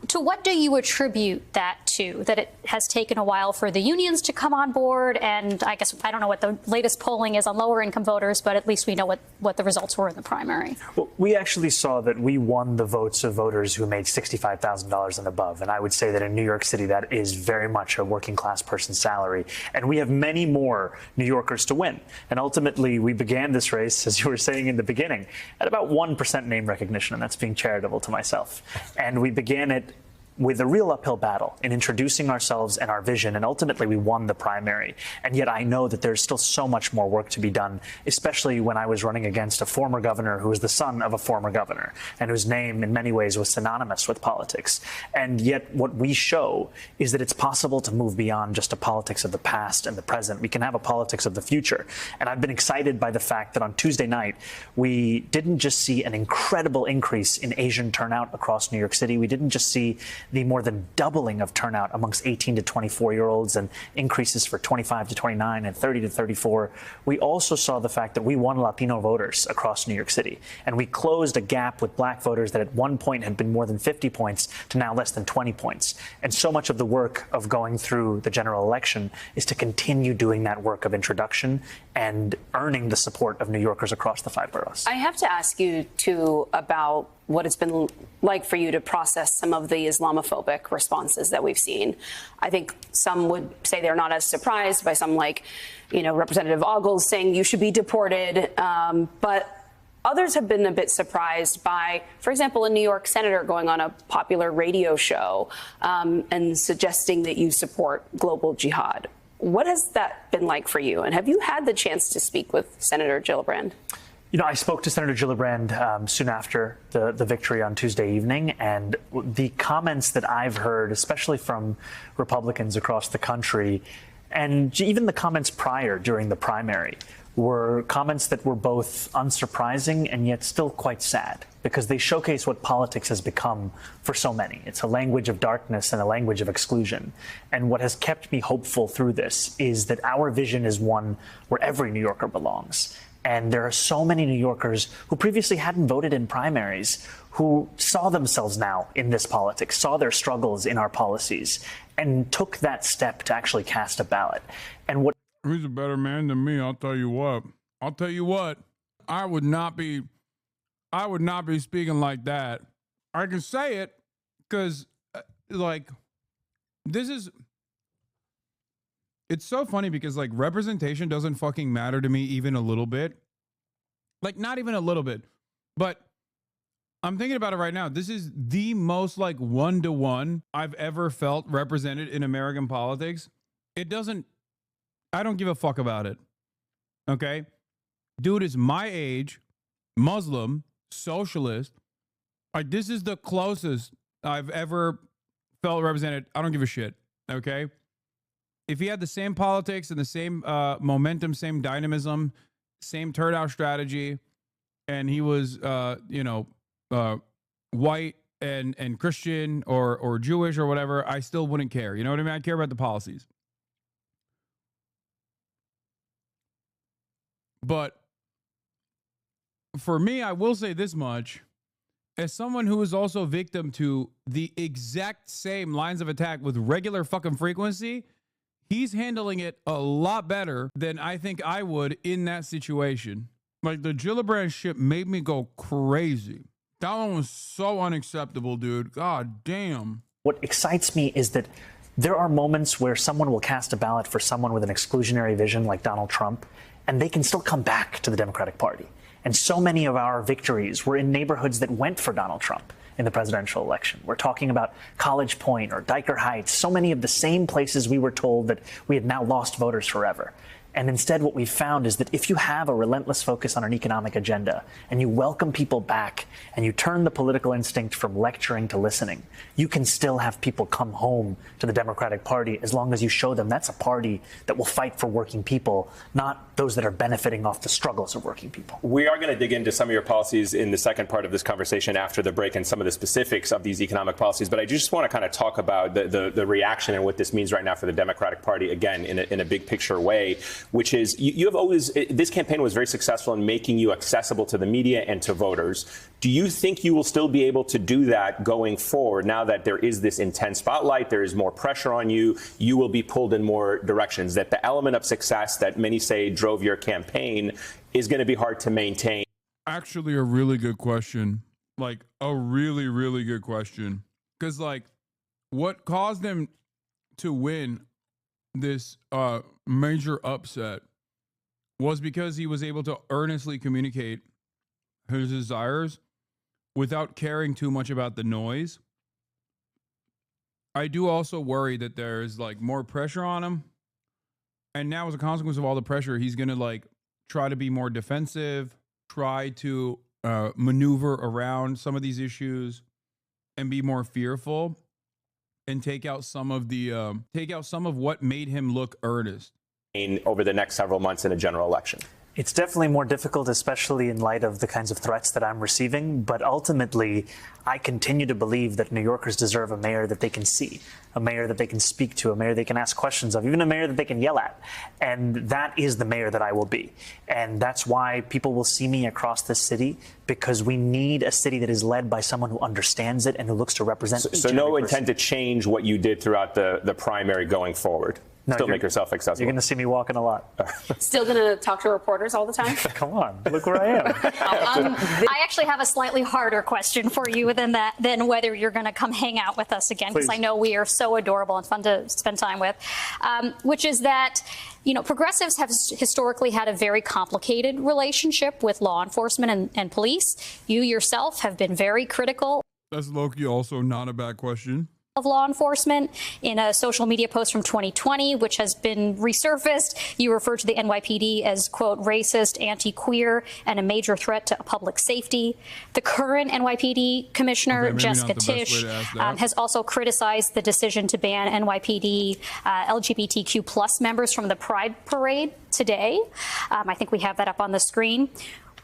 To what do you attribute that to? That it has taken a while for the unions to come on board? And I guess I don't know what the latest polling is on lower income voters, but at least we know what the results were in the primary. Well, we actually saw that we won the votes of voters who made $65,000 and above. And I would say that in New York City, that is very much a working class person's salary. And we have many more New Yorkers to win. And ultimately, we began this race, as you were saying in the beginning, at about 1% name recognition. And that's being charitable to myself. And we began it with a real uphill battle in introducing ourselves and our vision, and ultimately we won the primary. And yet I know that there's still so much more work to be done, especially when I was running against a former governor who was the son of a former governor and whose name in many ways was synonymous with politics. And yet what we show is that it's possible to move beyond just a politics of the past and the present. We can have a politics of the future. And I've been excited by the fact that on Tuesday night, we didn't just see an incredible increase in Asian turnout across New York City. We didn't just see the more than doubling of turnout amongst 18 to 24-year-olds and increases for 25 to 29 and 30 to 34. We also saw the fact that we won Latino voters across New York City. And we closed a gap with black voters that at one point had been more than 50 points to now less than 20 points. And so much of the work of going through the general election is to continue doing that work of introduction and earning the support of New Yorkers across the 5 boroughs. I have to ask you, too, about what it's been like for you to process some of the Islamophobic responses that we've seen. I think some would say they're not as surprised by some, like, Representative Ogles saying you should be deported. But others have been a bit surprised by, for example, a New York senator going on a popular radio show and suggesting that you support global jihad. What has that been like for you? And have you had the chance to speak with Senator Gillibrand? I spoke to Senator Gillibrand soon after the victory on Tuesday evening, and the comments that I've heard, especially from Republicans across the country, and even the comments prior during the primary, were comments that were both unsurprising and yet still quite sad, because they showcase what politics has become for so many. It's a language of darkness and a language of exclusion. And what has kept me hopeful through this is that our vision is one where every New Yorker belongs. And there are so many New Yorkers who previously hadn't voted in primaries, who saw themselves now in this politics, saw their struggles in our policies, and took that step to actually cast a ballot. And what He's a better man than me, I'll tell you what. I would not be speaking like that. I can say it because, it's so funny because, representation doesn't fucking matter to me even a little bit. Not even a little bit. But I'm thinking about it right now. This is the most, one-to-one I've ever felt represented in American politics. I don't give a fuck about it. Okay? Dude is my age, Muslim, socialist. This is the closest I've ever felt represented. I don't give a shit. Okay? If he had the same politics and the same momentum, same dynamism, same turnout strategy, and he was, white and Christian or Jewish or whatever, I still wouldn't care. You know what I mean? I care about the policies. But for me, I will say this much. As someone who is also victim to the exact same lines of attack with regular fucking frequency, he's handling it a lot better than I think I would in that situation. The Gillibrand shit made me go crazy. That one was so unacceptable, dude. God damn. What excites me is that there are moments where someone will cast a ballot for someone with an exclusionary vision like Donald Trump, and they can still come back to the Democratic Party. And so many of our victories were in neighborhoods that went for Donald Trump in the presidential election. We're talking about College Point or Diker Heights, so many of the same places we were told that we had now lost voters forever. And instead, what we've found is that if you have a relentless focus on an economic agenda and you welcome people back and you turn the political instinct from lecturing to listening, you can still have people come home to the Democratic Party as long as you show them that's a party that will fight for working people, not those that are benefiting off the struggles of working people. We are going to dig into some of your policies in the second part of this conversation after the break and some of the specifics of these economic policies. But I just want to kind of talk about the reaction and what this means right now for the Democratic Party, again, in a big picture way, which is you have always, this campaign was very successful in making you accessible to the media and to voters. Do you think you will still be able to do that going forward now that there is this intense spotlight, there is more pressure on you, you will be pulled in more directions, that the element of success that many say drove your campaign is going to be hard to maintain? Actually, a really good question. Like, a really, really good question. Because, like, what caused him to win this major upset was because he was able to earnestly communicate his desires without caring too much about the noise. I do also worry that there's like more pressure on him. And now as a consequence of all the pressure, he's going to like try to be more defensive, try to maneuver around some of these issues and be more fearful and take out some of what made him look earnest over the next several months in a general election. It's definitely more difficult, especially in light of the kinds of threats that I'm receiving. But ultimately, I continue to believe that New Yorkers deserve a mayor that they can see, a mayor that they can speak to, a mayor they can ask questions of, even a mayor that they can yell at. And that is the mayor that I will be. And that's why people will see me across this city, because we need a city that is led by someone who understands it and who looks to represent each So and no every person. intent to change what you did throughout the primary going forward? No, Still make yourself accessible? You're going to see me walking a lot. Still going to talk to reporters all the time? Come on, look where I am. I actually have a slightly harder question for you than whether you're going to come hang out with us again, because I know we are so adorable and fun to spend time with, which is that, you know, progressives have historically had a very complicated relationship with law enforcement and police. You yourself have been very critical. That's low-key also not a bad question. Of law enforcement. In a social media post from 2020, which has been resurfaced, you refer to the NYPD as, quote, racist, anti-queer, and a major threat to public safety. The current NYPD commissioner, Jessica Tisch, has also criticized the decision to ban NYPD LGBTQ plus members from the Pride Parade today. I think we have that up on the screen.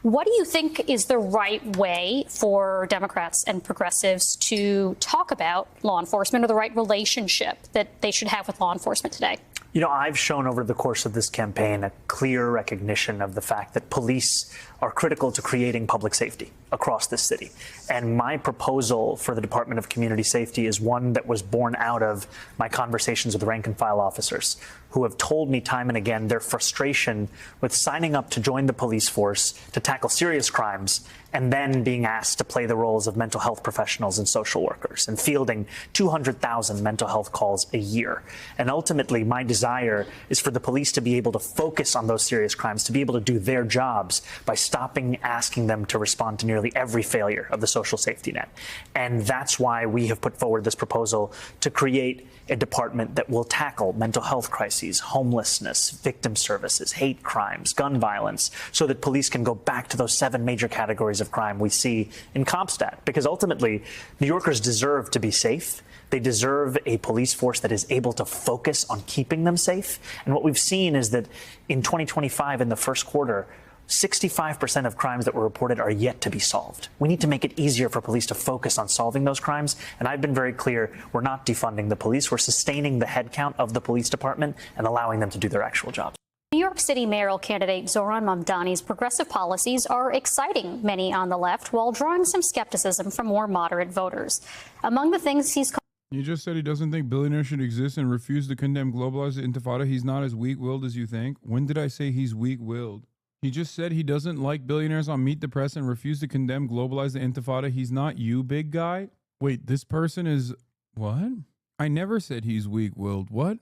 What do you think is the right way for Democrats and progressives to talk about law enforcement, or the right relationship that they should have with law enforcement today? You know, I've shown over the course of this campaign a clear recognition of the fact that police are critical to creating public safety across this city. And my proposal for the Department of Community Safety is one that was born out of my conversations with rank and file officers who have told me time and again their frustration with signing up to join the police force to tackle serious crimes and then being asked to play the roles of mental health professionals and social workers and fielding 200,000 mental health calls a year. And ultimately, my desire is for the police to be able to focus on those serious crimes, to be able to do their jobs by stopping asking them to respond to nearly every failure of the social safety net. And that's why we have put forward this proposal to create a department that will tackle mental health crises, homelessness, victim services, hate crimes, gun violence, so that police can go back to those 7 major categories of crime we see in CompStat. Because ultimately, New Yorkers deserve to be safe. They deserve a police force that is able to focus on keeping them safe. And what we've seen is that in 2025, in the first quarter, 65% of crimes that were reported are yet to be solved. We need to make it easier for police to focus on solving those crimes. And I've been very clear, we're not defunding the police. We're sustaining the headcount of the police department and allowing them to do their actual jobs. New York City mayoral candidate Zohran Mamdani's progressive policies are exciting many on the left, while drawing some skepticism from more moderate voters. Among the things he's You just said he doesn't think billionaires should exist and refused to condemn globalized intifada. He's not as weak-willed as you think. When did I say he's weak-willed? He just said he doesn't like billionaires on Meet the Press and refused to condemn globalize the intifada. He's not you, big guy. Wait, this person is what? I never said he's weak-willed. What?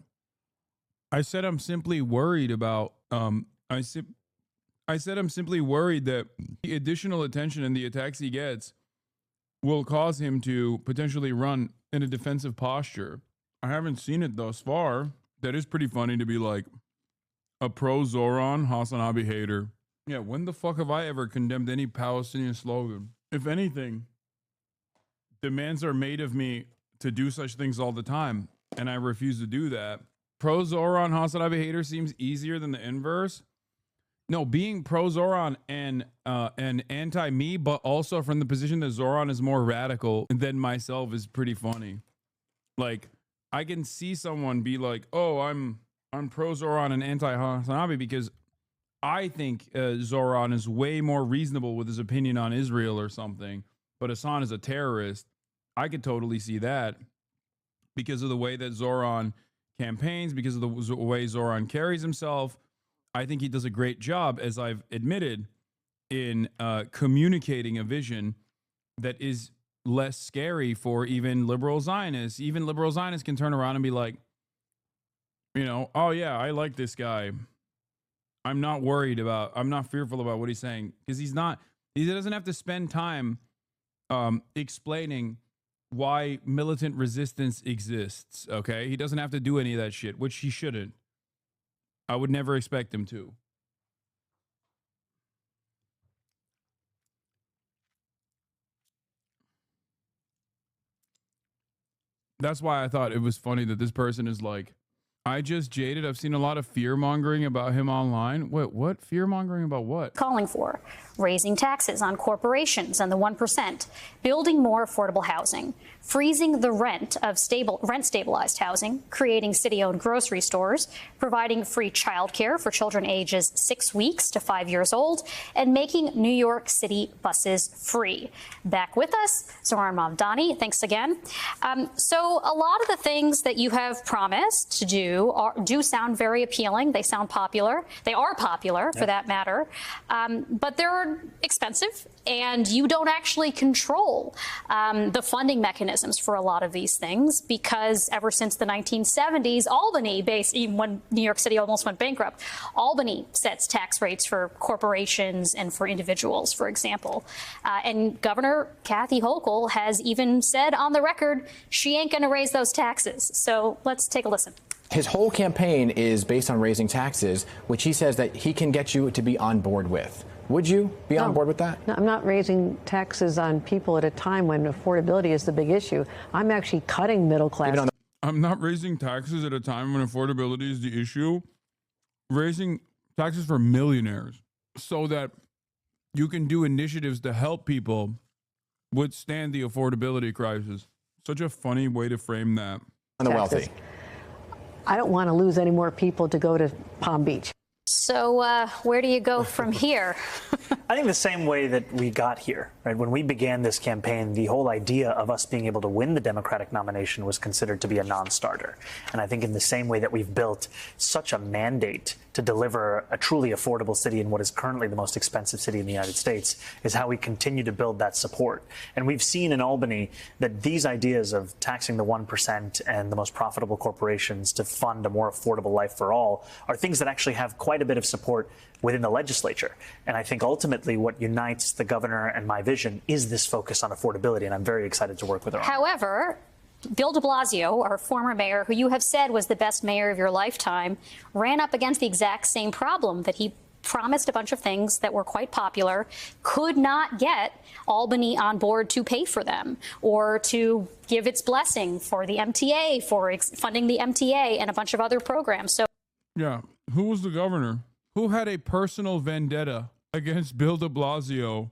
I said I'm simply worried about I said I'm simply worried that the additional attention and the attacks he gets will cause him to potentially run in a defensive posture. I haven't seen it thus far. That is pretty funny to be like a pro-Zoran Hasanabi hater. Yeah, when the fuck have I ever condemned any Palestinian slogan? If anything, demands are made of me to do such things all the time, and I refuse to do that. Pro-Zoran Hasanabi hater seems easier than the inverse. No, being pro-Zoran and anti-me, but also from the position that Zoran is more radical than myself is pretty funny. Like, I can see someone be like, oh, I'm pro-Zoran and anti-Hasanabi because I think Zoran is way more reasonable with his opinion on Israel or something, but Hassan is a terrorist. I could totally see that because of the way that Zoran campaigns, because of the way Zoran carries himself. I think he does a great job, as I've admitted, in communicating a vision that is less scary for even liberal Zionists. Even liberal Zionists can turn around and be like, you know, oh yeah, I like this guy. I'm not fearful about what he's saying, because he doesn't have to spend time explaining why militant resistance exists, okay? He doesn't have to do any of that shit, which he shouldn't. I would never expect him to. That's why I thought it was funny that this person is like, I just jaded. I've seen a lot of fear mongering about him online. What? Fear mongering about what? Calling for raising taxes on corporations and the 1%, building more affordable housing, freezing the rent of rent-stabilized housing, creating city-owned grocery stores, providing free childcare for children ages 6 weeks to 5 years old, and making New York City buses free. Back with us, Zoran Mamdani. Thanks again. So a lot of the things that you have promised to do sound very appealing. They sound popular. They are popular, for that matter. But they're expensive, and you don't actually control the funding mechanisms for a lot of these things, because ever since the 1970s, Albany, even when New York City almost went bankrupt, Albany sets tax rates for corporations and for individuals, for example. And Governor Kathy Hochul has even said on the record she ain't going to raise those taxes. So let's take a listen. His whole campaign is based on raising taxes, which he says that he can get you to be on board with. Would you be on board with that? No, I'm not raising taxes on people at a time when affordability is the big issue. I'm actually cutting middle class. I'm not raising taxes at a time when affordability is the issue. Raising taxes for millionaires so that you can do initiatives to help people withstand the affordability crisis. Such a funny way to frame that. On the wealthy. I don't want to lose any more people to go to Palm Beach. So where do you go from here? I think the same way that we got here, right? When we began this campaign, the whole idea of us being able to win the Democratic nomination was considered to be a non-starter. And I think in the same way that we've built such a mandate to deliver a truly affordable city in what is currently the most expensive city in the United States is how we continue to build that support. And we've seen in Albany that these ideas of taxing the 1% and the most profitable corporations to fund a more affordable life for all are things that actually have quite a bit of support within the legislature. And I think ultimately what unites the governor and my vision is this focus on affordability, and I'm very excited to work with her on it. However, Bill de Blasio, our former mayor, who you have said was the best mayor of your lifetime, ran up against the exact same problem, that he promised a bunch of things that were quite popular, could not get Albany on board to pay for them or to give its blessing for the MTA, for funding the MTA and a bunch of other programs. So, yeah, who was the governor? Who had a personal vendetta against Bill de Blasio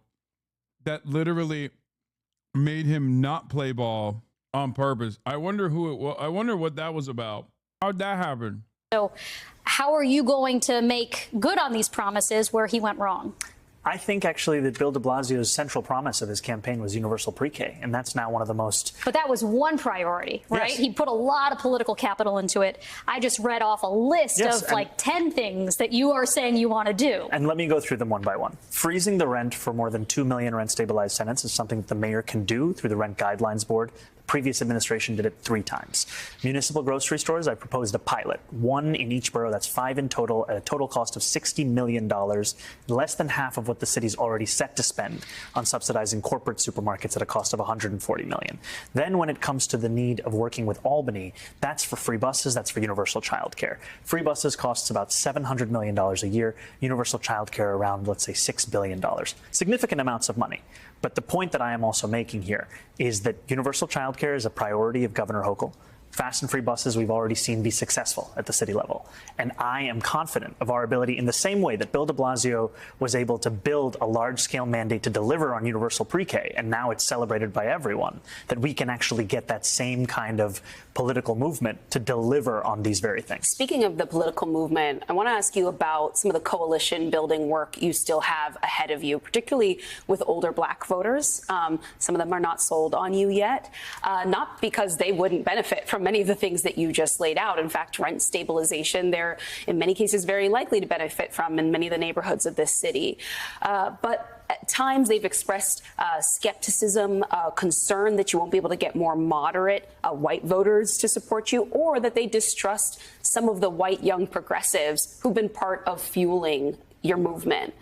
that literally made him not play ball on purpose? I wonder who it was. I wonder what that was about. How'd that happen? So how are you going to make good on these promises where he went wrong? I think actually that Bill de Blasio's central promise of his campaign was universal pre-K, and that's now one of the most... But that was one priority, right? Yes. He put a lot of political capital into it. I just read off a list of like 10 things that you are saying you want to do. And let me go through them one by one. Freezing the rent for more than 2 million rent-stabilized tenants is something that the mayor can do through the Rent Guidelines Board. Previous administration did it 3 times. Municipal grocery stores, I proposed a pilot, 1 in each borough, that's 5 in total, at a total cost of $60 million, less than half of what the city's already set to spend on subsidizing corporate supermarkets at a cost of $140 million. Then when it comes to the need of working with Albany, that's for free buses, that's for universal childcare. Free buses costs about $700 million a year, universal childcare around, let's say, $6 billion. Significant amounts of money. But the point that I am also making here is that universal childcare is a priority of Governor Hochul. Fast and free buses we've already seen be successful at the city level. And I am confident of our ability, in the same way that Bill de Blasio was able to build a large-scale mandate to deliver on universal pre-K, and now it's celebrated by everyone, that we can actually get that same kind of political movement to deliver on these very things. Speaking of the political movement, I want to ask you about some of the coalition building work you still have ahead of you, particularly with older Black voters. Some of them are not sold on you yet, not because they wouldn't benefit from many of the things that you just laid out. In fact, rent stabilization, they're in many cases very likely to benefit from in many of the neighborhoods of this city. But at times they've expressed skepticism, concern that you won't be able to get more moderate white voters to support you, or that they distrust some of the white young progressives who've been part of fueling your movement.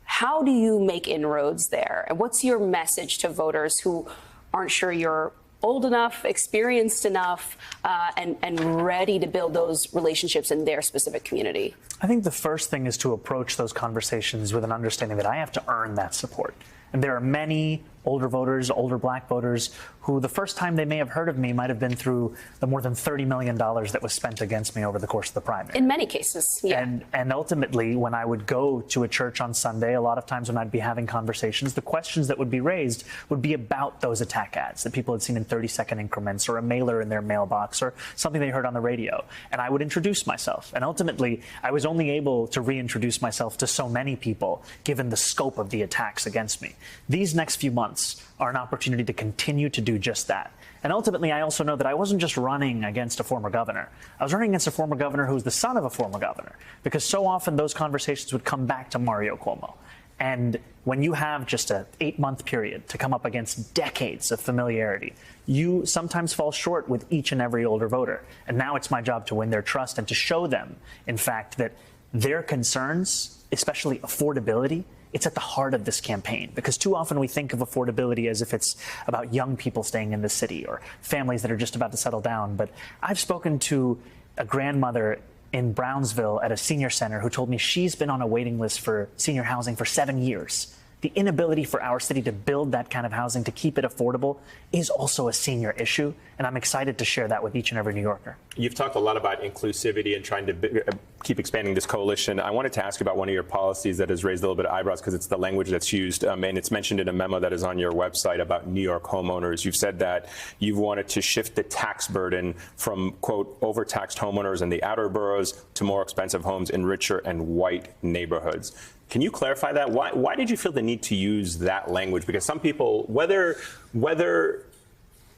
How do you make inroads there? And what's your message to voters who aren't sure you're old enough, experienced enough, and ready to build those relationships in their specific community? I think the first thing is to approach those conversations with an understanding that I have to earn that support. And there are many older voters, older Black voters, who the first time they may have heard of me might have been through the more than $30 million that was spent against me over the course of the primary. In many cases, yeah. And ultimately, when I would go to a church on Sunday, a lot of times when I'd be having conversations, the questions that would be raised would be about those attack ads that people had seen in 30-second increments, or a mailer in their mailbox, or something they heard on the radio. And I would introduce myself. And ultimately, I was only able to reintroduce myself to so many people, given the scope of the attacks against me. These next few months are an opportunity to continue to do just that. And ultimately, I also know that I wasn't just running against a former governor. I was running against a former governor who was the son of a former governor, because so often those conversations would come back to Mario Cuomo. And when you have just an 8-month period to come up against decades of familiarity, you sometimes fall short with each and every older voter. And now it's my job to win their trust and to show them, in fact, that their concerns, especially affordability, it's at the heart of this campaign, because too often we think of affordability as if it's about young people staying in the city or families that are just about to settle down. But I've spoken to a grandmother in Brownsville at a senior center who told me she's been on a waiting list for senior housing for 7 years. The inability for our city to build that kind of housing, to keep it affordable, is also a senior issue, and I'm excited to share that with each and every New Yorker. You've talked a lot about inclusivity and trying to keep expanding this coalition. I wanted to ask about one of your policies that has raised a little bit of eyebrows, because it's the language that's used, and it's mentioned in a memo that is on your website about New York homeowners. You've said that you've wanted to shift the tax burden from, quote, overtaxed homeowners in the outer boroughs to more expensive homes in richer and white neighborhoods. Can you clarify that? Why did you feel the need to use that language? Because some people, whether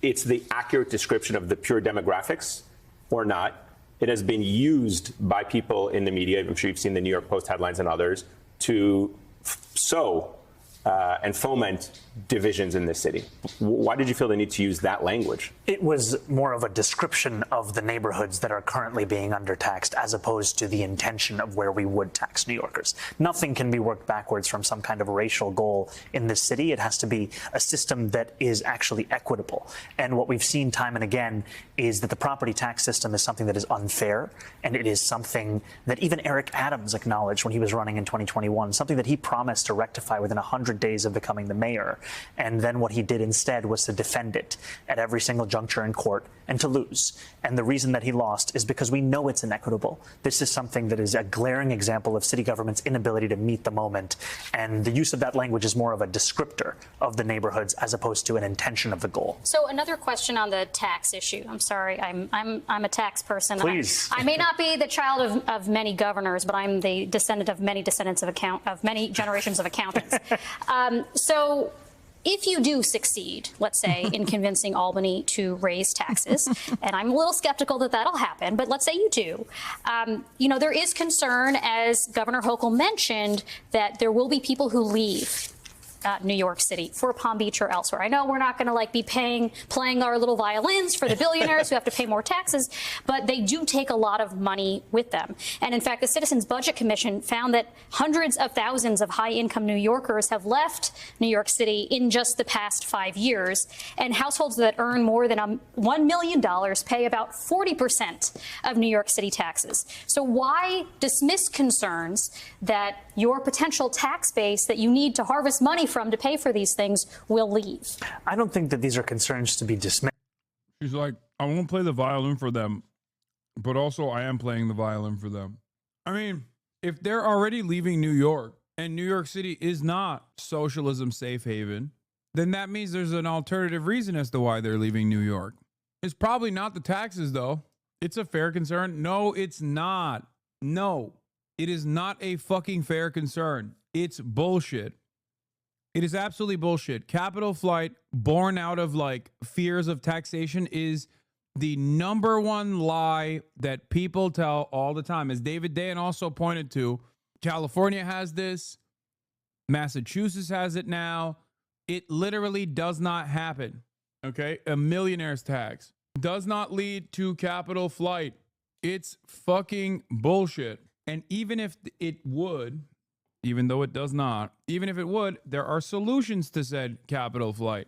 it's the accurate description of the pure demographics or not, it has been used by people in the media, I'm sure you've seen the New York Post headlines and others, to sow and foment divisions in this city. Why did you feel the need to use that language? It was more of a description of the neighborhoods that are currently being undertaxed, as opposed to the intention of where we would tax New Yorkers. Nothing can be worked backwards from some kind of racial goal in this city. It has to be a system that is actually equitable. And what we've seen time and again is that the property tax system is something that is unfair, and it is something that even Eric Adams acknowledged when he was running in 2021, something that he promised to rectify within 100 100 days of becoming the mayor. And then what he did instead was to defend it at every single juncture in court and to lose. And the reason that he lost is because we know it's inequitable. This is something that is a glaring example of city government's inability to meet the moment. And the use of that language is more of a descriptor of the neighborhoods as opposed to an intention of the goal. So another question on the tax issue. I'm sorry, I'm a tax person. Please. I may not be the child of many governors, but I'm the descendant of many many generations of accountants. So if you do succeed, let's say, in convincing Albany to raise taxes, and I'm a little skeptical that that'll happen, but let's say you do, there is concern, as Governor Hochul mentioned, that there will be people who leave New York City for Palm Beach or elsewhere. I know we're not going to be playing our little violins for the billionaires who have to pay more taxes, but they do take a lot of money with them. And in fact, the Citizens Budget Commission found that hundreds of thousands of high-income New Yorkers have left New York City in just the past 5 years, and households that earn more than $1 million pay about 40% of New York City taxes. So why dismiss concerns that your potential tax base that you need to harvest money from to pay for these things will leave? I don't think that these are concerns to be dismissed. She's like, I won't play the violin for them, but also I am playing the violin for them. I mean, if they're already leaving New York and New York City is not socialism safe haven, then that means there's an alternative reason as to why they're leaving New York. It's probably not the taxes, though. It's a fair concern. No, it's not. No, it is not a fucking fair concern. It's bullshit. It is absolutely bullshit. Capital flight, born out of fears of taxation, is the number one lie that people tell all the time. As David Dayen also pointed to, California has this, Massachusetts has it now. It literally does not happen. Okay? A millionaire's tax does not lead to capital flight. It's fucking bullshit. And even if it would, even though it does not, even if it would, there are solutions to said capital flight.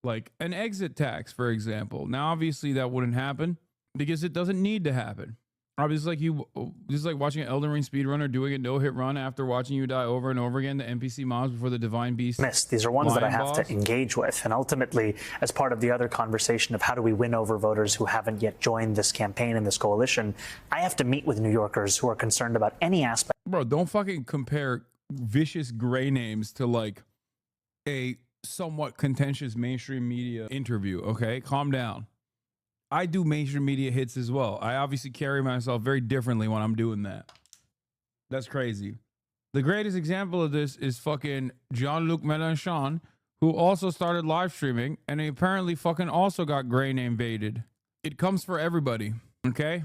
Like an exit tax, for example. Now, obviously, that wouldn't happen because it doesn't need to happen. Obviously, this is like watching an Elden Ring speedrunner doing a no-hit run after watching you die over and over again, the NPC mobs before the Divine Beast. These are ones that I have boss. to engage with. And ultimately, as part of the other conversation of how do we win over voters who haven't yet joined this campaign and this coalition, I have to meet with New Yorkers who are concerned about any aspect. Bro, don't fucking compare vicious gray names to a somewhat contentious mainstream media interview, okay? Calm down. I do mainstream media hits as well. I obviously carry myself very differently when I'm doing that. That's crazy. The greatest example of this is fucking Jean-Luc Mélenchon, who also started live streaming, and he apparently fucking also got gray name baited. It comes for everybody, okay?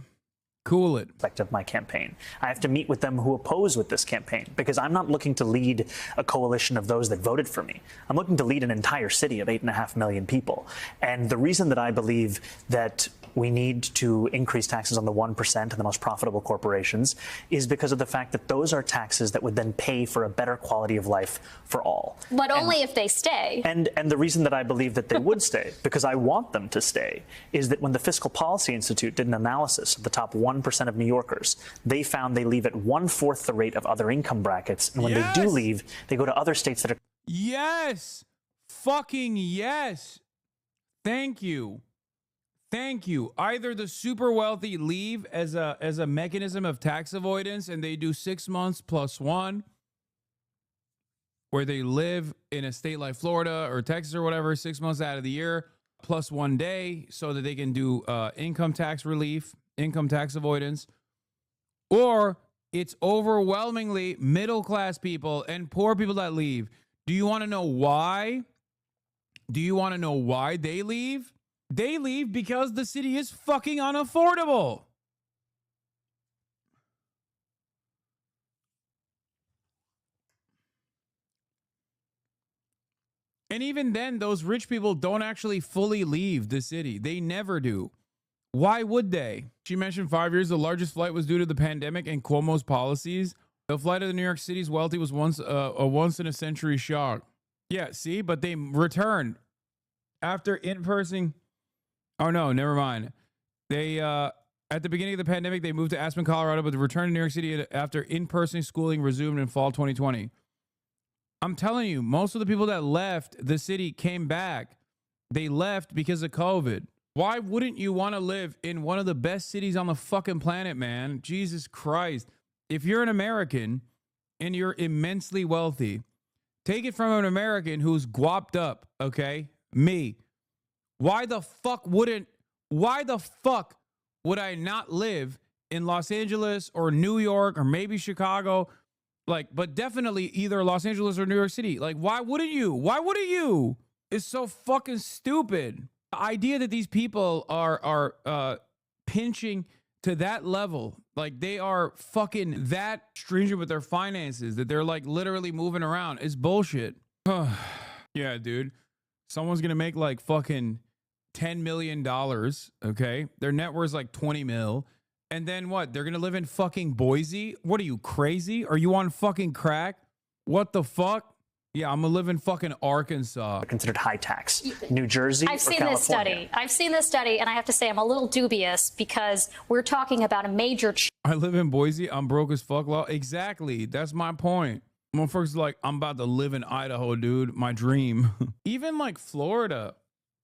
Cool it. Of my campaign. I have to meet with them who oppose with this campaign because I'm not looking to lead a coalition of those that voted for me. I'm looking to lead an entire city of 8.5 million people. And the reason that I believe that we need to increase taxes on the 1% and the most profitable corporations is because of the fact that those are taxes that would then pay for a better quality of life for all. But only if they stay. And the reason that I believe that they would stay, because I want them to stay, is that when the Fiscal Policy Institute did an analysis of the top 1% of New Yorkers, they found they leave at 1/4 the rate of other income brackets. And when they do leave, they go to other states that are... Yes! Fucking yes! Thank you. Thank you. Either the super wealthy leave as a mechanism of tax avoidance and they do 6 months plus one, where they live in a state like Florida or Texas or whatever, 6 months out of the year, plus 1 day so that they can do income tax relief, income tax avoidance. Or it's overwhelmingly middle-class people and poor people that leave. Do you want to know why? Do you want to know why they leave? They leave because the city is fucking unaffordable. And even then, those rich people don't actually fully leave the city. They never do. Why would they? She mentioned 5 years. The largest flight was due to the pandemic and Cuomo's policies. The flight of the New York City's wealthy was once a once-in-a-century shock. Yeah, see? But they returned after in-person... Oh, no, never mind. They, at the beginning of the pandemic, they moved to Aspen, Colorado, but they returned to New York City after in-person schooling resumed in fall 2020. I'm telling you, most of the people that left the city came back. They left because of COVID. Why wouldn't you want to live in one of the best cities on the fucking planet, man? Jesus Christ. If you're an American and you're immensely wealthy, take it from an American who's guapped up, okay? Me. Why the fuck would I not live in Los Angeles or New York or maybe Chicago? Like, but definitely either Los Angeles or New York City. Like, why wouldn't you? Why wouldn't you? It's so fucking stupid. The idea that these people are pinching to that level, like they are fucking that stringent with their finances that they're like literally moving around, is bullshit. Yeah, dude. Someone's gonna make like fucking $10 million, okay? Their net worth is like 20 mil. And then what? They're going to live in fucking Boise? What are you, crazy? Are you on fucking crack? What the fuck? Yeah, I'm going to live in fucking Arkansas. Considered high tax. New Jersey I've seen this study. I've seen this study, and I have to say I'm a little dubious because we're talking about a major... I live in Boise. I'm broke as fuck. Law. Exactly. That's my point. Motherfuckers like, I'm about to live in Idaho, dude. My dream. Even like Florida.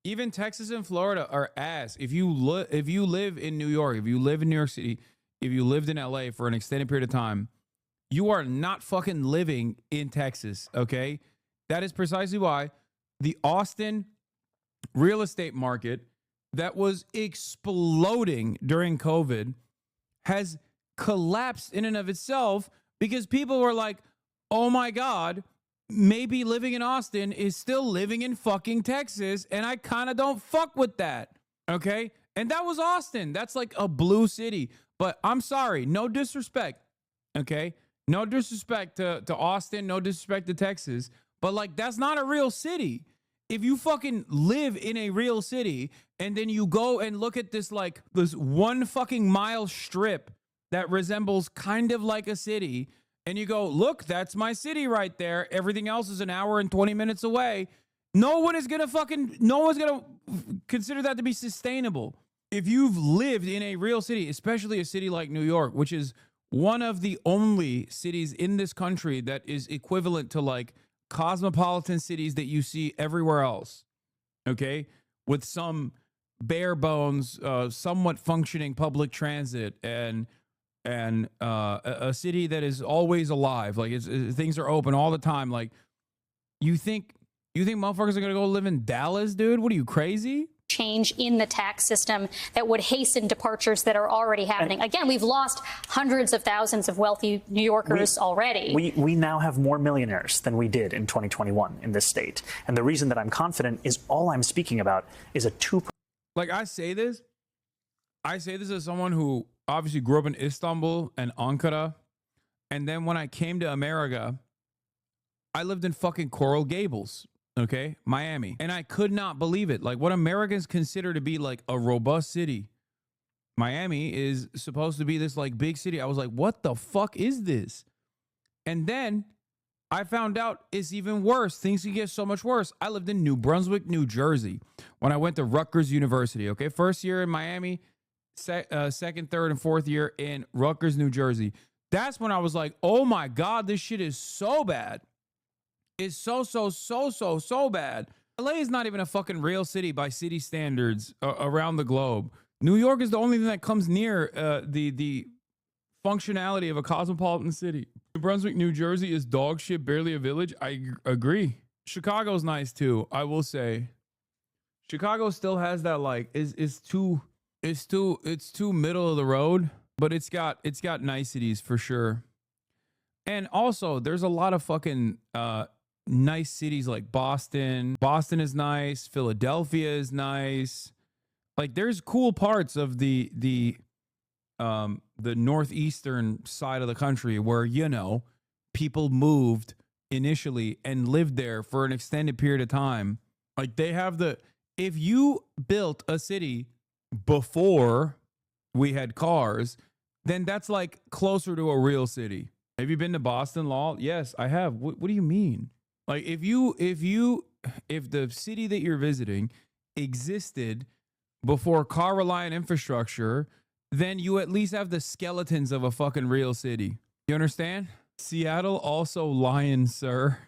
Even Texas and Florida are ass. If you live in New York, if you live in New York City, if you lived in LA for an extended period of time, you are not fucking living in Texas, okay? That is precisely why the Austin real estate market that was exploding during COVID has collapsed in and of itself because people were like, oh my God, maybe living in Austin is still living in fucking Texas, and I kind of don't fuck with that, okay? And that was Austin. That's like a blue city. But I'm sorry, no disrespect, okay? No disrespect to Austin, no disrespect to Texas, but like that's not a real city. If you fucking live in a real city and then you go and look at this like this 1 fucking mile strip that resembles kind of like a city, and you go, look, that's my city right there. Everything else is an hour and 20 minutes away. No one's gonna consider that to be sustainable. If you've lived in a real city, especially a city like New York, which is one of the only cities in this country that is equivalent to like cosmopolitan cities that you see everywhere else, okay? With some bare bones, somewhat functioning public transit and a city that is always alive, like things are open all the time. Like, you think motherfuckers are gonna go live in Dallas, dude? What are you, crazy? Change in the tax system that would hasten departures that are already happening. Again, we've lost hundreds of thousands of wealthy New Yorkers already. We now have more millionaires than we did in 2021 in this state. And the reason that I'm confident is all I'm speaking about is a 2%. Like, I say this as someone who obviously grew up in Istanbul and Ankara. And then when I came to America, I lived in fucking Coral Gables, okay? Miami. And I could not believe it. Like, what Americans consider to be like a robust city, Miami is supposed to be this like big city. I was like, what the fuck is this? And then I found out it's even worse. Things can get so much worse. I lived in New Brunswick, New Jersey when I went to Rutgers University, okay? First year in Miami, second, third, and fourth year in Rutgers, New Jersey. That's when I was like, oh my God, this shit is so bad. It's so bad. LA is not even a fucking real city by city standards around the globe. New York is the only thing that comes near the functionality of a cosmopolitan city. New Brunswick, New Jersey is dog shit, barely a village. I agree. Chicago's nice too, I will say. Chicago still has that like it's too middle of the road, but it's got niceties for sure. And also, there's a lot of fucking nice cities like Boston. Boston is nice. Philadelphia is nice. Like, there's cool parts of the northeastern side of the country where, you know, people moved initially and lived there for an extended period of time. Like, they have if you built a city before we had cars, then that's like closer to a real city. Have you been to Boston, Law? Yes, I have. What do you mean? Like, if the city that you're visiting existed before car reliant infrastructure, then you at least have the skeletons of a fucking real city. You understand? Seattle also lion, sir.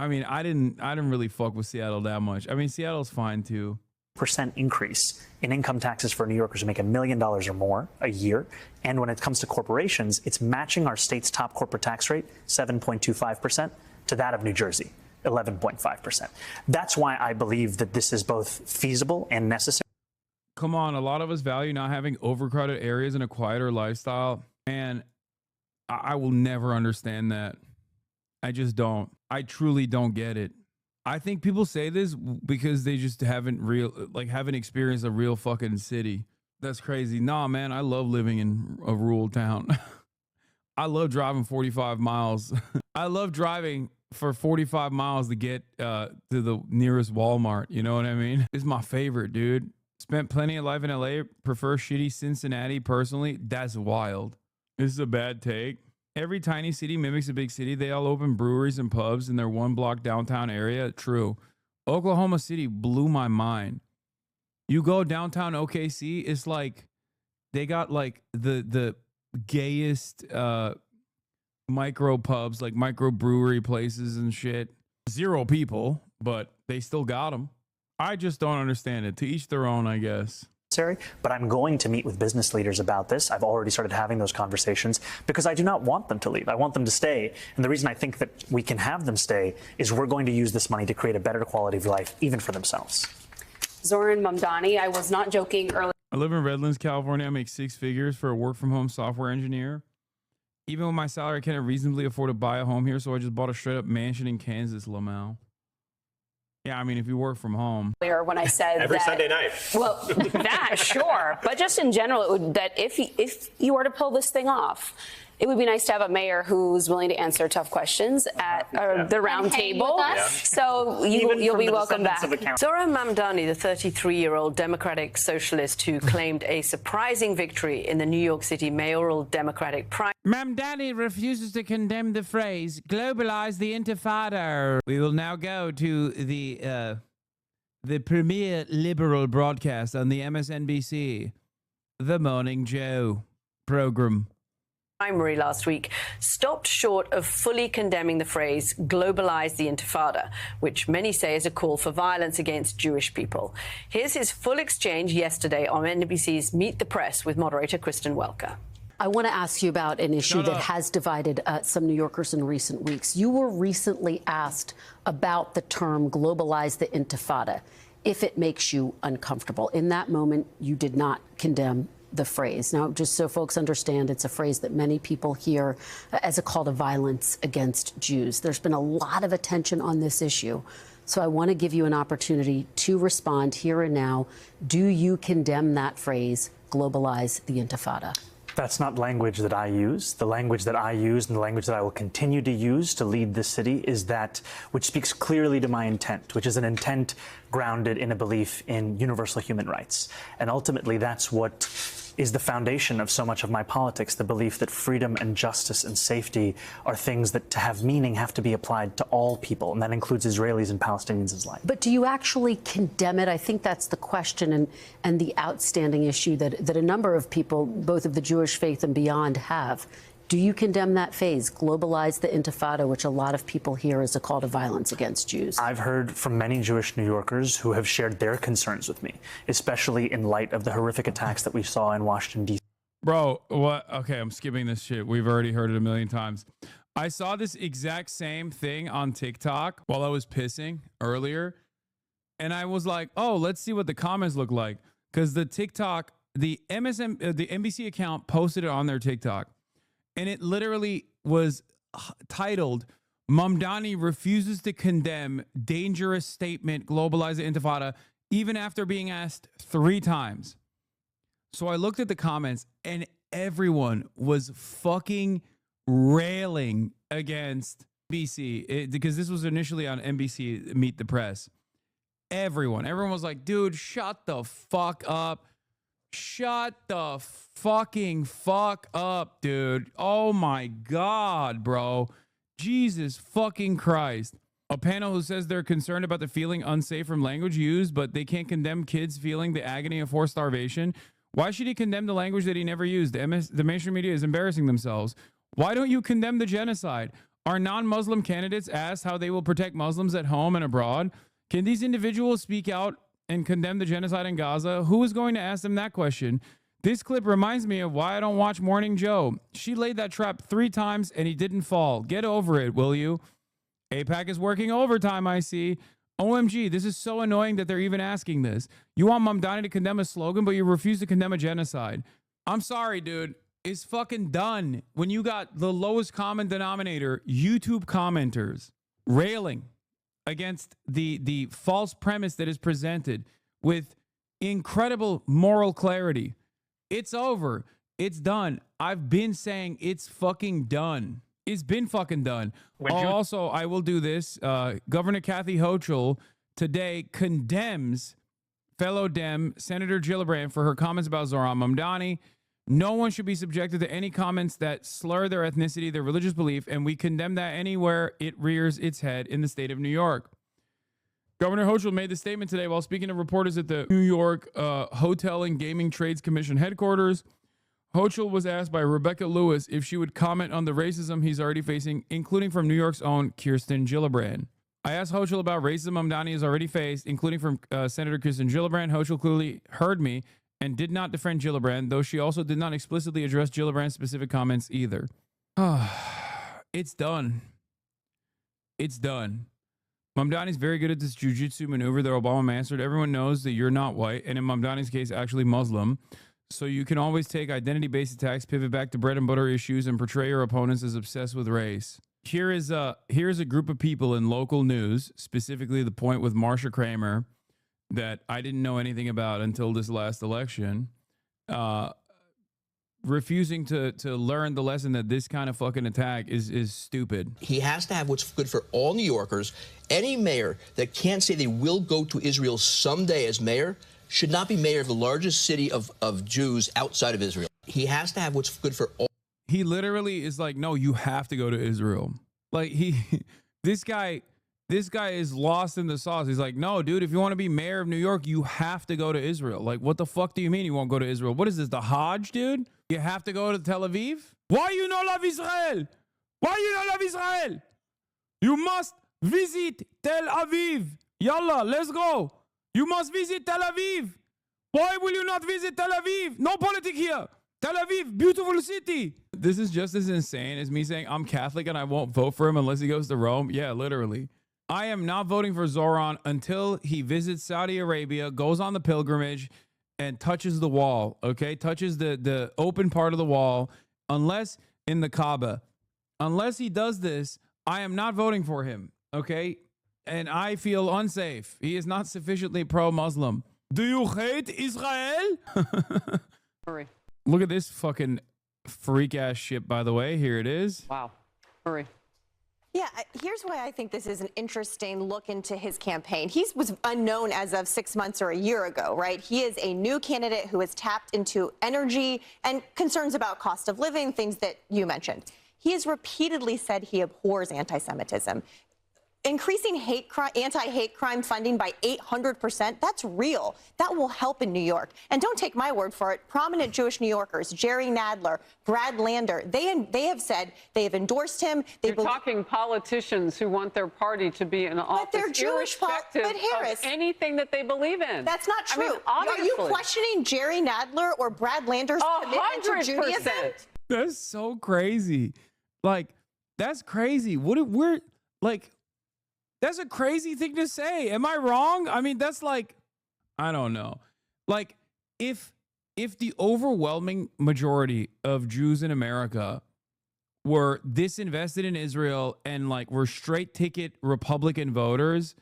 I mean, I didn't really fuck with Seattle that much. I mean, Seattle's fine too. % increase in income taxes for New Yorkers who make $1 million or more a year. And when it comes to corporations, it's matching our state's top corporate tax rate, 7.25%, to that of New Jersey, 11.5%. That's why I believe that this is both feasible and necessary. Come on, a lot of us value not having overcrowded areas and a quieter lifestyle. And I will never understand that. I just don't. I truly don't get it. I think people say this because they just haven't experienced a real fucking city. That's crazy. Nah, man, I love living in a rural town. I love driving 45 miles. I love driving for 45 miles to get to the nearest Walmart. You know what I mean? It's my favorite, dude. Spent plenty of life in LA. Prefer shitty Cincinnati personally. That's wild. This is a bad take. Every tiny city mimics a big city. They all open breweries and pubs in their one block downtown area. True. Oklahoma City blew my mind. You go downtown OKC, it's like they got like the gayest micro pubs, like micro brewery places and shit. 0 people, but they still got them. I just don't understand it. To each their own, I guess. But I'm going to meet with business leaders about this. I've already started having those conversations because I do not want them to leave. I want them to stay. And the reason I think that we can have them stay is we're going to use this money to create a better quality of life, even for themselves. Zoran Mamdani, I was not joking earlier. I live in Redlands, California. I make 6 figures for a work-from-home software engineer. Even with my salary, I can't reasonably afford to buy a home here, so I just bought a straight-up mansion in Kansas, Lamau. Yeah, I mean, if you work from home. When I said every that, Sunday night. Well, that, sure. But just in general, it would, that if you were to pull this thing off, it would be nice to have a mayor who's willing to answer tough questions at the round table. So you'll be welcome back. Zoran Mamdani, the 33-year-old Democratic socialist who claimed a surprising victory in the New York City mayoral Democratic primary. Mamdani refuses to condemn the phrase, globalize the intifada. We will now go to the premier liberal broadcast on the MSNBC, The Morning Joe program. Primary last week stopped short of fully condemning the phrase globalize the intifada, which many say is a call for violence against Jewish people. Here's his full exchange yesterday on NBC's Meet the Press with moderator Kristen Welker. I want to ask you about an issue that has divided some New Yorkers in recent weeks. You were recently asked about the term globalize the intifada, if it makes you uncomfortable. In that moment, you did not condemn the phrase. Now, just so folks understand, it's a phrase that many people hear as a call to violence against Jews. There's been a lot of attention on this issue. So I want to give you an opportunity to respond here and now. Do you condemn that phrase, globalize the intifada? That's not language that I use. The language that I use and the language that I will continue to use to lead this city is that which speaks clearly to my intent, which is an intent grounded in a belief in universal human rights. And ultimately, that's what is the foundation of so much of my politics, the belief that freedom and justice and safety are things that, to have meaning, have to be applied to all people, and that includes Israelis and Palestinians alike. But do you actually condemn it? I think that's the question and the outstanding issue that a number of people, both of the Jewish faith and beyond, have. Do you condemn that phase, globalize the intifada, which a lot of people hear as a call to violence against Jews? I've heard from many Jewish New Yorkers who have shared their concerns with me, especially in light of the horrific attacks that we saw in Washington, D.C. Bro, what? Okay, I'm skipping this shit. We've already heard it a million times. I saw this exact same thing on TikTok while I was pissing earlier. And I was like, oh, let's see what the comments look like. Because the TikTok, the NBC account posted it on their TikTok. And it literally was titled, Mamdani refuses to condemn dangerous statement, globalize the intifada, even after being asked 3 times. So I looked at the comments and everyone was fucking railing against NBC because this was initially on NBC Meet the Press. Everyone was like, dude, shut the fuck up. Shut the fucking fuck up, dude. Oh my God, bro. Jesus fucking Christ. A panel who says they're concerned about the feeling unsafe from language used, but they can't condemn kids feeling the agony of forced starvation. Why should he condemn the language that he never used? The mainstream media is embarrassing themselves. Why don't you condemn the genocide? Are non-Muslim candidates asked how they will protect Muslims at home and abroad? Can these individuals speak out and condemn the genocide in Gaza? Who is going to ask them that question? This clip reminds me of why I don't watch Morning Joe. She laid that trap 3 times and he didn't fall. Get over it, will you? AIPAC is working overtime, I see. OMG, this is so annoying that they're even asking this. You want Mamdani to condemn a slogan, but you refuse to condemn a genocide. I'm sorry, dude. It's fucking done. When you got the lowest common denominator, YouTube commenters railing against the false premise that is presented with incredible moral clarity. It's over. It's done. I've been saying it's fucking done. It's been fucking done. Also, I will do this. Governor Kathy Hochul today condemns fellow Dem Senator Gillibrand for her comments about Zohran Mamdani. No one should be subjected to any comments that slur their ethnicity, their religious belief, and we condemn that anywhere it rears its head in the state of New York. Governor Hochul made the statement today while speaking to reporters at the New York Hotel and Gaming Trades Commission headquarters. Hochul was asked by Rebecca Lewis if she would comment on the racism he's already facing, including from New York's own Kirsten Gillibrand. I asked Hochul about racism Mamdani has already faced, including from Senator Kirsten Gillibrand. Hochul clearly heard me and did not defend Gillibrand, though she also did not explicitly address Gillibrand's specific comments either. It's done. It's done. Mamdani's very good at this jujitsu maneuver that Obama mastered. Everyone knows that you're not white, and in Mamdani's case, actually Muslim. So you can always take identity-based attacks, pivot back to bread and butter issues, and portray your opponents as obsessed with race. Here's a group of people in local news, specifically the point with Marsha Kramer, that I didn't know anything about until this last election, refusing to learn the lesson that this kind of fucking attack is stupid. He has to have what's good for all New Yorkers. Any mayor that can't say they will go to Israel someday as mayor should not be mayor of the largest city of Jews outside of Israel. He has to have what's good for all. He literally is like, no, you have to go to Israel. Like this guy is lost in the sauce. He's like, no, dude, if you want to be mayor of New York, you have to go to Israel. Like, what the fuck do you mean you won't go to Israel? What is this, the Hajj, dude? You have to go to Tel Aviv? Why you not love Israel? Why you not love Israel? You must visit Tel Aviv. Yalla, let's go. You must visit Tel Aviv. Why will you not visit Tel Aviv? No politic here. Tel Aviv, beautiful city. This is just as insane as me saying I'm Catholic and I won't vote for him unless he goes to Rome. Yeah, literally. I am not voting for Zohran until he visits Saudi Arabia, goes on the pilgrimage, and touches the wall, okay? Touches the open part of the wall, unless in the Kaaba. Unless he does this, I am not voting for him, okay? And I feel unsafe. He is not sufficiently pro-Muslim. Do you hate Israel? Hurry. Look at this fucking freak-ass shit, by the way. Here it is. Wow. Hurry. Yeah, here's why I think this is an interesting look into his campaign. He was unknown as of 6 months or a year ago, right? He is a new candidate who has tapped into energy and concerns about cost of living, things that you mentioned. He has repeatedly said he abhors anti-Semitism. Increasing anti-hate crime funding by 800%, that's real. That will help in New York. And don't take my word for it. Prominent Jewish New Yorkers, Jerry Nadler, Brad Lander, they have said they have endorsed him. You're talking politicians who want their party to be in office, but they're Jewish, irrespective but Harris, of anything that they believe in. That's not true. I mean, obviously. Are you questioning Jerry Nadler or Brad Lander's commitment to Judaism? That's so crazy. Like, that's crazy. We're like... That's a crazy thing to say. Am I wrong? I mean, that's like, I don't know. Like, if the overwhelming majority of Jews in America were disinvested in Israel and like were straight ticket Republican voters,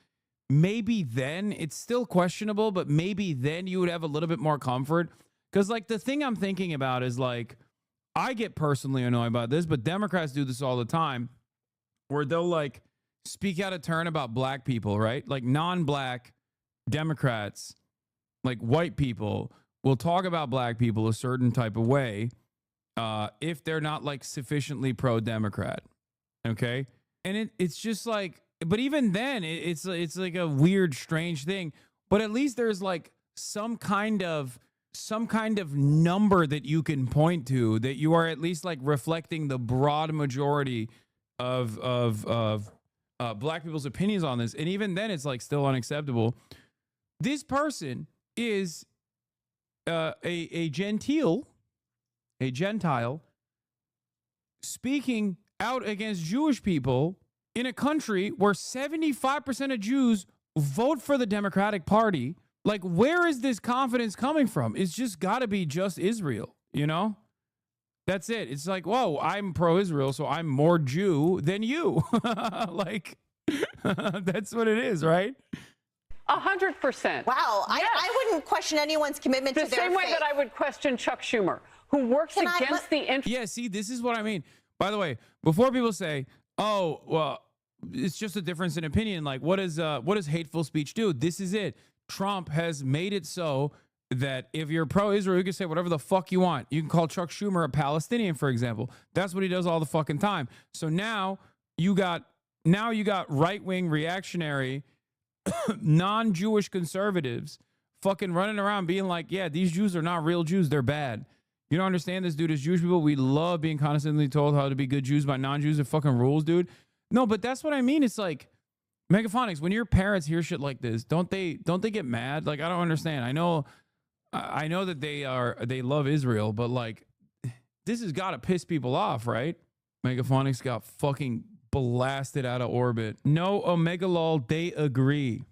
maybe then it's still questionable, but maybe then you would have a little bit more comfort. Because like the thing I'm thinking about is like, I get personally annoyed about this, but Democrats do this all the time where they'll like, speak out of turn about black people, right? Like non-black Democrats, like white people, will talk about black people a certain type of way if they're not like sufficiently pro-Democrat, okay? And it's just like, but even then, it's like a weird, strange thing. But at least there's like some kind of number that you can point to that you are at least like reflecting the broad majority black people's opinions on this, and even then, it's like still unacceptable. This person is a Gentile speaking out against Jewish people in a country where 75% of Jews vote for the Democratic Party. Like, where is this confidence coming from? It's just got to be just Israel, you know? That's it. It's like, whoa, I'm pro-Israel, so I'm more Jew than you. Like, that's what it is, right? 100%. Wow. Yes. I wouldn't question anyone's commitment the to their same way faith. that I would question Chuck Schumer, who works against the interest. Yeah, see, this is what I mean. By the way, before people say, oh, well, it's just a difference in opinion, like what does hateful speech do? This is it. Trump has made it so that if you're pro-Israel, you can say whatever the fuck you want. You can call Chuck Schumer a Palestinian, for example. That's what he does all the fucking time. So now you got right-wing reactionary non-Jewish conservatives fucking running around being like, yeah, these Jews are not real Jews. They're bad. You don't understand this, dude. As Jewish people, we love being constantly told how to be good Jews by non-Jews. It fucking rules, dude. No, but that's what I mean. It's like, Megaphonics, when your parents hear shit like this, don't they get mad? Like, I don't understand. I know that they love Israel, but like, this has got to piss people off, right? Megaphonics got fucking blasted out of orbit. No, Omega Lol, they agree.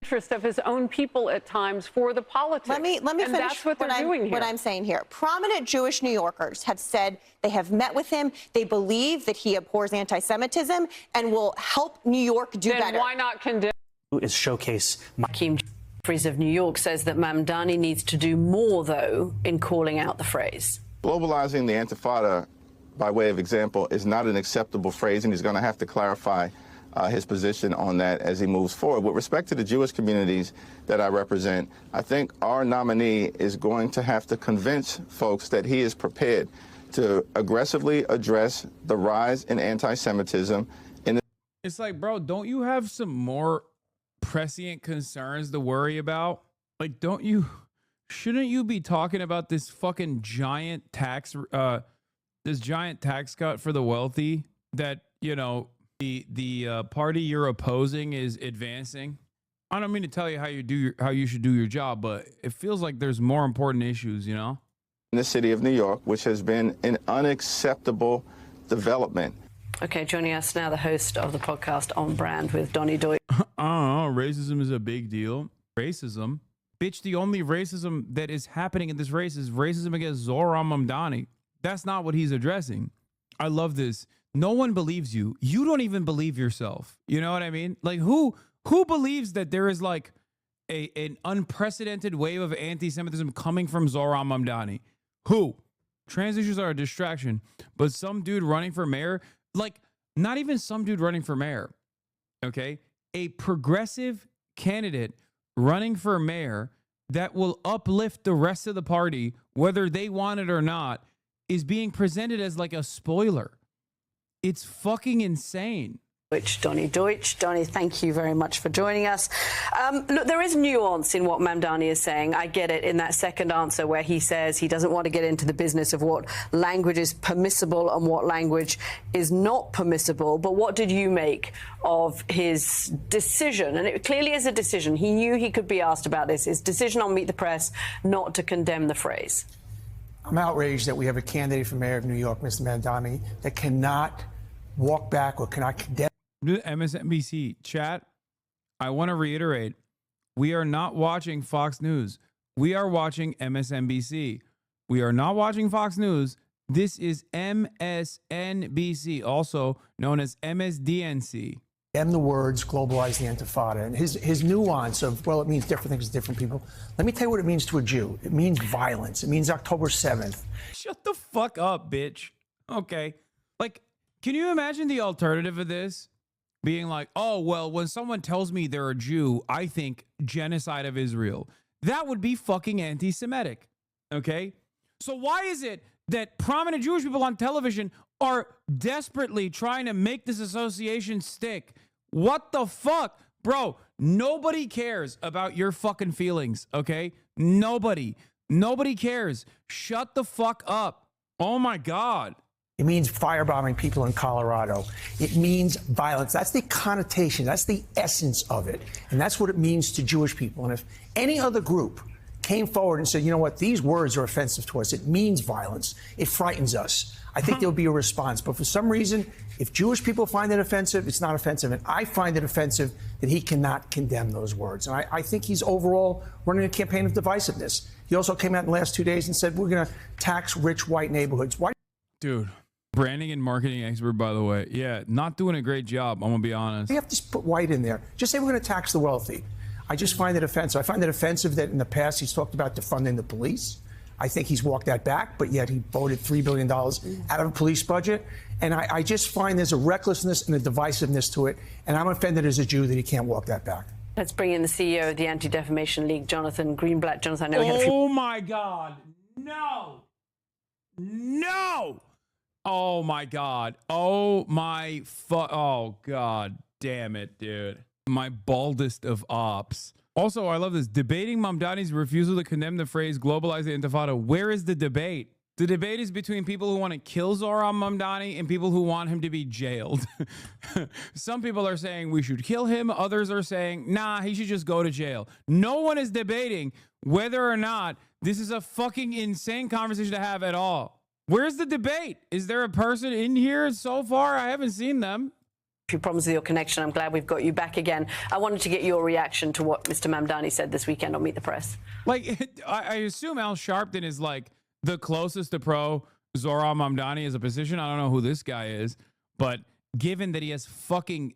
Interest of his own people at times for the politics. Let me and finish that's what they're doing here. what I'm saying here. Prominent Jewish New Yorkers have said they have met with him. They believe that he abhors anti-Semitism and will help New York do then better. Why not condemn? Is showcase. Hakeem Jeffries of New York says that Mamdani needs to do more, though, in calling out the phrase. Globalizing the Intifada, by way of example, is not an acceptable phrase, and he's going to have to clarify his position on that as he moves forward. With respect to the Jewish communities that I represent, I think our nominee is going to have to convince folks that he is prepared to aggressively address the rise in anti-Semitism. It's like, bro, don't you have some more prescient concerns to worry about? Like, shouldn't you be talking about this fucking giant tax cut for the wealthy that, you know, the party you're opposing is advancing? I don't mean to tell you how you should do your job, but it feels like there's more important issues, you know? In the city of New York, which has been an unacceptable development. Okay, joining us now, the host of the podcast On Brand with Donnie Deutsch. Racism is a big deal. Racism? Bitch, the only racism that is happening in this race is racism against Zohran Mamdani. That's not what he's addressing. I love this. No one believes you. You don't even believe yourself. You know what I mean? Like, who believes that there is like an unprecedented wave of anti-Semitism coming from Zohran Mamdani? Who? Trans issues are a distraction, but some dude running for mayor, like not even some dude running for mayor, okay? A progressive candidate running for mayor that will uplift the rest of the party, whether they want it or not, is being presented as like a spoiler. It's fucking insane. Donnie Deutsch. Donnie, thank you very much for joining us. Look, there is nuance in what Mamdani is saying. I get it in that second answer where he says he doesn't want to get into the business of what language is permissible and what language is not permissible. But what did you make of his decision? And it clearly is a decision. He knew he could be asked about this. His decision on Meet the Press not to condemn the phrase. I'm outraged that we have a candidate for mayor of New York, Mr. Mamdani, that cannot walk back or cannot condemn. MSNBC chat, I want to reiterate, we are not watching Fox News. We are watching MSNBC. We are not watching Fox News. This is MSNBC, also known as MSDNC. And the words globalize the Intifada and his nuance of, well, it means different things to different people. Let me tell you what it means to a Jew. It means violence. It means October 7th. Shut the fuck up, bitch. Okay. Like, can you imagine the alternative of this? Being like, oh, well, when someone tells me they're a Jew, I think genocide of Israel. That would be fucking anti-Semitic. Okay? So why is it that prominent Jewish people on television are desperately trying to make this association stick? What the fuck? Bro, nobody cares about your fucking feelings, okay? Nobody. Nobody cares. Shut the fuck up. Oh my God. It means firebombing people in Colorado. It means violence. That's the connotation. That's the essence of it. And that's what it means to Jewish people. And if any other group came forward and said, you know what, these words are offensive to us, it means violence, it frightens us, I think there would be a response. But for some reason, if Jewish people find it offensive, it's not offensive. And I find it offensive that he cannot condemn those words. And I think he's overall running a campaign of divisiveness. He also came out in the last 2 days and said, we're going to tax rich white neighborhoods. Why? Dude, branding and marketing expert, by the way. Yeah, not doing a great job, I'm going to be honest. You have to put white in there. Just say we're going to tax the wealthy. I just find it offensive. I find it offensive that in the past he's talked about defunding the police. I think he's walked that back, but yet he voted $3 billion out of a police budget. And I just find there's a recklessness and a divisiveness to it. And I'm offended as a Jew that he can't walk that back. Let's bring in the CEO of the Anti-Defamation League, Jonathan Greenblatt. Jonathan, I know we had a few... Oh my God. No. No. Oh my God. Oh my oh God damn it, dude. My baldest of ops. Also, I love this. Debating Mamdani's refusal to condemn the phrase globalize the Intifada. Where is the debate? The debate is between people who want to kill Zohran Mamdani and people who want him to be jailed. Some people are saying we should kill him. Others are saying, nah, he should just go to jail. No one is debating whether or not this is a fucking insane conversation to have at all. Where's the debate? Is there a person in here so far? I haven't seen them. Few problems with your connection. I'm glad we've got you back again. I wanted to get your reaction to what Mr. Mamdani said this weekend on Meet the Press. Like, I assume Al Sharpton is like the closest to pro Zohran Mamdani as a position. I don't know who this guy is, but given that he has fucking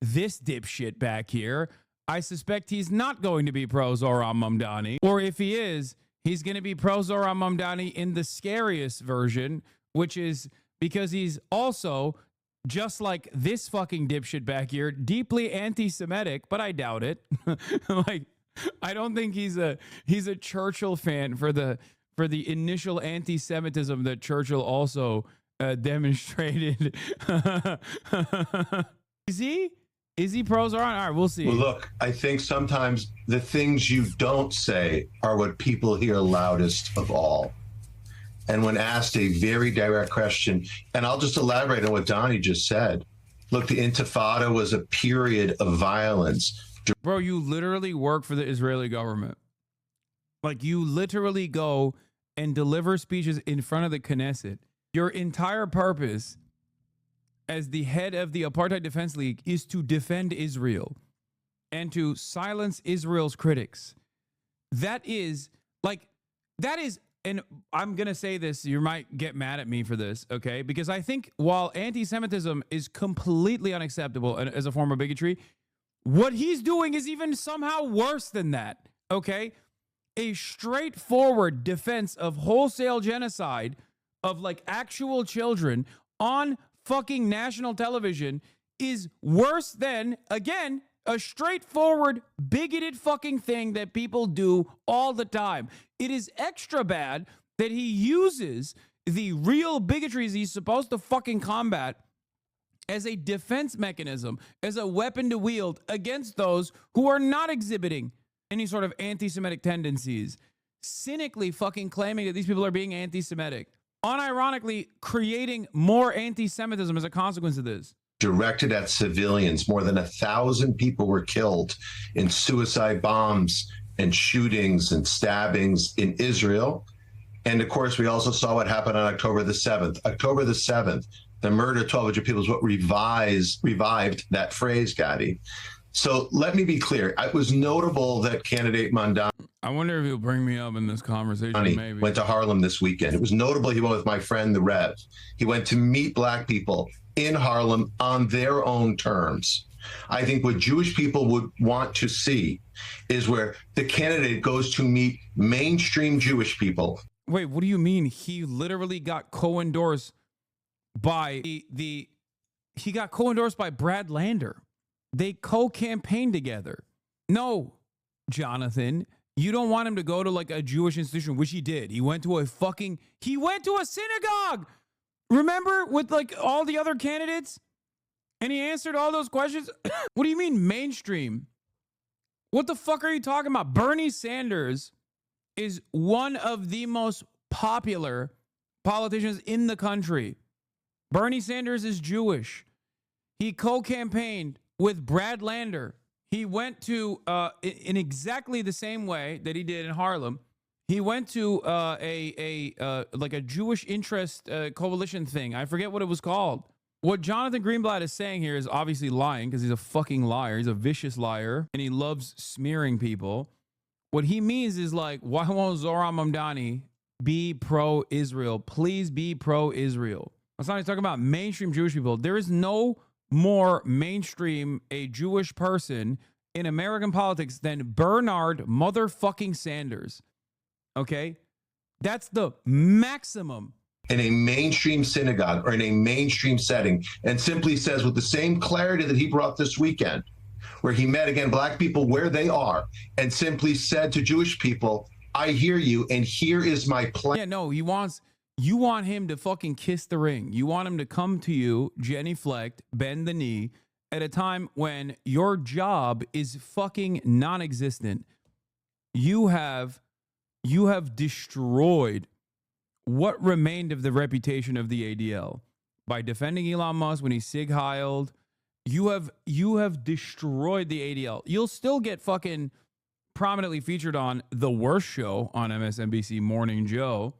this dipshit back here, I suspect he's not going to be pro Zohran Mamdani. Or if he is, he's going to be pro Zohran Mamdani in the scariest version, which is because he's also, just like this fucking dipshit back here, deeply anti-Semitic, but I doubt it. Like, I don't think he's a Churchill fan for the initial anti-Semitism that Churchill also demonstrated. Is he pro Zohran? All right, we'll see. Well, look, I think sometimes the things you don't say are what people hear loudest of all. And when asked a very direct question, and I'll just elaborate on what Donnie just said. Look, the Intifada was a period of violence. Bro, you literally work for the Israeli government. Like, you literally go and deliver speeches in front of the Knesset. Your entire purpose as the head of the Apartheid Defense League is to defend Israel and to silence Israel's critics. That is, and I'm going to say this, you might get mad at me for this, okay? Because I think while anti-Semitism is completely unacceptable as a form of bigotry, what he's doing is even somehow worse than that, okay? A straightforward defense of wholesale genocide of like actual children on fucking national television is worse than, again, a straightforward, bigoted fucking thing that people do all the time. It is extra bad that he uses the real bigotries he's supposed to fucking combat as a defense mechanism, as a weapon to wield against those who are not exhibiting any sort of anti-Semitic tendencies, cynically fucking claiming that these people are being anti-Semitic, unironically creating more anti-Semitism as a consequence of this. Directed at civilians. More than 1,000 people were killed in suicide bombs and shootings and stabbings in Israel. And of course, we also saw what happened on October the 7th. October the 7th, the murder of 1,200 people is what revived that phrase, Gadi. So let me be clear. It was notable that candidate Mamdani, I wonder if he'll bring me up in this conversation, maybe. Went to Harlem this weekend. It was notable he went with my friend, the Rev. He went to meet black people in Harlem on their own terms. I think what Jewish people would want to see is where the candidate goes to meet mainstream Jewish people. Wait, what do you mean? He literally got co-endorsed by he got co-endorsed by Brad Lander. They co-campaigned together. No, Jonathan, you don't want him to go to like a Jewish institution, which he did. He went to a synagogue. Remember, with like all the other candidates? And he answered all those questions? What do you mean mainstream? What the fuck are you talking about? Bernie Sanders is one of the most popular politicians in the country. Bernie Sanders is Jewish. He co-campaigned with Brad Lander. He went to, in exactly the same way that he did in Harlem, he went to like a Jewish interest coalition thing. I forget what it was called. What Jonathan Greenblatt is saying here is obviously lying because he's a fucking liar. He's a vicious liar and he loves smearing people. What he means is like, why won't Zohran Mamdani be pro-Israel? Please be pro-Israel. That's not even talking about mainstream Jewish people. There is no more mainstream a Jewish person in American politics than Bernard motherfucking Sanders. Okay? That's the maximum. In a mainstream synagogue or in a mainstream setting, and simply says with the same clarity that he brought this weekend, where he met again black people where they are and simply said to Jewish people, I hear you and here is my plan. Yeah, no, you want him to fucking kiss the ring. You want him to come to you, Jenny Fleck, bend the knee at a time when your job is fucking non-existent. You have destroyed what remained of the reputation of the ADL by defending Elon Musk when he's Sig Heiled. You have destroyed the ADL. You'll still get fucking prominently featured on the worst show on MSNBC, Morning Joe.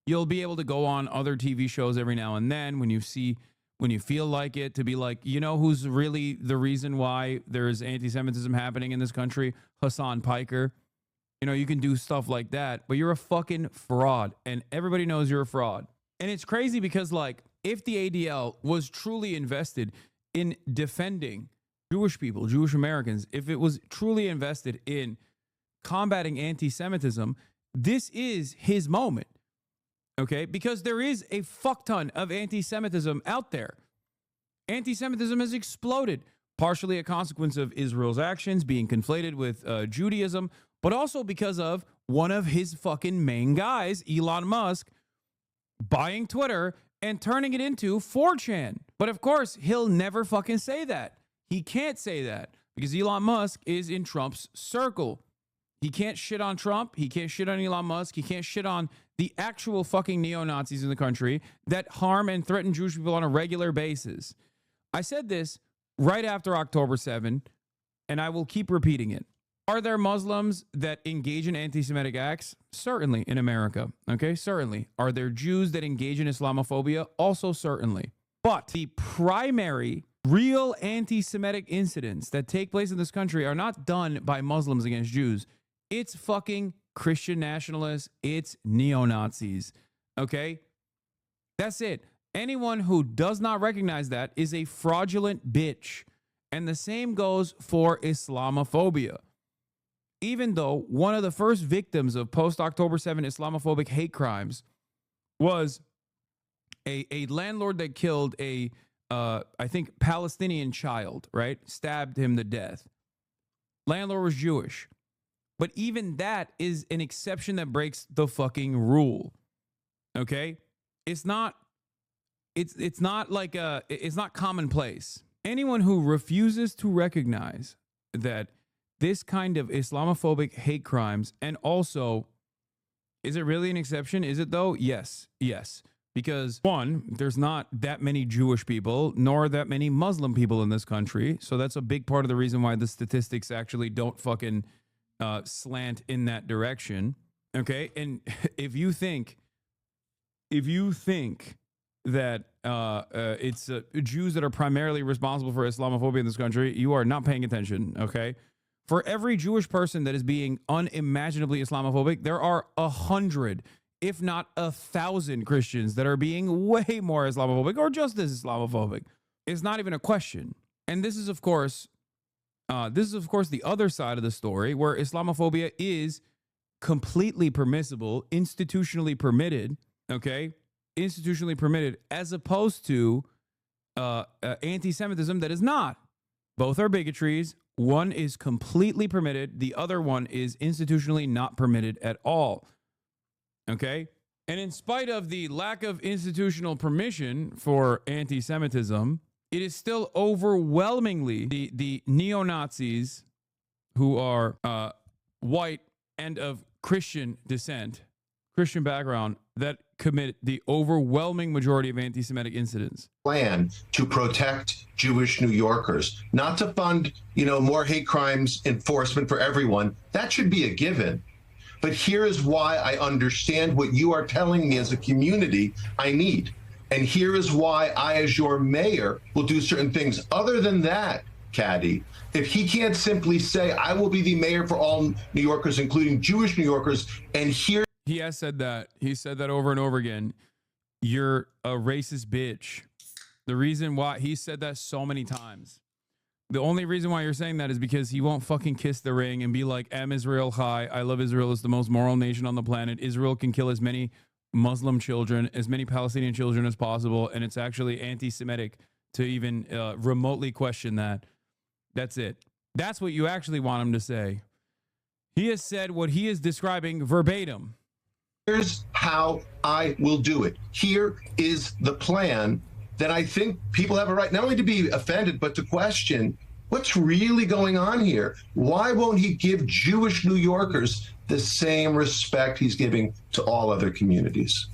You'll be able to go on other TV shows every now and then when you feel like it, to be like, you know who's really the reason why there's anti-Semitism happening in this country? Hassan Piker. You know, you can do stuff like that, but you're a fucking fraud and everybody knows you're a fraud. And it's crazy because like if the ADL was truly invested in defending Jewish people, Jewish Americans, if it was truly invested in combating anti-Semitism, this is his moment. Okay? Because there is a fuck ton of anti-Semitism out there. Anti-Semitism has exploded, partially a consequence of Israel's actions being conflated with Judaism, but also because of one of his fucking main guys, Elon Musk, buying Twitter and turning it into 4chan. But of course, he'll never fucking say that. He can't say that because Elon Musk is in Trump's circle. He can't shit on Trump. He can't shit on Elon Musk. He can't shit on the actual fucking neo-Nazis in the country that harm and threaten Jewish people on a regular basis. I said this right after October 7, and I will keep repeating it. Are there Muslims that engage in anti-Semitic acts? Certainly in America. Okay, certainly. Are there Jews that engage in Islamophobia? Also certainly. But the primary real anti-Semitic incidents that take place in this country are not done by Muslims against Jews. It's fucking Christian nationalists. It's neo-Nazis. Okay? That's it. Anyone who does not recognize that is a fraudulent bitch. And the same goes for Islamophobia. Even though one of the first victims of post-October 7 Islamophobic hate crimes was a landlord that killed a, I think, Palestinian child, right? Stabbed him to death. Landlord was Jewish. But even that is an exception that breaks the fucking rule. Okay? It's not commonplace. Anyone who refuses to recognize that this kind of Islamophobic hate crimes, and also, is it really an exception? Is it though? Yes. Because one, there's not that many Jewish people, nor that many Muslim people in this country. So that's a big part of the reason why the statistics actually don't fucking slant in that direction. Okay. And if you think that it's Jews that are primarily responsible for Islamophobia in this country, you are not paying attention. Okay. For every Jewish person that is being unimaginably Islamophobic, there are 100, if not 1,000 Christians that are being way more Islamophobic or just as Islamophobic. It's not even a question. And this is, of course, the other side of the story where Islamophobia is completely permissible, institutionally permitted, okay? Institutionally permitted, as opposed to anti-Semitism that is not. Both are bigotries. One is completely permitted. The other one is institutionally not permitted at all. Okay? And in spite of the lack of institutional permission for anti-Semitism, it is still overwhelmingly the neo-Nazis who are white and of Christian descent, Christian background, that commit the overwhelming majority of anti-Semitic incidents. Plan to protect Jewish New Yorkers, not to fund, more hate crimes enforcement for everyone. That should be a given. But here is why I understand what you are telling me as a community I need. And here is why I, as your mayor, will do certain things. Other than that, Caddy, if he can't simply say, I will be the mayor for all New Yorkers, including Jewish New Yorkers, and here... He has said that. He said that over and over again. You're a racist bitch. The reason why he said that so many times. The only reason why you're saying that is because he won't fucking kiss the ring and be like, Am Israel Chai. I love Israel. It's the most moral nation on the planet. Israel can kill as many Muslim children, as many Palestinian children as possible. And it's actually anti-Semitic to even remotely question that. That's it. That's what you actually want him to say. He has said what he is describing verbatim. Here's how I will do it. Here is the plan that I think people have a right not only to be offended, but to question what's really going on here. Why won't he give Jewish New Yorkers the same respect he's giving to all other communities?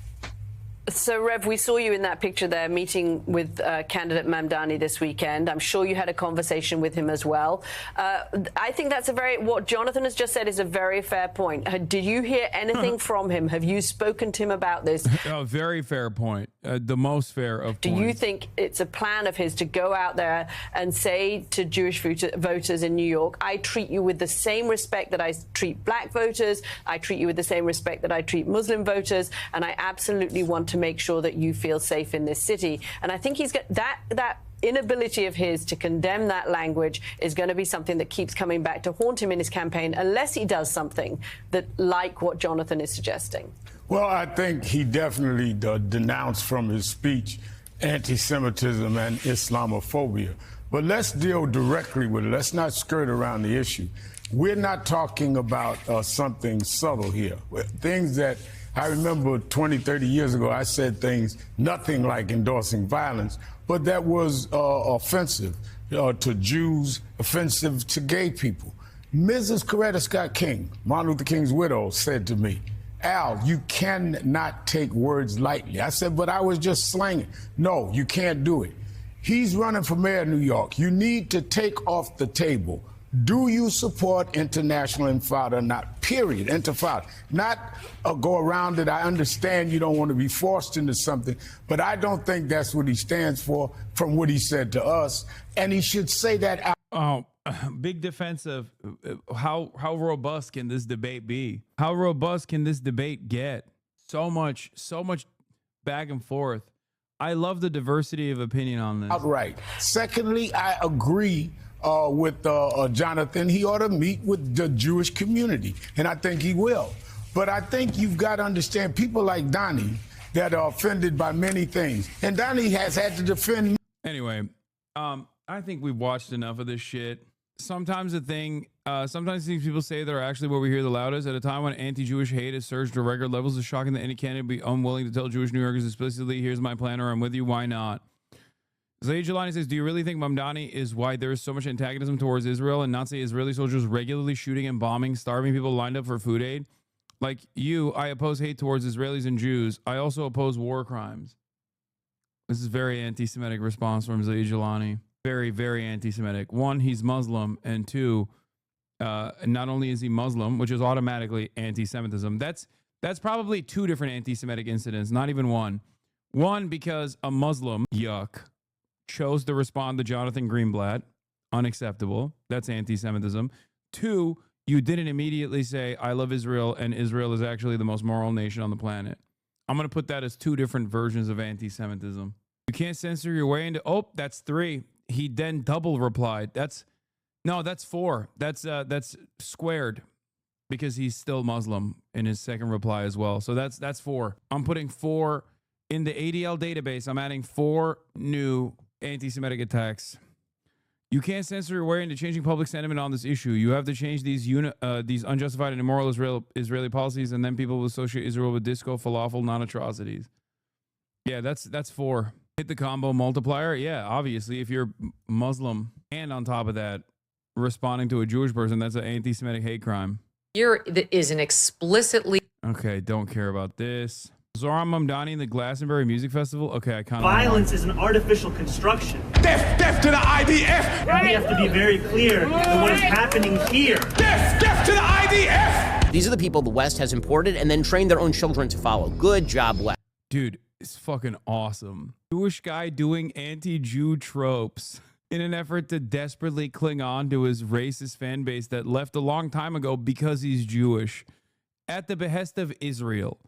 So, Rev, we saw you in that picture there meeting with candidate Mamdani this weekend. I'm sure you had a conversation with him as well. I think that's what Jonathan has just said is a very fair point. Did you hear anything from him? Have you spoken to him about this? A very fair point. The most fair of Do points. you think it's a plan of his to go out there and say to Jewish voters in New York, I treat you with the same respect that I treat black voters, I treat you with the same respect that I treat Muslim voters, and I absolutely want to make sure that you feel safe in this city? And I think he's got that inability of his to condemn that language is going to be something that keeps coming back to haunt him in his campaign, unless he does something that, like what Jonathan is suggesting. Well, I think he definitely denounced from his speech anti-Semitism and Islamophobia. But let's deal directly with it. Let's not skirt around the issue. We're not talking about something subtle here. Things that I remember 20, 30 years ago, I said things, nothing like endorsing violence, but that was offensive to Jews, offensive to gay people. Mrs. Coretta Scott King, Martin Luther King's widow, said to me, Al, you cannot take words lightly. I said, but I was just slanging. No, you can't do it. He's running for mayor of New York. You need to take off the table. Do you support international intifada? Not period, intifada. Not go around it. I understand you don't want to be forced into something, but I don't think that's what he stands for from what he said to us. And he should say that out. Oh, big defense of how robust can this debate be? How robust can this debate get? So much back and forth. I love the diversity of opinion on this. Outright. Secondly, I agree with Jonathan. He ought to meet with the Jewish community, and I think he will. But I think you've got to understand people like Donnie that are offended by many things, and Donnie has had to defend. Anyway, I think we've watched enough of this shit. Sometimes sometimes things people say that are actually what we hear the loudest. At a time when anti-Jewish hate has surged to record levels, it's shocking that any candidate would be unwilling to tell Jewish New Yorkers explicitly, here's my plan, or I'm with you, why not? Zaid Jelani says, do you really think Mamdani is why there is so much antagonism towards Israel and not say Israeli soldiers regularly shooting and bombing, starving people lined up for food aid? Like you, I oppose hate towards Israelis and Jews. I also oppose war crimes. This is very anti-Semitic response from Zaid Jelani. Very, very anti-Semitic. One, he's Muslim, and two, not only is he Muslim, which is automatically anti-Semitism. That's probably two different anti-Semitic incidents, not even one. One, because a Muslim, yuck, chose to respond to Jonathan Greenblatt, unacceptable. That's anti-Semitism. Two, you didn't immediately say, I love Israel, and Israel is actually the most moral nation on the planet. I'm going to put that as two different versions of anti-Semitism. You can't censor your way into, that's three. He then double replied. That's four. That's squared because he's still Muslim in his second reply as well. So that's four. I'm putting four in the ADL database. I'm adding four new anti-Semitic attacks. You can't censor your way into changing public sentiment on this issue. You have to change these unjustified and immoral Israeli policies, and then people will associate Israel with disco, falafel, non-atrocities. Yeah, that's four. Hit the combo multiplier. Yeah, obviously, if you're Muslim and on top of that, responding to a Jewish person, that's an anti-Semitic hate crime. Here is an explicitly. Okay, don't care about this. Zoran Mamdani and the Glastonbury Music Festival. Okay, I kind of. Violence is an artificial construction. Death to the IDF! We have to be very clear that what is happening here. Death to the IDF! These are the people the West has imported and then trained their own children to follow. Good job, West. Dude, it's fucking awesome. Jewish guy doing anti-Jew tropes in an effort to desperately cling on to his racist fan base that left a long time ago because he's Jewish at the behest of Israel.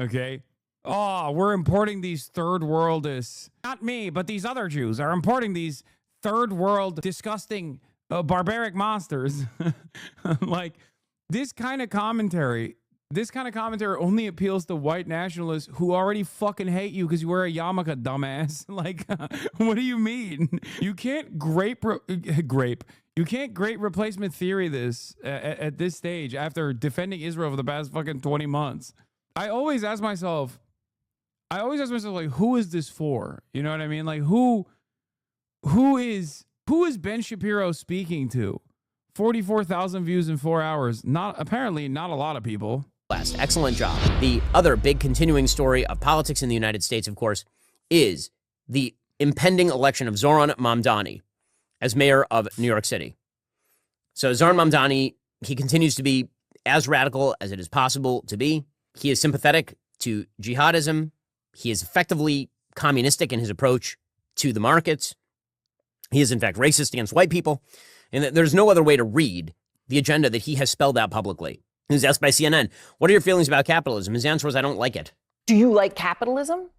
Okay. Oh, we're importing these third worldists. Not me, but these other Jews are importing these third world disgusting barbaric monsters. Like this kind of commentary only appeals to white nationalists who already fucking hate you because you wear a yarmulke, dumbass. Like, what do you mean? You can't you can't great replacement theory this at this stage after defending Israel for the past fucking 20 months. I always ask myself, like, who is this for? You know what I mean? Like, who is Ben Shapiro speaking to? 44,000 views in 4 hours. Apparently not a lot of people. Excellent job. The other big continuing story of politics in the United States, of course, is the impending election of Zoran Mamdani as mayor of New York City. So Zoran Mamdani, he continues to be as radical as it is possible to be. He is sympathetic to jihadism. He is effectively communistic in his approach to the markets. He is, in fact, racist against white people. And there's no other way to read the agenda that he has spelled out publicly. He was asked by CNN, what are your feelings about capitalism? His answer was, I don't like it. Do you like capitalism?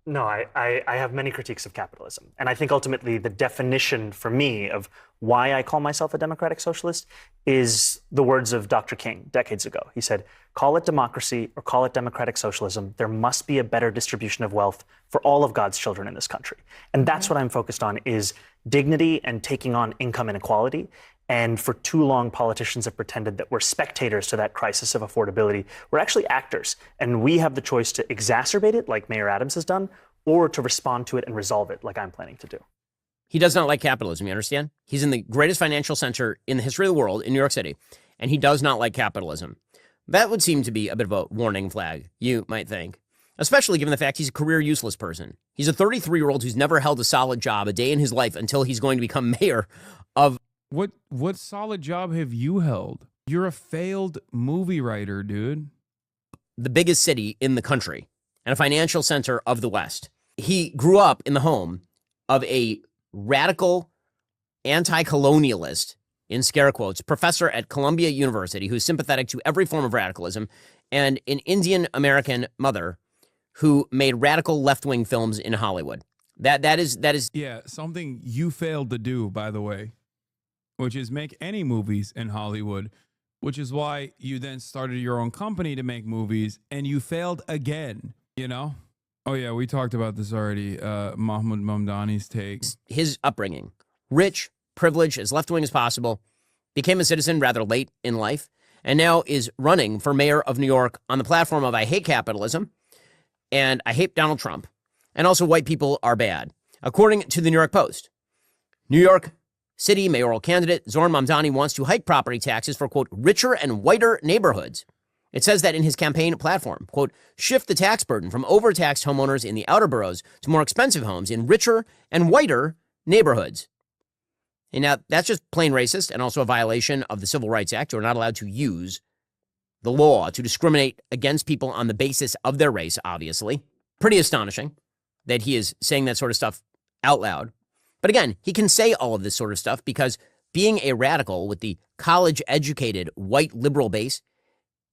No, I have many critiques of capitalism. And I think ultimately the definition for me of why I call myself a democratic socialist is the words of Dr. King decades ago. He said, call it democracy or call it democratic socialism. There must be a better distribution of wealth for all of God's children in this country. And that's what I'm focused on is dignity and taking on income inequality. And for too long, politicians have pretended that we're spectators to that crisis of affordability. We're actually actors, and we have the choice to exacerbate it, like Mayor Adams has done, or to respond to it and resolve it, like I'm planning to do. He does not like capitalism, you understand? He's in the greatest financial center in the history of the world, in New York City, and he does not like capitalism. That would seem to be a bit of a warning flag, you might think, especially given the fact he's a career useless person. He's a 33-year-old who's never held a solid job a day in his life until he's going to become mayor of... What solid job have you held? You're a failed movie writer, dude. The biggest city in the country and a financial center of the West. He grew up in the home of a radical anti-colonialist, in scare quotes, professor at Columbia University who's sympathetic to every form of radicalism, and an Indian American mother who made radical left-wing films in Hollywood. That is yeah, something you failed to do, by the way, which is make any movies in Hollywood, which is why you then started your own company to make movies, and you failed again, you know? Oh, yeah, we talked about this already, Mahmoud Mamdani's take. His upbringing, rich, privileged, as left-wing as possible, became a citizen rather late in life, and now is running for mayor of New York on the platform of I hate capitalism, and I hate Donald Trump, and also white people are bad. According to the New York Post, New York City mayoral candidate Zoran Mamdani wants to hike property taxes for, quote, richer and whiter neighborhoods. It says that in his campaign platform, quote, shift the tax burden from overtaxed homeowners in the outer boroughs to more expensive homes in richer and whiter neighborhoods. And now that's just plain racist and also a violation of the Civil Rights Act. You're not allowed to use the law to discriminate against people on the basis of their race, obviously. Pretty astonishing that he is saying that sort of stuff out loud. But again, he can say all of this sort of stuff because being a radical with the college-educated white liberal base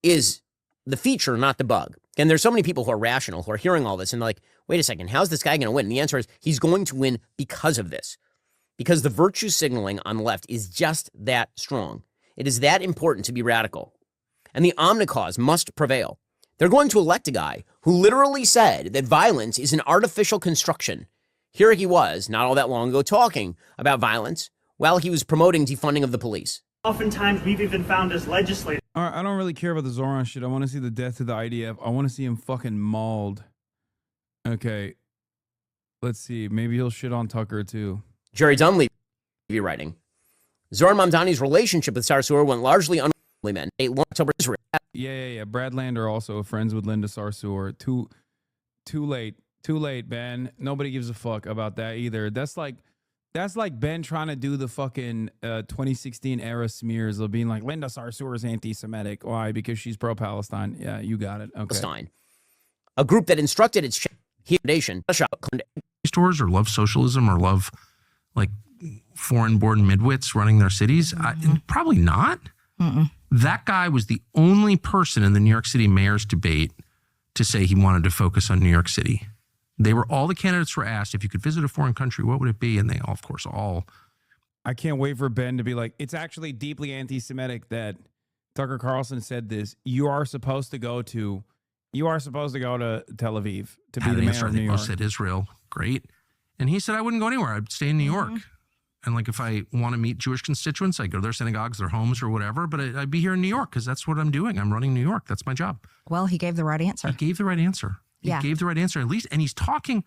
is the feature, not the bug. And there's so many people who are rational, who are hearing all this and they're like, wait a second, how's this guy going to win? And the answer is he's going to win because of this. Because the virtue signaling on the left is just that strong. It is that important to be radical. And the omnicause must prevail. They're going to elect a guy who literally said that violence is an artificial construction. Here he was, not all that long ago, talking about violence while he was promoting defunding of the police. Oftentimes, we've even found as legislators. All right, I don't really care about the Zoran shit. I want to see the death of the IDF. I want to see him fucking mauled. Okay, let's see. Maybe he'll shit on Tucker, too. Jerry Dunleavy writing, Zoran Mamdani's relationship with Sarsour went largely men. October Israel. Yeah. Brad Lander also friends with Linda Sarsour. Too late, Ben. Nobody gives a fuck about that either. That's like Ben trying to do the fucking 2016 era smears of being like Linda Sarsour is anti-Semitic. Why? Because she's pro-Palestine. Yeah, you got it. Okay. Palestine. A group that instructed its foundation stores or love socialism or love like foreign-born midwits running their cities? Probably not. That guy was the only person in the New York City mayor's debate to say he wanted to focus on New York City. All the candidates were asked, if you could visit a foreign country, what would it be? And they all, of course, I can't wait for Ben to be like, it's actually deeply anti-Semitic that Tucker Carlson said this. You are supposed to go to Tel Aviv to be the mayor of New York. Said Israel, great. And he said, I wouldn't go anywhere. I'd stay in New York. And like, if I want to meet Jewish constituents, I'd go to their synagogues, their homes or whatever, but I'd be here in New York because that's what I'm doing. I'm running New York. That's my job. Well, he gave the right answer. He gave the right answer. At least, and he's talking.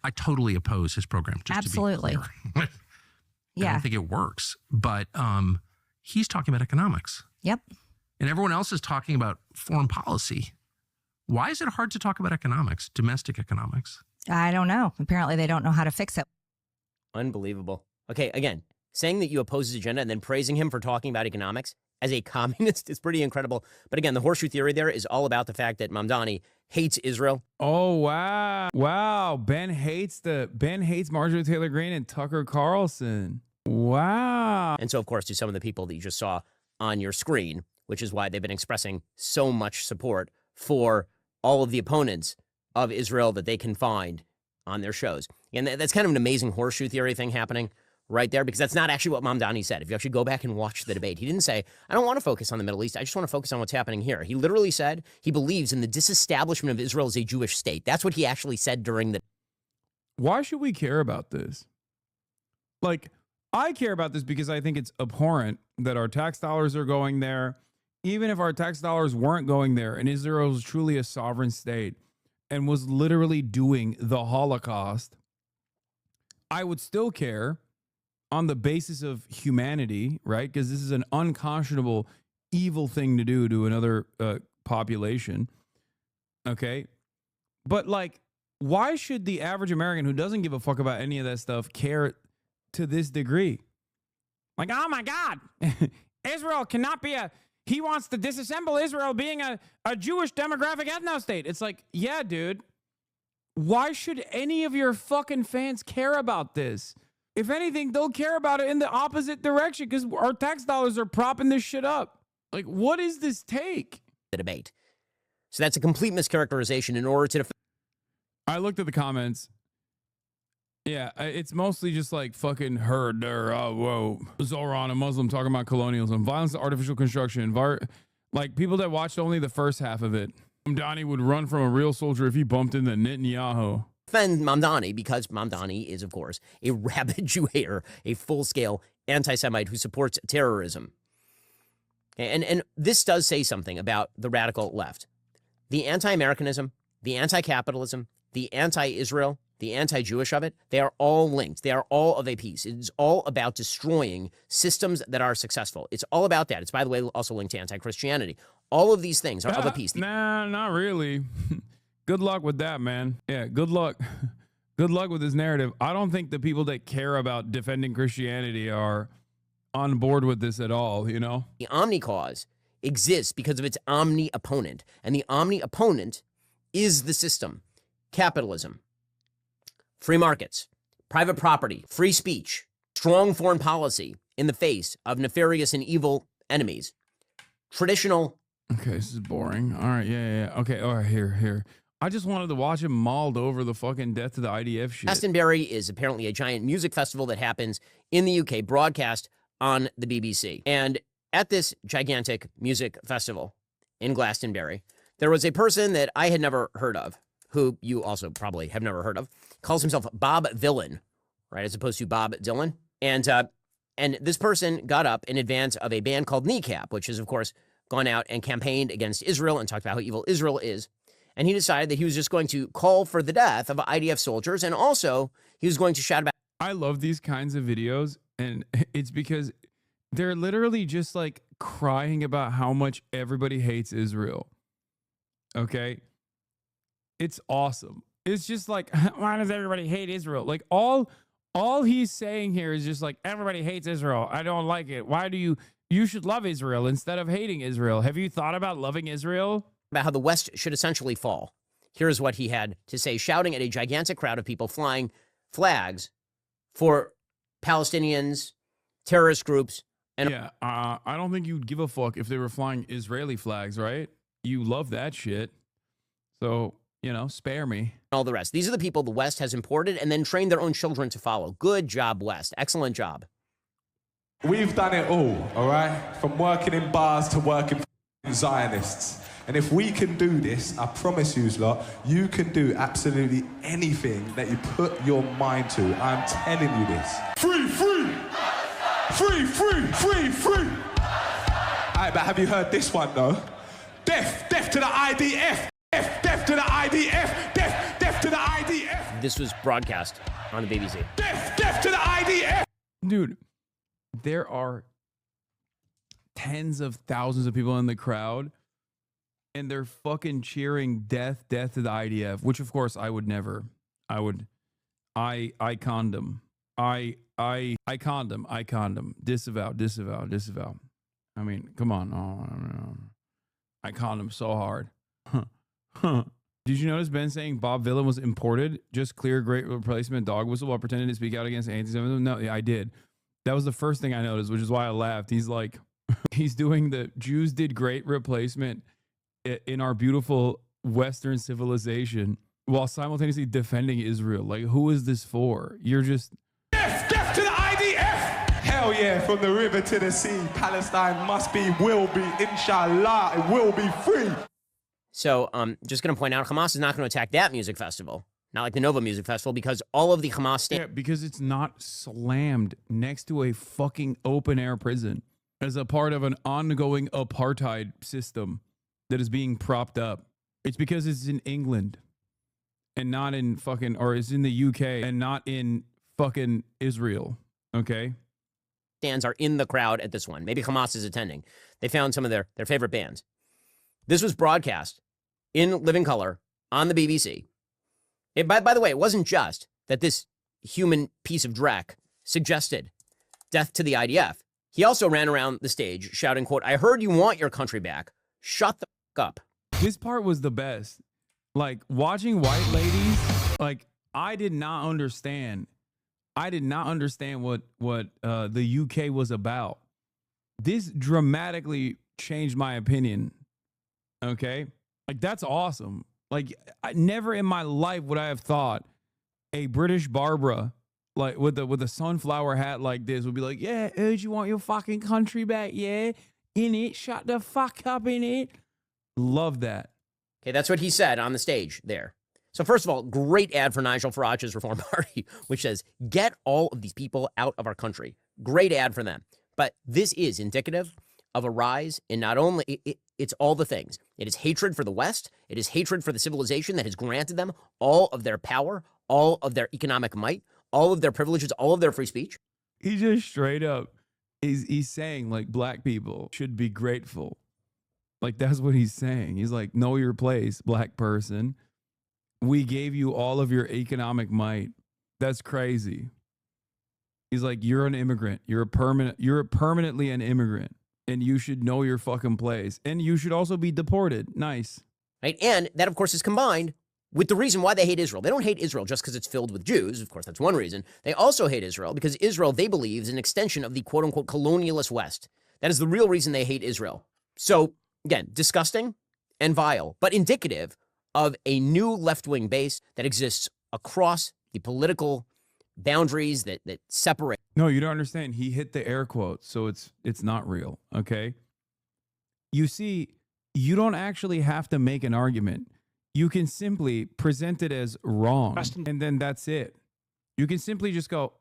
I totally oppose his program. Absolutely. I don't think it works, but he's talking about economics. Yep. And everyone else is talking about foreign policy. Why is it hard to talk about economics, domestic economics? I don't know. Apparently they don't know how to fix it. Unbelievable. Okay, again, saying that you oppose his agenda and then praising him for talking about economics as a communist is pretty incredible. But again, the horseshoe theory there is all about the fact that Mamdani hates Israel. Oh, wow. Ben hates Marjorie Taylor Greene and Tucker Carlson. Wow. And so, of course, to some of the people that you just saw on your screen, which is why they've been expressing so much support for all of the opponents of Israel that they can find on their shows. And that's kind of an amazing horseshoe theory thing happening right there, because that's not actually what Mamdani said. If you actually go back and watch the debate, he didn't say, I don't want to focus on the Middle East. I just want to focus on what's happening here. He literally said he believes in the disestablishment of Israel as a Jewish state. That's what he actually said during the... Why should we care about this? Like, I care about this because I think it's abhorrent that our tax dollars are going there. Even if our tax dollars weren't going there and Israel was truly a sovereign state and was literally doing the Holocaust, I would still care on the basis of humanity, right? Because this is an unconscionable, evil thing to do to another population, okay? But, like, why should the average American who doesn't give a fuck about any of that stuff care to this degree? Like, oh my God, Israel cannot be he wants to disassemble Israel being a Jewish demographic ethno-state. It's like, yeah, dude, why should any of your fucking fans care about this? If anything, they'll care about it in the opposite direction because our tax dollars are propping this shit up. Like, what is this take? The debate. So that's a complete mischaracterization in order to... I looked at the comments. Yeah, it's mostly just like fucking herd or whoa, Zoran, a Muslim talking about colonialism, violence, artificial construction, like people that watched only the first half of it. Mamdani would run from a real soldier if he bumped into Netanyahu. Defend Mamdani because Mamdani is, of course, a rabid Jew hater, a full-scale anti-Semite who supports terrorism. And this does say something about the radical left. The anti-Americanism, the anti-capitalism, the anti-Israel, the anti-Jewish of it, they are all linked. They are all of a piece. It is all about destroying systems that are successful. It's all about that. It's, by the way, also linked to anti-Christianity. All of these things are of a piece. Nah, not really. Good luck with that, man. Yeah, good luck. Good luck with this narrative. I don't think the people that care about defending Christianity are on board with this at all, you know? The omni cause exists because of its omni opponent. And the omni opponent is the system. Capitalism. Free markets, private property, free speech, strong foreign policy in the face of nefarious and evil enemies. Traditional. Okay, this is boring. All right, yeah. Okay, all right, here. I just wanted to watch him mauled over the fucking death to the IDF shit. Glastonbury is apparently a giant music festival that happens in the UK, broadcast on the BBC. And at this gigantic music festival in Glastonbury, there was a person that I had never heard of, who you also probably have never heard of, calls himself Bob Villain, right, as opposed to Bob Dylan. And this person got up in advance of a band called Kneecap, which has, of course, gone out and campaigned against Israel and talked about how evil Israel is. And he decided that he was just going to call for the death of IDF soldiers, and also he was going to shout about... I love these kinds of videos, and it's because they're literally just like crying about how much everybody hates Israel. Okay? It's awesome. It's just like, why does everybody hate Israel? Like all he's saying here is just like, everybody hates Israel. I don't like it. Why do you should love Israel instead of hating Israel. Have you thought about loving Israel? About how the West should essentially fall. Here's what he had to say, shouting at a gigantic crowd of people flying flags for Palestinians, terrorist groups. And yeah, I don't think you'd give a fuck if they were flying Israeli flags, right? You love that shit. So, spare me. All the rest. These are the people the West has imported and then trained their own children to follow. Good job, West. Excellent job. We've done it all right? From working in bars to working for Zionists. And if we can do this, I promise you, lot, you can do absolutely anything that you put your mind to. I'm telling you this. Free, free! Free, free, free, free! Alright, but have you heard this one, though? Death to the IDF! Death to the IDF! Death to the IDF! This was broadcast on the BBC. Death to the IDF! Dude, there are tens of thousands of people in the crowd, and they're fucking cheering death to the IDF, which of course I would never. I condom. I condom. Disavow. I mean, come on. Oh, I condom so hard. Did you notice Ben saying Bob Villain was imported? Just clear great replacement dog whistle while pretending to speak out against anti-Semitism? No, yeah, I did. That was the first thing I noticed, which is why I laughed. He's like, he's doing the Jews did great replacement in our beautiful Western civilization while simultaneously defending Israel. Like, who is this for? You're just... Death to the IDF! Hell yeah, from the river to the sea, Palestine must be, will be, inshallah, it will be free. So, just going to point out, Hamas is not going to attack that music festival. Not like the Nova Music Festival, because all of the Hamas... Yeah, because it's not slammed next to a fucking open-air prison as a part of an ongoing apartheid system that is being propped up. It's because it's in England and not in fucking... Or it's in the UK and not in fucking Israel, okay? Stands are in the crowd at this one. Maybe Hamas is attending. They found some of their favorite bands. This was broadcast in living color on the BBC. By the way, it wasn't just that this human piece of dreck suggested death to the IDF. He also ran around the stage shouting, quote, "I heard you want your country back. Shut the fuck up." This part was the best. Like, watching white ladies, like, I did not understand what the UK was about. This dramatically changed my opinion. Okay? Like, that's awesome. Like, I never in my life would I have thought a British Barbara, like with a sunflower hat like this, would be like, "Yeah, heard you want your fucking country back, yeah? In it, shut the fuck up, in it." Love that. Okay, that's what he said on the stage there. So first of all, great ad for Nigel Farage's Reform Party, which says, get all of these people out of our country. Great ad for them. But this is indicative of a rise in not only, it's all the things. It is hatred for the West. It is hatred for the civilization that has granted them all of their power, all of their economic might, all of their privileges, all of their free speech. He just straight up, he's saying, like, black people should be grateful. Like, that's what he's saying. He's like, know your place, black person. We gave you all of your economic might. That's crazy. He's like, you're an immigrant. You're permanently an immigrant. And you should know your fucking place. And you should also be deported. Nice. Right? And that, of course, is combined with the reason why they hate Israel. They don't hate Israel just because it's filled with Jews. Of course, that's one reason. They also hate Israel because Israel, they believe, is an extension of the quote-unquote colonialist West. That is the real reason they hate Israel. So, again, disgusting and vile, but indicative of a new left-wing base that exists across the political boundaries that separate. No, you don't understand. He hit the air quotes, so it's not real, okay? You see, you don't actually have to make an argument. You can simply present it as wrong, and then that's it. You can simply just go,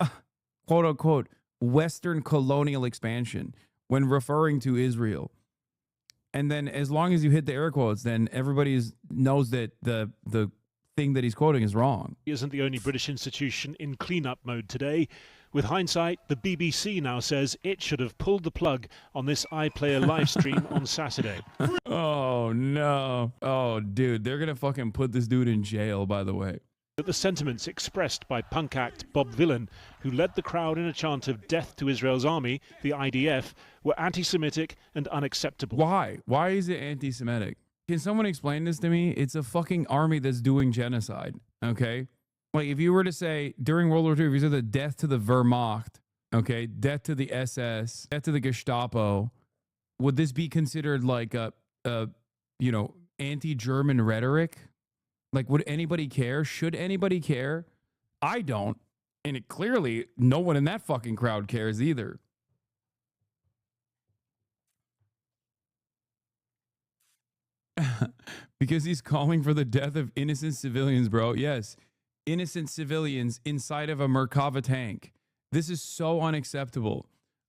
quote unquote, Western colonial expansion when referring to Israel. And then as long as you hit the air quotes, then everybody knows that the thing that he's quoting is wrong. He isn't the only British institution in cleanup mode today, With hindsight, the BBC now says it should have pulled the plug on this iPlayer live stream on Saturday. Oh, no. Oh, dude, they're going to fucking put this dude in jail, by the way. That the sentiments expressed by punk act Bob Vylan, who led the crowd in a chant of death to Israel's army, the IDF, were anti-Semitic and unacceptable. Why? Why is it anti-Semitic? Can someone explain this to me? It's a fucking army that's doing genocide, okay? Like, if you were to say, during World War II, if you said the death to the Wehrmacht, okay, death to the SS, death to the Gestapo, would this be considered like a anti-German rhetoric? Like, would anybody care? Should anybody care? I don't. And it clearly, no one in that fucking crowd cares either. Because he's calling for the death of innocent civilians, bro. Yes, innocent civilians inside of a Merkava tank. This is so unacceptable.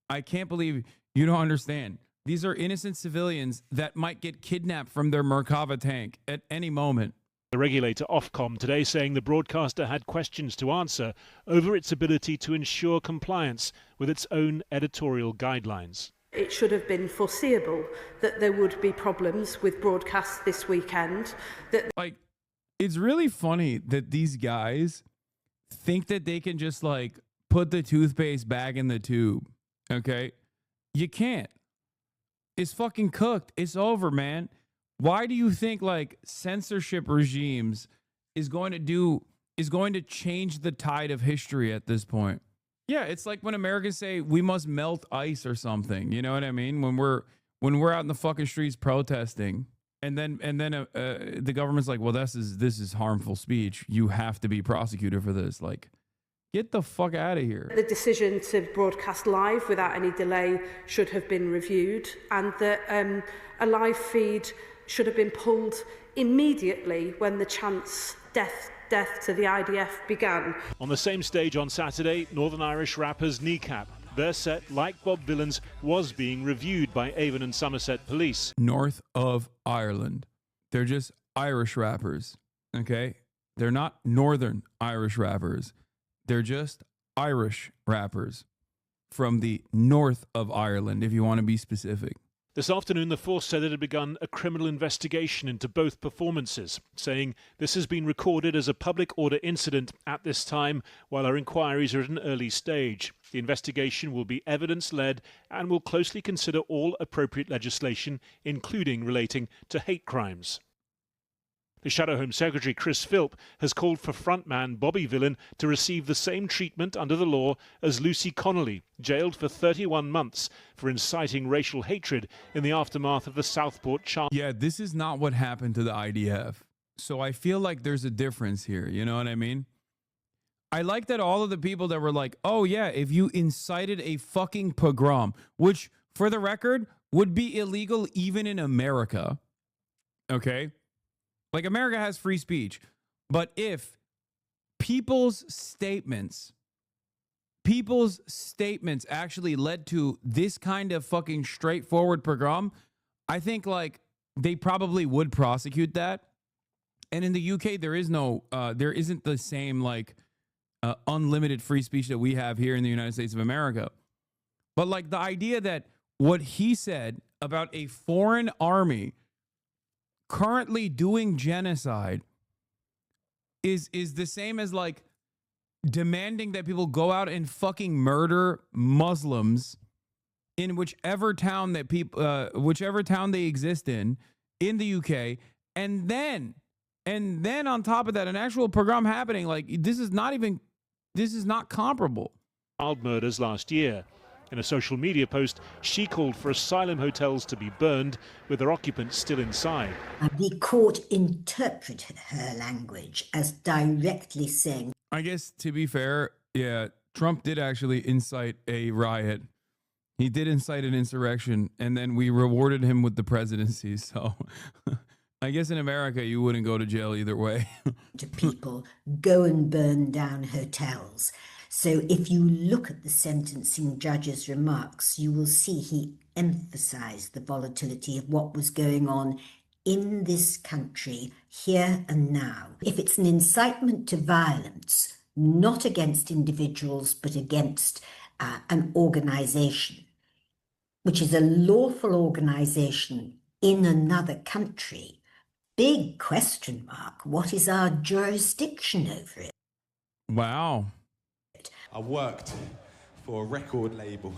I can't believe you don't understand. These are innocent civilians that might get kidnapped from their Merkava tank at any moment. The regulator Ofcom today saying the broadcaster had questions to answer over its ability to ensure compliance with its own editorial guidelines. It should have been foreseeable that there would be problems with broadcasts this weekend. Like, it's really funny that these guys think that they can just like put the toothpaste back in the tube. Okay? You can't. It's fucking cooked. It's over, man. Why do you think like censorship regimes is going to change the tide of history at this point? Yeah, it's like when Americans say we must melt ice or something. You know what I mean? When we're out in the fucking streets protesting, and then the government's like, well, this is harmful speech. You have to be prosecuted for this. Like, get the fuck out of here. The decision to broadcast live without any delay should have been reviewed, and that a live feed should have been pulled immediately when the chants death to the IDF began. On the same stage on Saturday, Northern Irish rappers Kneecap. Their set, like Bob Vylan's, was being reviewed by Avon and Somerset police. North of Ireland. They're just Irish rappers, okay? They're not Northern Irish rappers. They're just Irish rappers from the north of Ireland, if you want to be specific. This afternoon, the force said it had begun a criminal investigation into both performances, saying this has been recorded as a public order incident at this time, while our inquiries are at an early stage. The investigation will be evidence-led and will closely consider all appropriate legislation, including relating to hate crimes. The Shadow Home Secretary, Chris Philp, has called for frontman Bobby Vylan to receive the same treatment under the law as Lucy Connolly, jailed for 31 months for inciting racial hatred in the aftermath of the Southport child. Yeah, this is not what happened to the IDF. So I feel like there's a difference here. You know what I mean? I like that all of the people that were like, oh yeah, if you incited a fucking pogrom, which for the record would be illegal even in America. Okay? Like, America has free speech, but if people's statements actually led to this kind of fucking straightforward pogrom, I think like they probably would prosecute that. And in the UK, there isn't the same like unlimited free speech that we have here in the United States of America. But like the idea that what he said about a foreign army currently doing genocide is the same as like demanding that people go out and fucking murder Muslims in whichever town that whichever town they exist in the UK, and then on top of that an actual pogrom happening. Like, this is not comparable. Child murders last year. In a social media post, she called for asylum hotels to be burned with their occupants still inside. The court interpreted her language as directly saying, I guess, to be fair, yeah, Trump did actually incite a riot. He did incite an insurrection, and then we rewarded him with the presidency. So I guess in America, you wouldn't go to jail either way. to people, go and burn down hotels. So if you look at the sentencing judge's remarks, you will see he emphasized the volatility of what was going on in this country here and now. If it's an incitement to violence, not against individuals, but against an organization, which is a lawful organization in another country. Big question mark. What is our jurisdiction over it? Wow. I worked for a record label.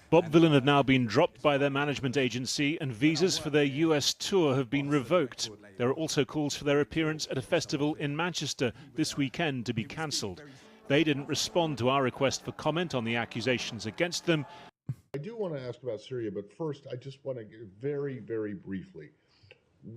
Bob Vylan have now been dropped by their management agency, and visas for their US tour have been revoked. There are also calls for their appearance at a festival in Manchester this weekend to be cancelled. They didn't respond to our request for comment on the accusations against them. I do want to ask about Syria, but first I just want to get very, very briefly.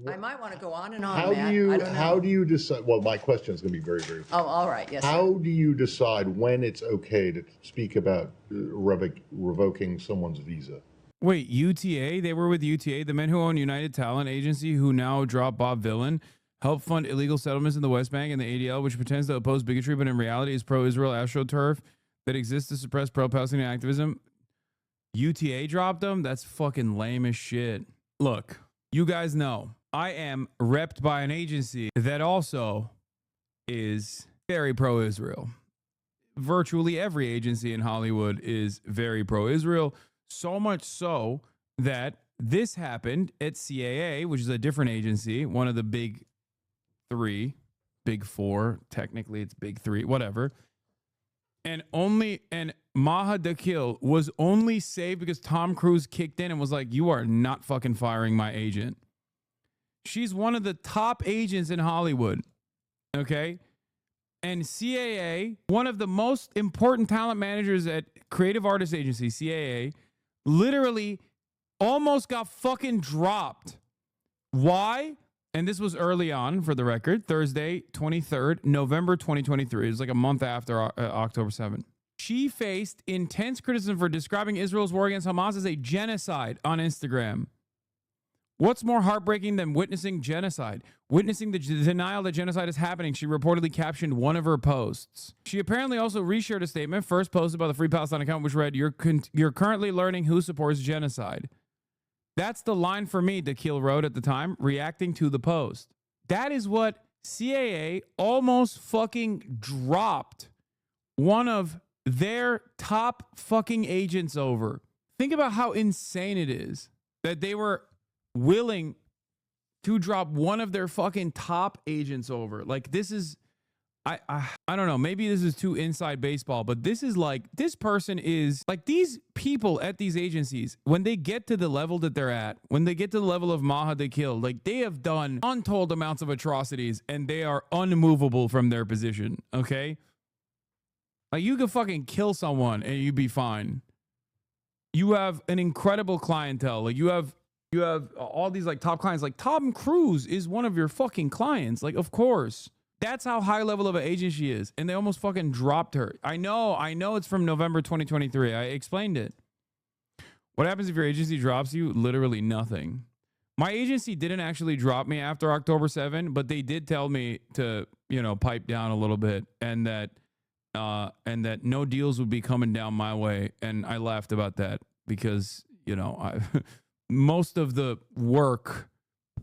I might want to go on and on, How Matt. do you I don't know. how do you decide? Well, my question is going to be very, very. Oh, all right. Yes. How do you decide when it's okay to speak about revoking someone's visa? Wait, UTA? They were with UTA, the men who own United Talent Agency, who now dropped Bob Vylan, help fund illegal settlements in the West Bank, and the ADL, which pretends to oppose bigotry, but in reality is pro-Israel astroturf that exists to suppress pro-Palestinian activism. UTA dropped them? That's fucking lame as shit. Look, you guys know I am repped by an agency that also is very pro-Israel. Virtually every agency in Hollywood is very pro-Israel, so much so that this happened at CAA, which is a different agency, one of the big three, big four, technically it's big three, whatever. And Maha Dakhil was only saved because Tom Cruise kicked in and was like, you are not fucking firing my agent. She's one of the top agents in Hollywood. Okay. And CAA, one of the most important talent managers at Creative Artists Agency, CAA, literally almost got fucking dropped. Why? And this was early on, for the record, Thursday, 23rd, November 2023. It was like a month after October 7th. She faced intense criticism for describing Israel's war against Hamas as a genocide on Instagram. What's more heartbreaking than witnessing genocide? Witnessing the denial that genocide is happening, she reportedly captioned one of her posts. She apparently also reshared a statement first posted by the Free Palestine account, which read, you're currently learning who supports genocide. That's the line for me, Dakhil wrote at the time, reacting to the post. That is what CAA almost fucking dropped one of their top fucking agents over. Think about how insane it is that they were willing to drop one of their fucking top agents over. Like, this is, I don't know, maybe this is too inside baseball, but this is like, this person is like, these people at these agencies, when they get to the level that they're at, when they get to the level of Maha Dakhil, like, they have done untold amounts of atrocities and they are unmovable from their position. Okay. Like, you could fucking kill someone and you'd be fine. You have an incredible clientele. Like, you have all these like top clients. Like, Tom Cruise is one of your fucking clients. Like, of course. That's how high level of an agent she is. And they almost fucking dropped her. I know it's from November 2023. I explained it. What happens if your agency drops you? Literally nothing. My agency didn't actually drop me after October 7, but they did tell me to, pipe down a little bit and that no deals would be coming down my way. And I laughed about that because, most of the work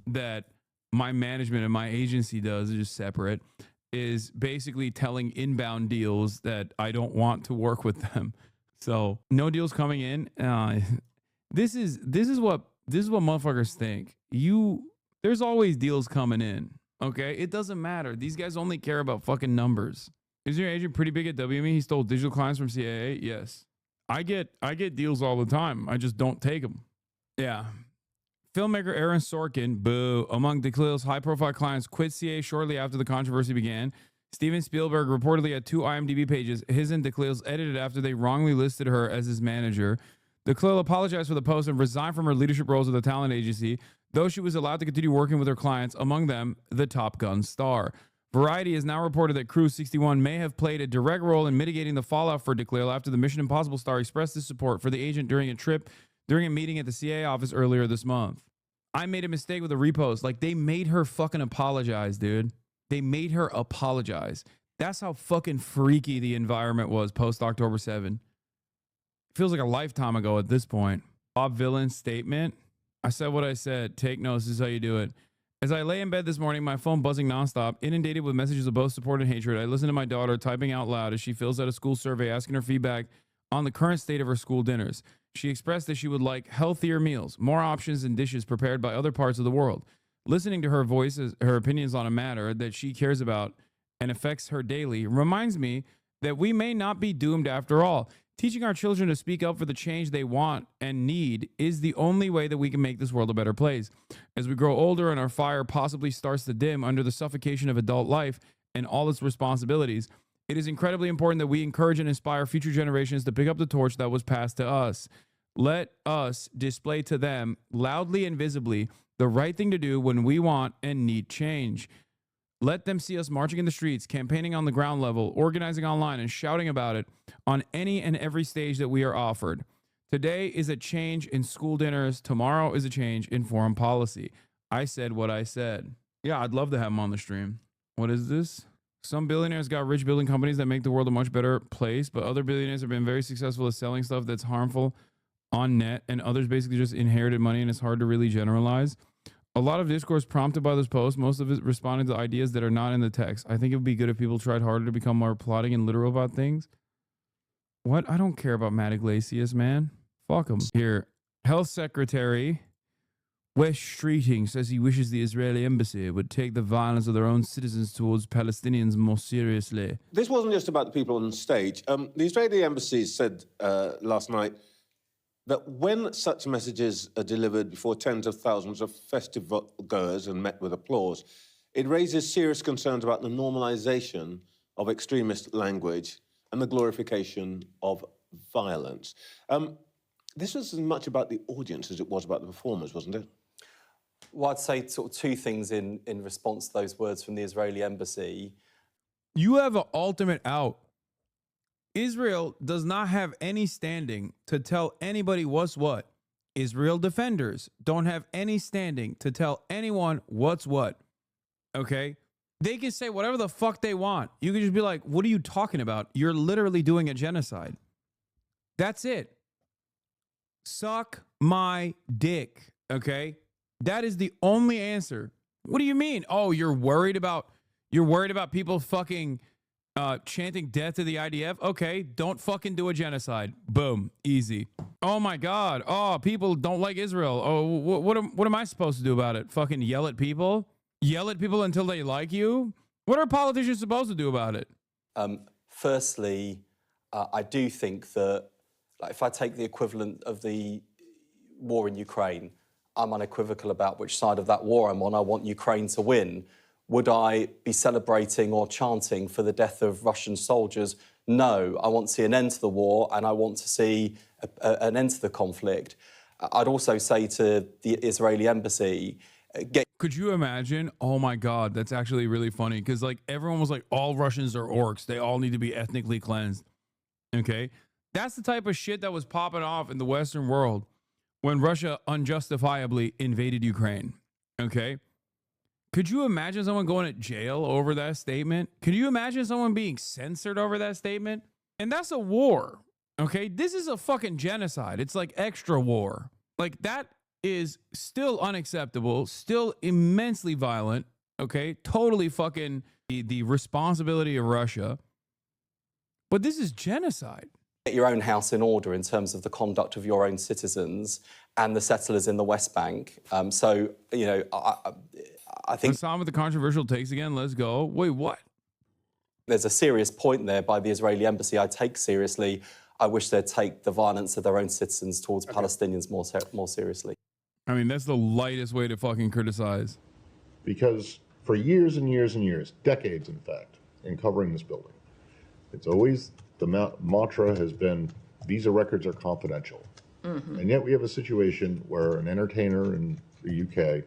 that my management and my agency does is just separate, is basically telling inbound deals that I don't want to work with them. So no deals coming in. This is what motherfuckers think. There's always deals coming in. Okay. It doesn't matter. These guys only care about fucking numbers. Is your agent pretty big at WME? He stole digital clients from CAA. Yes. I get deals all the time. I just don't take them. Yeah. Filmmaker Aaron Sorkin, boo, among Dakhil's high-profile clients, quit CAA shortly after the controversy began. Steven Spielberg reportedly had 2 IMDb pages, his and Dakhil's, edited after they wrongly listed her as his manager. Dakhil apologized for the post and resigned from her leadership roles at the talent agency, though she was allowed to continue working with her clients, among them the Top Gun star. Variety has now reported that Crew 61 may have played a direct role in mitigating the fallout for Dakhil after the Mission Impossible star expressed his support for the agent during a meeting at the CAA office earlier this month. I made a mistake with a repost. Like, they made her fucking apologize, dude. They made her apologize. That's how fucking freaky the environment was post October 7. Feels like a lifetime ago at this point. Bob Vylan's statement. I said what I said. Take notes. This is how you do it. As I lay in bed this morning, my phone buzzing nonstop, inundated with messages of both support and hatred, I listen to my daughter typing out loud as she fills out a school survey asking her feedback on the current state of her school dinners. She expressed that she would like healthier meals, more options and dishes prepared by other parts of the world. Listening to her voices, her opinions on a matter that she cares about and affects her daily reminds me that we may not be doomed after all. Teaching our children to speak up for the change they want and need is the only way that we can make this world a better place. As we grow older and our fire possibly starts to dim under the suffocation of adult life and all its responsibilities, it is incredibly important that we encourage and inspire future generations to pick up the torch that was passed to us. Let us display to them, loudly and visibly, the right thing to do when we want and need change. Let them see us marching in the streets, campaigning on the ground level, organizing online, and shouting about it on any and every stage that we are offered. Today is a change in school dinners. Tomorrow is a change in foreign policy. I said what I said. Yeah, I'd love to have him on the stream. What is this? Some billionaires got rich building companies that make the world a much better place, but other billionaires have been very successful at selling stuff that's harmful on net, and others basically just inherited money, and it's hard to really generalize. A lot of discourse prompted by those posts, most of it responding to ideas that are not in the text. I think it would be good if people tried harder to become more plotting and literal about things. What? I don't care about Matt Iglesias, man. Fuck him. Here, Health Secretary West Streeting says he wishes the Israeli embassy would take the violence of their own citizens towards Palestinians more seriously. This wasn't just about the people on stage. The Israeli embassy said last night that when such messages are delivered before tens of thousands of festival goers and met with applause, it raises serious concerns about the normalization of extremist language and the glorification of violence. This was as much about the audience as it was about the performers, wasn't it? Well, I'd say sort of two things in response to those words from the Israeli embassy. You have an ultimate out. Israel does not have any standing to tell anybody what's what. Israel defenders don't have any standing to tell anyone what's what. Okay? They can say whatever the fuck they want. You can just be like, what are you talking about? You're literally doing a genocide. That's it. Suck my dick. Okay? That is the only answer. What do you mean? Oh, you're worried about people fucking chanting death to the IDF? Okay, don't fucking do a genocide. Boom, easy. Oh my God. Oh, people don't like Israel. Oh, what am I supposed to do about it? Fucking yell at people? Yell at people until they like you? What are politicians supposed to do about it? Firstly, I do think that, like, if I take the equivalent of the war in Ukraine, I'm unequivocal about which side of that war I'm on. I want Ukraine to win. Would I be celebrating or chanting for the death of Russian soldiers? No. I want to see an end to the war, and I want to see an end to the conflict. I'd also say to the Israeli embassy, Could you imagine? Oh my God, that's actually really funny, because like everyone was like, all Russians are orcs. They all need to be ethnically cleansed. Okay? That's the type of shit that was popping off in the Western world when Russia unjustifiably invaded Ukraine. Okay? Could you imagine someone going to jail over that statement? Could you imagine someone being censored over that statement? And that's a war. Okay? This is a fucking genocide. It's like extra war. Like, that is still unacceptable, still immensely violent. Okay? Totally fucking the responsibility of Russia. But this is genocide. Get your own house in order in terms of the conduct of your own citizens and the settlers in the West Bank. So, you know, I think... Some with the controversial takes again. Let's go. Wait, what? There's a serious point there by the Israeli embassy I take seriously. I wish they'd take the violence of their own citizens towards Palestinians more seriously. I mean, that's the lightest way to fucking criticize. Because for years and years and years, decades in fact, in covering this building, it's always the mantra has been, Visa records are confidential. Mm-hmm. And yet we have a situation where an entertainer in the UK...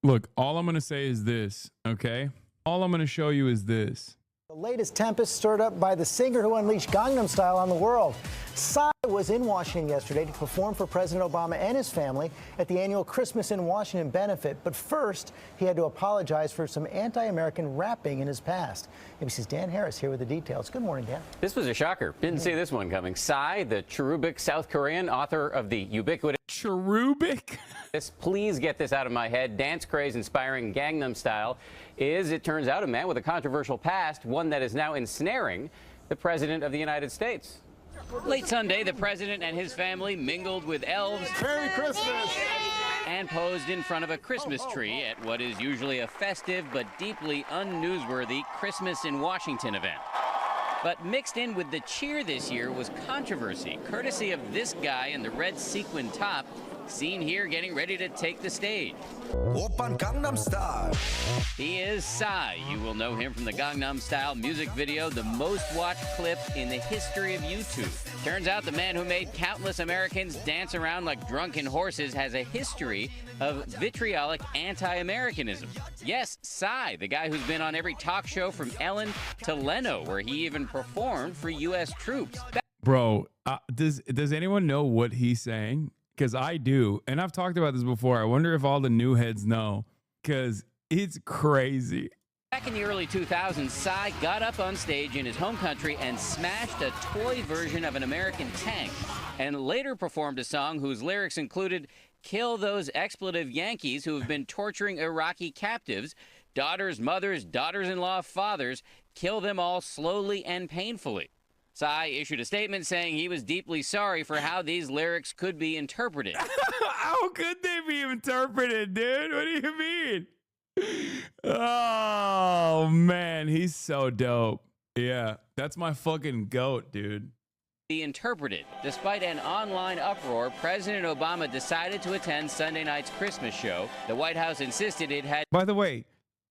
Look, all I'm going to say is this, okay? All I'm going to show you is this. The latest tempest stirred up by the singer who unleashed Gangnam Style on the world. Psy was in Washington yesterday to perform for President Obama and his family at the annual Christmas in Washington benefit. But first, he had to apologize for some anti-American rapping in his past. ABC's Dan Harris here with the details. Good morning, Dan. This was a shocker. Didn't see this one coming. Psy, the cherubic South Korean author of the ubiquitous cherubic. Please get this out of my head. Dance craze inspiring Gangnam Style is, it turns out, a man with a controversial past, one that is now ensnaring the President of the United States. Late Sunday, the President and his family mingled with elves. Merry Christmas! And posed in front of a Christmas tree at what is usually a festive but deeply unnewsworthy Christmas in Washington event. But mixed in with the cheer this year was controversy, courtesy of this guy in the red sequin top, seen here getting ready to take the stage. Oppan Gangnam Style. He is Psy. You will know him from the Gangnam Style music video, the most watched clip in the history of YouTube. Turns out the man who made countless Americans dance around like drunken horses has a history of vitriolic anti-Americanism. Yes, Psy, the guy who's been on every talk show from Ellen to Leno, where he even performed for U.S. troops. Bro, does anyone know what he's saying? Because I do, and I've talked about this before. I wonder if all the new heads know, because it's crazy. Back in the early 2000s, Psy got up on stage in his home country and smashed a toy version of an American tank, and later performed a song whose lyrics included, "Kill those expletive Yankees who have been torturing Iraqi captives, daughters, mothers, daughters-in-law, fathers, kill them all slowly and painfully." Psy issued a statement saying he was deeply sorry for how these lyrics could be interpreted. How could they be interpreted, dude? What do you mean? Oh, man, he's so dope. Yeah, that's my fucking goat, dude. Be interpreted. Despite an online uproar, President Obama decided to attend Sunday night's Christmas show. The White House insisted it had... By the way,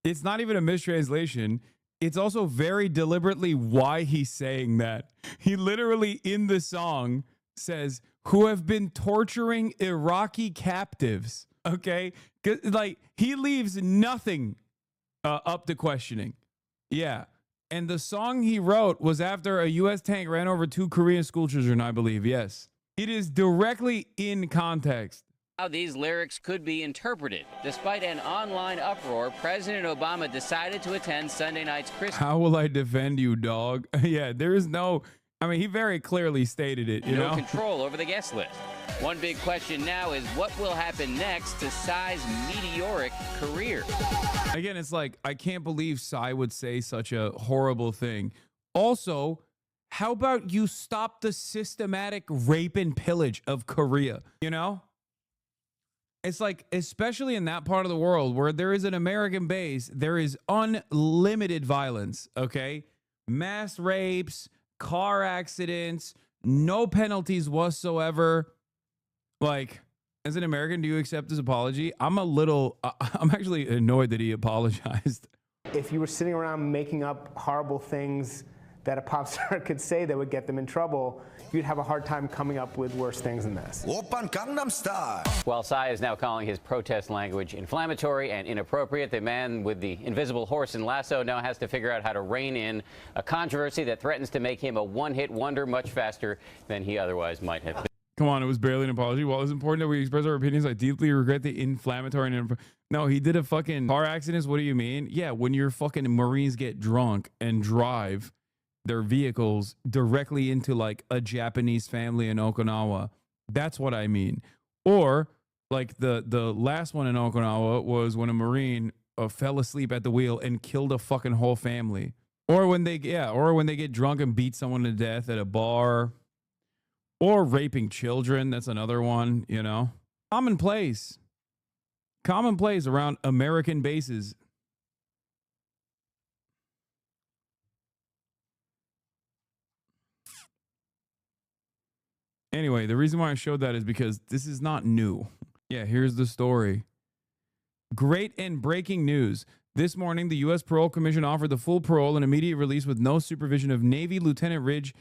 it's not even a mistranslation. It's also very deliberately why he's saying that. He literally in the song says, who have been torturing Iraqi captives. Okay? Like, he leaves nothing up to questioning. Yeah. And the song he wrote was after a U.S. tank ran over 2 Korean schoolchildren, I believe. Yes. It is directly in context. How these lyrics could be interpreted. Despite an online uproar, President Obama decided to attend Sunday night's Christmas. How will I defend you, dog? Yeah, there is no... I mean, he very clearly stated it, you know? No control over the guest list. One big question now is what will happen next to Psy's meteoric career? Again, it's like, I can't believe Psy would say such a horrible thing. Also, how about you stop the systematic rape and pillage of Korea, you know? It's like, especially in that part of the world where there is an American base, there is unlimited violence, okay? Mass rapes, car accidents, no penalties whatsoever. Like, as an American, do you accept his apology? I'm actually annoyed that he apologized. If you were sitting around making up horrible things that a pop star could say that would get them in trouble, you'd have a hard time coming up with worse things than this. Oppan Gangnam Style. While Psy is now calling his protest language inflammatory and inappropriate, the man with the invisible horse and lasso now has to figure out how to rein in a controversy that threatens to make him a one-hit wonder much faster than he otherwise might have been. Come on, it was barely an apology. While it's important that we express our opinions, I deeply regret the inflammatory and... No, he did a fucking car accident. What do you mean? Yeah, when your fucking Marines get drunk and drive their vehicles directly into like a Japanese family in Okinawa. That's what I mean. Or like the last one in Okinawa was when a Marine fell asleep at the wheel and killed a fucking whole family. Or when they get drunk and beat someone to death at a bar. Or raping children. That's another one, you know. Commonplace around American bases. Anyway, the reason why I showed that is because this is not new. Yeah, here's the story. Great and breaking news. This morning, the U.S. Parole Commission offered the full parole and immediate release with no supervision of Navy Lieutenant Ridge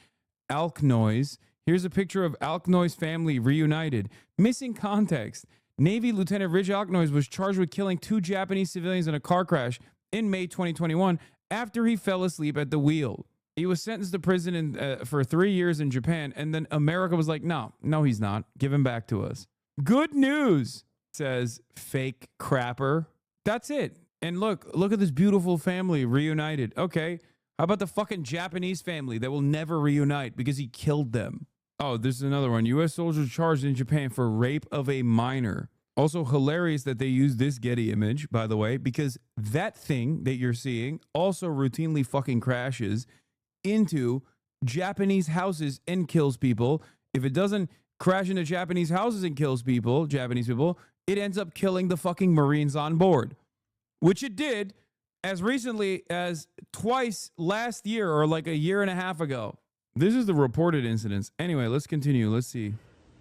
Alknoys. Here's a picture of Alknoys' family reunited. Missing context. Navy Lieutenant Ridge Alknoys was charged with killing 2 Japanese civilians in a car crash in May 2021 after he fell asleep at the wheel. He was sentenced to prison for 3 years in Japan, and then America was like, no, he's not. Give him back to us. Good news, says fake crapper. That's it. And look at this beautiful family reunited. Okay, how about the fucking Japanese family that will never reunite because he killed them? Oh, this is another one. U.S. soldiers charged in Japan for rape of a minor. Also hilarious that they use this Getty image, by the way, because that thing that you're seeing also routinely fucking crashes into Japanese houses and kills people. If it doesn't crash into Japanese houses and kills people, Japanese people, it ends up killing the fucking Marines on board, which it did as recently as twice last year or like a year and a half ago. This is the reported incidents. Anyway, let's continue. Let's see.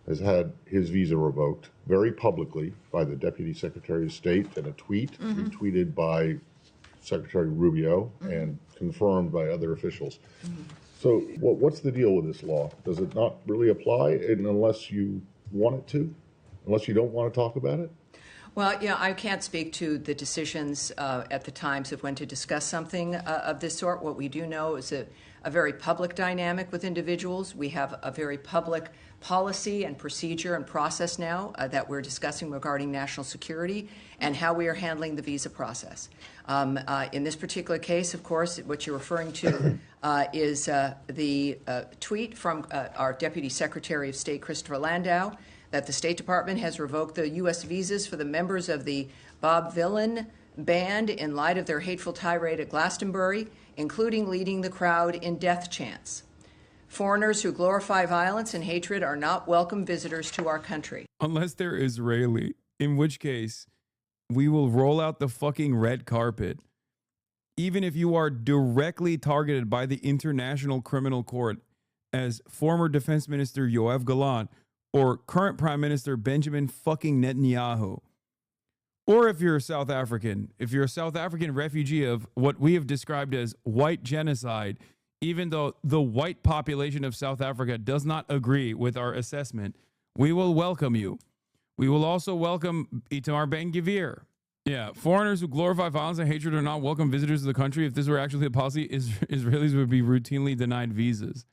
Has had his visa revoked very publicly by the Deputy Secretary of State in a tweet, retweeted by Secretary Rubio and confirmed by other officials. So what's the deal with this law? Does it not really apply unless you want it to? Unless you don't want to talk about it? Well, yeah, I can't speak to the decisions at the times of when to discuss something of this sort. What we do know is a very public dynamic with individuals. We have a very public policy and procedure and process now that we're discussing regarding national security and how we are handling the visa process. In this particular case, of course, what you're referring to is the tweet from our Deputy Secretary of State, Christopher Landau, that the State Department has revoked the U.S. visas for the members of the Bob Villain band in light of their hateful tirade at Glastonbury, including leading the crowd in death chants. Foreigners who glorify violence and hatred are not welcome visitors to our country. Unless they're Israeli, in which case we will roll out the fucking red carpet. Even if you are directly targeted by the International Criminal Court, as former Defense Minister Yoav Gallant or current Prime Minister Benjamin fucking Netanyahu. Or if you're a South African refugee of what we have described as white genocide, even though the white population of South Africa does not agree with our assessment, we will welcome you. We will also welcome Itamar Ben-Gvir. Yeah, foreigners who glorify violence and hatred are not welcome visitors to the country. If this were actually a policy, Israelis would be routinely denied visas.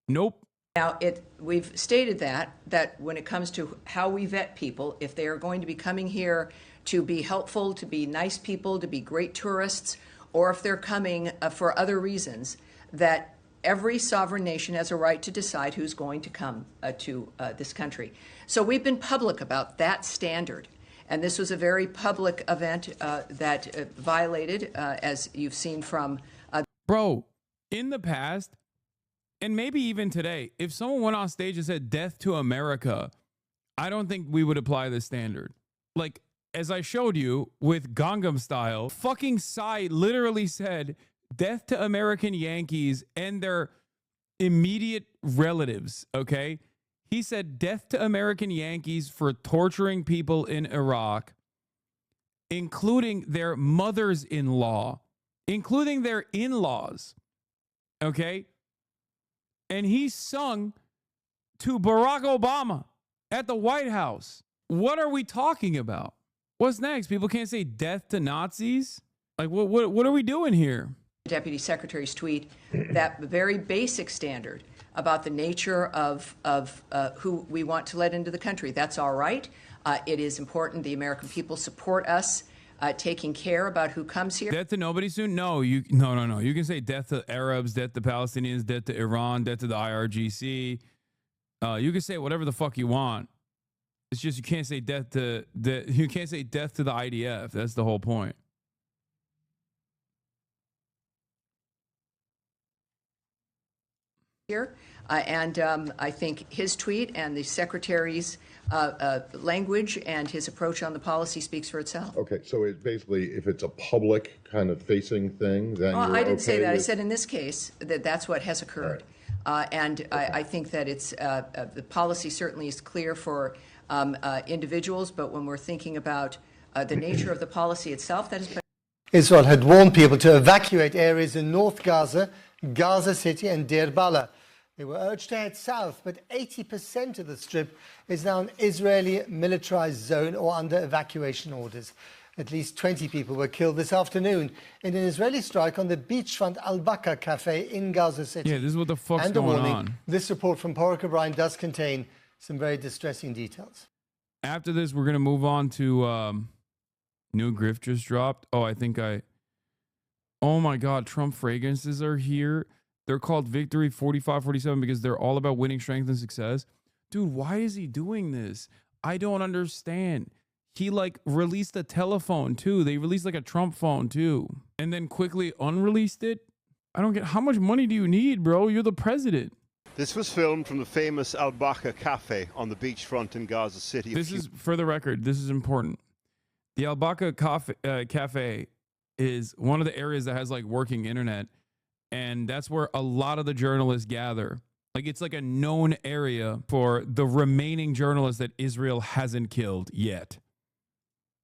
Nope. Now, we've stated that when it comes to how we vet people, if they are going to be coming here to be helpful, to be nice people, to be great tourists, or if they're coming for other reasons, that every sovereign nation has a right to decide who's going to come to this country. So we've been public about that standard. And this was a very public event that violated, as you've seen from... Bro, in the past, and maybe even today, if someone went on stage and said death to America, I don't think we would apply this standard. Like, as I showed you with Gangnam Style, fucking Psy literally said death to American Yankees and their immediate relatives, okay? He said death to American Yankees for torturing people in Iraq, including their mothers-in-law, including their in-laws, okay? And he sung to Barack Obama at the White House. What are we talking about? What's next? People can't say death to Nazis? Like, what are we doing here? Deputy Secretary's tweet, that very basic standard about the nature of who we want to let into the country. That's all right. It is important the American people support us taking care about who comes here. Death to nobody soon? No. You can say death to Arabs, death to Palestinians, death to Iran, death to the IRGC. You can say whatever the fuck you want. It's just you can't say death to the IDF. That's the whole point. Here, and I think his tweet and the Secretary's language and his approach on the policy speaks for itself. Okay, so it's basically, if it's a public kind of facing thing, then well, you're I didn't okay say that. with... I said in this case that's what has occurred. Right. And I think that it's the policy certainly is clear for individuals, but when we're thinking about the nature of the policy itself, that has been... Israel had warned people to evacuate areas in North Gaza, Gaza City and Deir Bala. They were urged to head south, but 80% of the strip is now an Israeli militarized zone or under evacuation orders. At least 20 people were killed this afternoon in an Israeli strike on the beachfront Al-Baka cafe in Gaza City. Yeah, this is what the fuck's and going warning, on. This report from Porrick O'Brien does contain some very distressing details. After this, we're going to move on to new grift just dropped. Oh my God, Trump fragrances are here. They're called Victory 4547 because they're all about winning, strength, and success. Dude, why is he doing this? I don't understand. He like released a telephone too. They released like a Trump phone too, and then quickly unreleased it. I don't get, how much money do you need, bro? You're the president. This was filmed from the famous Al Baqa Cafe on the beachfront in Gaza City. This is, for the record, this is important. The Al Baqa Cafe is one of the areas that has like working internet, and that's where a lot of the journalists gather. Like it's like a known area for the remaining journalists that Israel hasn't killed yet.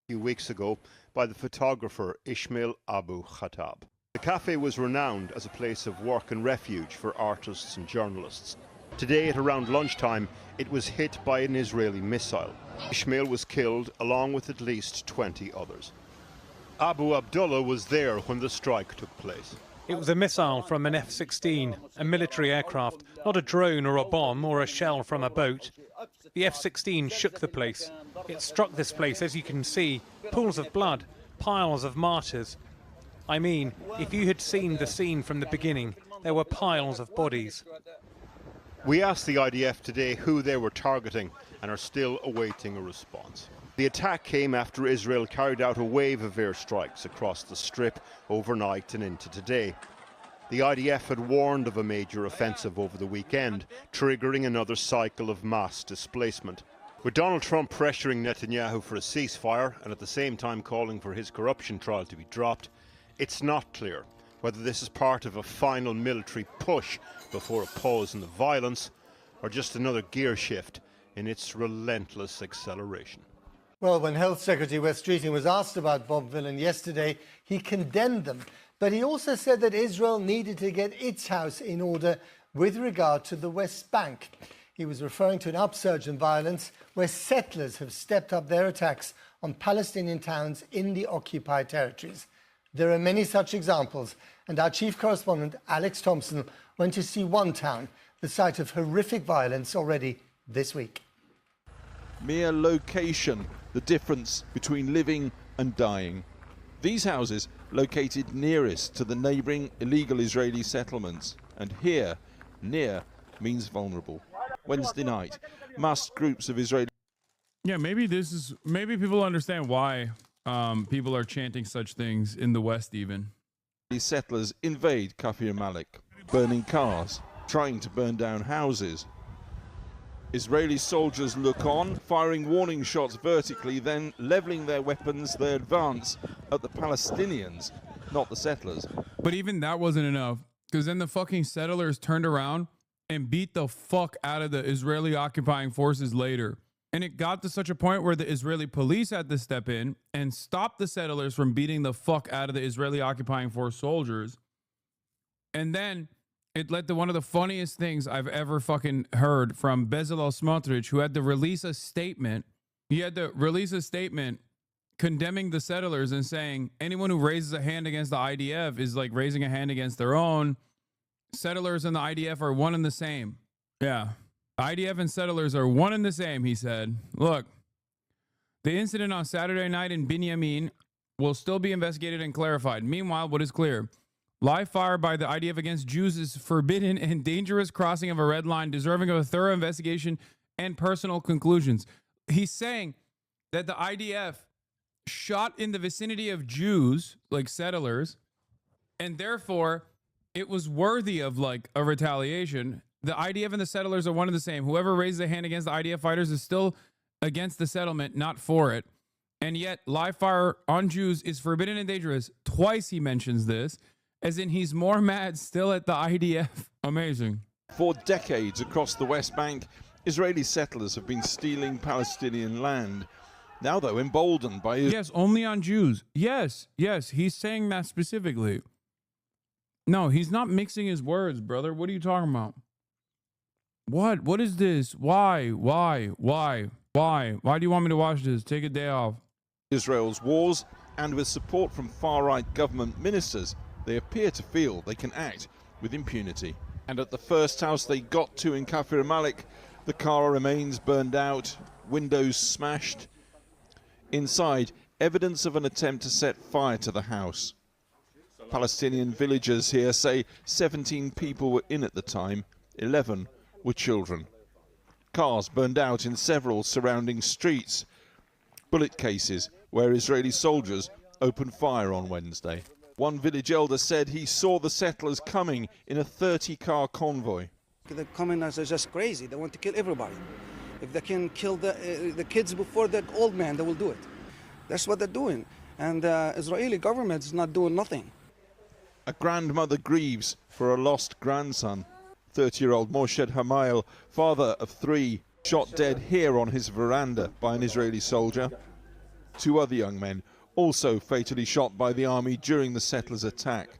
A few weeks ago by the photographer Ismail Abu Khattab. The cafe was renowned as a place of work and refuge for artists and journalists. Today at around lunchtime, it was hit by an Israeli missile. Ismail was killed along with at least 20 others. Abu Abdullah was there when the strike took place. It was a missile from an F-16, a military aircraft, not a drone or a bomb or a shell from a boat. The F-16 shook the place. It struck this place, as you can see, pools of blood, piles of martyrs. I mean, if you had seen the scene from the beginning, there were piles of bodies. We asked the IDF today who they were targeting and are still awaiting a response. The attack came after Israel carried out a wave of airstrikes across the Strip overnight and into today. The IDF had warned of a major offensive over the weekend, triggering another cycle of mass displacement. With Donald Trump pressuring Netanyahu for a ceasefire and at the same time calling for his corruption trial to be dropped, it's not clear whether this is part of a final military push before a pause in the violence or just another gear shift in its relentless acceleration. Well, when Health Secretary Wes Streeting was asked about bomb villain yesterday, he condemned them. But he also said that Israel needed to get its house in order with regard to the West Bank. He was referring to an upsurge in violence where settlers have stepped up their attacks on Palestinian towns in the occupied territories. There are many such examples, and our chief correspondent, Alex Thompson, went to see one town, the site of horrific violence already this week. Mere location, the difference between living and dying. These houses located nearest to the neighbouring illegal Israeli settlements, and here, near, means vulnerable. Wednesday night, massed groups of Israeli... Yeah, maybe people understand why people are chanting such things in the West even. Settlers invade Kafir Malik, burning cars, trying to burn down houses. Israeli soldiers look on, firing warning shots vertically, then leveling their weapons, they advance at the Palestinians, not the settlers. But even that wasn't enough, because then the fucking settlers turned around and beat the fuck out of the Israeli occupying forces later. And it got to such a point where the Israeli police had to step in and stop the settlers from beating the fuck out of the Israeli occupying force soldiers. And then it led to one of the funniest things I've ever fucking heard from Bezalel Smotrich, who had to release a statement. He had to release a statement condemning the settlers and saying anyone who raises a hand against the IDF is like raising a hand against their own. Settlers and the IDF are one and the same. Yeah. IDF and settlers are one and the same, he said. Look, the incident on Saturday night in Binyamin will still be investigated and clarified. Meanwhile, what is clear? Live fire by the IDF against Jews is forbidden and dangerous crossing of a red line, deserving of a thorough investigation and personal conclusions. He's saying that the IDF shot in the vicinity of Jews, like settlers, and therefore it was worthy of like a retaliation. The IDF and the settlers are one and the same. Whoever raises a hand against the IDF fighters is still against the settlement, not for it. And yet live fire on Jews is forbidden and dangerous. Twice he mentions this, as in he's more mad still at the IDF. Amazing. For decades across the West Bank, Israeli settlers have been stealing Palestinian land. Now, though, emboldened by... Yes, only on Jews. Yes, he's saying that specifically. No, he's not mixing his words, brother. What are you talking about? What is this? Why do you want me to watch this? Take a day off. Israel's wars, and with support from far-right government ministers, they appear to feel they can act with impunity. And at the first house they got to in Kafir Malik, the car remains burned out, windows smashed. Inside, evidence of an attempt to set fire to the house. Palestinian villagers here say 17 people were in at the time, 11 were children. Cars burned out in several surrounding streets. Bullet cases where Israeli soldiers opened fire on Wednesday. One village elder said he saw the settlers coming in a 30-car convoy. The commoners are just crazy. They want to kill everybody. If they can kill the kids before the old man, they will do it. That's what they're doing. And the Israeli government is not doing nothing. A grandmother grieves for a lost grandson. 30-year-old Moshe Hamail, father of 3, shot dead here on his veranda by an Israeli soldier. 2 other young men also fatally shot by the army during the settlers' attack.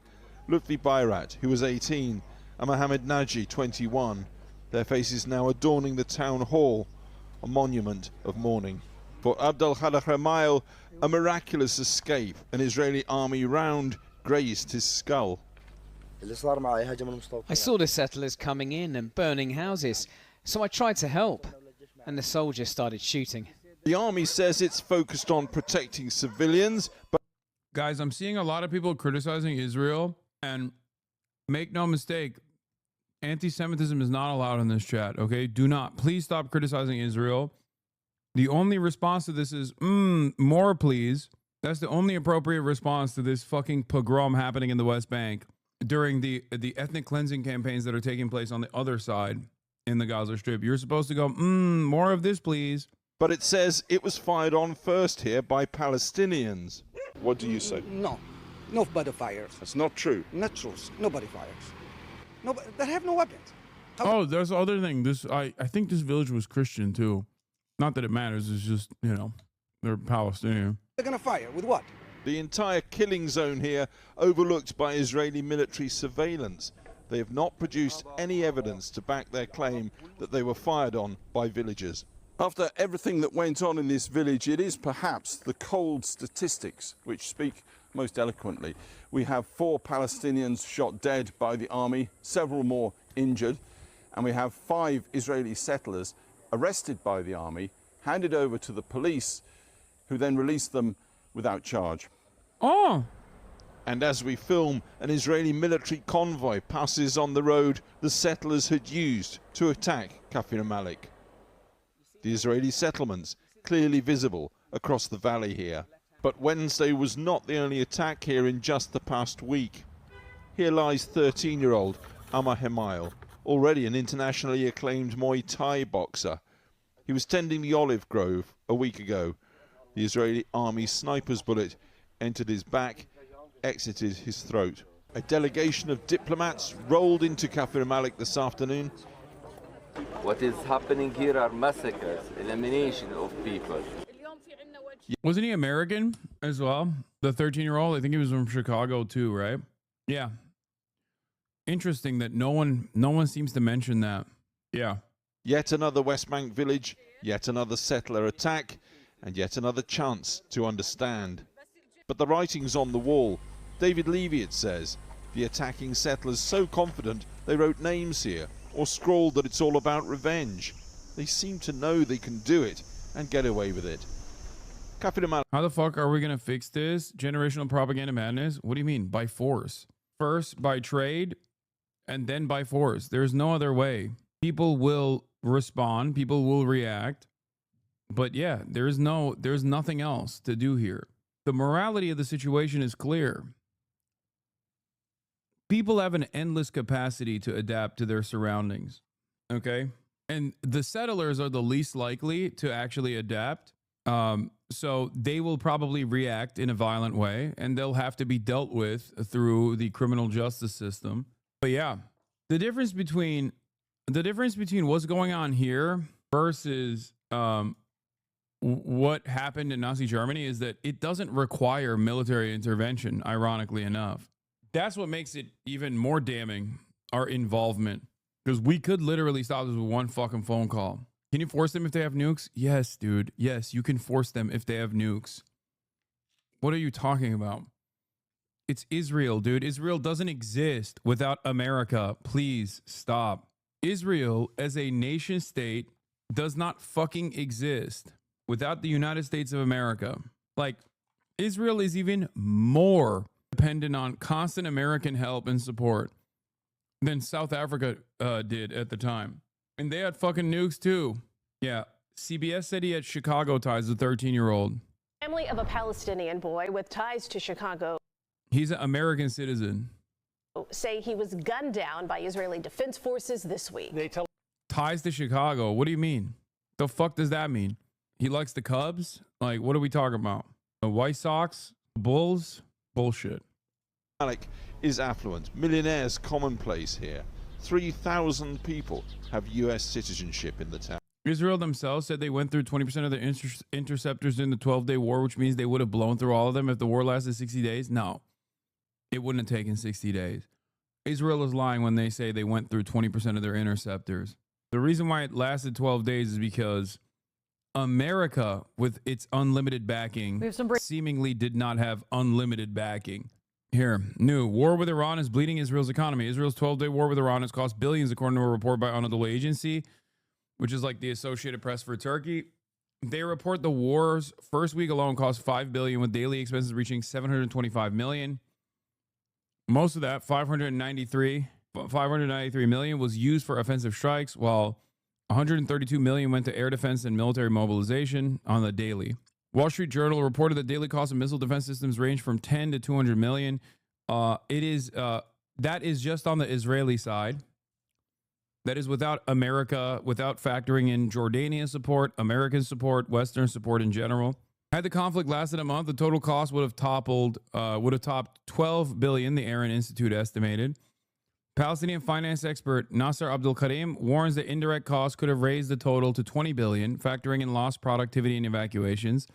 Lutfi Bayrat, who was 18, and Mohammed Naji, 21. Their faces now adorning the town hall, a monument of mourning. For Abdel Khaled Hamail, a miraculous escape. An Israeli army round grazed his skull. I saw the settlers coming in and burning houses, so I tried to help, and the soldiers started shooting. The army says it's focused on protecting civilians, but... Guys, I'm seeing a lot of people criticizing Israel, and make no mistake, anti-Semitism is not allowed in this chat, okay? Do not. Please stop criticizing Israel. The only response to this is, more please. That's the only appropriate response to this fucking pogrom happening in the West Bank during the ethnic cleansing campaigns that are taking place on the other side in the Gaza Strip. You're supposed to go, more of this, please. But it says it was fired on first here by Palestinians. What do you say? No, nobody fires. That's not true. Not true. Nobody fires. Nobody. They have no weapons. Oh, there's the other thing. I think this village was Christian too. Not that it matters. It's just, they're Palestinian. They're gonna fire with what? The entire killing zone here overlooked by Israeli military surveillance. They have not produced any evidence to back their claim that they were fired on by villagers. After everything that went on in this village, it is perhaps the cold statistics which speak most eloquently. We have 4 Palestinians shot dead by the army, several more injured, and we have 5 Israeli settlers arrested by the army, handed over to the police, who then released them without charge. Oh! And as we film, an Israeli military convoy passes on the road the settlers had used to attack Kafir Malik. The Israeli settlements clearly visible across the valley here. But Wednesday was not the only attack here in just the past week. Here lies 13-year-old Amar Hemail, already an internationally acclaimed Muay Thai boxer. He was tending the olive grove a week ago. The Israeli army sniper's bullet entered his back, exited his throat. A delegation of diplomats rolled into Kafir Malik this afternoon. What is happening here are massacres, elimination of people. Wasn't he American as well? The 13-year-old? I think he was from Chicago too, right? Yeah. Interesting that no one seems to mention that. Yeah. Yet another West Bank village, yet another settler attack, and yet another chance to understand. But the writing's on the wall. David Levy, it says, the attacking settlers so confident they wrote names here, or scrawled that it's all about revenge. They seem to know they can do it and get away with it. How the fuck are we going to fix this? Generational propaganda madness? What do you mean? By force. First by trade, and then by force. There's no other way. People will respond. People will react. But yeah, there's nothing else to do here. The morality of the situation is clear. People have an endless capacity to adapt to their surroundings. Okay? And the settlers are the least likely to actually adapt. So they will probably react in a violent way, and they'll have to be dealt with through the criminal justice system. But yeah, the difference between what's going on here versus what happened in Nazi Germany is that it doesn't require military intervention, ironically enough. That's what makes it even more damning, our involvement, because we could literally stop this with one fucking phone call. Can you force them if they have nukes? Yes, dude. Yes, you can force them if they have nukes. What are you talking about? It's Israel, dude. Israel doesn't exist without America. Please stop. Israel as a nation state does not fucking exist without the United States of America. Like, Israel is even more dependent on constant American help and support than South Africa did at the time. And they had fucking nukes too. Yeah. CBS said he had Chicago ties, the 13-year-old. Family of a Palestinian boy with ties to Chicago. He's an American citizen. Say he was gunned down by Israeli Defense Forces this week. Ties to Chicago? What do you mean? The fuck does that mean? He likes the Cubs? Like, what are we talking about? The White Sox? Bulls? Bullshit. Malik is affluent. Millionaires commonplace here. 3,000 people have U.S. citizenship in the town. Israel themselves said they went through 20% of their interceptors in the 12-day war, which means they would have blown through all of them if the war lasted 60 days. No, it wouldn't have taken 60 days. Israel is lying when they say they went through 20% of their interceptors. The reason why it lasted 12 days is because America, with its unlimited backing, seemingly did not have unlimited backing. Here, new war with Iran is bleeding Israel's economy. Israel's 12-day war with Iran has cost billions, according to a report by Anadolu Agency, which is like the Associated Press for Turkey. They report the war's first week alone cost $5 billion, with daily expenses reaching $725 million. Most of that, $593 million, was used for offensive strikes, while $132 million went to air defense and military mobilization on the daily. Wall Street Journal reported that daily cost of missile defense systems range from 10 to 200 million. That is just on the Israeli side. That is without America, without factoring in Jordanian support, American support, Western support in general. Had the conflict lasted a month, the total cost would have topped 12 billion, the Aaron Institute estimated. Palestinian finance expert Nasser Abdul Karim warns that indirect costs could have raised the total to 20 billion, factoring in lost productivity and evacuations.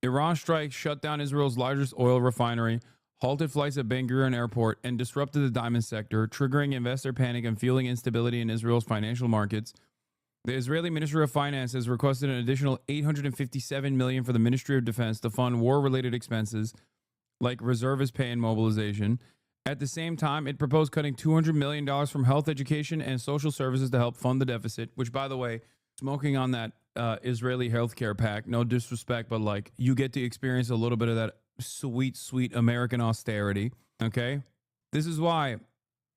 Iran strikes shut down Israel's largest oil refinery, halted flights at Ben Gurion Airport, and disrupted the diamond sector, triggering investor panic and fueling instability in Israel's financial markets. The Israeli Ministry of Finance has requested an additional $857 million for the Ministry of Defense to fund war-related expenses like reservist pay and mobilization. At the same time, it proposed cutting $200 million from health, education, and social services to help fund the deficit, which, by the way, smoking on that Israeli healthcare pack, no disrespect, but like you get to experience a little bit of that sweet, sweet American austerity, okay? This is why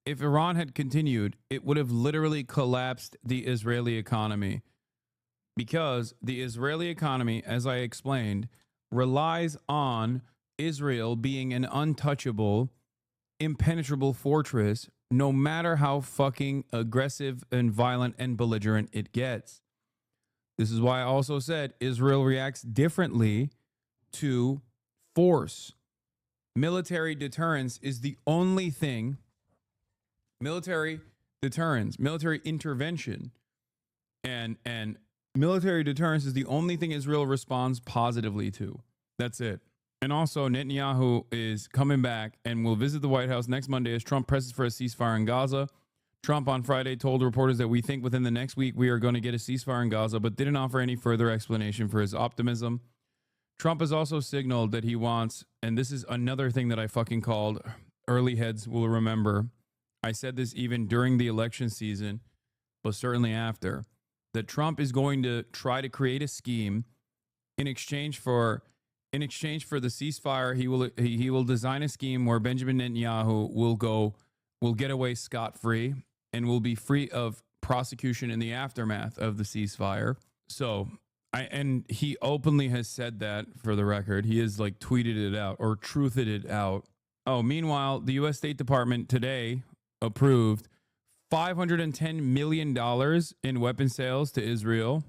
if Iran had continued, it would have literally collapsed the Israeli economy, because the Israeli economy, as I explained, relies on Israel being an untouchable, impenetrable fortress, no matter how fucking aggressive and violent and belligerent it gets. This is why I also said Israel reacts differently to force. Military deterrence is the only thing. Military deterrence, military intervention, and military deterrence is the only thing Israel responds positively to. That's it. And also, Netanyahu is coming back and will visit the White House next Monday as Trump presses for a ceasefire in Gaza. Trump on Friday told reporters that we think within the next week we are going to get a ceasefire in Gaza, but didn't offer any further explanation for his optimism. Trump has also signaled that he wants, and this is another thing that I fucking called, early heads will remember. I said this even during the election season, but certainly after, that Trump is going to try to create a scheme in exchange for the ceasefire. He will design a scheme where Benjamin Netanyahu will get away scot-free and will be free of prosecution in the aftermath of the ceasefire. So, and he openly has said that, for the record. He has like tweeted it out or truthed it out. Oh, meanwhile, the U.S. State Department today approved $510 million in weapon sales to Israel,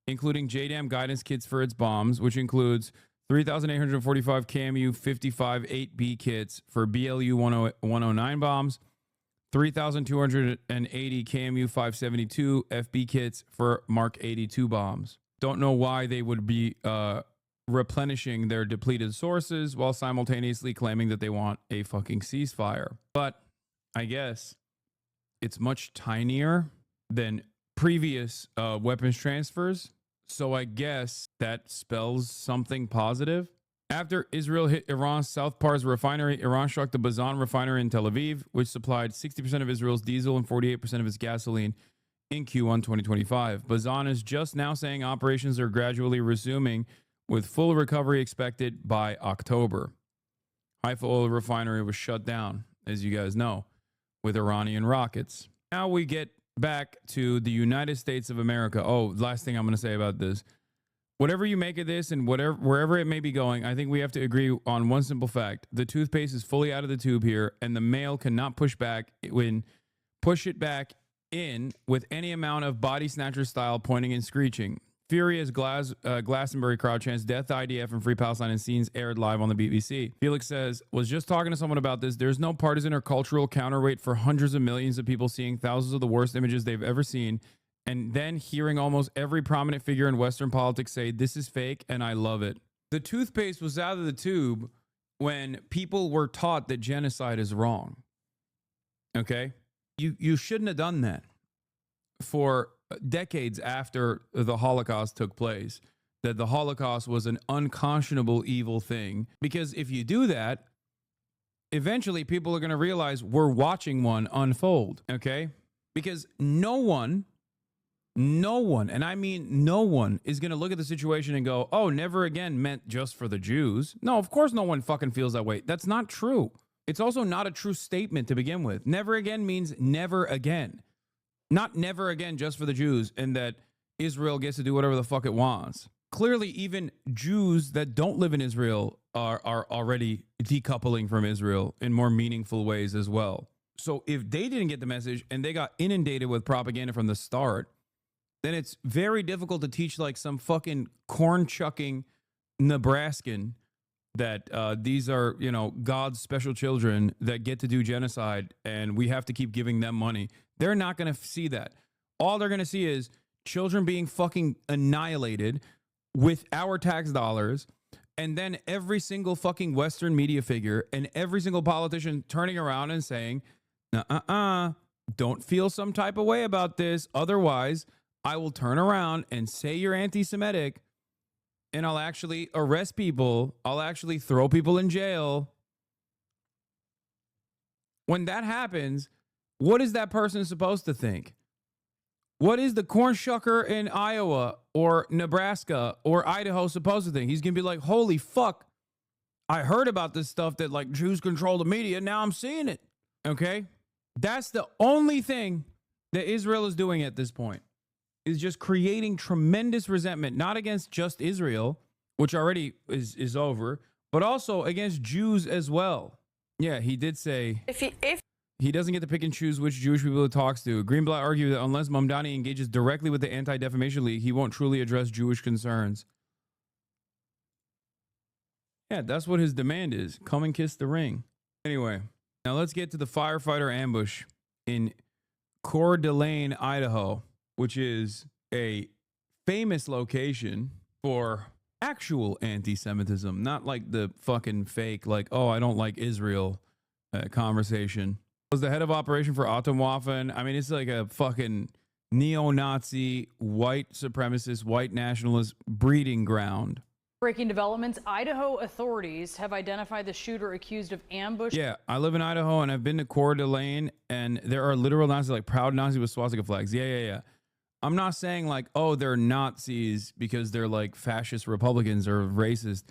including JDAM guidance kits for its bombs, which includes 3,845 KMU 55 8B kits for BLU 109 bombs, 3,280 KMU 572 FB kits for Mark 82 bombs. Don't know why they would be replenishing their depleted sources while simultaneously claiming that they want a fucking ceasefire. But I guess it's much tinier than previous weapons transfers. So I guess that spells something positive. After Israel hit Iran's South Pars refinery, Iran struck the Bazan refinery in Tel Aviv, which supplied 60% of Israel's diesel and 48% of its gasoline in Q1 2025. Bazan is just now saying operations are gradually resuming, with full recovery expected by October. Haifa oil refinery was shut down, as you guys know, with Iranian rockets. Now we get back to the United States of America. Oh, last thing I'm going to say about this. Whatever you make of this and wherever it may be going, I think we have to agree on one simple fact. The toothpaste is fully out of the tube here, and the mail cannot push it back in with any amount of body snatcher style pointing and screeching. Furious Glastonbury crowd chants death IDF and Free Palestine in scenes aired live on the BBC. Felix says, was just talking to someone about this. There's no partisan or cultural counterweight for hundreds of millions of people seeing thousands of the worst images they've ever seen, and then hearing almost every prominent figure in Western politics say, this is fake and I love it. The toothpaste was out of the tube when people were taught that genocide is wrong. Okay? You shouldn't have done that. For decades after the Holocaust took place, that the Holocaust was an unconscionable evil thing. Because if you do that, eventually people are going to realize we're watching one unfold, okay? Because no one, and I mean no one, is going to look at the situation and go, oh, never again meant just for the Jews. No, of course no one fucking feels that way. That's not true. It's also not a true statement to begin with. Never again means never again. Not never again just for the Jews, and that Israel gets to do whatever the fuck it wants. Clearly, even Jews that don't live in Israel are already decoupling from Israel in more meaningful ways as well. So if they didn't get the message and they got inundated with propaganda from the start, then it's very difficult to teach like some fucking corn-chucking Nebraskan that these are, you know, God's special children that get to do genocide and we have to keep giving them money. They're not going to see that. All they're going to see is children being fucking annihilated with our tax dollars, and then every single fucking Western media figure and every single politician turning around and saying, don't feel some type of way about this. Otherwise, I will turn around and say you're anti-Semitic, and I'll actually arrest people. I'll actually throw people in jail. When that happens, what is that person supposed to think? What is the corn shucker in Iowa or Nebraska or Idaho supposed to think? He's going to be like, holy fuck, I heard about this stuff that like Jews control the media. Now I'm seeing it. Okay? That's the only thing that Israel is doing at this point, is just creating tremendous resentment, not against just Israel, which already is over, but also against Jews as well. Yeah, he did say if he doesn't get to pick and choose which Jewish people he talks to. Greenblatt argued that unless Mamdani engages directly with the Anti-Defamation League, he won't truly address Jewish concerns. Yeah, that's what his demand is. Come and kiss the ring. Anyway, now let's get to the firefighter ambush in Coeur d'Alene, Idaho, which is a famous location for actual anti-Semitism, not like the fucking fake, like, oh, I don't like Israel conversation. Was the head of operation for Atomwaffen. I mean, it's like a fucking neo-Nazi, white supremacist, white nationalist breeding ground. Breaking developments, Idaho authorities have identified the shooter accused of ambush. Yeah, I live in Idaho and I've been to Coeur d'Alene, and there are literal Nazis, like proud Nazis with swastika flags. Yeah. I'm not saying like, oh, they're Nazis because they're like fascist Republicans or racist.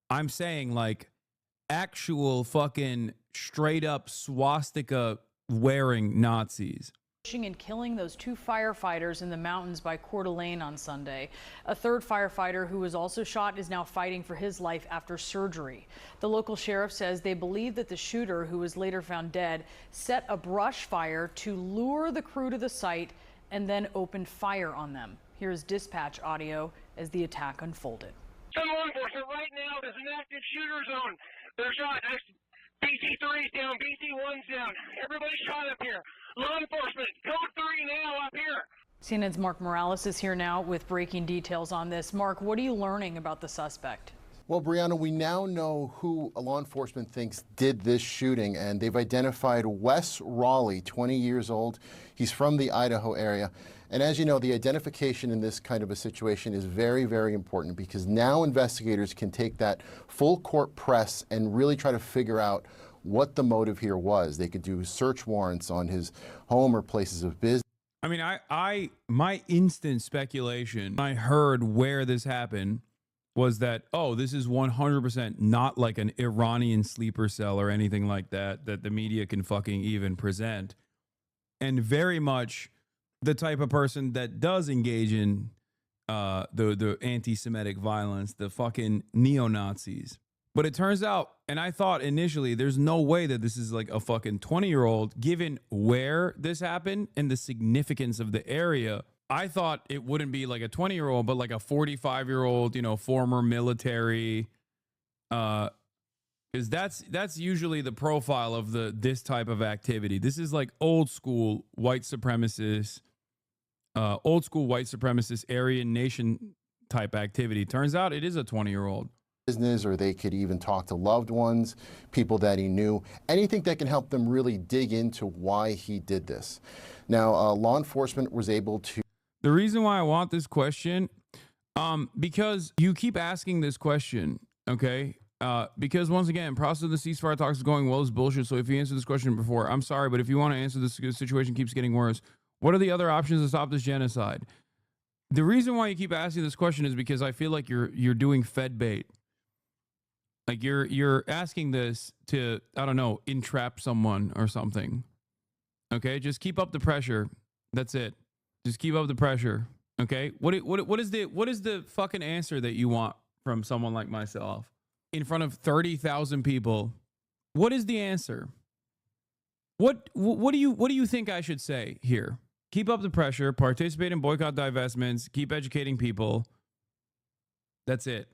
I'm saying like actual fucking straight up swastika wearing Nazis. And killing those two firefighters in the mountains by Coeur d'Alene on Sunday. A third firefighter who was also shot is now fighting for his life after surgery. The local sheriff says they believe that the shooter, who was later found dead, set a brush fire to lure the crew to the site and then opened fire on them. Here's dispatch audio as the attack unfolded. Some law enforcement right now, there's an active shooter zone. They're shot. BC3's down, BC1's down. Everybody's shot up here. Law enforcement, code 3 now up here. CNN's Mark Morales is here now with breaking details on this. Mark, what are you learning about the suspect? Well, Brianna, we now know who law enforcement thinks did this shooting, and they've identified Wes Raleigh, 20 years old. He's from the Idaho area. And as you know, the identification in this kind of a situation is very, very important, because now investigators can take that full court press and really try to figure out what the motive here was. They could do search warrants on his home or places of business. I mean, my instant speculation, I heard where this happened, was that, oh, this is 100% not like an Iranian sleeper cell or anything like that that the media can fucking even present, and very much the type of person that does engage in the anti-Semitic violence, the fucking neo-Nazis. But it turns out, and I thought initially, there's no way that this is like a fucking 20-year-old, given where this happened and the significance of the area. I thought it wouldn't be like a 20-year-old, but like a 45-year-old, you know, former military. Because that's usually the profile of this type of activity. This is like old school white supremacist, Aryan nation type activity. Turns out it is a 20-year-old. Business, or they could even talk to loved ones, people that he knew, anything that can help them really dig into why he did this. Now, law enforcement was able to. The reason why I want this question, because you keep asking this question, okay? Because once again, process of the ceasefire talks is going well is bullshit. So if you answered this question before, I'm sorry, but if you want to answer this, the situation keeps getting worse. What are the other options to stop this genocide? The reason why you keep asking this question is because I feel like you're doing Fed bait. Like you're asking this to, I don't know, entrap someone or something. Okay, just keep up the pressure. That's it. Just keep up the pressure. Okay. What is the fucking answer that you want from someone like myself in front of 30,000 people? What is the answer? What do you think I should say here? Keep up the pressure. Participate in boycott divestments. Keep educating people. That's it.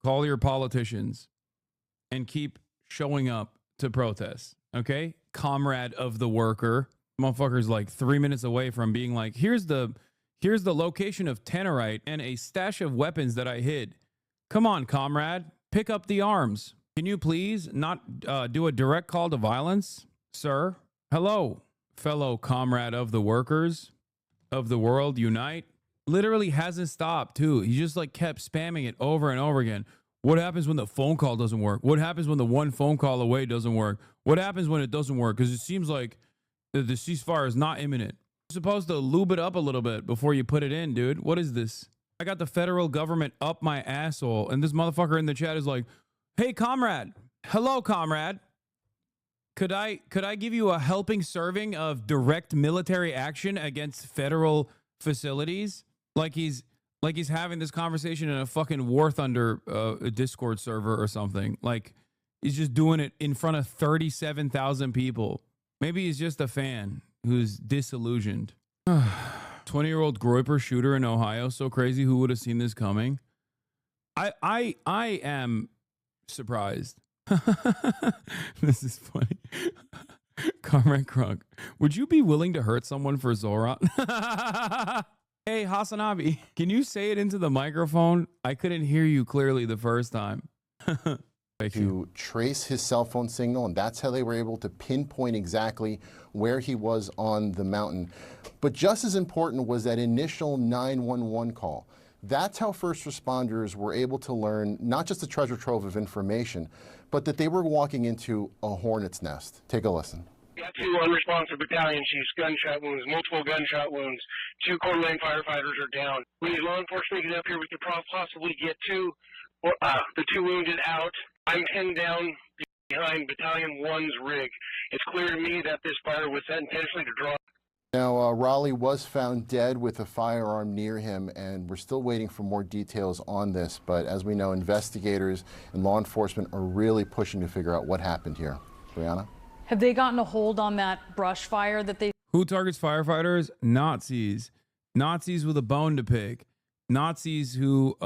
Call your politicians and keep showing up to protests. Okay? Comrade of the worker. Motherfucker's like 3 minutes away from being like, here's the location of Tannerite and a stash of weapons that I hid. Come on, comrade. Pick up the arms. Can you please not do a direct call to violence, sir? Hello, fellow comrade of the workers of the world, unite. Literally hasn't stopped, too. He just like kept spamming it over and over again. What happens when the phone call doesn't work? What happens when the one phone call away doesn't work? What happens when it doesn't work? Because it seems like the ceasefire is not imminent. You're supposed to lube it up a little bit before you put it in, dude. What is this? I got the federal government up my asshole, and this motherfucker in the chat is like, hey, comrade. Hello, comrade. Could I give you a helping serving of direct military action against federal facilities? Like he's having this conversation in a fucking War Thunder Discord server or something. Like he's just doing it in front of 37,000 people. Maybe he's just a fan who's disillusioned. 20-year-old Groyper shooter in Ohio. So crazy. Who would have seen this coming? I am surprised. This is funny. Comrade Crunk, would you be willing to hurt someone for Zoran? Hey, Hasanabi, can you say it into the microphone? I couldn't hear you clearly the first time. To trace his cell phone signal, and that's how they were able to pinpoint exactly where he was on the mountain. But just as important was that initial 911 call. That's how first responders were able to learn not just a treasure trove of information, but that they were walking into a hornet's nest. Take a listen. Got 2 unresponsive battalion chiefs, gunshot wounds, multiple gunshot wounds. 2 Coeur d'Alene firefighters are down. We need law enforcement to get up here. We could possibly get the 2 wounded out. I'm pinned down behind Battalion 1's rig. It's clear to me that this fire was set intentionally to draw. Now, Raleigh was found dead with a firearm near him, and we're still waiting for more details on this. But as we know, investigators and law enforcement are really pushing to figure out what happened here. Brianna? Have they gotten a hold on that brush fire that they... Who targets firefighters? Nazis. Nazis with a bone to pick. Nazis who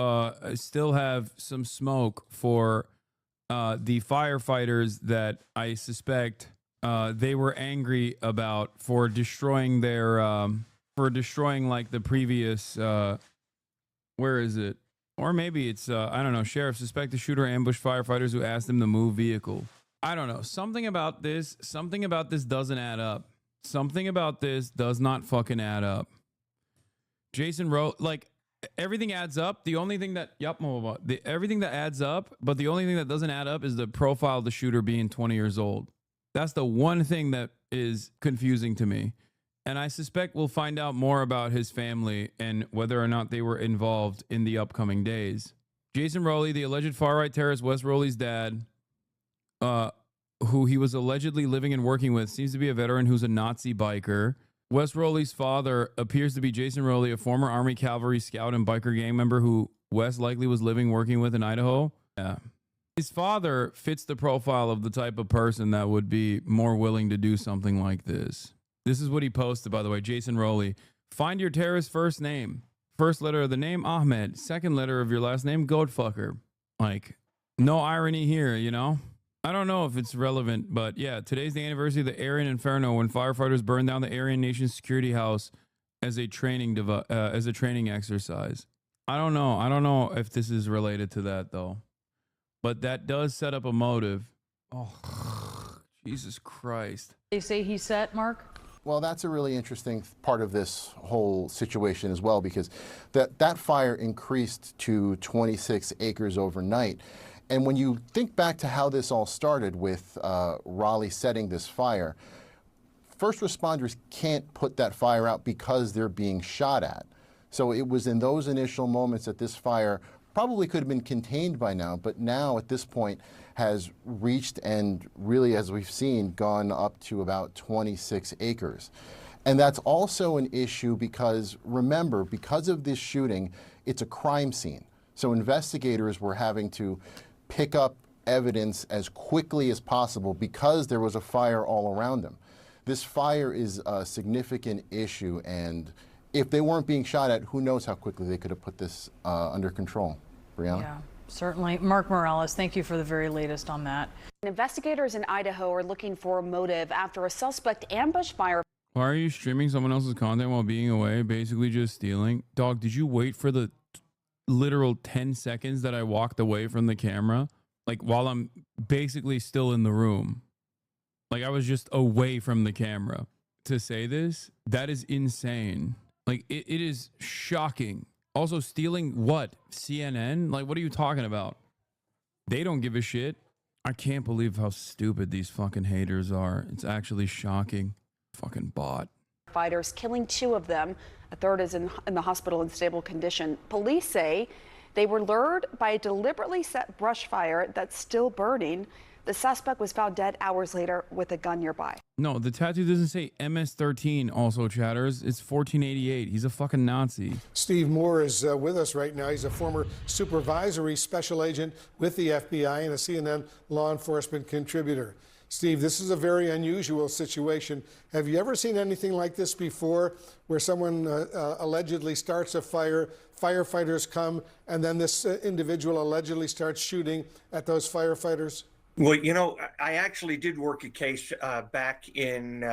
still have some smoke for the firefighters that I suspect they were angry about for destroying their like the previous where is it? Or maybe it's I don't know. Sheriff suspect the shooter ambushed firefighters who asked them to move vehicle. I don't know. Something about this doesn't add up. Something about this does not fucking add up. Jason wrote, like, everything adds up. The only thing that everything that adds up, but the only thing that doesn't add up is the profile of the shooter being 20 years old. That's the one thing that is confusing to me. And I suspect we'll find out more about his family and whether or not they were involved in the upcoming days. Jason Rowley, the alleged far-right terrorist Wes Rowley's dad, who he was allegedly living and working with, seems to be a veteran who's a Nazi biker. Wes Rowley's father appears to be Jason Rowley, a former Army Cavalry scout and biker gang member who Wes likely was living working with in Idaho. Yeah. His father fits the profile of the type of person that would be more willing to do something like this. This is what he posted, by the way. Jason Rowley. Find your terrorist first name. First letter of the name, Ahmed. Second letter of your last name, Goatfucker. Like, no irony here, you know? I don't know if it's relevant, but yeah, today's the anniversary of the Aryan Inferno when firefighters burned down the Aryan Nation security house as a training exercise. I don't know. I don't know if this is related to that, though. But that does set up a motive. Oh, Jesus Christ. They say he's set, Mark? Well, that's a really interesting part of this whole situation as well, because that fire increased to 26 acres overnight. And when you think back to how this all started with Raleigh setting this fire, first responders can't put that fire out because they're being shot at. So it was in those initial moments that this fire probably could have been contained by now, but now at this point has reached and really, as we've seen, gone up to about 26 acres. And that's also an issue because, remember, because of this shooting, it's a crime scene. So investigators were having to pick up evidence as quickly as possible because there was a fire all around them. This fire is a significant issue, and if they weren't being shot at, who knows how quickly they could have put this under control. Brianna? Yeah, certainly. Mark Morales, thank you for the very latest on that. Investigators in Idaho are looking for a motive after a suspect ambushed fire. Why are you streaming someone else's content while being away? Basically just stealing. Dog, did you wait for the literal 10 seconds that I walked away from the camera? Like, while I'm basically still in the room. Like, I was just away from the camera to say this. That is insane. Like, it is shocking. Also, stealing what? CNN? Like, what are you talking about? They don't give a shit. I can't believe how stupid these fucking haters are. It's actually shocking. Fucking bot. Fighters, killing 2 of them. A third is in the hospital in stable condition. Police say they were lured by a deliberately set brush fire that's still burning. The suspect was found dead hours later with a gun nearby. No, the tattoo doesn't say MS-13 also, chatters. It's 1488. He's a fucking Nazi. Steve Moore is with us right now. He's a former supervisory special agent with the FBI and a CNN law enforcement contributor. Steve, this is a very unusual situation. Have you ever seen anything like this before, where someone allegedly starts a fire, firefighters come, and then this individual allegedly starts shooting at those firefighters? Well, you know, I actually did work a case back in,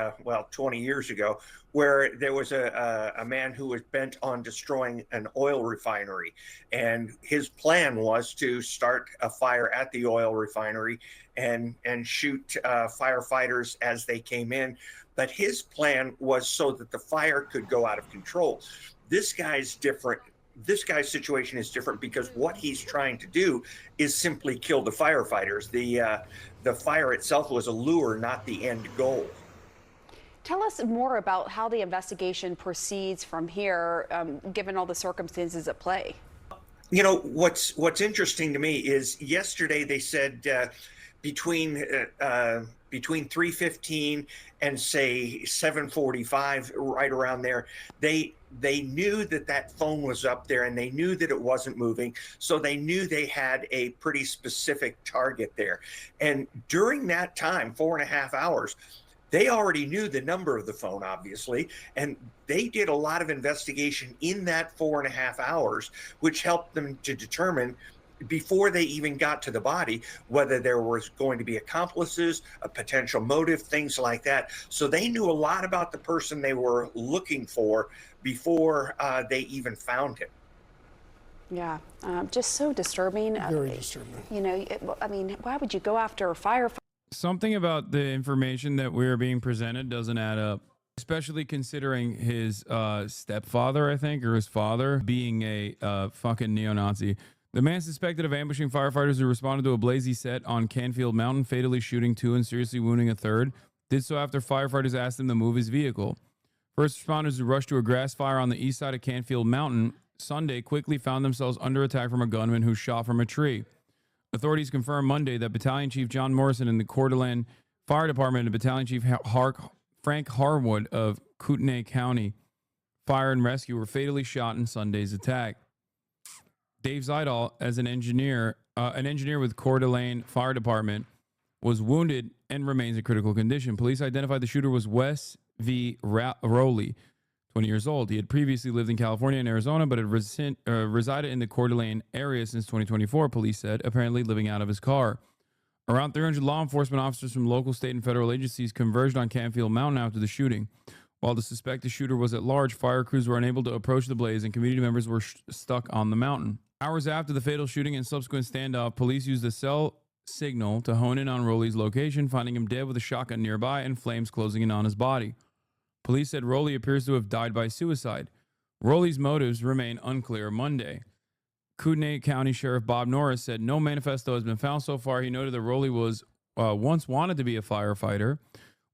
20 years ago, where there was a man who was bent on destroying an oil refinery. And his plan was to start a fire at the oil refinery and shoot firefighters as they came in. But his plan was so that the fire could go out of control. This guy's different. This guy's situation is different because what he's trying to do is simply kill the firefighters. The fire itself was a lure, not the end goal. Tell us more about how the investigation proceeds from here, given all the circumstances at play. You know, what's interesting to me is yesterday they said between 3:15 and say 7:45, right around there, they knew that phone was up there and they knew that it wasn't moving. So they knew they had a pretty specific target there. And during that time, 4.5 hours, they already knew the number of the phone, obviously, and they did a lot of investigation in that 4.5 hours, which helped them to determine, before they even got to the body, whether there was going to be accomplices, a potential motive, things like that. So they knew a lot about the person they were looking for before they even found him. Yeah, just so disturbing. Very disturbing. You know, I mean, why would you go after a firefighter? Something about the information that we're being presented doesn't add up, especially considering his stepfather, I think, or his father, being a fucking neo-Nazi. The man suspected of ambushing firefighters who responded to a blazy set on Canfield Mountain, fatally shooting 2 and seriously wounding a third, did so after firefighters asked him to move his vehicle. First responders who rushed to a grass fire on the east side of Canfield Mountain Sunday quickly found themselves under attack from a gunman who shot from a tree. Authorities confirmed Monday that Battalion Chief John Morrison in the Coeur d'Alene Fire Department and Battalion Chief Frank Harwood of Kootenai County Fire and Rescue were fatally shot in Sunday's attack. Dave Zidal, as an engineer with Coeur d'Alene Fire Department, was wounded and remains in critical condition. Police identified the shooter was Wes V. Rowley, 20 years old. He had previously lived in California and Arizona, but had resided in the Coeur d'Alene area since 2024, police said, apparently living out of his car. Around 300 law enforcement officers from local, state, and federal agencies converged on Canfield Mountain after the shooting. While the suspected shooter was at large, fire crews were unable to approach the blaze and community members were stuck on the mountain. Hours after the fatal shooting and subsequent standoff, police used a cell signal to hone in on Rowley's location, finding him dead with a shotgun nearby and flames closing in on his body. Police said Rowley appears to have died by suicide. Rowley's motives remain unclear Monday. Kootenai County Sheriff Bob Norris said no manifesto has been found so far. He noted that Rowley was once wanted to be a firefighter.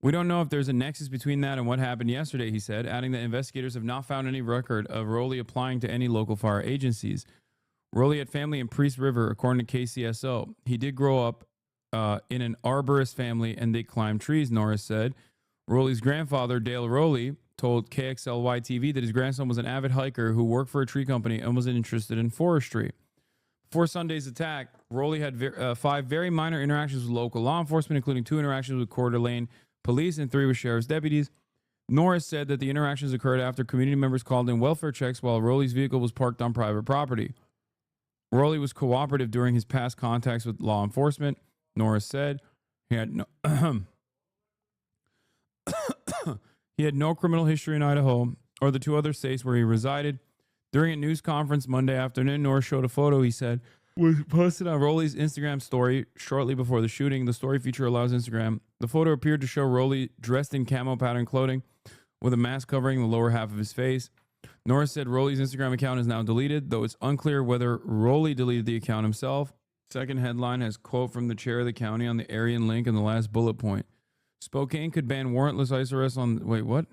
We don't know if there's a nexus between that and what happened yesterday, he said, adding that investigators have not found any record of Rowley applying to any local fire agencies. Rowley had family in Priest River, according to KCSO. He did grow up in an arborist family and they climbed trees, Norris said. Rowley's grandfather, Dale Rowley, told KXLY TV that his grandson was an avid hiker who worked for a tree company and was interested in forestry. Before Sunday's attack, Rowley had 5 very minor interactions with local law enforcement, including 2 interactions with Coeur d'Alene police and 3 with sheriff's deputies. Norris said that the interactions occurred after community members called in welfare checks while Rowley's vehicle was parked on private property. Rowley was cooperative during his past contacts with law enforcement, Norris said. He had no criminal history in Idaho or the 2 other states where he resided. During a news conference Monday afternoon, Norris showed a photo, he said, was posted on Rowley's Instagram story shortly before the shooting. The story feature allows Instagram. The photo appeared to show Rowley dressed in camo pattern clothing with a mask covering the lower half of his face. Norris said Rowley's Instagram account is now deleted, though it's unclear whether Rowley deleted the account himself. Second headline has quote from the chair of the county on the Aryan link in the last bullet point. Spokane could ban warrantless ICE arrests on... Wait, what?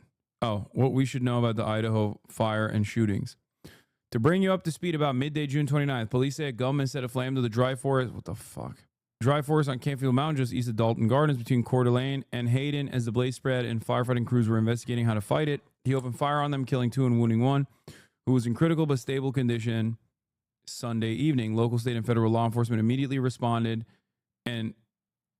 Oh, what we should know about the Idaho fire and shootings. To bring you up to speed about midday, June 29th, police say a gunman set a flame to the dry forest. What the fuck? Dry forest on Canfield Mountain, just east of Dalton Gardens, between Coeur d'Alene and Hayden. As the blaze spread and firefighting crews were investigating how to fight it, he opened fire on them, killing 2 and wounding 1, who was in critical but stable condition. Sunday evening, local, state, and federal law enforcement immediately responded, and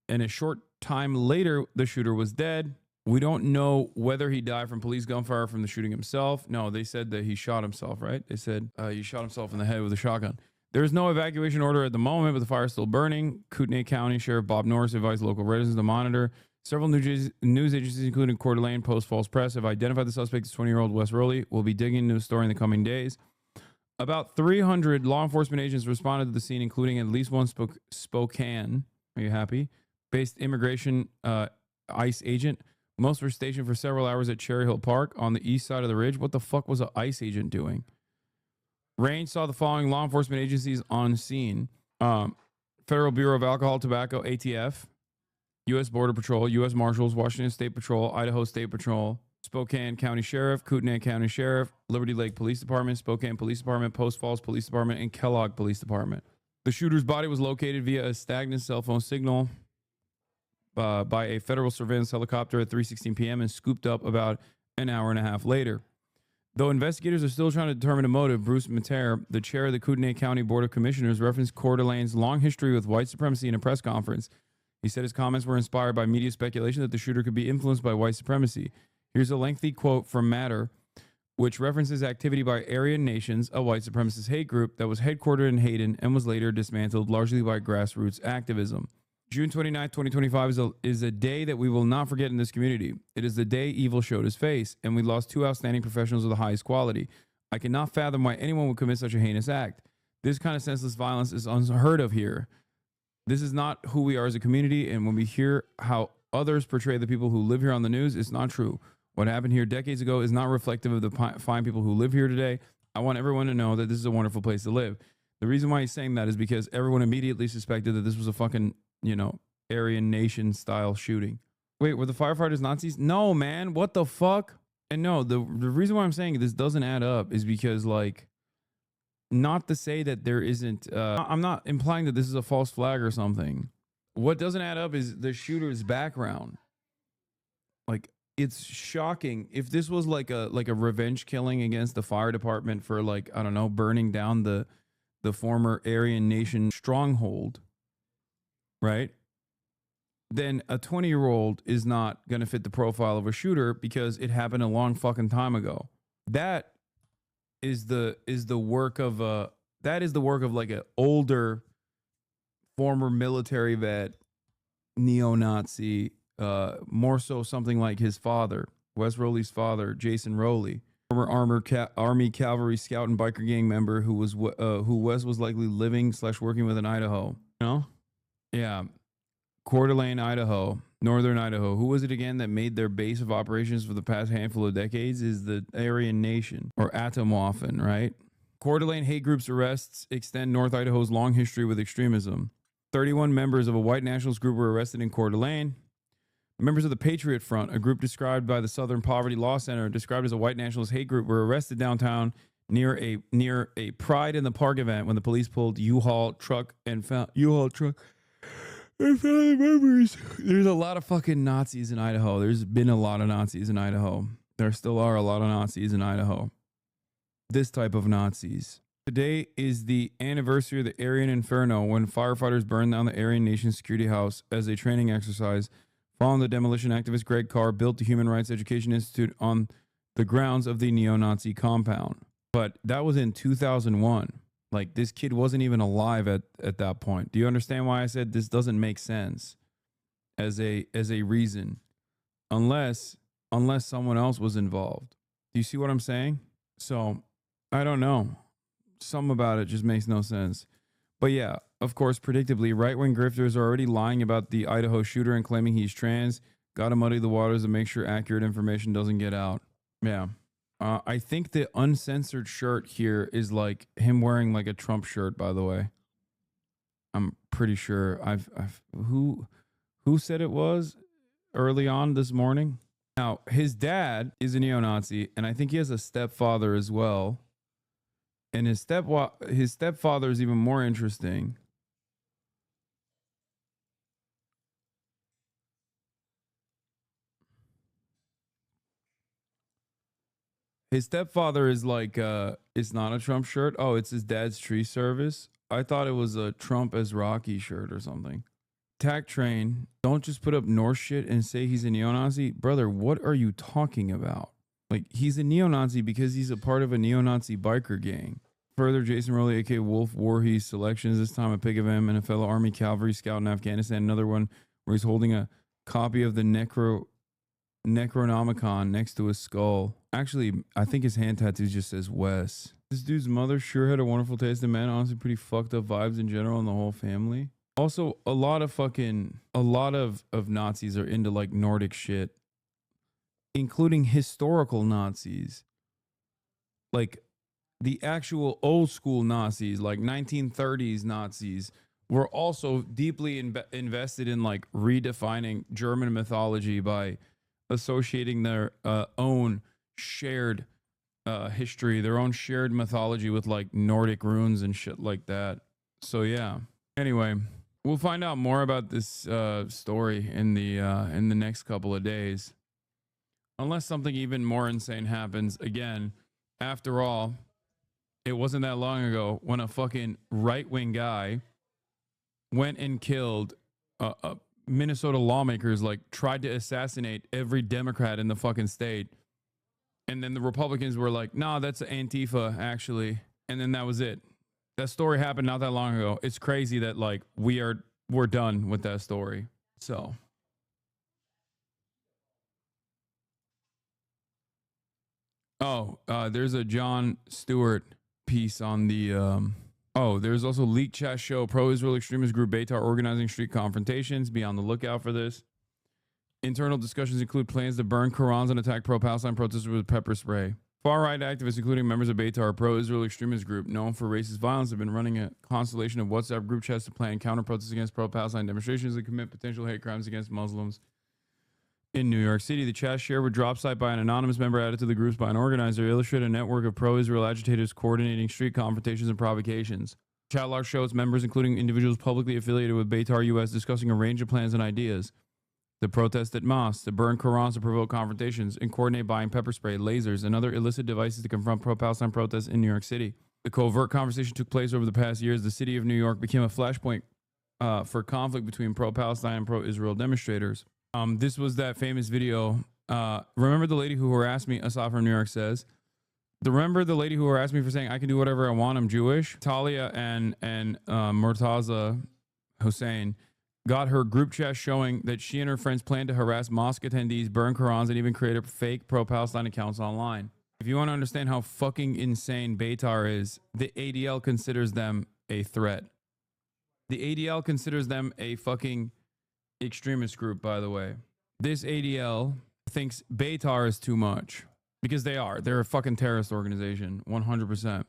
a short time later, the shooter was dead. We don't know whether he died from police gunfire from the shooting himself. No, they said that he shot himself, right? They said he shot himself in the head with a shotgun. There is no evacuation order at the moment, but the fire is still burning. Kootenai County Sheriff Bob Norris advised local residents to monitor. Several news agencies, including Coeur d'Alene, Post Falls Press, have identified the suspect as 20-year-old Wes Rowley. We'll be digging into the story in the coming days. About 300 law enforcement agents responded to the scene, including at least one Spokane. Are you happy? Based immigration ICE agent. Most were stationed for several hours at Cherry Hill Park on the east side of the ridge. What the fuck was an ICE agent doing? Range saw the following law enforcement agencies on scene. Federal Bureau of Alcohol, Tobacco, ATF, U.S. Border Patrol, U.S. Marshals, Washington State Patrol, Idaho State Patrol, Spokane County Sheriff, Kootenai County Sheriff, Liberty Lake Police Department, Spokane Police Department, Post Falls Police Department, and Kellogg Police Department. The shooter's body was located via a stagnant cell phone signal by a federal surveillance helicopter at 3:16 p.m. and scooped up about an hour and a half later. Though investigators are still trying to determine a motive, Bruce Mater, the chair of the Kootenai County Board of Commissioners, referenced Coeur d'Alene's long history with white supremacy in a press conference. He said his comments were inspired by media speculation that the shooter could be influenced by white supremacy. Here's a lengthy quote from Mater, which references activity by Aryan Nations, a white supremacist hate group that was headquartered in Hayden and was later dismantled largely by grassroots activism. June 29, 2025 is a day that we will not forget in this community. It is the day evil showed his face, and we lost 2 outstanding professionals of the highest quality. I cannot fathom why anyone would commit such a heinous act. This kind of senseless violence is unheard of here. This is not who we are as a community, and when we hear how others portray the people who live here on the news, it's not true. What happened here decades ago is not reflective of the fine people who live here today. I want everyone to know that this is a wonderful place to live. The reason why he's saying that is because everyone immediately suspected that this was a fucking, Aryan Nation style shooting. Wait, were the firefighters Nazis? No, man. What the fuck? And no, the reason why I'm saying this doesn't add up is because, not to say that there isn't, I'm not implying that this is a false flag or something. What doesn't add up is the shooter's background. Like, it's shocking. If this was like a revenge killing against the fire department for, like, I don't know, burning down the former Aryan nation stronghold, right? Then a 20-year-old is not going to fit the profile of a shooter because it happened a long fucking time ago. That is the work of like an older former military vet, neo-Nazi, more so something like his father, Wes Rowley's father, Jason Rowley, former Army Cavalry Scout and biker gang member who Wes was likely living / working with in Idaho. You know? Yeah. Coeur d'Alene, Idaho, northern Idaho. Who was it again that made their base of operations for the past handful of decades? Is the Aryan Nation, or Atomwaffen, right? Coeur d'Alene hate groups arrests extend North Idaho's long history with extremism. 31 members of a white nationalist group were arrested in Coeur d'Alene. Members of the Patriot Front, a group described by the Southern Poverty Law Center, described as a white nationalist hate group, were arrested downtown near a Pride in the Park event when the police pulled U-Haul truck and found the members. There's a lot of fucking Nazis in Idaho. There's been a lot of Nazis in Idaho. There still are a lot of Nazis in Idaho. This type of Nazis. Today is the anniversary of the Aryan Inferno, when firefighters burned down the Aryan Nation Security House as a training exercise following the demolition. Activist Greg Carr built the Human Rights Education Institute on the grounds of the neo-Nazi compound. But that was in 2001. Like, this kid wasn't even alive at that point. Do you understand why I said this doesn't make sense as a reason, unless someone else was involved? Do you see what I'm saying? So I don't know. Something about it just makes no sense. But yeah, of course, predictably, right-wing grifters are already lying about the Idaho shooter and claiming he's trans. Got to muddy the waters to make sure accurate information doesn't get out. Yeah. I think the uncensored shirt here is like him wearing like a Trump shirt, by the way. I'm pretty sure who said it was early on this morning. Now, his dad is a neo-Nazi, and I think he has a stepfather as well. And his stepfather is even more interesting. His stepfather is like, it's not a Trump shirt. Oh, it's his dad's tree service. I thought it was a Trump as Rocky shirt or something. Tack train. Don't just put up North shit and say he's a neo-Nazi. Brother, what are you talking about? Like, he's a neo-Nazi because he's a part of a neo-Nazi biker gang. Further, Jason Rowley, a.k.a. Wolf Warhees selections, this time a pic of him and a fellow Army Cavalry Scout in Afghanistan. Another one where he's holding a copy of the Necronomicon next to his skull. Actually, I think his hand tattoo just says Wes. This dude's mother sure had a wonderful taste in men. Honestly, pretty fucked up vibes in general and the whole family. Also, a lot of Nazis are into like Nordic shit, including historical Nazis. Like the actual old school Nazis, like 1930s Nazis, were also deeply invested in like redefining German mythology by associating their own shared history, their own shared mythology with like Nordic runes and shit like that. So yeah. Anyway, we'll find out more about this story in the next couple of days, unless something even more insane happens again. After all, it wasn't that long ago when a fucking right-wing guy went and killed Minnesota lawmakers, like tried to assassinate every Democrat in the fucking state. And then the Republicans were like, nah, that's Antifa, actually. And then that was it. That story happened not that long ago. It's crazy that like we're done with that story. So there's a Jon Stewart piece on the there's also leaked chat show pro-Israel extremist group Beitar organizing street confrontations. Be on the lookout for this. Internal discussions include plans to burn Qurans and attack pro-Palestine protesters with pepper spray. Far-right activists, including members of Beitar, a pro-Israel extremist group known for racist violence, have been running a constellation of WhatsApp group chats to plan counter-protests against pro-Palestine demonstrations and commit potential hate crimes against Muslims. in New York City. The chat shared with drop site by an anonymous member added to the groups by an organizer illustrate a network of pro-Israel agitators coordinating street confrontations and provocations. Chat log shows members, including individuals publicly affiliated with Beitar US, discussing a range of plans and ideas. To protest at mosques, to burn Qurans to provoke confrontations, and coordinate buying pepper spray, lasers, and other illicit devices to confront pro-Palestine protests in New York City. The covert conversation took place over the past years. The city of New York became a flashpoint for conflict between pro-Palestine and pro-Israel demonstrators. This was that famous video. Remember the lady who harassed me? Asaf from New York says. Remember the lady who harassed me for saying I can do whatever I want? I'm Jewish. Talia and Murtaza Hussein got her group chat showing that she and her friends planned to harass mosque attendees, burn Qurans, and even create a fake pro-Palestine accounts online. If you want to understand how fucking insane Beitar is, the ADL considers them a threat. The ADL considers them a fucking extremist group, by the way. This ADL thinks Beitar is too much because they are. They're a fucking terrorist organization, 100%.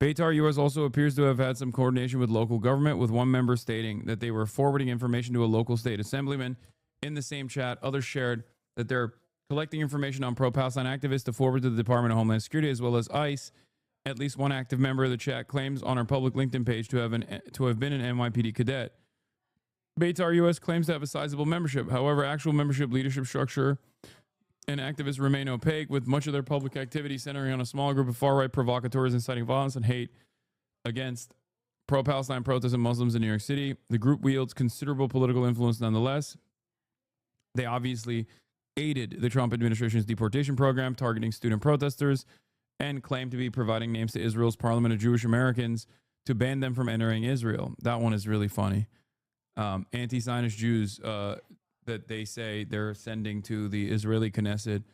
Beitar US also appears to have had some coordination with local government, with one member stating that they were forwarding information to a local state assemblyman. In the same chat, others shared that they're collecting information on pro-Palestine activists to forward to the Department of Homeland Security as well as ICE. At least one active member of the chat claims on our public LinkedIn page to have been an NYPD cadet. Beitar US claims to have a sizable membership. However, actual membership, leadership structure, and activists remain opaque, with much of their public activity centering on a small group of far-right provocateurs inciting violence and hate against pro-Palestine protests and Muslims in New York City. The group wields considerable political influence nonetheless. They obviously aided the Trump administration's deportation program targeting student protesters and claim to be providing names to Israel's Parliament of Jewish Americans to ban them from entering Israel. That one is really funny. Anti-Zionist Jews that they say they're sending to the Israeli Knesset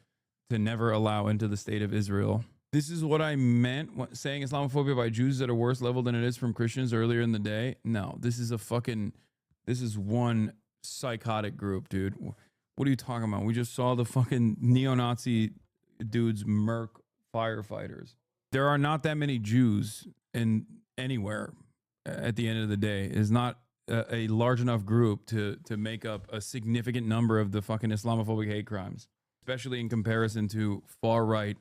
to never allow into the state of Israel. This is what I meant saying Islamophobia by Jews is at a worse level than it is from Christians earlier in the day. No, this is one psychotic group, dude. What are you talking about? We just saw the fucking neo-Nazi dudes murk firefighters. There are not that many Jews in anywhere at the end of the day. It's not a large enough group to make up a significant number of the fucking Islamophobic hate crimes, especially in comparison to far-right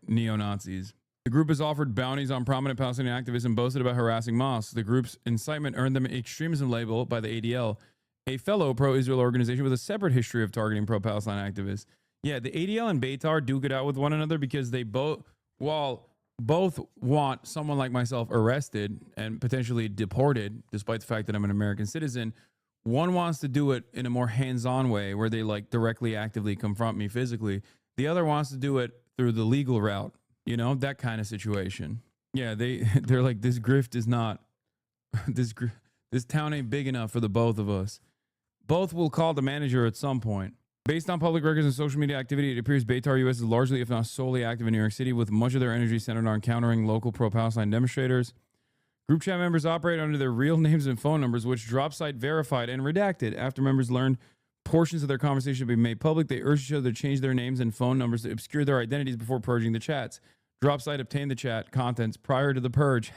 neo-Nazis. The group has offered bounties on prominent Palestinian activists and boasted about harassing mosques. The group's incitement earned them an extremism label by the ADL, a fellow pro-Israel organization with a separate history of targeting pro-Palestine activists. Yeah, the ADL and Beitar duke it out with one another because they both want someone like myself arrested and potentially deported, despite the fact that I'm an American citizen. One wants to do it in a more hands-on way where they like directly, actively confront me physically. The other wants to do it through the legal route, that kind of situation. Yeah, they're like, this grift is not, this town ain't big enough for the both of us. Both will call the manager at some point. Based on public records and social media activity, it appears Beitar US is largely, if not solely, active in New York City, with much of their energy centered on countering local pro-Palestine demonstrators. Group chat members operate under their real names and phone numbers, which DropSite verified and redacted. After members learned portions of their conversation had been made public, they urged each other to change their names and phone numbers to obscure their identities before purging the chats. DropSite obtained the chat contents prior to the purge.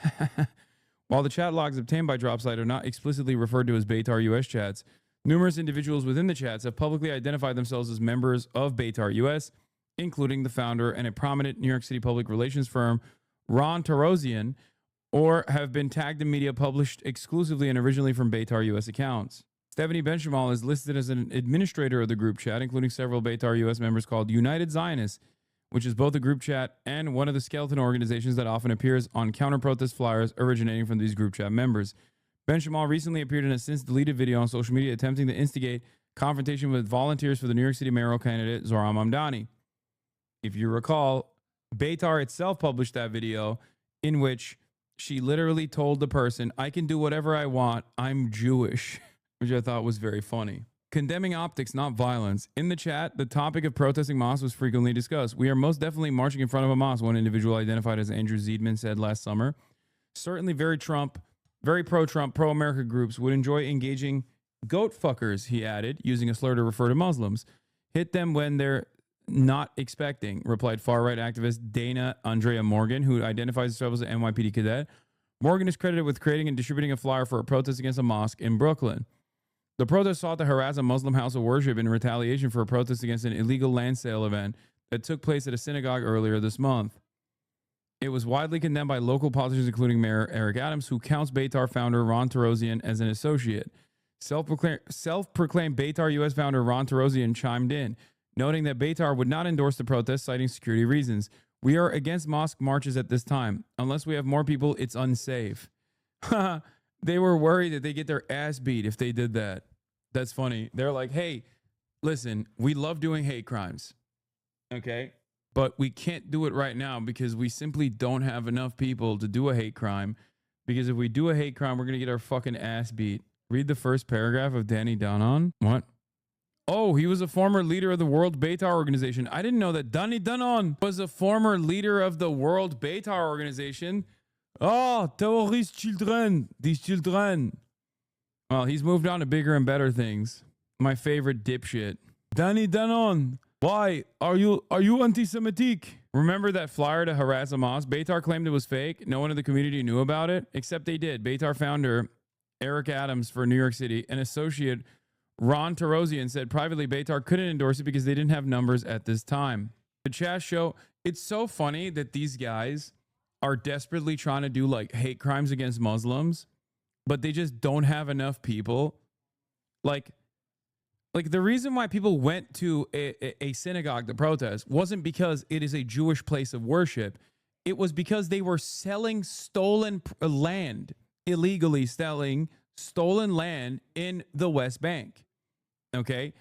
While the chat logs obtained by DropSite are not explicitly referred to as Beitar US chats, numerous individuals within the chats have publicly identified themselves as members of Beitar US, including the founder and a prominent New York City public relations firm, Ron Tarosian, or have been tagged in media published exclusively and originally from Beitar US accounts. Stephanie Benchamal is listed as an administrator of the group chat, including several Beitar US members called United Zionists, which is both a group chat and one of the skeleton organizations that often appears on counter-protest flyers originating from these group chat members. Benchamal recently appeared in a since-deleted video on social media attempting to instigate confrontation with volunteers for the New York City mayoral candidate Zohran Mamdani. If you recall, Beitar itself published that video in which she literally told the person, I can do whatever I want, I'm Jewish, which I thought was very funny. Condemning optics, not violence. In the chat, the topic of protesting mosques was frequently discussed. We are most definitely marching in front of a mosque, one individual identified as Andrew Ziedman said last summer. Certainly very pro-Trump, pro-America groups would enjoy engaging goat fuckers, he added, using a slur to refer to Muslims. Hit them when they're not expecting, replied far-right activist Dana Andrea Morgan, who identifies herself as an NYPD cadet. Morgan is credited with creating and distributing a flyer for a protest against a mosque in Brooklyn. The protest sought to harass a Muslim house of worship in retaliation for a protest against an illegal land sale event that took place at a synagogue earlier this month. It was widely condemned by local politicians, including Mayor Eric Adams, who counts Beitar founder Ron Tarosian as an associate. Self-proclaimed Beitar U.S. founder Ron Tarosian chimed in, noting that Beitar would not endorse the protest, citing security reasons. We are against mosque marches at this time. Unless we have more people, it's unsafe. They were worried that they get their ass beat if they did that. That's funny. They're like, hey, listen, we love doing hate crimes. Okay? But we can't do it right now because we simply don't have enough people to do a hate crime. Because if we do a hate crime, we're going to get our fucking ass beat. Read the first paragraph of Danny Danon. What? Oh, he was a former leader of the World Beitar Organization. I didn't know that Danny Danon was a former leader of the World Beitar Organization. Oh, terrorist children. These children. Well, he's moved on to bigger and better things. My favorite dipshit. Danny Danon. Why? Are you anti-Semitic? Remember that flyer to harass Hamas? Beitar claimed it was fake. No one in the community knew about it, except they did. Beitar founder Eric Adams for New York City, an associate Ron Tarosian, said privately Beitar couldn't endorse it because they didn't have numbers at this time. The chat show, it's so funny that these guys are desperately trying to do like hate crimes against Muslims, but they just don't have enough people. Like the reason why people went to a synagogue to protest wasn't because it is a Jewish place of worship. It was because they were selling stolen land, illegally selling stolen land in the West Bank. Okay?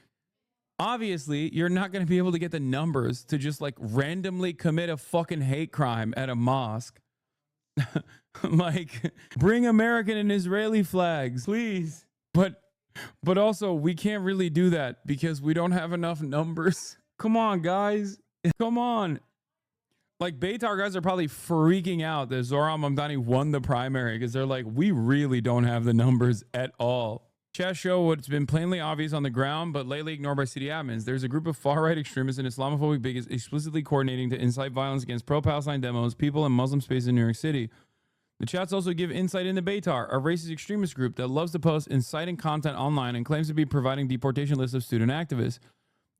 Obviously, you're not going to be able to get the numbers to just like randomly commit a fucking hate crime at a mosque. Like, bring American and Israeli flags, please. But also, we can't really do that because we don't have enough numbers. Come on, guys. Come on. Like, Beitar guys are probably freaking out that Zohran Mamdani won the primary because they're like, we really don't have the numbers at all. Chat show what's been plainly obvious on the ground, but lately ignored by city admins. There's a group of far-right extremists and Islamophobic bigots explicitly coordinating to incite violence against pro-Palestine demos, people in Muslim space in New York City. The chats also give insight into Beitar, a racist extremist group that loves to post inciting content online and claims to be providing deportation lists of student activists.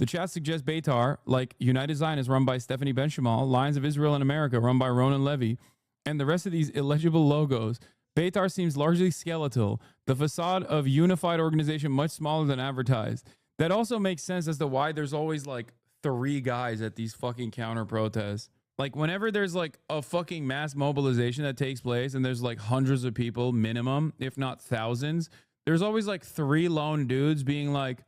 The chat suggests Beitar, like United Zionists run by Stephanie Benchamal, Lions of Israel in America run by Ronan Levy, and the rest of these illegible logos. Beitar seems largely skeletal, the facade of unified organization much smaller than advertised. That also makes sense as to why there's always like 3 guys at these fucking counter protests. Like, whenever there's like a fucking mass mobilization that takes place and there's like hundreds of people minimum, if not thousands, there's always like 3 lone dudes being like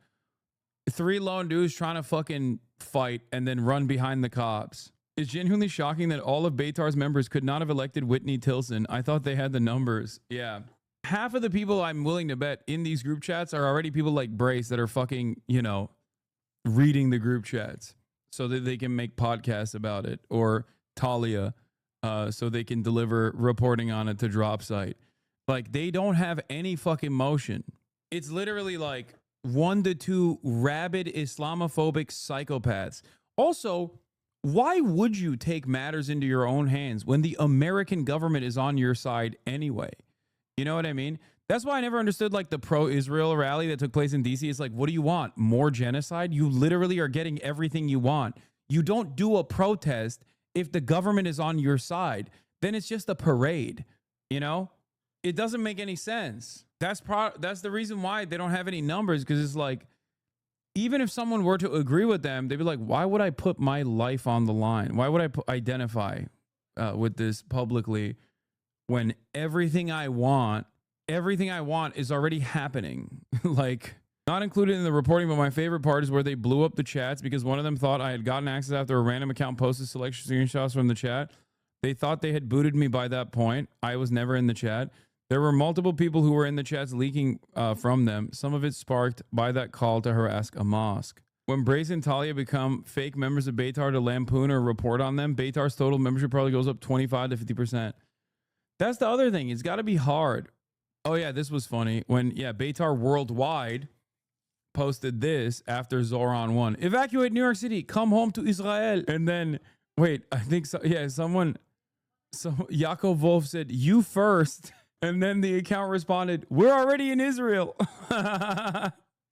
3 lone dudes trying to fucking fight and then run behind the cops. It's genuinely shocking that all of Beitar's members could not have elected Whitney Tilson. I thought they had the numbers. Yeah. Half of the people I'm willing to bet in these group chats are already people like Brace that are fucking, you know, reading the group chats so that they can make podcasts about it, or Talia, so they can deliver reporting on it to Drop Site. Like, they don't have any fucking motion. It's literally like 1 to 2 rabid Islamophobic psychopaths. Also, why would you take matters into your own hands when the American government is on your side anyway? You know what I mean? That's why I never understood like the pro-Israel rally that took place in DC. It's like, what do you want? More genocide? You literally are getting everything you want. You don't do a protest if the government is on your side. Then it's just a parade, you know? It doesn't make any sense. That's the reason why they don't have any numbers, because it's like, even if someone were to agree with them, they'd be like, why would I put my life on the line? Why would I identify with this publicly when everything I want is already happening? Like, not included in the reporting, but my favorite part is where they blew up the chats because one of them thought I had gotten access after a random account posted selection screenshots from the chat. They thought they had booted me by that point. I was never in the chat. There were multiple people who were in the chats leaking from them. Some of it sparked by that call to harass a mosque. When Brace and Talia become fake members of Beitar to lampoon or report on them, Beitar's total membership probably goes up 25 to 50%. That's the other thing. It's got to be hard. Oh, yeah, this was funny. When, Beitar Worldwide posted this after Zohran won. Evacuate New York City. Come home to Israel. And then, wait, I think so. Yeah, Yaakov Wolf said, you first. And then the account responded, we're already in Israel.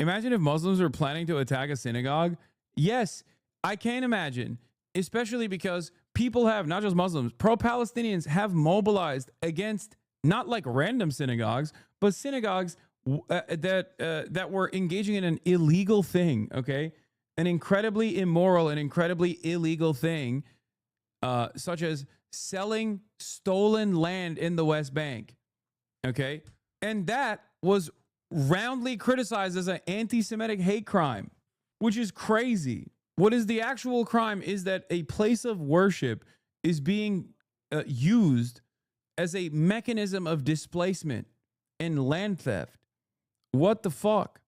Imagine if Muslims were planning to attack a synagogue. Yes, I can imagine, especially because people have, not just Muslims, pro-Palestinians have mobilized against not like random synagogues, but synagogues that were engaging in an illegal thing, okay? An incredibly immoral and incredibly illegal thing, such as selling stolen land in the West Bank, okay? And that was roundly criticized as an anti-Semitic hate crime, which is crazy. What is the actual crime is that a place of worship is being used as a mechanism of displacement and land theft. What the fuck?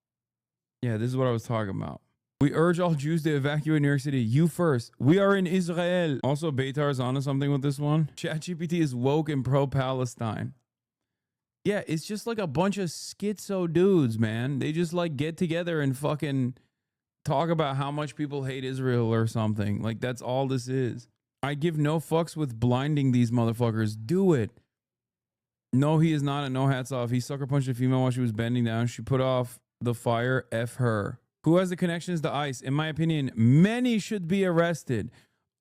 Yeah, this is what I was talking about. We urge all Jews to evacuate New York City. You first. We are in Israel. Also, Beitar is onto something with this one. ChatGPT is woke and pro-Palestine. Yeah, it's just like a bunch of schizo dudes, man. They just like get together and fucking talk about how much people hate Israel or something. Like, that's all this is. I give no fucks with blinding these motherfuckers. Do it. No, he is not, and no hats off. He sucker punched a female while she was bending down. She put off the fire. F her. Who has the connections to ICE? In my opinion, many should be arrested.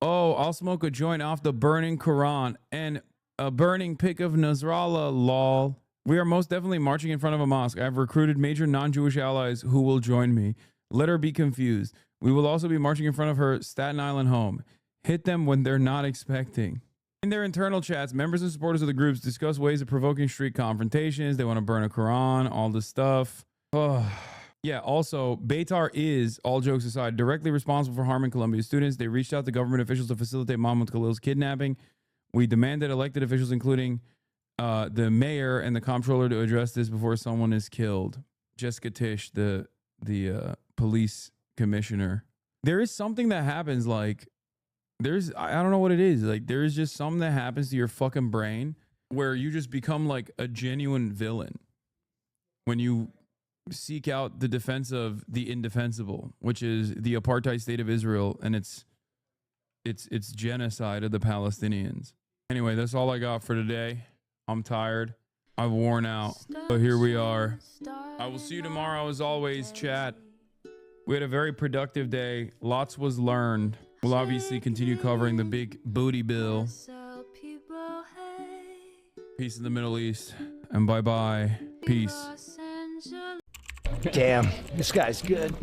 Oh, I'll smoke a joint off the burning Quran and a burning pic of Nasrallah, lol. We are most definitely marching in front of a mosque. I have recruited major non-Jewish allies who will join me. Let her be confused. We will also be marching in front of her Staten Island home. Hit them when they're not expecting. In their internal chats, members and supporters of the groups discuss ways of provoking street confrontations. They want to burn a Quran, all this stuff. Oh. Yeah, also, Beitar is, all jokes aside, directly responsible for harming Columbia students. They reached out to government officials to facilitate Mahmoud Khalil's kidnapping. We demanded elected officials, including the mayor and the comptroller, to address this before someone is killed. Jessica Tisch, the police commissioner. There is something that happens, like, I don't know what it is. Like, there is just something that happens to your fucking brain where you just become like a genuine villain when you seek out the defense of the indefensible, which is the apartheid state of Israel and its genocide of the Palestinians. Anyway, that's all I got for today. I'm tired. I've worn out. But here we are. I will see you tomorrow as always, chat. We had a very productive day. Lots was learned. We'll obviously continue covering the big booty bill. Peace in the Middle East. And bye-bye. Peace. Damn, this guy's good.